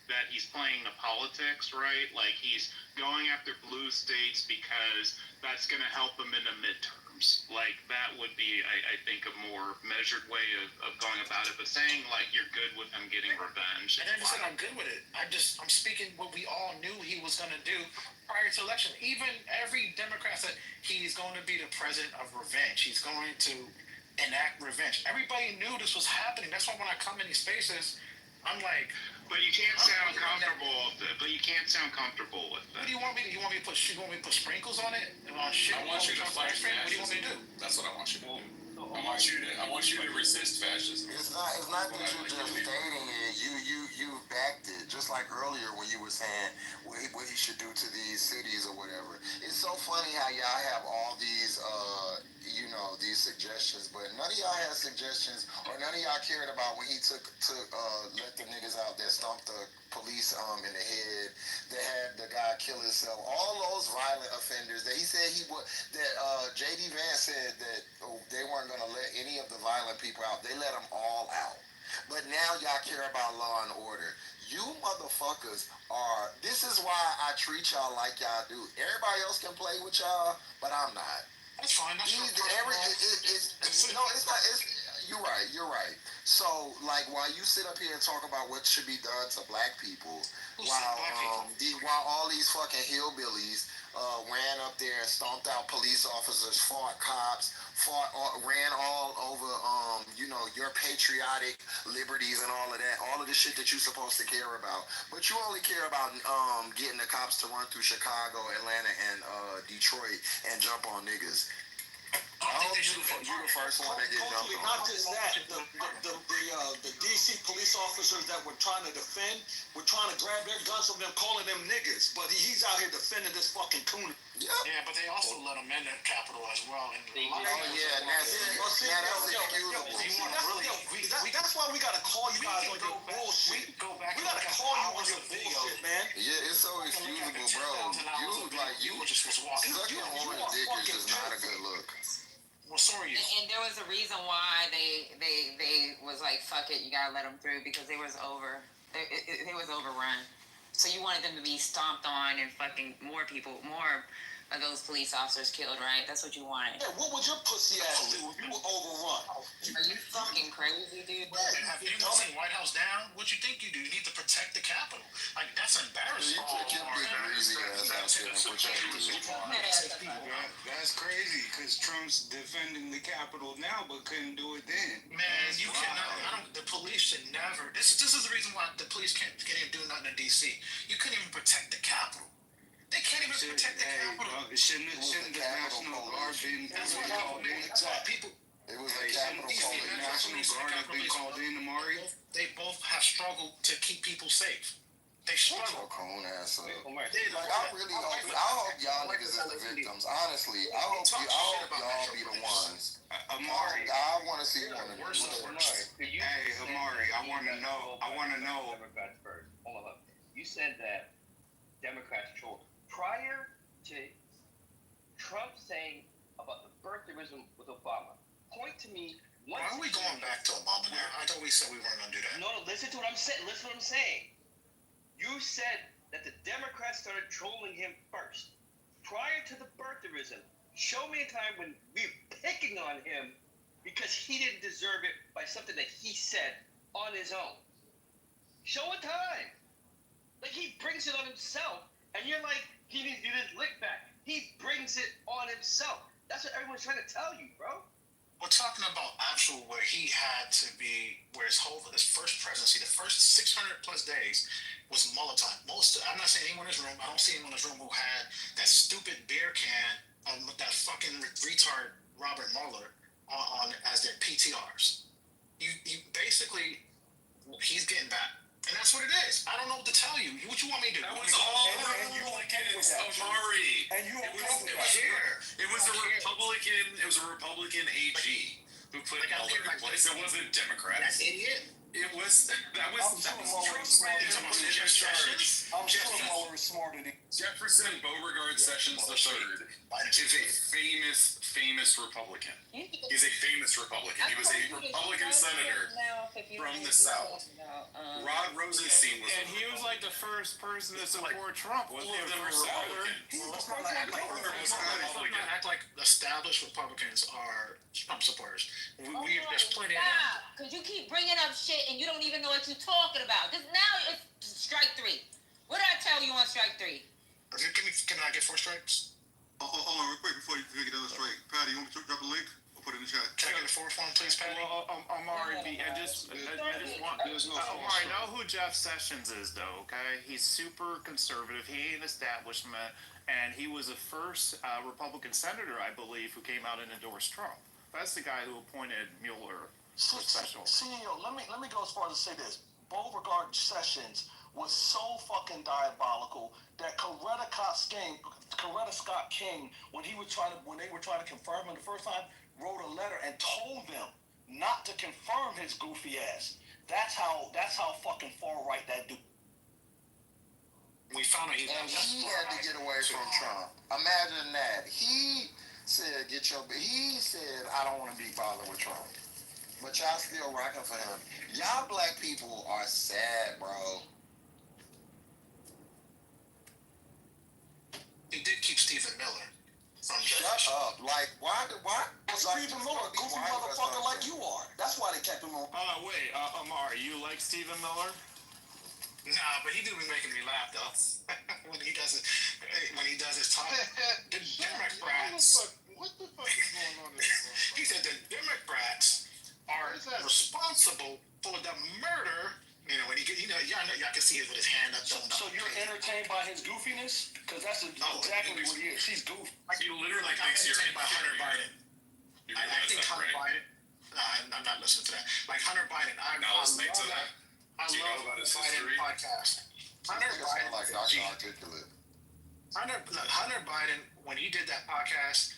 S1: that he's playing the politics, right? Like, he's going after blue states because that's going to help him in the midterms. Like, that would be, I think, a more measured way of going about it. But saying, like, you're good with him getting revenge.
S21: And I just said I'm good with it. I'm speaking what we all knew he was going to do prior to election. Even every Democrat said he's going to be the president of revenge. He's going to enact revenge. Everybody knew this was happening. That's why when I come in these spaces, I'm like,
S1: but you can't sound comfortable. But you can't sound comfortable with that.
S21: What do you want me to? You want me to put sprinkles on it? Shit?
S8: I want you to fight fascism.
S21: What do you want me to do?
S8: That's what I want you to do. I want you to resist fascism.
S7: It's not that you're just stating it. You backed it. Just like earlier when you were saying what he should do to these cities or whatever. It's so funny how y'all have all these these suggestions, but none of y'all had suggestions, or none of y'all cared about when he let the niggas out that stomped the police in the head, that had the guy kill himself. All those violent offenders that he said J.D. Vance said that they weren't going to let any of the violent people out. They let them all out. But now y'all care about law and order. You motherfuckers are, this is why I treat y'all like y'all do. Everybody else can play with y'all, but I'm not.
S21: That's fine.
S7: You're right. So, like, while you sit up here and talk about what should be done to black people, while all these fucking hillbillies ran up there and stomped out police officers, fought cops, ran all over, your patriotic liberties and all of that, all of the shit that you're supposed to care about. But you only care about getting the cops to run through Chicago, Atlanta, and Detroit and jump on niggas. I hope you're the first one that get jumped on.
S19: Not just that, the DC police officers that were trying to defend were trying to grab their guns from them, calling them niggas. But he's out here defending this fucking coon.
S21: Yeah, but they also let him in the Capitol as well. And
S19: that's why we gotta call you guys on your bullshit. We gotta call you on your bullshit, man.
S7: Yeah, it's so excusable, bro. You sucking on a dick is just not a good look.
S21: Well, so are you.
S12: And there was a reason why they was like, fuck it, you gotta let them through, because it was overrun. So you wanted them to be stomped on and fucking more of those police officers killed, right? That's what you wanted.
S19: Yeah, what would your pussy ass do if you were overrun?
S12: Are you fucking crazy, dude?
S21: Have you seen White House down? What you think you do? You need to protect the Capitol. Like, that's embarrassing.
S7: You took your big greasy ass
S6: That's crazy because Trump's defending the Capitol now, but couldn't do it then.
S21: Man, you cannot. The police should never. This is the reason why the police can't even do nothing in D.C. You couldn't even protect the Capitol. They can't even protect the Capitol.
S6: Shouldn't the National Guard been called in?
S21: People.
S7: It was a Capitol
S6: Shouldn't the National Guard have been called in, Amari?
S21: They both have struggled to keep people safe. They struggle.
S7: Coon ass up. Like, I hope y'all niggas is the victims. Honestly, I hope y'all be the ones.
S6: Amari,
S7: I want to see one of them.
S6: Hey, Amari, I want to know.
S4: Democrats first. Hold on. You said that Democrats trolled prior to Trump saying about the birtherism with Obama. Point to me.
S21: Why are we going back to Obama now? I thought we said we weren't going to do that.
S4: No, listen to what I'm saying. Listen to what I'm saying. You said that the Democrats started trolling him first. Prior to the birtherism, show me a time when we were picking on him because he didn't deserve it by something that he said on his own. Show a time. Like, he brings it on himself, and you're like, he needs to do this lick back. He brings it on himself. That's what everyone's trying to tell you, bro.
S21: We're talking about actual where he had to be, where his first presidency, the first 600 plus days was Mueller time. I'm not saying anyone in this room, I don't see anyone in this room who had that stupid beer can with that fucking retard Robert Mueller on as their PTRs. You basically, he's getting back. And that's what it is. I don't know what to tell you. What you want me to do?
S8: That was all Republicans, Amari.
S21: And you
S8: it was a Republican AG who put Mueller in place. It wasn't Democrats.
S21: That idiot.
S8: That was Trump's Sessions.
S19: I'm sure Mueller is smarter than
S8: Jefferson Beauregard Sessions III is a famous Republican. He's a famous Republican. He was a Republican senator from the South. Rod Rosenstein was,
S1: and he was like the first person to support Trump.
S8: All of them were Republican.
S21: Let's not act like established Republicans are Trump supporters. There's plenty of them.
S12: Because you keep bringing up shit and you don't even know what you're talking about. Now it's strike three. What did I tell you on strike three?
S21: Can I get 4 strikes?
S3: Hold on, real quick before you get the other strike. Patty, you want me to drop a link? I'll put it in the chat.
S21: Can I get a 4th one, please, Patty?
S1: Well, Amari, I just want Amari, know who Jeff Sessions is, though. Okay, he's super conservative. He ain't establishment, and he was the first Republican senator, I believe, who came out and endorsed Trump. That's the guy who appointed Mueller for special.
S19: CEO, let me go as far as to say this. Beauregard Sessions was so fucking diabolical that Coretta Scott King, when they were trying to confirm him the first time, wrote a letter and told them not to confirm his goofy ass. That's how fucking far right that dude.
S21: We found out
S7: he had to get away from Trump. Imagine that. He said, I don't want to be bothered with Trump. But y'all still rocking for him. Y'all black people are sad, bro.
S21: He did keep Stephen Miller from
S7: Shut up. Like, why? Stephen Miller, goofy motherfucker like you are. That's why they kept him on.
S1: Wait, Amari, you like Stephen Miller?
S21: Nah, but he do be making me laugh though. when he does his talk. The Democrats.
S6: What the fuck is going on there?
S21: He said the Democrats are responsible for the murder. You know, when y'all can see it with his hand up.
S19: So you're entertained by his goofiness? Because that's exactly what he is. He's goofy.
S8: He literally thinks you're
S21: entertained by Hunter Biden. I think Hunter Biden. I'm not listening to that. Like Hunter Biden. I love the Biden podcast. Hunter Biden, when he did that podcast,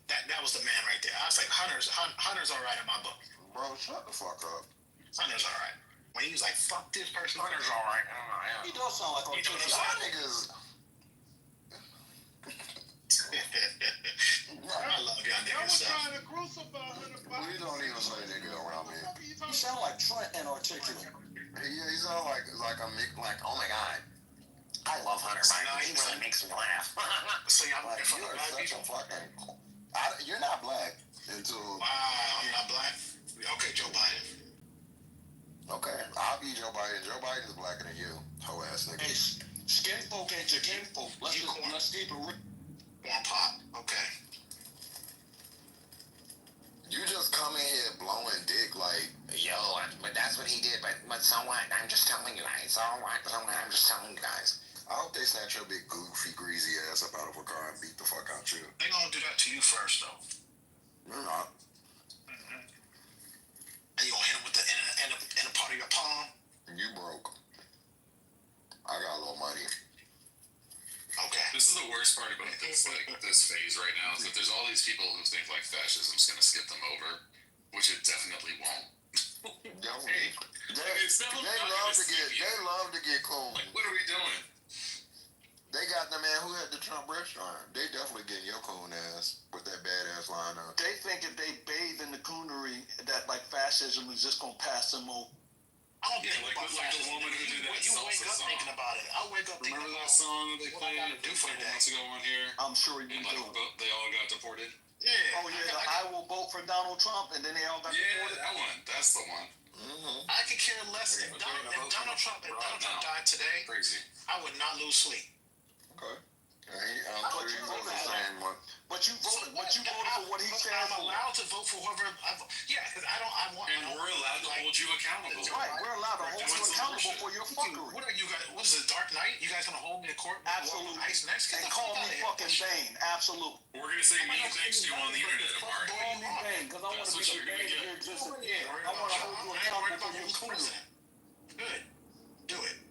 S21: that was the man right there. I was like, Hunter's all right in my book.
S7: Bro, shut the fuck up.
S21: Hunter's all right. When he was like, fuck this person, Hunter's all right.
S19: He does sound like
S7: y'all niggas.
S21: I love y'all niggas.
S6: Trying to crucify Hunter Biden.
S7: We don't even say nigga around me.
S19: You sound like Trent inarticulate.
S7: Yeah, he sound like oh my god. I love Hunter Biden. He really makes me laugh.
S21: So y'all
S7: like, you are such a fucking. You're not black until.
S21: I'm not black. Okay, Joe Biden.
S7: Okay, I'll be Joe Biden. Joe Biden is blacker than you, hoe ass nigga. Skin folk ain't your kin folk. Let's keep it real.
S8: Corn pop. Okay.
S7: You just come in here blowing dick like, yo, but that's what he did. But so what? I'm just telling you guys. So what? I'm just telling you guys. I hope they snatch your big goofy greasy ass up out of a car and beat the fuck out you.
S21: They gonna do that to you first, though.
S7: You're not.
S21: And you gonna hit him with the in a part of your palm?
S7: You broke. I got a little money.
S8: Okay. This is the worst part about this, like this phase right now, is that there's all these people who think like fascism's gonna skip them over, which it definitely won't.
S7: They love to get cool.
S8: Like, what are we doing?
S7: They got the man who had the Trump restaurant. They definitely getting your coon ass with that badass lineup. They think if they bathe in the coonery, that like fascism is just gonna pass them over.
S21: I don't think
S8: like the woman who did that
S21: you
S8: salsa
S21: wake up
S8: song.
S21: thinking about it. I wake up thinking
S8: Remember
S21: about
S8: that song that they
S21: what I
S8: played
S21: gotta do for
S8: a
S21: the
S8: couple
S21: day.
S8: months ago on here?
S7: I'm sure you
S8: And like
S7: do.
S8: they all got deported.
S21: Yeah.
S7: Oh yeah, I will vote for Donald Trump, and then they all got deported.
S8: That one. That's the one.
S7: Mm-hmm.
S21: I could care less if Donald Trump died today.
S8: Crazy.
S21: I would not lose sleep.
S7: Okay. I'm sure you voted the same one. But you voted for what he said.
S21: I'm allowed to vote for whoever. Because I want.
S8: And we're allowed to hold you accountable.
S7: Right, we're allowed to hold you accountable for your fuckery.
S21: What are you guys? What is it, Dark Knight? You guys gonna hold me in court?
S7: Absolutely.
S21: Ice next?
S7: And call me fucking Bane. Absolutely.
S8: We're gonna say mean things to you on the internet tomorrow.
S7: Call me Bane, because I want to be the Bane here just I want to hold you accountable for your coonery.
S21: Good. Do it.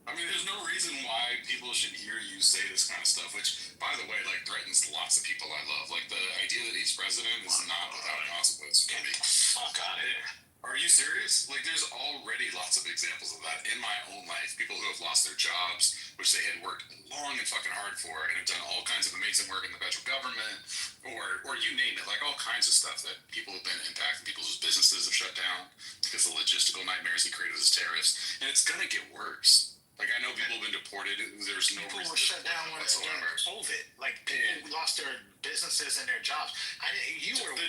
S8: I mean, there's no reason why people should hear you say this kind of stuff, which, by the way, like, threatens lots of people I love. Like, the idea that he's president is not without consequence for me.
S21: Fuck out of here.
S8: Are you serious? Like, there's already lots of examples of that in my own life. People who have lost their jobs, which they had worked long and fucking hard for, and have done all kinds of amazing work in the federal government, or you name it, like all kinds of stuff that people have been impacted. People's businesses have shut down because of the logistical nightmares he created as terrorists. And it's gonna get worse. Like, I know people have been deported. There's no reason
S21: People were shut down when
S8: whatsoever.
S21: COVID. Like, people lost their businesses and their jobs. You were the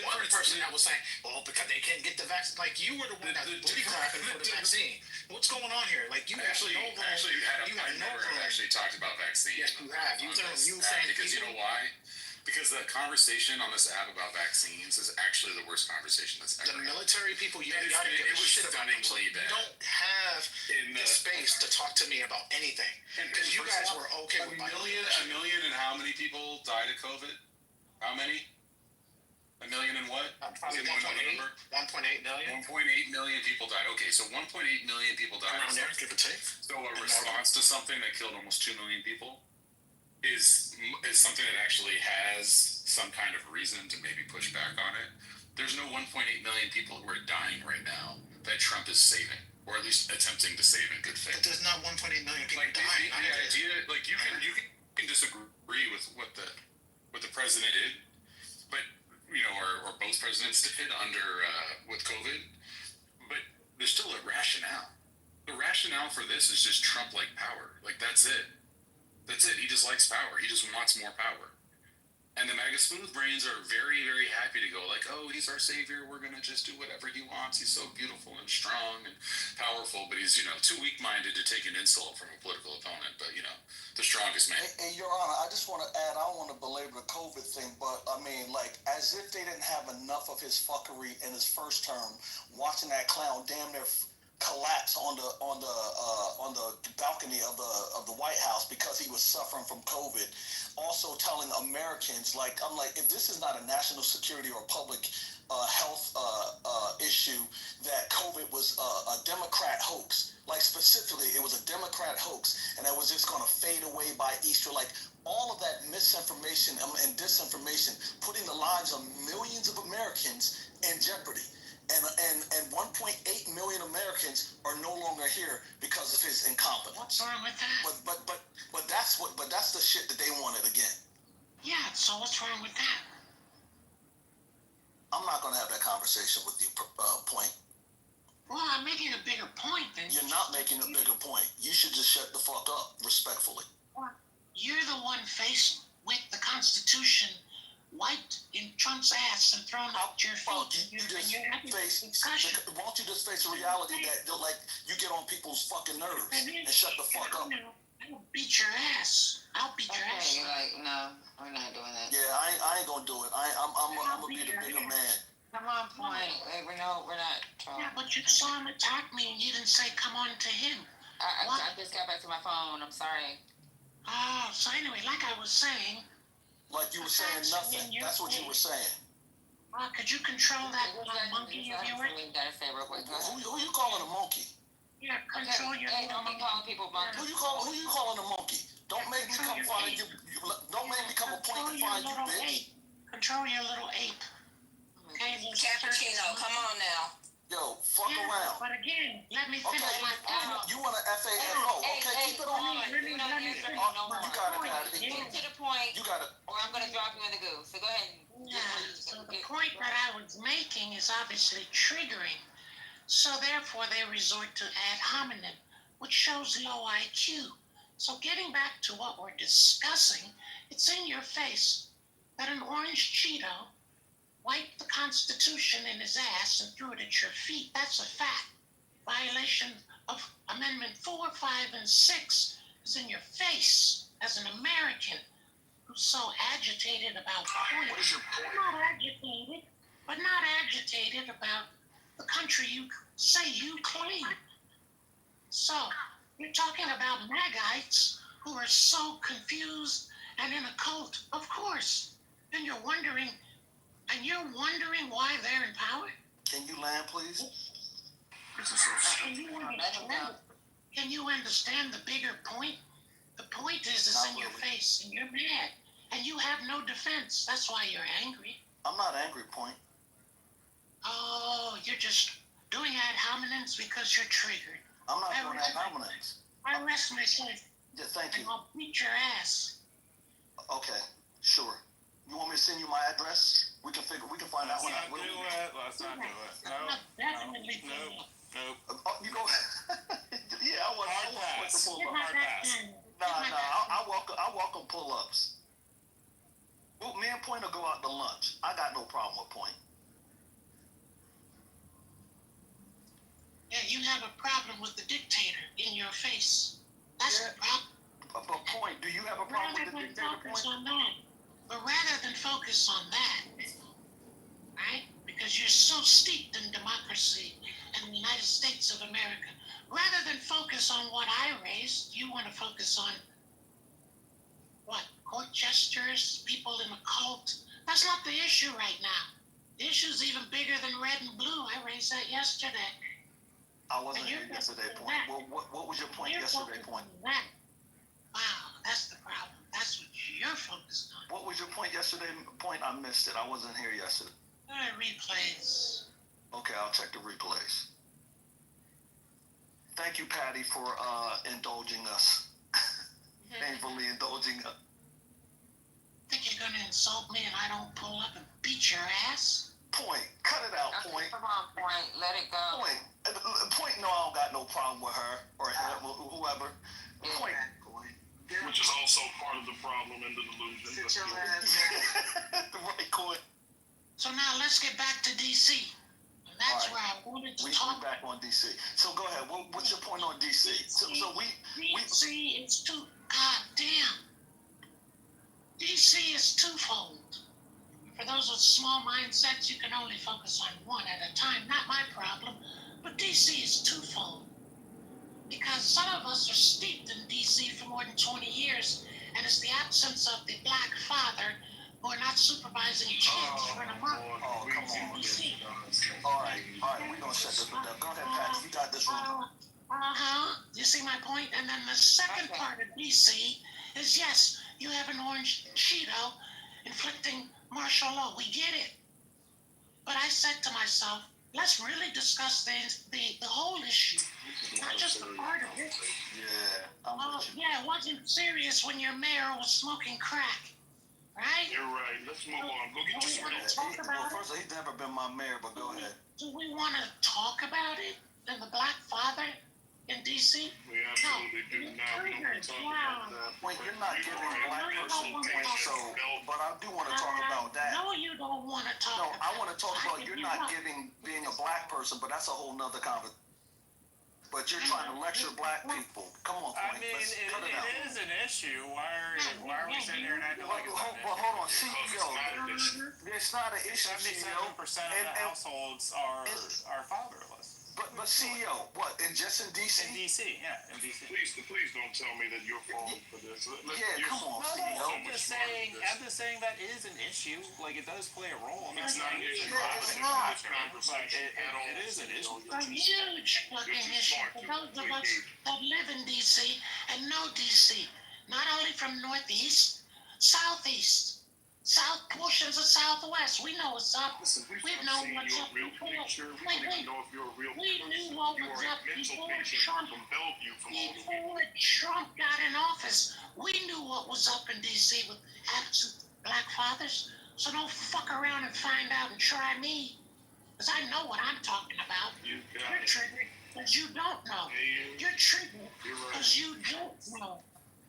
S21: one person that was saying, well, because they can't get the vaccine. Like, you were the one that was booty clapping for the vaccine. What's going on here? Like, you
S8: actually
S21: have no room.
S8: I've never actually talked about vaccines.
S21: Yes, you have. You were saying
S8: because you know why? Because the conversation on this app about vaccines is actually the worst conversation that's ever
S21: the military people. You
S8: it
S21: was
S8: shit stunningly bad.
S21: You don't have the space to talk to me about anything because you guys were okay with
S8: a million and how many people died of COVID? How many? A million and what?
S21: Probably 1.8 million. 1.8
S8: million people died. Okay, so 1.8 million people died.
S21: Around there, give or take.
S8: So a response to something that killed almost 2 million people is something that actually has some kind of reason to maybe push back on it. There's no 1.8 million people who are dying right now that Trump is saving, or at least attempting to save in good faith.
S21: But there's not 1.8 million people
S8: like
S21: dying.
S8: The idea, like you can disagree with what the president did, but or both presidents did under with COVID, but there's still a rationale. The rationale for this is just Trump-like power. Like that's it. That's it. He just likes power. He just wants more power. And the MAGA smooth brains are very, very happy to go like, oh, he's our savior. We're going to just do whatever he wants. He's so beautiful and strong and powerful, but he's, too weak-minded to take an insult from a political opponent. But, the strongest man.
S7: And Your Honor, I just want to add, I don't want to belabor the COVID thing, but I mean, like, as if they didn't have enough of his fuckery in his first term, watching that clown damn near collapse on the balcony of the White House because he was suffering from COVID. Also telling Americans, I'm like, if this is not a national security or public health issue, that COVID was a Democrat hoax. Like specifically, it was a Democrat hoax, and that was just going to fade away by Easter. Like all of that misinformation and disinformation, putting the lives of millions of Americans in jeopardy. And 1.8 million Americans are no longer here because of his incompetence.
S21: What's wrong with that?
S7: But that's the shit that they wanted again.
S21: Yeah. So what's wrong with that?
S7: I'm not gonna have that conversation with you. Point.
S21: Well, I'm making a bigger point than
S7: you're not making a bigger point. You should just shut the fuck up, respectfully.
S21: Well, you're the one faced with the Constitution wiped in Trump's ass and thrown out your feet.
S7: Won't you just face the reality that you get on people's fucking nerves and shut the fuck up?
S21: I'll beat your ass. I'll beat your ass.
S12: Like, no, we're not doing that.
S7: Yeah, I ain't gonna do it. I'm gonna be the bigger man.
S12: Come on, Point. Like, we're not trolling.
S21: Yeah, but you saw him attack me and you didn't say come on to him.
S12: I just got back to my phone. I'm sorry.
S21: Oh, so anyway, like I was saying.
S7: Like you were saying nothing. That's what you were saying.
S21: Could you control that monkey of yours?
S7: Who you calling a monkey?
S21: Yeah, control your little
S12: monkey. Calling people monkey.
S7: Who you calling a monkey? Don't make me come find you. Don't make me come a point to find you, bitch.
S21: Control your little ape. Okay,
S12: Cappuccino, come on now.
S7: Yo, fuck around.
S21: But again, let me finish my point.
S7: You want an FAFO? Okay, keep it on.
S12: You got it,
S7: Patty.
S12: Get to the point.
S7: You got it.
S12: Or I'm gonna drop you in the goo. So go ahead.
S21: Yeah. So the point that I was making is obviously triggering. So therefore, they resort to ad hominem, which shows low IQ. So getting back to what we're discussing, it's in your face that an orange Cheeto wiped the Constitution in his ass and threw it at your feet. That's a fact. Violation of Amendment 4, 5, and 6 is in your face as an American who's so agitated about points.
S11: What is your point?
S21: Not agitated about the country you say you claim. So, you're talking about Magites who are so confused and in a cult, of course. And you're wondering why they're in power?
S7: Can you land, please?
S21: Can you understand the bigger point? The point is it's in your face, and you're mad, and you have no defense. That's why you're angry.
S7: I'm not angry, Point.
S21: Oh, you're just doing ad hominems because you're triggered.
S7: I'm not doing ad hominems.
S21: I rest my case.
S7: Yeah, thank you.
S21: And I'll beat your ass.
S7: Okay, sure. You want me to send you my address? We can find out.
S10: Let's not do it. No.
S21: Definitely.
S10: Nope.
S7: You go. Yeah, I want to pull up.
S10: Hard pass.
S7: I welcome pull-ups. Well, me and Point will go out to lunch. I got no problem with Point.
S21: Yeah, you have a problem with the dictator in your face. That's the problem.
S7: But Point, do you have a problem with the dictator, Point?
S21: But rather than focus on that, right? Because you're so steeped in democracy and the United States of America, rather than focus on what I raised, you want to focus on what? Court gestures, people in a cult. That's not the issue right now. The issue's even bigger than red and blue. I raised that yesterday.
S7: I wasn't here yesterday, Point. What was your point yesterday, Point?
S21: Wow, that's the problem. That's what you're focused on.
S7: What was your point yesterday, Point? I missed it. I wasn't here yesterday.
S21: Replays.
S7: Okay, I'll check the replays. Thank you, Patty, for indulging us. Painfully indulging us.
S21: Think you're gonna insult me and I don't pull up and beat your ass?
S7: Point. Cut it out, Point.
S12: Come on, Point. Let it go.
S7: Point, no, I don't got no problem with her or him or whoever. Point.
S11: Which is also part of the problem and the delusion.
S7: Right, Coy.
S21: So now let's get back to DC. And that's where I wanted to talk.
S7: We're back on DC. So go ahead. What's your point on DC?
S21: DC is too goddamn. DC is twofold. For those with small mindsets, you can only focus on one at a time. Not my problem. But DC is twofold. Because some of us are steeped in DC for more than 20 years, and it's the absence of the black father who are not supervising kids for a month.
S7: Oh, come on. All right, we're going to shut this one down. Go ahead, Patty. You got this one.
S21: You see my point? And then the second part of DC is, yes, you have an orange Cheeto inflicting martial law. We get it. But I said to myself, let's really discuss the whole issue, not just the part of it.
S7: Yeah,
S21: it wasn't serious when your mayor was smoking crack, right?
S11: You're right. Let's move on. Go get your
S21: talk about
S7: First of all, he's never been my mayor, but go ahead.
S21: Do we want to talk about it? And the black father in D.C.?
S11: We absolutely do not. We don't want to talk about that.
S7: Wait, you're not giving a black person points, but I do want to talk about that.
S21: No, you don't want to talk about
S7: I want to talk about you're not giving being a black person, but that's a whole nother conversation.
S19: but you're trying to lecture black people. Come on,
S10: I
S19: Point.
S10: mean,
S19: Let's cut it out.
S10: it is an issue. Why are we sitting here and acting like it's not an issue?
S19: Hold on, CEO. It's not an issue, CEO.
S10: 77% of the households are fatherless.
S19: But CEO, what? Just in DC?
S10: In DC, yeah, in DC.
S11: Please don't tell me that you're falling for this.
S19: Come on, CEO.
S10: I'm just saying that is an issue. Like, it does play a role. I'm not
S11: It's not an
S10: saying
S11: issue.
S19: It's not.
S10: It is an issue.
S9: A huge fucking issue for those of us that live in DC and know DC. Not only from Northeast, Southeast, South portions of Southwest. We know what's up.
S11: Listen,
S9: We've known what's up before. We knew what was up before Trump. Before Trump got in office, we knew what was up in DC with absent black fathers. So don't fuck around and find out and try me. Because I know what I'm talking about. You're triggered because you don't know. You're triggered because you don't know.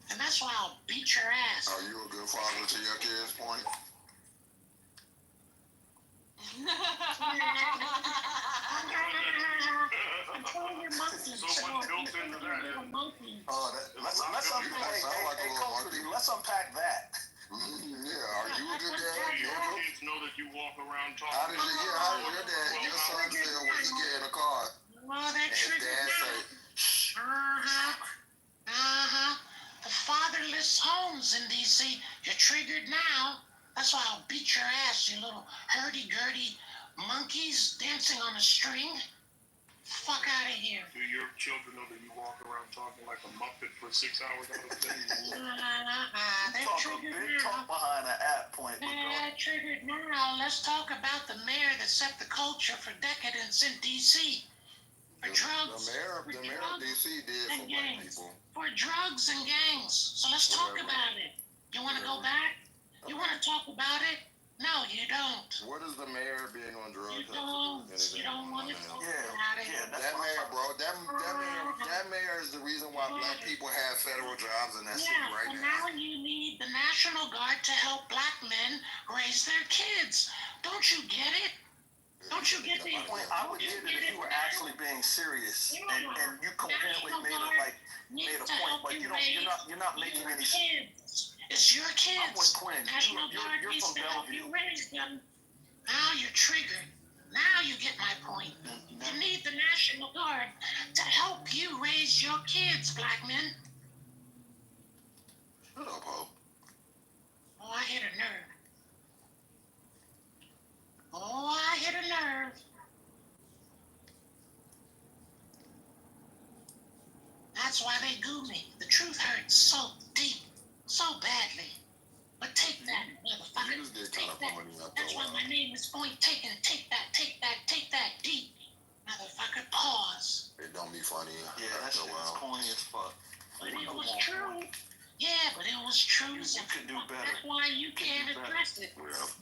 S9: And that's why I'll beat your ass.
S7: Are you a good father to your kids, Point?
S9: Control your monkeys.
S11: So much built into that.
S19: Let's unpack that.
S7: Yeah, are you a good dad?
S11: Your kids know that you walk around talking.
S7: How did your dad, your son feel when he get in a car?
S9: Oh, that
S7: And his
S9: triggered
S7: dad say,
S9: The fatherless homes in DC. You're triggered now. That's why I'll beat your ass, you little hurdy-gurdy monkeys dancing on a string. Fuck out of here.
S11: Do your children know that you walk around talking like a muppet for 6 hours out of the day?
S9: They're triggered now.
S19: Talk behind an app, Point.
S9: They're triggered now. Let's talk about the mayor that set the culture for decadence in DC. For drugs.
S7: The mayor of DC did for black people.
S9: For drugs and gangs. So let's talk about it. You want to go back? You want to talk about it? No, you don't.
S7: What is the mayor being on drugs?
S9: You don't want to talk about it.
S7: That mayor, bro. That mayor is the reason why black people have federal jobs in that city right now.
S9: Now you need the National Guard to help black men raise their kids. Don't you get it? Don't you get the
S19: Point? I would get it if you were actually being serious and you coherently made a point, but you're not making any sense.
S9: It's your kids.
S19: I'm with Quinn.
S9: National Guard
S19: You're
S9: needs
S19: from
S9: to help
S19: Bellevue.
S9: you raise them. Now you're triggered. Now you get my point. You need the National Guard to help you raise your kids, black men.
S7: Shut up, Ho.
S9: Oh, I hit a nerve. Oh, I hit a nerve. That's why they goo me. The truth hurts so deep, so badly. But take that, motherfucker. Take that. That's why my name is Point Taken. Take that, take that, take that deep. Motherfucker, pause.
S7: It don't be funny.
S19: Yeah, that shit is corny as fuck.
S9: But it was true. Yeah, but it was true.
S19: You could do better.
S9: That's why you can't address it.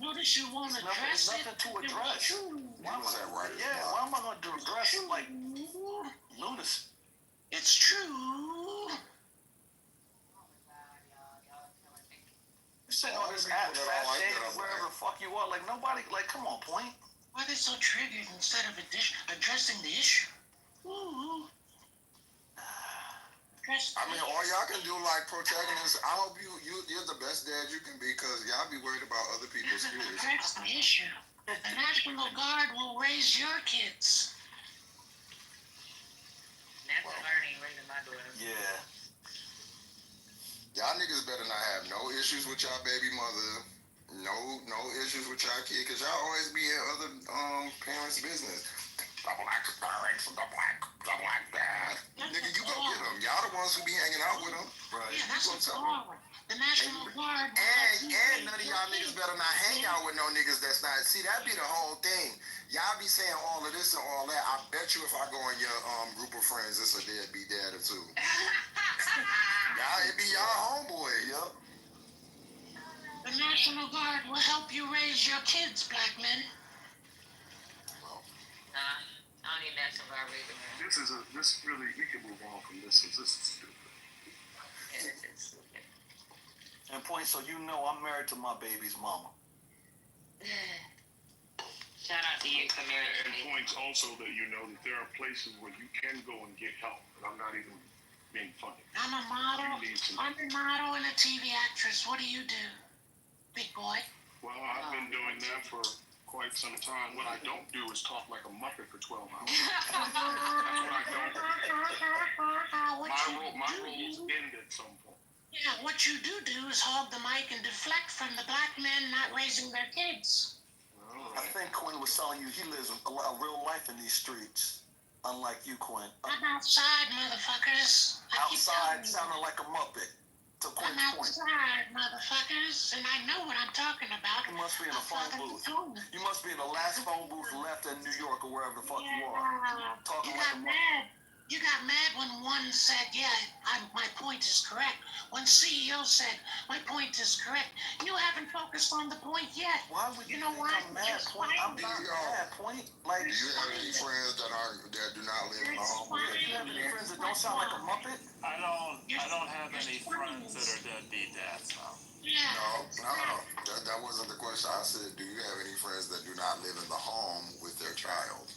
S9: Notice you won't address it.
S19: There's nothing to address.
S7: Why was that right?
S19: Yeah, why am I going to address it like lunacy?
S9: It's true.
S19: You sitting on this app, fat shit, wherever the fuck you are, like nobody, like, come on, Point.
S9: Why are they so triggered instead of addressing the issue? Ooh.
S7: I mean, all y'all can do like protagonists. I hope you're the best dad you can be, because y'all be worried about other people's kids.
S9: That's the issue. The National Guard will raise your kids.
S12: That's a learning right in my daughter.
S19: Yeah.
S7: Y'all niggas better not have no issues with y'all baby mother. No issues with y'all kid, because y'all always be in other parents' business. The black parents, the black dad. Nigga, you go get them. Y'all the ones who be hanging out with them.
S19: Right.
S9: Yeah, that's what's wrong. The National Guard.
S7: And none of y'all niggas better not hang out with no niggas that's not. See, that be the whole thing. Y'all be saying all of this and all that. I bet you if I go in your group of friends, it's a deadbeat dad or two. Y'all, it be y'all homeboy, yup.
S9: The National Guard will help you raise your kids, black men.
S12: I don't need National Guard raising her.
S11: This really, we can move on from this. This is stupid.
S12: Yeah, this is stupid.
S19: And Point, so you know I'm married to my baby's mama.
S12: Shout out to you, Samir.
S9: And points also that you know that there are places where you can go and get help. And I'm not even being funny.
S15: I'm a model. I'm a model and a TV actress. What do you do, big boy?
S9: Well, I've been doing that for quite some time. What I don't do is talk like a muppet for 12 hours. That's what I don't do. My roles end at some point.
S15: Yeah, what you do is hold the mic and deflect from the black men not raising their kids.
S7: I think Quinn was telling you he lives a real life in these streets, unlike you, Quinn.
S15: I'm outside, motherfuckers.
S7: Outside sounding like a muppet. To Quinn's
S15: I'm
S7: point.
S15: outside, motherfuckers, and I know what I'm talking about.
S7: You must be in a phone booth. You must be in the last phone booth left in New York or wherever the fuck you are. Talking
S15: You
S7: like
S15: got
S7: a
S15: mad. You got mad when one said, yeah, my point is correct. When CEO said, my point is correct. You haven't focused on the point yet.
S7: Why would you know why? I'm mad, Point. I'm not mad, Point. Like,
S11: Do you have any friends that do not live in a home?
S7: Do you have any friends that don't sound like a muppet?
S10: I don't have any friends that are deadbeat dads, no.
S11: No. That wasn't the question. I said, do you have any friends that do not live in the home with their child?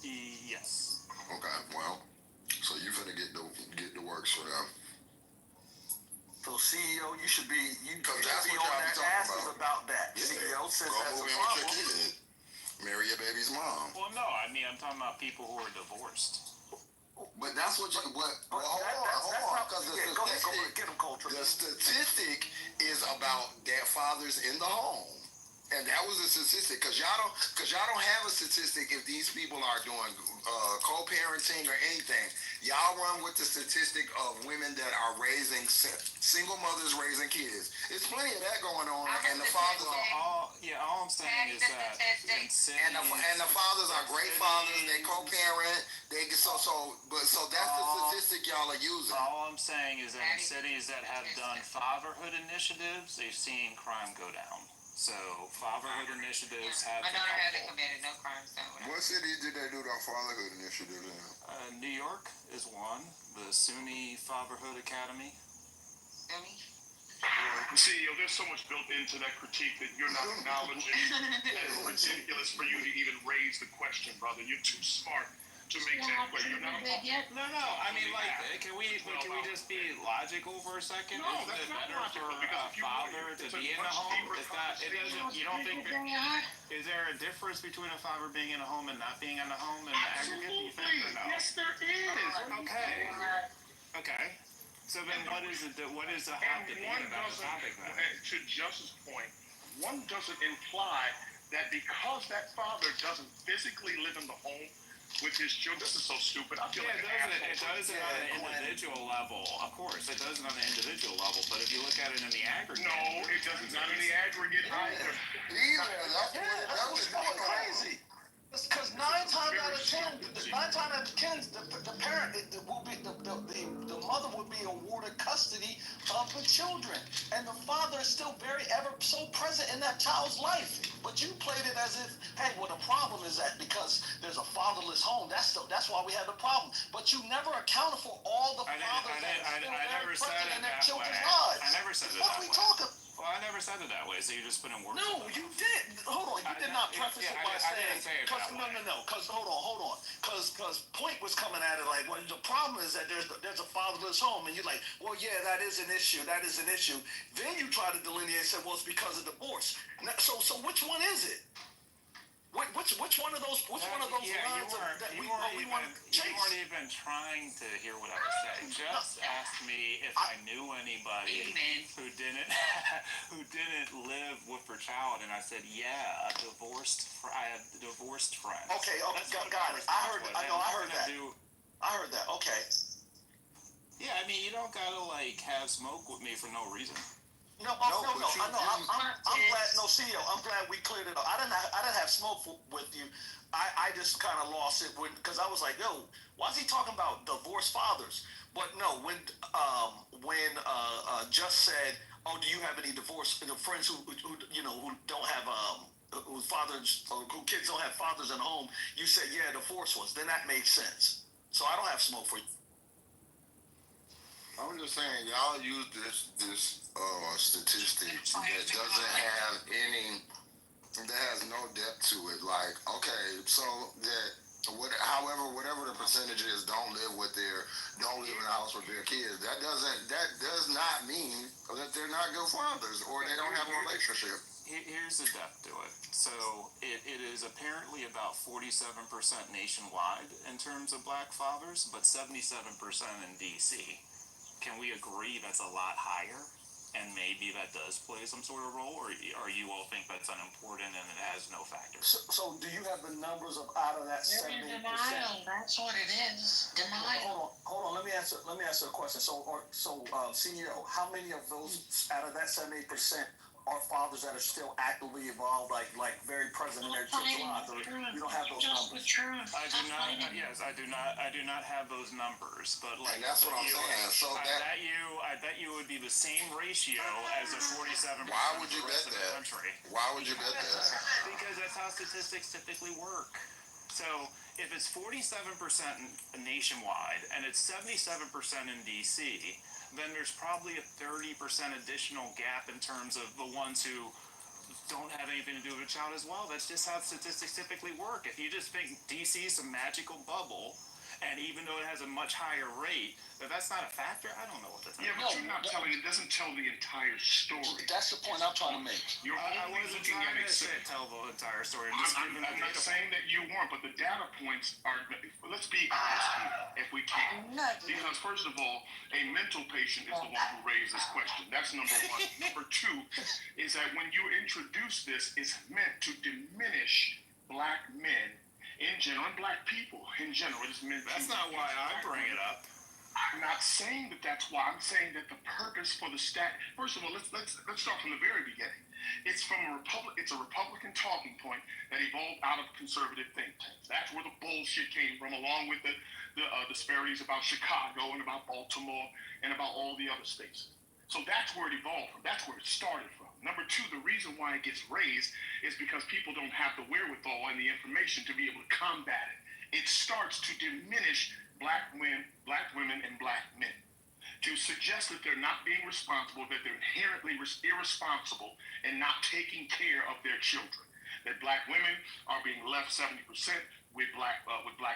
S10: Yes.
S11: Okay, well, so you finna get the works for them.
S7: So CEO, you should be
S11: Because that's
S7: be
S11: what
S7: on
S11: y'all be
S7: that
S11: talking
S7: asses
S11: about.
S7: that.
S11: Yeah.
S7: CEO says
S11: Go
S7: that's a
S11: move in with your
S7: problem.
S11: kid. Marry your baby's mom.
S10: Well, no, I mean, I'm talking about people who are divorced.
S11: But that's what you, hold on, because the statistic is about that fathers in the home. And that was a statistic, because y'all don't have a statistic if these people are doing co-parenting or anything. Y'all run with the statistic of women that are raising single mothers raising kids. There's plenty of that going on, and the fathers
S10: all I'm saying is that
S11: and the fathers are great fathers. They co-parent. So that's the statistic y'all are using.
S10: All I'm saying is that in cities that have done fatherhood initiatives, they've seen crime go down. So fatherhood initiatives have.
S12: My daughter hasn't committed no crimes. So
S11: what cities did they do that fatherhood initiative in?
S10: New York is one. The SUNY Fatherhood Academy.
S9: CEO, there's so much built into that critique that you're not acknowledging. It's ridiculous for you to even raise the question, brother. You're too smart to make that question.
S10: No. I mean, like, can we just be logical for a second?
S9: No,
S10: Isn't it
S9: that's not
S10: better for
S9: logical,
S10: a father to be in the home? You don't think is there a difference between a father being in a home and not being in a home in the aggregate? Do you think, or no?
S9: Yes, there is.
S10: Okay. So then, what is the hot debate about the topic then?
S9: To Justin's point, one doesn't imply that because that father doesn't physically live in the home with his children. This is so stupid. I feel like
S10: it does it on an individual level. Of course, it does it on an individual level. But if you look at it in the aggregate,
S9: no, it doesn't. Not in the aggregate either.
S7: That was crazy. Because 9 times out of 10, the parent will be the mother would be awarded custody of the children, and the father is still ever so present in that child's life. But you played it as if, hey, well, the problem is that because there's a fatherless home, that's why we have the problem. But you never accounted for all the fathers that are still very present in their children's lives.
S10: I never said it that way. Well, I never said it that way, so you're just putting words.
S7: No, you did. Hold on, you did not preface it by saying. No. Because hold on. Because Point was coming at it like, well, the problem is that there's a fatherless home, and you're like, well, yeah, that is an issue. Then you try to delineate and say, well, it's because of divorce. So which one is it? Which one of those lines that we want to chase?
S10: You weren't even trying to hear what I was saying. Just asked me if I knew anybody who didn't live with her child, and I said, yeah, I have divorced friends.
S7: Okay, got it. I heard that. Okay.
S10: Yeah, I mean, you don't gotta have smoke with me for no reason.
S7: No. I'm glad. No, CEO, I'm glad we cleared it up. I didn't have smoke with you. I just kind of lost it because I was like, yo, why is he talking about divorced fathers? But no, when Just said, oh, do you have any divorced friends who don't have whose fathers or who kids don't have fathers at home? You said, yeah, divorced ones. Then that made sense. So I don't have smoke for you.
S11: I'm just saying, y'all use this statistic that doesn't have any
S7: that has no depth to it. Like, okay, so that whatever the percentage is, don't live in a house with their kids. That does not mean that they're not good fathers or they don't have a relationship.
S10: Here's the depth to it. So it is apparently about 47% nationwide in terms of black fathers, but 77% in DC. Can we agree that's a lot higher? And maybe that does play some sort of role, or you all think that's unimportant and it has no factor?
S19: So do you have the numbers of out of that 78%?
S15: Denial. That's what it is. Denial.
S19: Hold on. Let me answer a question. So CEO, how many of those out of that 78% are fathers that are still actively involved, like very present in their kids' lives? Or you don't have those numbers?
S10: I do not. Yes, I do not. I do not have those numbers, but like,
S7: and that's what I'm saying. So
S10: I bet you would be the same ratio as a 47%.
S7: Why would you bet that? Why would you bet that?
S10: Because that's how statistics typically work. So if it's 47% nationwide and it's 77% in DC, then there's probably a 30% additional gap in terms of the ones who don't have anything to do with a child as well. That's just how statistics typically work. If you just think DC is a magical bubble, and even though it has a much higher rate, if that's not a factor, I don't know what to tell you.
S9: Yeah, but you're not telling, it doesn't tell the entire story.
S19: That's the point I'm trying to make.
S10: I wasn't trying to tell the entire story.
S9: I'm not saying that you weren't, but the data points are, let's be honest here, if we can. Because first of all, a mental patient is the one who raised this question. That's number one. Number two is that when you introduce this, it's meant to diminish black men in general, and black people in general. It's meant
S10: That's not why I bring it up.
S9: I'm not saying that that's why. I'm saying that the purpose for the stat. First of all, let's start from the very beginning. It's a Republican talking point that evolved out of conservative think tanks. That's where the bullshit came from, along with the disparities about Chicago and about Baltimore and about all the other states. So that's where it evolved from. That's where it started from. Number two, the reason why it gets raised is because people don't have the wherewithal and the information to be able to combat it. It starts to diminish black women, and black men. To suggest that they're not being responsible, that they're inherently irresponsible and not taking care of their children. That black women are being left 70% with black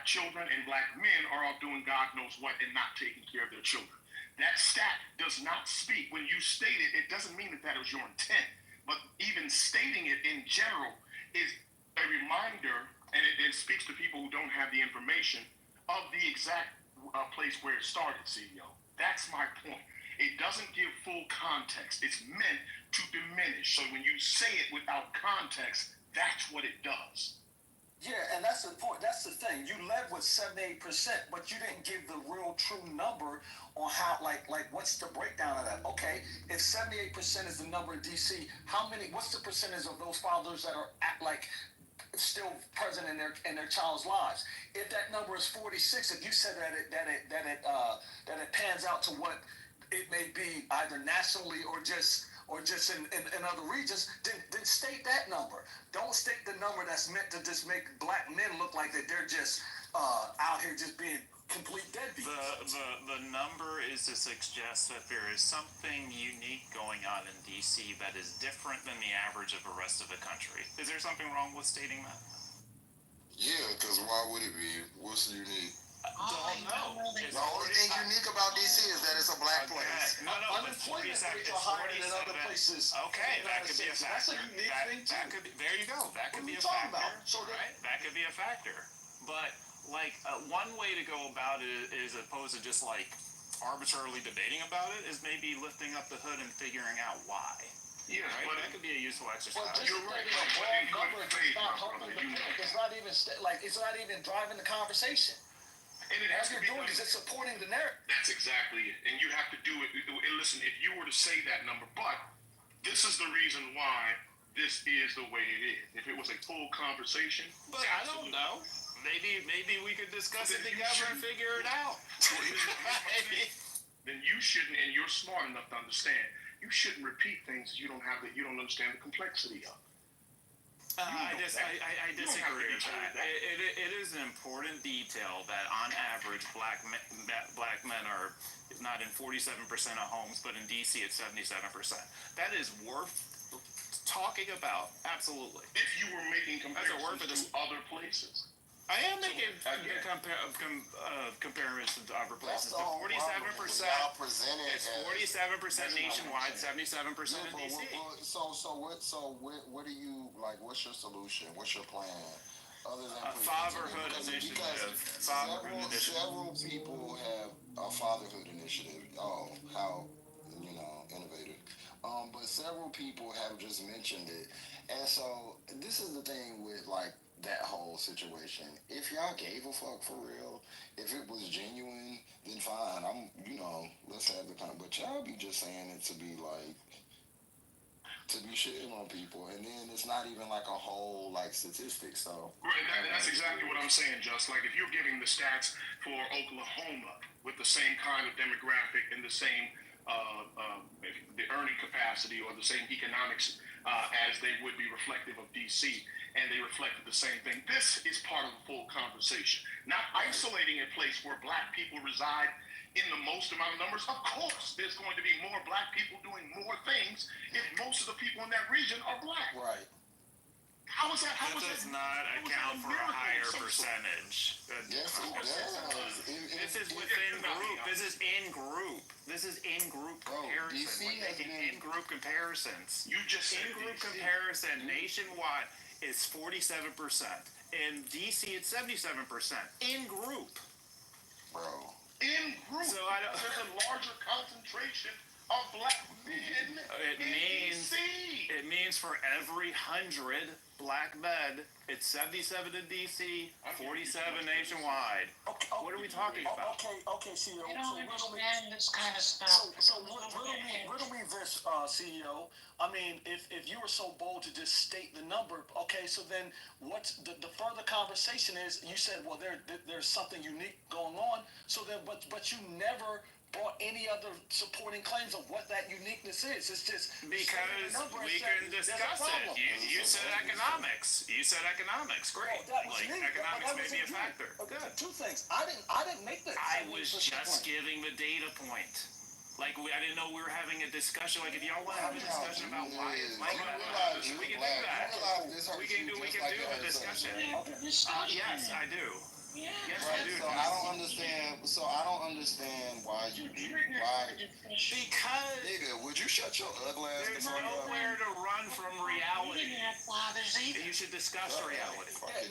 S9: children, and black men are all doing God knows what and not taking care of their children. That stat does not speak. When you state it, it doesn't mean that that was your intent. But even stating it in general is a reminder, and it speaks to people who don't have the information of the exact place where it started, CEO. That's my point. It doesn't give full context. It's meant to diminish. So when you say it without context, that's what it does.
S19: Yeah, and that's the point. That's the thing. You led with 78%, but you didn't give the real true number on how, like what's the breakdown of that? Okay, if 78% is the number in DC, what's the percentage of those fathers that are still present in their child's lives? If that number is 46, if you said that it pans out to what it may be either nationally or just in other regions, then state that number. Don't state the number that's meant to just make black men look like that they're just out here just being complete deadbeats.
S10: The number is to suggest that there is something unique going on in DC that is different than the average of the rest of the country. Is there something wrong with stating that?
S7: Yeah, because why would it be? What's unique?
S10: Don't know.
S7: The only thing unique about DC is that it's a black place.
S10: No,
S19: unemployment rates are higher than other places.
S10: Okay, that could be a factor.
S19: That's a unique thing too.
S10: There you go. That could be a factor. Right? That could be a factor. But one way to go about it is opposed to just arbitrarily debating about it is maybe lifting up the hood and figuring out why.
S9: Yeah,
S10: right?
S9: but
S10: that could be a useful exercise.
S19: Well, just
S9: You're right.
S19: It's not even driving the conversation.
S9: And it has to be
S19: doing is it's supporting the narrative.
S9: That's exactly it. And you have to do it. And listen, if you were to say that number, but this is the reason why this is the way it is. If it was a full conversation,
S10: but I don't know. Maybe we could discuss it together and figure it out.
S9: Then you shouldn't, and you're smart enough to understand. You shouldn't repeat things that you don't understand the complexity of.
S10: I disagree with that. It is an important detail that on average black men are not in 47% of homes, but in DC it's 77%. That is worth
S1: talking about. Absolutely.
S9: If you were making
S1: That's a word for
S9: comparisons
S1: this.
S9: to other places.
S1: I am making comparisons to other
S7: That's
S1: places.
S7: the whole problem.
S1: 47%.
S7: Y'all present it
S1: It's
S7: as
S1: 47% nationwide, 77% in DC.
S7: What do you like? What's your solution? What's your plan? Other than
S1: Fatherhood initiative.
S7: Several people have a fatherhood initiative. Oh, how innovative. But several people have just mentioned it, and so this is the thing with like that whole situation. If y'all gave a fuck for real, if it was genuine, then fine. Let's have the kind. But y'all be just saying it to be like. To be shitting on people, and then it's not even like a whole like statistic. So
S9: Right, that's exactly what I'm saying. Just like if you're giving the stats for Oklahoma with the same kind of demographic and the same the earning capacity or the same economics as they would be reflective of DC, and they reflected the same thing. This is part of the full conversation, not isolating a place where black people reside in the most amount of numbers. Of course, there's going to be more black people doing more things if most of the people in that region are black.
S7: Right.
S1: That does not account for a higher percentage.
S7: Yes, it does.
S1: This is within group. This is in group. This is in group comparison. We're making in group comparisons.
S9: You just said
S1: in group comparison nationwide is 47%. In DC, it's 77%. In group.
S7: Bro.
S9: In group. So there's a larger concentration of black men DC.
S1: It means for every 100 black men, it's 77 in DC, 47 nationwide.
S19: Okay,
S1: what are we talking about?
S19: Okay, CEO.
S15: You don't understand this kind of stuff.
S19: So riddle me this, CEO. I mean, if you were so bold to just state the number, okay, so then what's the further conversation is, you said, well, there's something unique going on, so then, but you never brought any other supporting claims of what that uniqueness is. It's just
S1: because we can discuss it. You said economics. You said economics. Great. Economics may be a factor.
S19: Good. Two things. I didn't make that.
S1: I was just giving the data point. Like I didn't know we were having a discussion. Like if y'all want to have a discussion about why it's like that, we can do that. We can do a discussion. Yes, I do.
S7: Yeah. Yes, right. So I don't understand why you
S1: because
S7: nigga, would you shut your ugly ass?
S1: There's nowhere to run from reality. You should discuss reality.
S7: I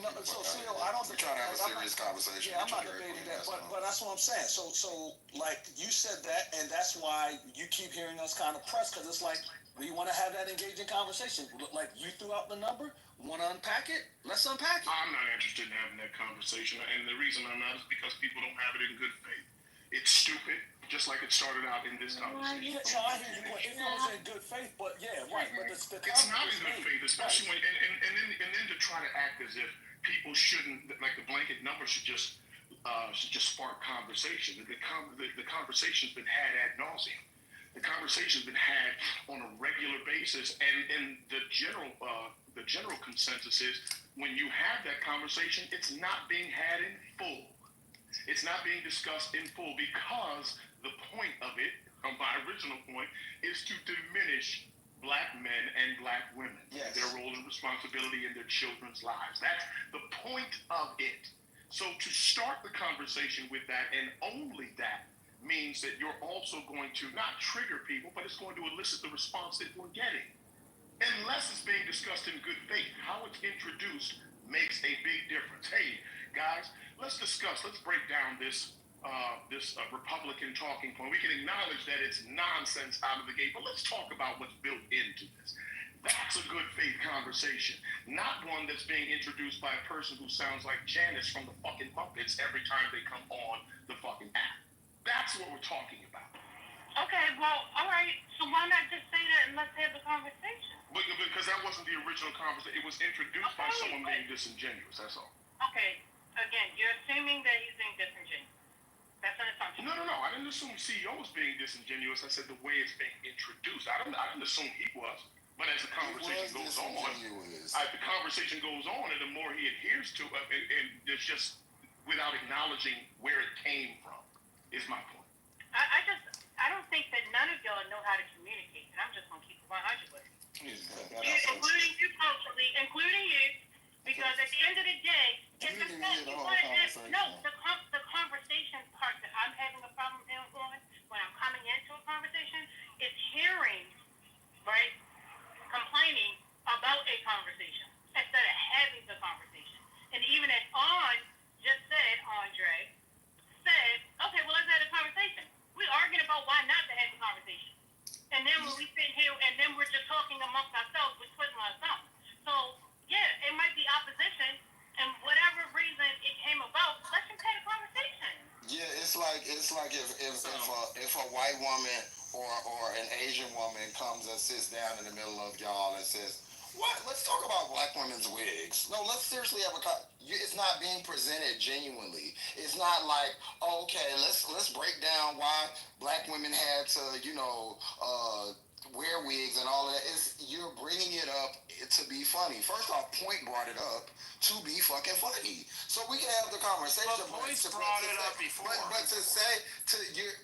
S7: don't try to have a serious conversation.
S19: Yeah, I'm not debating that, but that's what I'm saying. So like you said that, and that's why you keep hearing us kind of press, because it's like we want to have that engaging conversation. Like you threw out the number. Want to unpack it? Let's unpack it.
S9: I'm not interested in having that conversation, and the reason I'm not is because people don't have it in good faith. It's stupid, just like it started out in this conversation.
S19: No, I hear you. If it was in good faith, but yeah, right. But
S9: it's not in good faith, especially when and then to try to act as if people shouldn't, like the blanket number should just spark conversation. The conversation's been had ad nauseum. The conversation's been had on a regular basis, and the general consensus is when you have that conversation, it's not being had in full. It's not being discussed in full because the point of it, my original point, is to diminish black men and black women, their role and responsibility in their children's lives. That's the point of it. So to start the conversation with that, and only that, means that you're also going to not trigger people, but it's going to elicit the response that we're getting. Unless it's being discussed in good faith, how it's introduced makes a big difference. Hey, guys, let's break down this Republican talking point. We can acknowledge that it's nonsense out of the gate, but let's talk about what's built into this. That's a good faith conversation, not one that's being introduced by a person who sounds like Janice from the fucking Muppets every time they come on the fucking app. That's what we're talking about.
S16: Okay, well, all right. So why not just say that and let's have the conversation?
S9: Because that wasn't the original conversation. It was introduced by someone being disingenuous. That's all.
S16: Okay. Again, you're assuming that he's being disingenuous. That's an assumption.
S9: No. I didn't assume CEO was being disingenuous. I said the way it's being introduced. I didn't assume he was. But as the conversation goes on, and the more he adheres to it, and it's just without acknowledging where it came from, is my point.
S16: I don't think that none of y'all know how to communicate, and I'm just gonna keep it 100 with you.
S9: Including you personally, including you, because at the end of the day, it's the fact you want to the conversation part that I'm having a problem on when I'm coming into a conversation is hearing, right, complaining about a conversation instead of having the conversation. And even as just said, Andre said, okay, well, let's have a conversation. We're arguing about why not to have a conversation. And then when we sit here and then we're just talking amongst ourselves, we're twiddling our thumbs. So, yeah, it might be opposition, and whatever reason it came about, let's just have a conversation.
S7: Yeah, it's like if a white woman or an Asian woman comes and sits down in the middle of y'all and says, "What? Let's talk about black women's wigs." No, let's seriously have it's not being presented genuinely. It's not like, oh, okay, let's break down why black women had to, wear wigs and all that. You're bringing it up to be funny. First off, Point brought it up to be fucking funny, so we can have the conversation.
S10: But Point brought it up before.
S7: But to say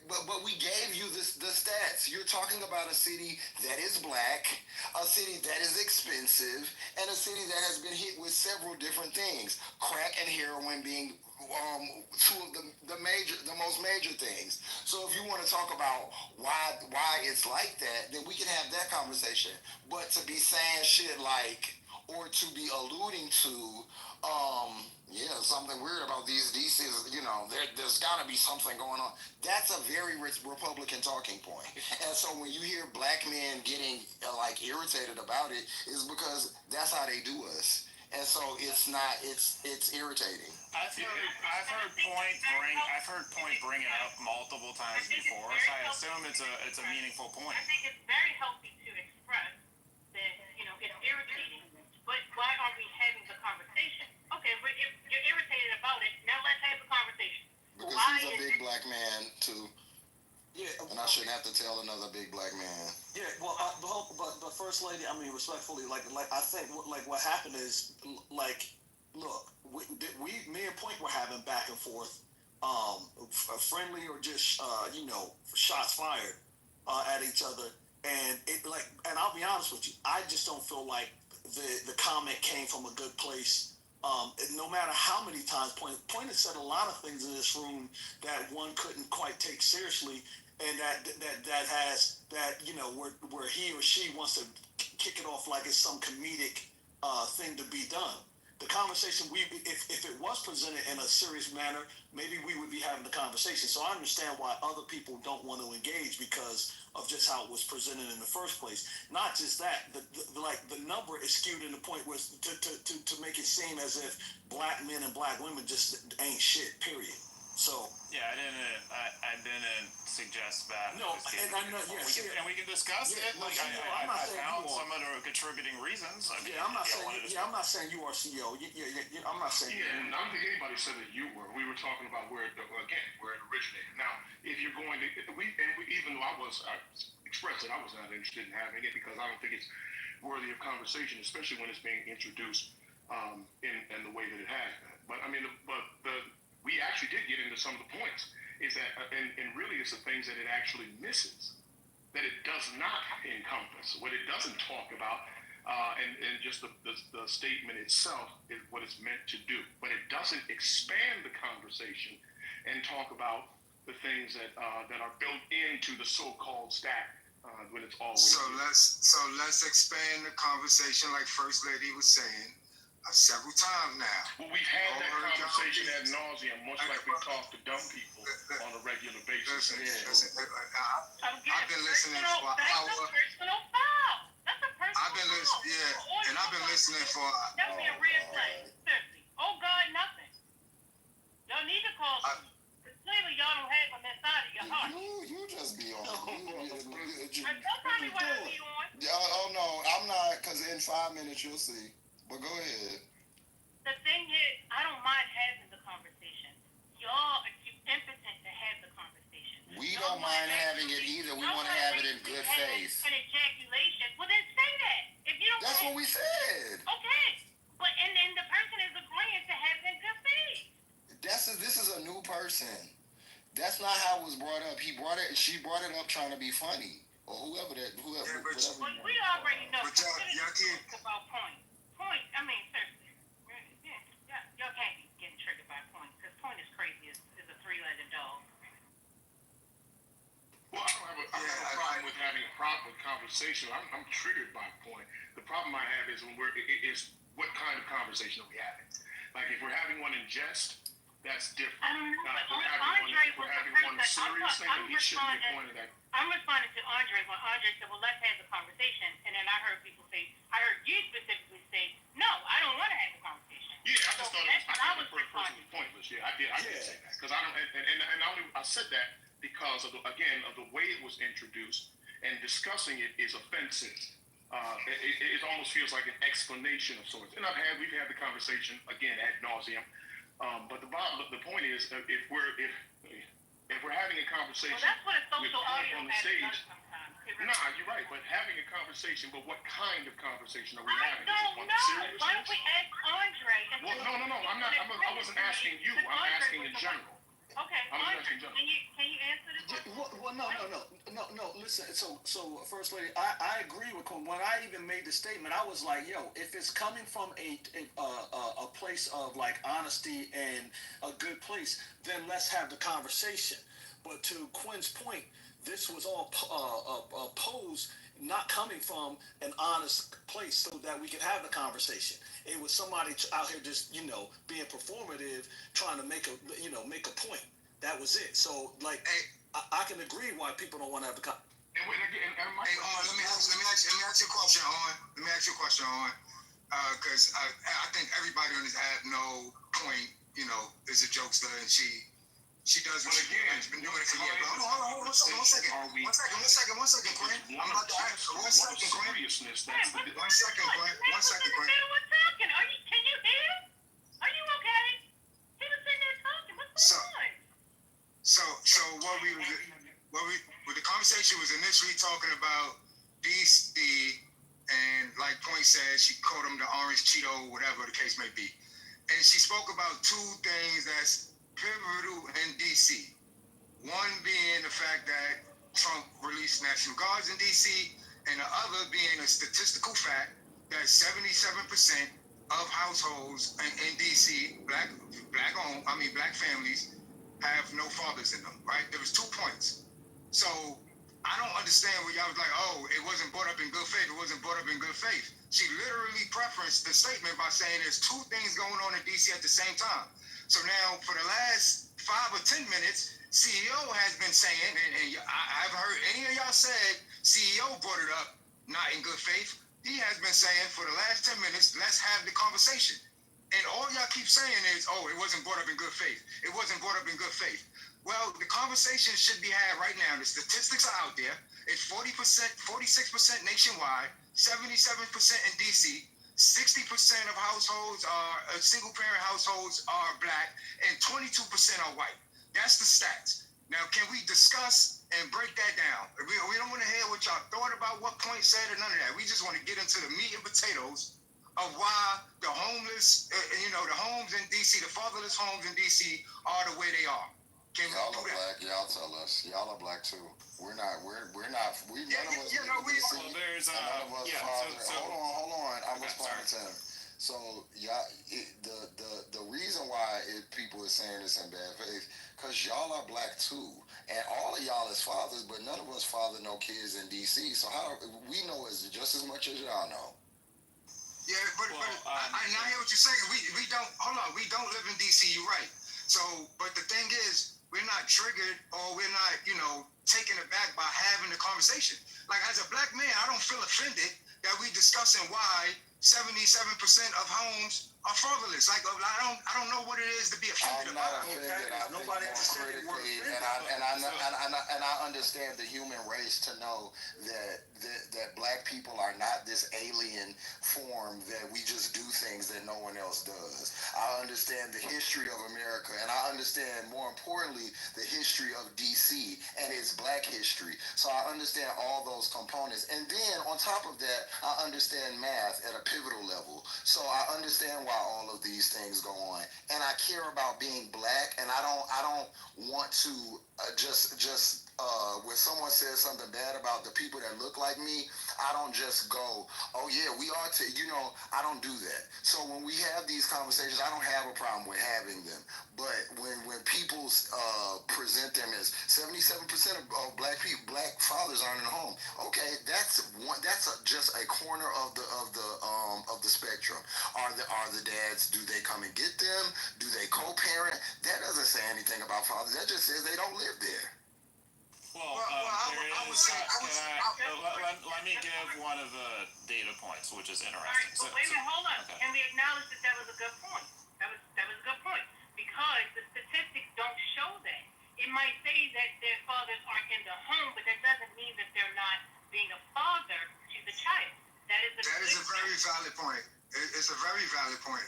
S7: but we gave you the stats. You're talking about a city that is black, a city that is expensive, and a city that has been hit with several different things. Crack and heroin being two of the most major things. So if you want to talk about why it's like that, then we can have that conversation. But to be saying shit like, or to be alluding to, something weird about these DCs, there's got to be something going on. That's a very Republican talking point. And so when you hear black men getting irritated about it, is because that's how they do us. And so it's irritating.
S10: I've heard Point bring it up multiple times before, so I assume it's a meaningful point.
S9: I think it's very healthy to express that it's irritating, but why are we having the conversation? Okay, but if you're irritated about it, now let's have the conversation.
S7: Because he's a big black man too. Yeah, and I shouldn't have to tell another big black man.
S19: Yeah, well, but First Lady, I mean, respectfully, I think what happened is, look, me and Point were having back and forth, friendly or just shots fired at each other, and and I'll be honest with you, I just don't feel like the comment came from a good place. No matter how many times Point has said a lot of things in this room that one couldn't quite take seriously, and where he or she wants to kick it off like it's some comedic thing to be done. The conversation if it was presented in a serious manner, maybe we would be having the conversation. So I understand why other people don't want to engage because of just how it was presented in the first place. Not just that, the number is skewed in the point where to make it seem as if black men and black women just ain't shit. Period. So
S10: yeah, I didn't suggest that.
S19: No, and I know. Yeah,
S10: and we can discuss it. I found some of the contributing reasons.
S19: I'm not saying you are CEO. I'm not saying.
S9: Yeah, and I don't think anybody said that you were. We were talking about where it originated. Now, if you're going to, even though I expressed that I was not interested in having it because I don't think it's worthy of conversation, especially when it's being introduced in the way that it has been. But I mean, we actually did get into some of the points. Is that and really it's the things that it actually misses, that it does not encompass, what it doesn't talk about, and just the statement itself is what it's meant to do. But it doesn't expand the conversation and talk about the things that are built into the so-called stack when it's always.
S6: So let's expand the conversation, like First Lady was saying. Several times now.
S9: Well, we've had that conversation ad nauseum, much like we talk to dumb people on a regular basis.
S6: I've been listening for an hour. I've been listening for.
S9: That's me a real thing. Seriously. Oh God, nothing. Y'all need to call me. Clearly, y'all don't have them inside of your heart.
S7: You just be on.
S9: Don't tell me what I be on.
S7: Oh no, I'm not. Because in 5 minutes you'll see. But go ahead.
S9: The thing is, I don't mind having the conversation. Y'all are too impotent to have the conversation.
S7: We don't mind having it either. We want to have it in good faith.
S9: An ejaculation. Well, then say that. If you don't.
S7: That's what we said.
S9: Okay, but and the person is agreeing to have it in good faith.
S7: This is a new person. That's not how it was brought up. She brought it up trying to be funny.
S18: or whoever that, whoever,
S6: Yeah, but
S18: whatever.
S16: Well, we already know.
S6: But y'all can't.
S16: It's about point. Point. I mean, seriously. Y'all can't be getting triggered by point because point is crazy. Is a three-legged dog.
S9: Well, I don't have a problem with having a problem with conversation. I'm triggered by point. The problem I have is when is what kind of conversation are we having? Like if we're having one in jest, that's different.
S16: I don't know.
S9: If
S16: But
S9: we're having one serious thing, then he shouldn't be pointed at.
S16: I'm responding to Andre when Andre said, "Well, let's have the conversation," and then I heard people say, I heard you specifically say, "No, I don't want to have the conversation."
S9: Yeah, I just thought
S16: I was
S9: the first person was pointless. Yeah, I did say that because I don't, and I said that because of the way it was introduced and discussing it is offensive. It almost feels like an explanation of sorts. And we've had the conversation again ad nauseum. But the point is, if we're having a conversation,
S16: well, that's what a social audio
S9: on the stage.
S16: Sometimes.
S9: Nah, you're right. But having a conversation, but what kind of conversation are we having?
S16: I don't know. Why don't we ask Andre?
S9: Well, no. I wasn't asking you. I'm asking in general.
S16: Okay, Andre, can you answer this question?
S19: Well, no. Listen, so First Lady, I agree with Quinn. When I even made the statement, I was like, yo, if it's coming from a place of like honesty and a good place, then let's have the conversation. But to Quinn's point, this was all posed not coming from an honest place so that we could have the conversation. It was somebody out here just, being performative, trying to make a point. That was it. So, like, I can agree why people don't want to have the conversation.
S6: Let me ask you a question, On. Let me ask you a question, On. Because I think everybody on this app know Point, is a jokester, and she does what she's been doing it for years. Hold on, one second, Quinn. I'm about to ask. One second, Quinn. One second, Quinn.
S16: Can you hear? Are you okay? He was sitting there talking. What's going on?
S6: So what the conversation was initially talking about DC, and like Point said, she called him the orange Cheeto, whatever the case may be, and she spoke about two things that's pivotal in DC. One being the fact that Trump released National Guards in DC, and the other being a statistical fact that 77% of households in DC, black families, have no fathers in them, right? There was 2 points. So I don't understand where y'all was like, oh, it wasn't brought up in good faith. It wasn't brought up in good faith. She literally preferenced the statement by saying there's 2 things going on in DC at the same time. So now for the last 5 or 10 minutes, CEO has been saying, and I've heard any of y'all said CEO brought it up, not in good faith. He has been saying for the last 10 minutes, let's have the conversation. And all y'all keep saying is, oh, it wasn't brought up in good faith. It wasn't brought up in good faith. Well, the conversation should be had right now. The statistics are out there. It's 40%, 46% nationwide, 77% in DC, 60% of households are single-parent households are black, and 22% are white. That's the stats. Now, can we discuss and break that down? We don't want to hear what y'all thought about what Point said or none of that. We just want to get into the meat and potatoes of why the homeless, the homes in DC, the fatherless homes in DC are the way they are.
S18: Y'all are black. Y'all tell us. Y'all are black too. We're not. None of us. Hold on. I'm responding to him. So y'all, the reason why people are saying this in bad faith, because y'all are black too, and all of y'all is fathers, but none of us father no kids in DC. So how we know is just as much as y'all know.
S6: Yeah, but I hear what you're saying. We don't live in DC. You're right. So, but the thing is, we're not triggered or we're not, taken aback by having the conversation. Like as a black man, I don't feel offended that we discussing why 77% of homes are fatherless. Like I don't know what it is to be offended about.
S18: Nobody critically, and I understand the human race to know that black people are not this alien form that we just do things that no one else does. I understand the history of America, and I understand more importantly the history of DC and its black history. So I understand all those components, and then on top of that, I understand math at a pivotal level. So I understand why all of these things go on, and I care about being black, and I don't want to
S7: when someone says something bad about the people that look like me, I don't just go, oh yeah, we are I don't do that. So when we have these conversations, I don't have a problem with having them. But when people present them as 77% of black fathers aren't in the home, okay, that's just a corner of the spectrum. Are the dads? Do they come and get them? Do they co-parent? That doesn't say anything about fathers. That just says they don't live there.
S10: Let me give one of the data points, which is interesting.
S16: All right, but wait a minute, hold on. Okay. Can we acknowledge that was a good point? That was a good point. Because the statistics don't show that. It might say that their fathers aren't in the home, but that doesn't mean that they're not being a father to the child. That is a
S6: very valid point. It's a very valid point.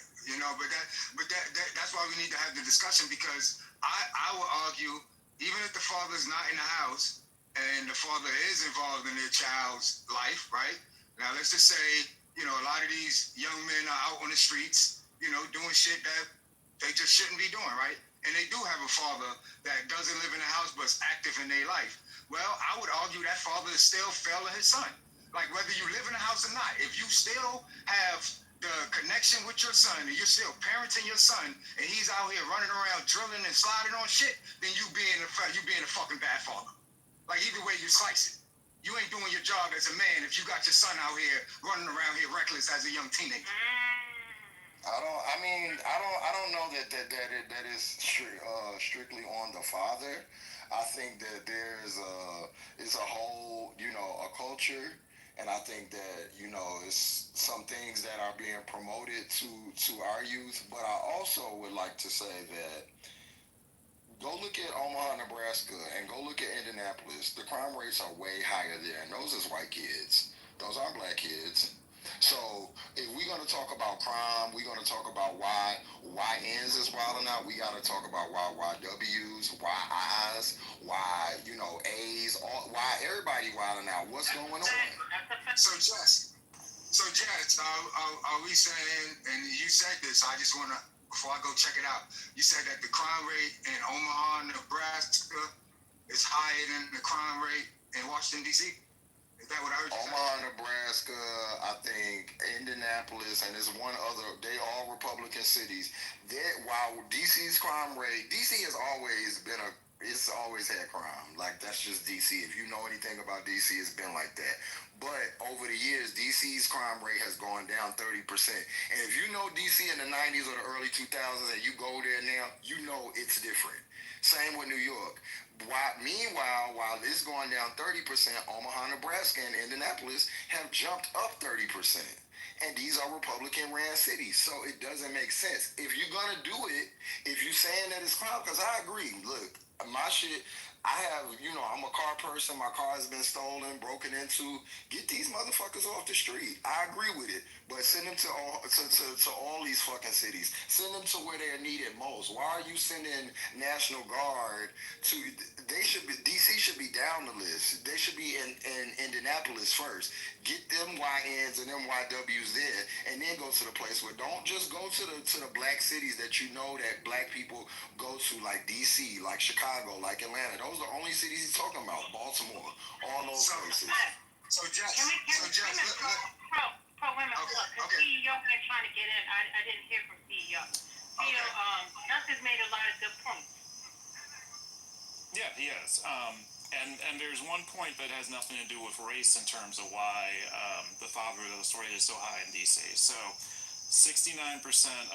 S6: That's why we need to have the discussion, because I will argue, even if the father is not in the house and the father is involved in their child's life, right? Now let's just say, a lot of these young men are out on the streets, doing shit that they just shouldn't be doing, right? And they do have a father that doesn't live in the house but is active in their life. Well, I would argue that father is still failing his son. Like, whether you live in a house or not, if you still have the connection with your son and you're still parenting your son and he's out here running around drilling and sliding on shit, then you being a fucking bad father. Like, either way you slice it, you ain't doing your job as a man if you got your son out here running around here reckless as a young teenager.
S7: I don't know that is strictly on the father. I think that it's a whole, a culture. And I think that, it's some things that are being promoted to our youth. But I also would like to say that go look at Omaha, Nebraska, and go look at Indianapolis. The crime rates are way higher there. And those is white kids. Those aren't black kids. So if we're going to talk about crime, we're going to talk about why YNs is wilding out. We got to talk about why YWs, why I's, why, A's, why everybody wilding out. What's going on?
S6: So Jess, are we saying, and you said this, I just want to, before I go check it out, you said that the crime rate in Omaha, Nebraska is higher than the crime rate in Washington, D.C.? Is that what I heard you say?
S7: Omaha, Nebraska, I think Indianapolis, and there's one other, they all Republican cities. While DC's crime rate, DC has always been it's always had crime. Like, that's just DC. If you know anything about DC, it's been like that. But over the years, DC's crime rate has gone down 30%. And if you know DC in the 90s or the early 2000s and you go there now, you know it's different. Same with New York. Meanwhile, while it's going down 30%, Omaha, Nebraska, and Indianapolis have jumped up 30%. And these are Republican-ran cities, so it doesn't make sense. If you're going to do it, if you're saying that it's crime, because I agree. Look, my shit, I have, I'm a car person. My car has been stolen, broken into. Get these motherfuckers off the street. I agree with it. But send them to all these fucking cities. Send them to where they're needed most. Why are you sending National Guard to... DC should be down the list. They should be in Indianapolis first. Get them YNs and them YWs there, and then go to the place where... Don't just go to the black cities that you know that black people go to, like DC, like Chicago, like Atlanta. Those are the only cities he's talking about. Baltimore, all those places.
S6: So Jess,
S16: Pro women, look, CEO been trying to get in. I didn't hear from CEO. CEO, Justice made a lot of good points.
S10: Yeah, he is. And there's one point that has nothing to do with race in terms of why the father of the story is so high in DC. So 69%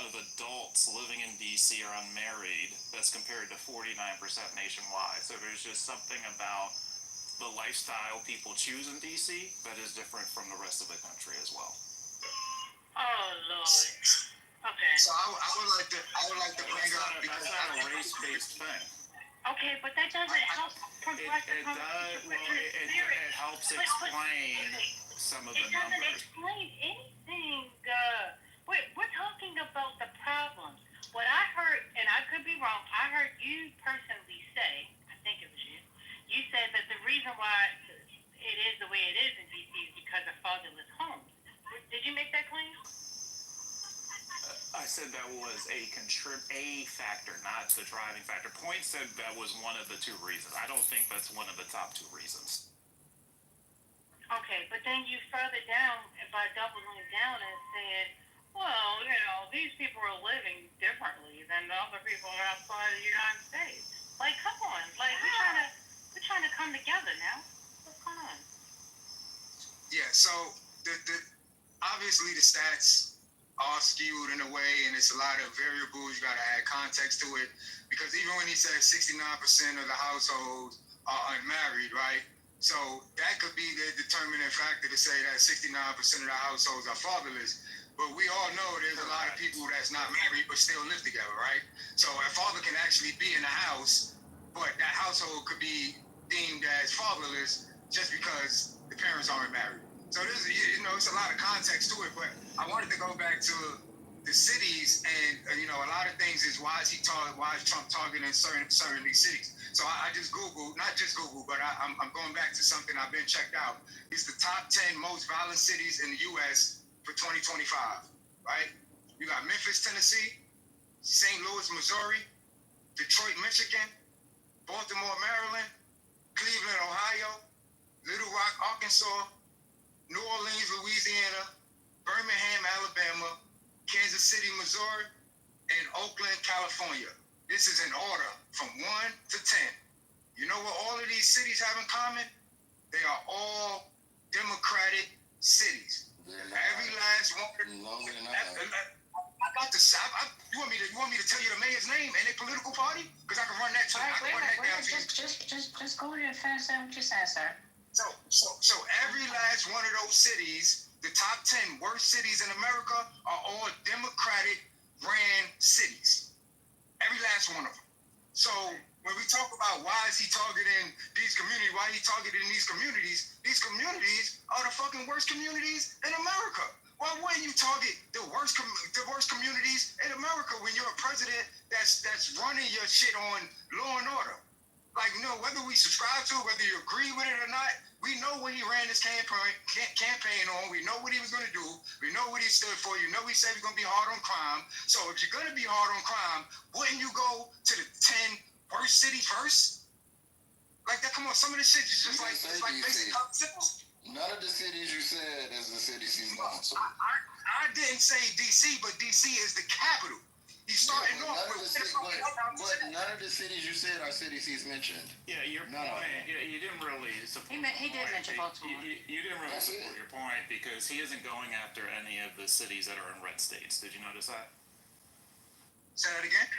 S10: of adults living in DC are unmarried. That's compared to 49% nationwide. So there's just something about the lifestyle people choose in DC that is different from the rest of the country as well.
S16: Oh Lord. Okay.
S6: So I would like to bring up.
S10: That's not a race-based thing.
S16: Okay, but that doesn't help progress the conversation.
S10: It helps explain some of the numbers.
S16: It doesn't explain anything. We're talking about the problems. What I heard, and I could be wrong, I heard you personally say, I think it was you, you said that the reason why it is the way it is in DC is because of fatherless homes. Did you make that claim?
S10: I I said that was a factor, not the driving factor. Point said that was one of the two reasons. I don't think that's one of the top two reasons.
S16: Okay, but then you further down by doubling down and saying, well, these people are living differently than the other people outside of the United States. Like, come on, like we're trying to come together now. What's going on?
S6: Yeah. So the obviously the stats are skewed in a way, and it's a lot of variables. You got to add context to it, because even when he says 69% of the households are unmarried, right? So that could be the determining factor to say that 69% of the households are fatherless. But we all know there's a lot of people that's not married but still live together, right? So a father can actually be in the house, but that household could be deemed as fatherless just because the parents aren't married. So there's, it's a lot of context to it. But I wanted to go back to the cities, and a lot of things is why is Trump targeting certain these cities? So I just Googled, not just Google, but I'm going back to something I've been checked out. It's the top 10 most violent cities in the U.S. for 2025, right? You got Memphis, Tennessee, St. Louis, Missouri, Detroit, Michigan, Baltimore, Maryland, Cleveland, Ohio, Little Rock, Arkansas, New Orleans, Louisiana, Birmingham, Alabama, Kansas City, Missouri, and Oakland, California. This is in order from 1 to 10. You know what all of these cities have in common? They are all Democratic cities. Every last one. No, they're not. I got the. You want me to tell you the mayor's name and their political party? Because I can run that too.
S16: Just go ahead and finish what you said, sir.
S6: So every last one of those cities, the top 10 worst cities in America, are all Democratic ran cities. Every last one of them. So when we talk about why is he targeting these communities, why he targeting these communities are the fucking worst communities in America. Why wouldn't you target the worst communities in America when you're a president that's running your shit on law and order? Like, whether we subscribe to it, whether you agree with it or not, we know what he ran his campaign on. We know what he was going to do. We know what he stood for. You know he said he's going to be hard on crime. So if you're going to be hard on crime, wouldn't you go to the 10 worst cities first? Like that, come on, some of this shit is just like basic common sense.
S18: None of the cities you said is the cities he's going to.
S6: I didn't say DC, but DC is the capital. He's starting off with.
S18: But none of the cities you said are cities he's mentioned.
S10: Yeah, your point. Yeah, you didn't really support.
S16: He did mention Baltimore.
S10: You didn't really support your point because he isn't going after any of the cities that are in red states. Did you notice that?
S6: Say that again.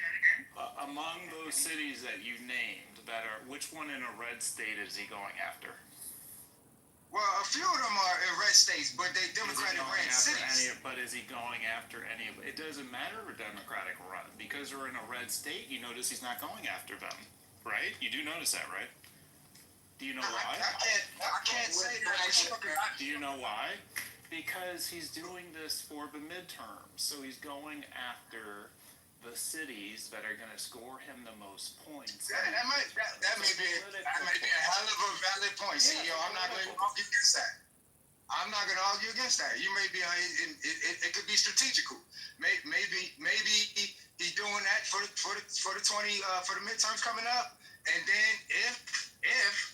S10: Among those cities that you named, which one in a red state is he going after?
S6: Well, a few of them are in red states, but they Democratic ran cities.
S10: But is he going after any of it? Doesn't matter if a Democratic run. Because they're in a red state, you notice he's not going after them. Right? You do notice that, right? Do you know why?
S6: I can't say that.
S10: Do you know why? Because he's doing this for the midterms. So he's going after the cities that are going to score him the most points.
S6: Yeah, that may be a hell of a valid point, CEO. I'm not going to argue against that. You may be, it could be strategical. Maybe he's doing that for the midterms coming up, and then if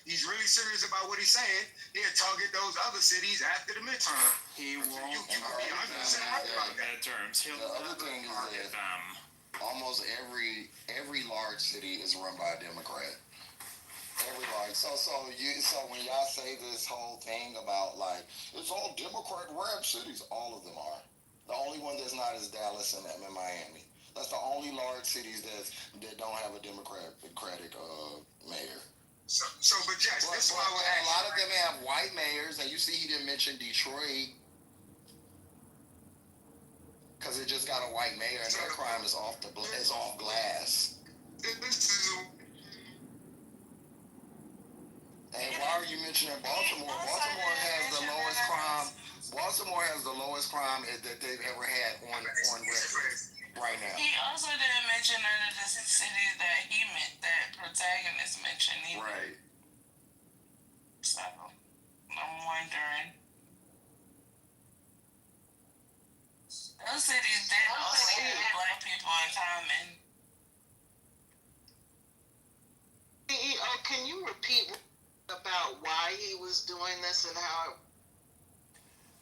S6: he's really serious about what he's saying, he'll target those other cities after the midterm.
S10: He won't
S6: be 100% right about that.
S10: Midterms. He'll
S18: other thing is that almost every large city is run by a Democrat. Every large. So when y'all say this whole thing about like it's all Democrat-run cities, all of them are. The only one that's not is Dallas and Miami. That's the only large cities that don't have a Democratic mayor.
S6: But Jax, that's why
S18: a lot of them have white mayors, and you see he didn't mention Detroit. Because it just got a white mayor and their crime is off glass. And why are you mentioning Baltimore? Baltimore has the lowest crime that they've ever had on record right now.
S2: He also didn't mention none of the cities that he meant, that protagonist mentioned either.
S18: Right.
S2: So I'm wondering. Those cities that also
S7: difference in how?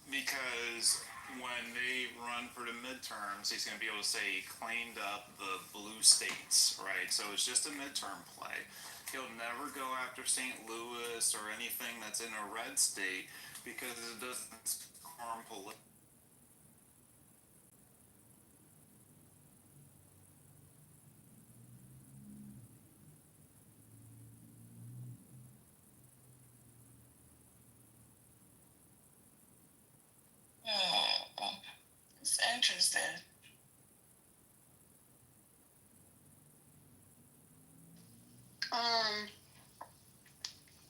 S10: Because when they run for the midterms, he's going to be able to say he cleaned up the blue states, right? So it's just a midterm play. He'll never go after St. Louis or anything that's in a red state because it doesn't harm political.
S2: It's interesting.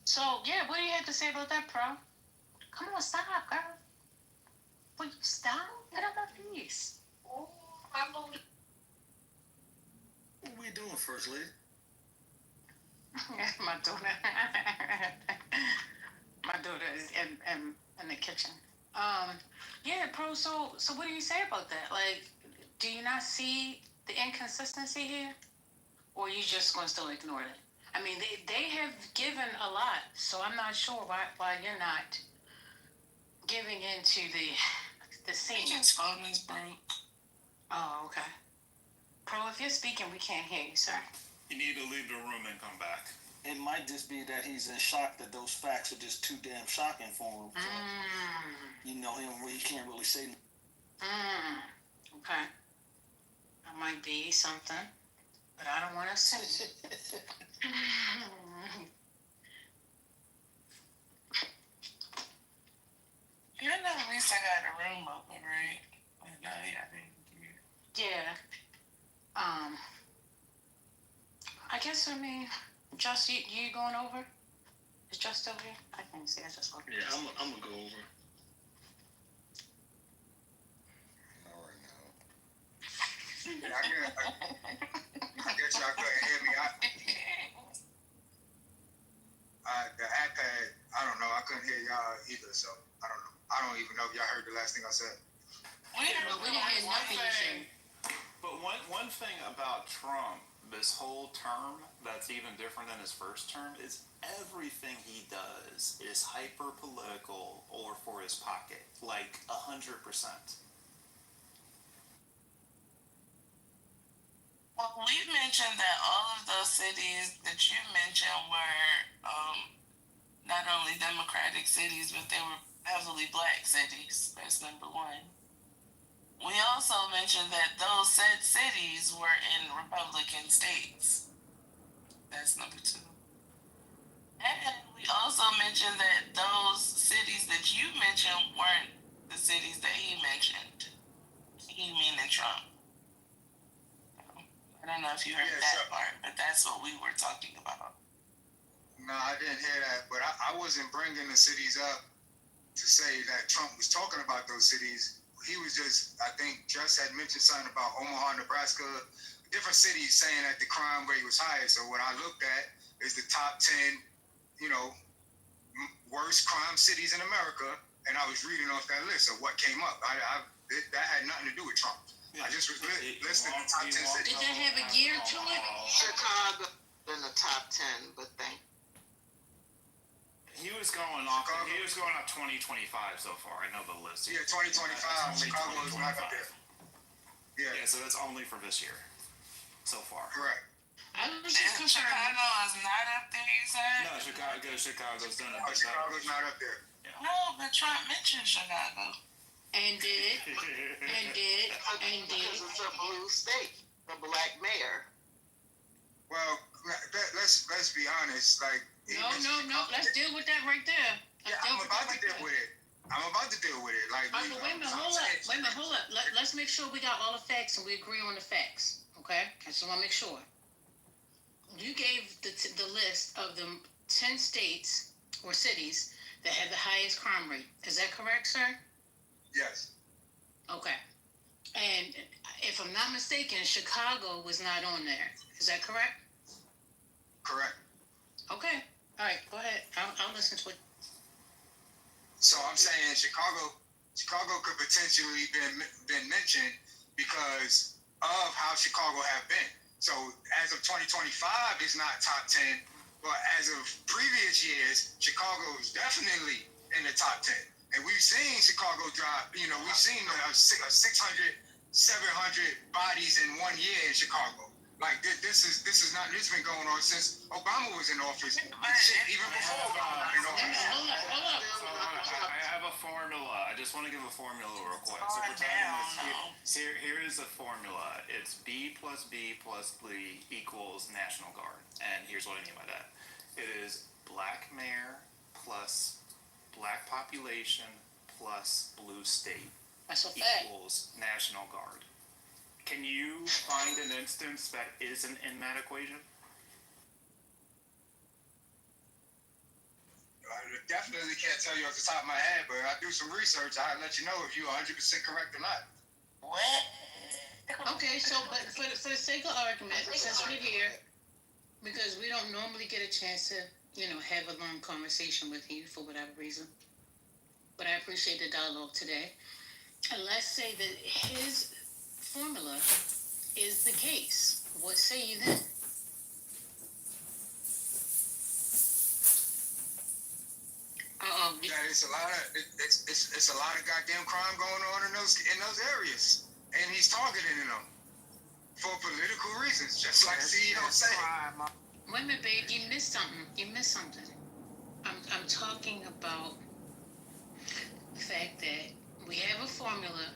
S16: So yeah, what do you have to say about that, Pro? Come on, stop, girl. Will you stop? Get out my face. Oh, I'm gonna...
S19: What we doing, First Lady?
S16: my daughter. My daughter is in the kitchen. Yeah, Pro. So what do you say about that? Like, do you not see the inconsistency here, or are you just going to still ignore it? I mean, they have given a lot, so I'm not sure why you're not giving into the scene.
S2: His phone is broke.
S16: Oh, okay. Pro, if you're speaking, we can't hear you, sir.
S10: You need to leave the room and come back.
S19: It might just be that he's in shock that those facts are just too damn shocking for him. So, you know, he can't really say.
S16: Okay. That might be something, but I don't want to say.
S2: You know, at least I got a room open, right? No, yeah,
S16: Yeah. I guess, I mean, Just, you going over? Is Just over here? I can't see. I just looked.
S19: Yeah, I'm gonna go over.
S6: I guess y'all couldn't hear me. The iPad, I don't know. I couldn't hear y'all either, so I don't know. I don't even know if y'all heard the last thing I said.
S16: We didn't hear nothing you said.
S10: But one thing about Trump, this whole term that's even different than his first term, is everything he does is hyper political or for his pocket, like 100%.
S2: Well, we mentioned that all of those cities that you mentioned were not only Democratic cities, but they were heavily black cities. That's number one. We also mentioned that those said cities were in Republican states. That's number two. And we also mentioned that those cities that you mentioned weren't the cities that he mentioned. He meaning Trump. I don't know if you heard that part, but that's what we were talking about.
S6: No, I didn't hear that, but I wasn't bringing the cities up to say that Trump was talking about those cities. He was just, I think, just had mentioned something about Omaha, Nebraska, different cities saying that the crime rate was higher. So what I looked at is the top 10, worst crime cities in America, and I was reading off that list of what came up. That had nothing to do with Trump. I just was listing the top 10 cities.
S16: Did that have a year to it?
S7: Chicago in the top 10, but
S10: He was going off 2025 so far. I know the list.
S6: Yeah, 2025. Chicago is not up there.
S10: Yeah, so that's only for this year so far.
S6: Correct.
S2: Chicago is not up there, you said?
S10: No, Chicago's done it.
S6: Chicago's not up there.
S2: No, but Trump mentioned Chicago.
S16: And did.
S7: because it's a blue state, a black mayor.
S6: Well, let's be honest. Like,
S16: no. Let's deal with that right there.
S6: I'm about to deal with it. Like,
S16: wait a minute, hold up. Let's make sure we got all the facts and we agree on the facts. Okay? I just want to make sure. You gave the list of the 10 states or cities that have the highest crime rate. Is that correct, sir?
S6: Yes.
S16: Okay. And if I'm not mistaken, Chicago was not on there. Is that correct?
S6: Correct.
S16: Okay. All right. Go ahead. I'll listen to it.
S6: So I'm saying Chicago could potentially been mentioned because of how Chicago have been. So as of 2025, it's not top 10, but as of previous years, Chicago is definitely in the top 10. And we've seen Chicago drop, we've seen 600, 700 bodies in 1 year in Chicago. Like this is not. This has been going on since Obama was in office. Shit, even before Obama was in office.
S10: I have a formula. I just want to give a formula real quick. So pretend here is a formula. It's B plus B plus B equals National Guard. And here's what I mean by that. It is black mayor plus black population plus blue state equals National Guard. Can you find an instance that isn't in that equation?
S6: I definitely can't tell you off the top of my head, but I do some research. I'll let you know if you're 100% correct or not.
S15: What? Okay, so but for the sake of argument, since we're here, because we don't normally get a chance to, have a long conversation with you for whatever reason, but I appreciate the dialogue today. And let's say that his formula is the case. What say you then?
S6: Yeah, it's a lot of goddamn crime going on in those areas, and he's targeting them for political reasons, just like CEO said.
S15: Wait a minute, babe. You missed something. I'm talking about the fact that we have a formula,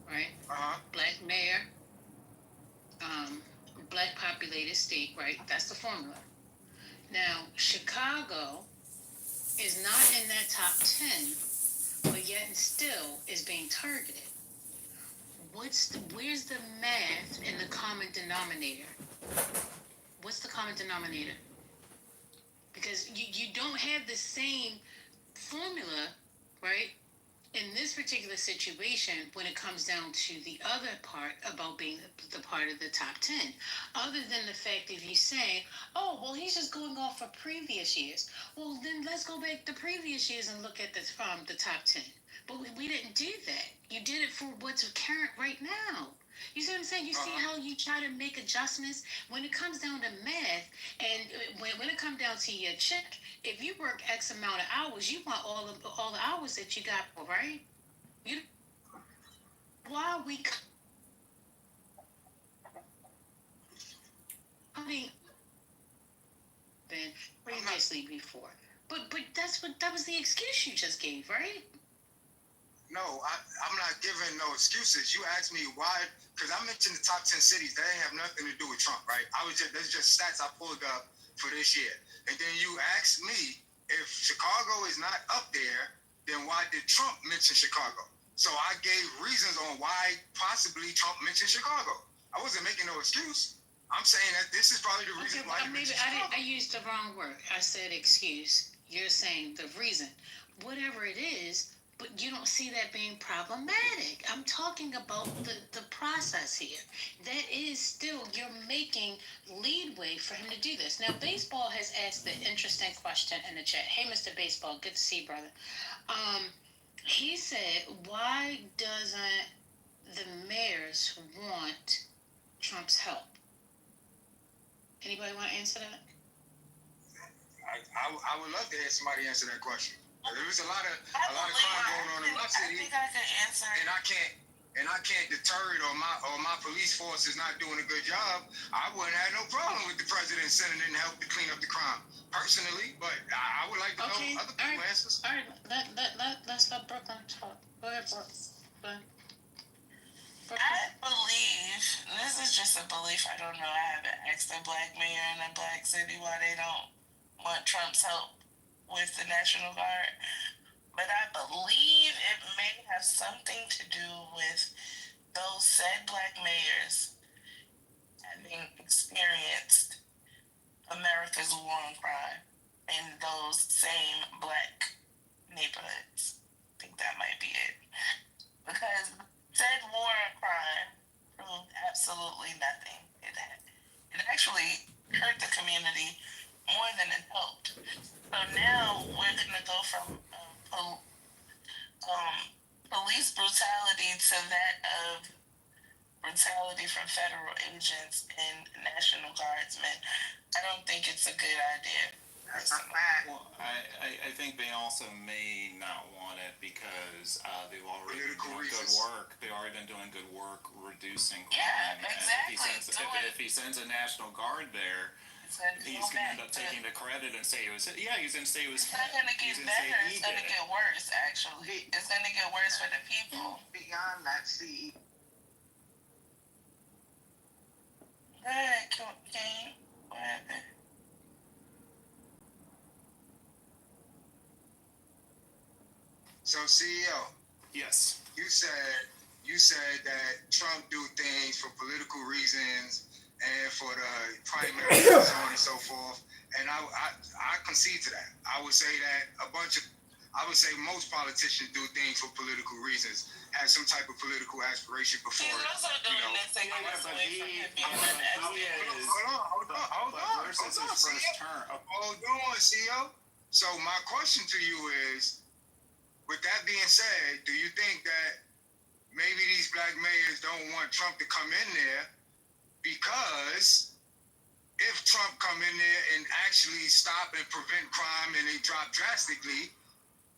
S15: right? Black mayor, black populated state, right? That's the formula. Now, Chicago is not in that top 10, but yet and still is being targeted. Where's the math in the common denominator? What's the common denominator? Because you don't have the same formula, right? In this particular situation, when it comes down to the other part about being the part of the top 10, other than the fact of you saying, oh, well, he's just going off of previous years. Well, then let's go back to previous years and look at the top 10. But we didn't do that. You did it for what's current right now. You see what I'm saying? You see how you try to make adjustments when it comes down to math, and when it comes down to your check. If you work X amount of hours, you want all the hours that you got, right? Why are we coming than previously before? But that was the excuse you just gave, right?
S6: No, I'm not giving no excuses. You asked me why, because I mentioned the top 10 cities. That ain't have nothing to do with Trump, right? That's just stats I pulled up for this year. And then you asked me if Chicago is not up there, then why did Trump mention Chicago? So I gave reasons on why possibly Trump mentioned Chicago. I wasn't making no excuse. I'm saying that this is probably the reason why he mentioned Chicago.
S15: I used the wrong word. I said excuse. You're saying the reason. Whatever it is, but you don't see that being problematic. I'm talking about the process here. That is still, you're making leadway for him to do this. Now, Baseball has asked the interesting question in the chat. Hey, Mr. Baseball, good to see you, brother. He said, why doesn't the mayors want Trump's help? Anybody want to answer that?
S6: I would love to hear somebody answer that question. There's a lot of crime going on in my city.
S2: I think I can answer.
S6: And I can't deter it, or my police force is not doing a good job. I wouldn't have no problem with the president sending in help to clean up the crime, personally. But I would like to know other people's answers.
S15: All right, let's let Brooklyn talk. Go ahead, Brooklyn.
S2: I believe, this is just a belief, I don't know, I haven't asked a black mayor in a black city why they don't want Trump's help with the National Guard, but I believe it may have something to do with those said black mayors having experienced America's war on crime in those same black neighborhoods. I think that might be it. Because said war on crime proved absolutely nothing. It actually hurt the community more than it helped. So now we're going to go from police brutality to that of brutality from federal agents and National Guardsmen. I don't think it's a good idea.
S7: That's a fact.
S10: Well, I think they also may not want it because they've already been
S11: Political
S10: doing good
S11: reasons.
S10: work. They've already been doing good work reducing crime.
S2: Yeah,
S10: And
S2: exactly.
S10: if he sends a National Guard there, he's going to end up taking the credit and say it was. Yeah, he's going to say it was.
S2: It's not gonna get better. It's gonna get worse. Actually, it's gonna get worse for the people.
S7: Beyond that, see,
S2: Good, King. What happened?
S6: So CEO,
S10: Yes.
S6: you said that Trump do things for political reasons and for the primaries and so on and so forth. And I concede to that. I would say that most politicians do things for political reasons, have some type of political aspiration before.
S2: He's also doing this taking us away from him being an
S6: Hold on, CEO. So my question to you is, with that being said, do you think that maybe these black mayors don't want Trump to come in there because if Trump come in there and actually stop and prevent crime and they drop drastically,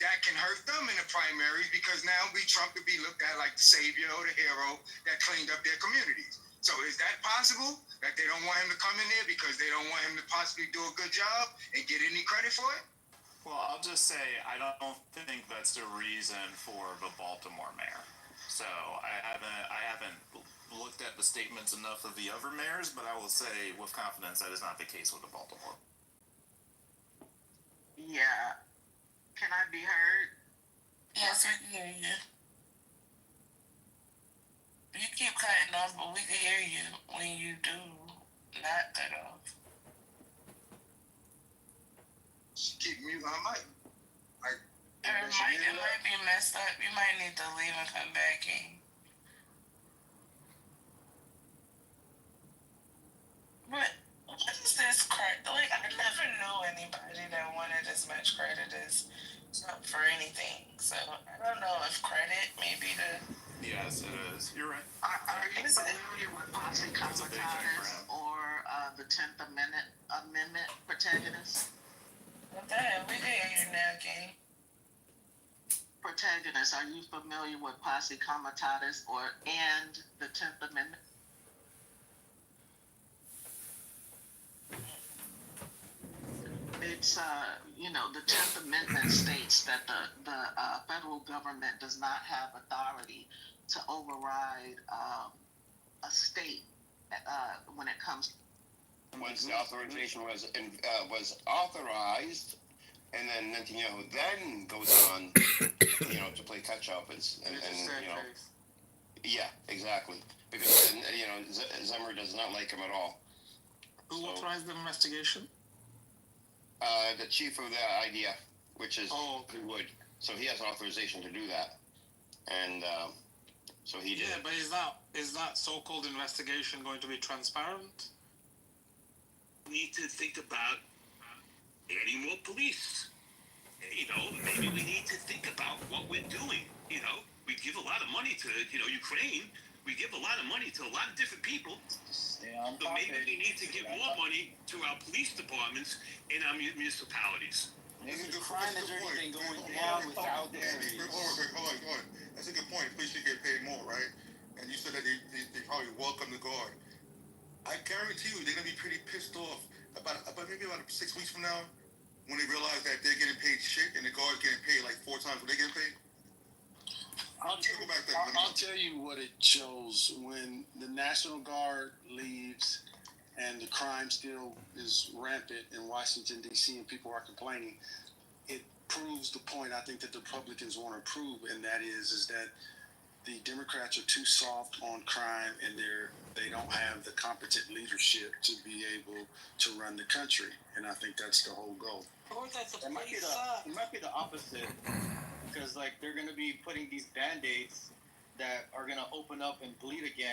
S6: that can hurt them in the primaries because now Trump could be looked at like the savior or the hero that cleaned up their communities. So is that possible that they don't want him to come in there because they don't want him to possibly do a good job and get any credit for it?
S10: Well, I'll just say I don't think that's the reason for the Baltimore mayor. So I haven't looked at the statements enough of the other mayors, but I will say with confidence that is not the case with the Baltimore.
S7: yeah. Can I be heard?
S2: Yes, I can hear you. You keep cutting off, but we can hear you when you do not cut off.
S6: Keep muting my mic.
S2: It might be messed up. You might need to leave and come back in. What is this credit? Like, I never knew anybody that wanted as much credit as Trump for anything. So, I don't know if credit may be the...
S10: Yes, it is. You're right.
S7: Are you familiar with posse comitatus or the 10th Amendment protagonist?
S2: What the hell? We can hear you now, King.
S7: Protagonist, are you familiar with posse comitatus and the 10th Amendment? It's, the 10th Amendment states that the federal government does not have authority to override a state when it comes.
S3: Once the authorization was authorized, and then Netanyahu then goes on, to play catch up and yeah, exactly, because Zimmer does not like him at all.
S21: Who authorized the investigation?
S3: The chief of the IDF, which is Wood, so he has authorization to do that, and so he did.
S21: Yeah, but is that so-called investigation going to be transparent?
S14: We need to think about adding more police. Maybe we need to think about what we're doing. We give a lot of money to, Ukraine. We give a lot of money to a lot of different people. So maybe we need to give more money to our police departments and our municipalities.
S20: Maybe the crime has already been going down without the police.
S11: Hold on. That's a good point. Police should get paid more, right? And you said that they probably welcome the guard. I guarantee you they're going to be pretty pissed off about maybe about 6 weeks from now when they realize that they're getting paid shit and the guard's getting paid like 4 times what they're getting paid.
S20: I'll tell you what it shows when the National Guard leaves and the crime still is rampant in Washington, D.C., and people are complaining. It proves the point I think that the Republicans want to prove, and that is that the Democrats are too soft on crime and they don't have the competent leadership to be able to run the country, and I think that's the whole goal.
S21: It might be the opposite, because they're going to be putting these band-aids that are going to open up and bleed again.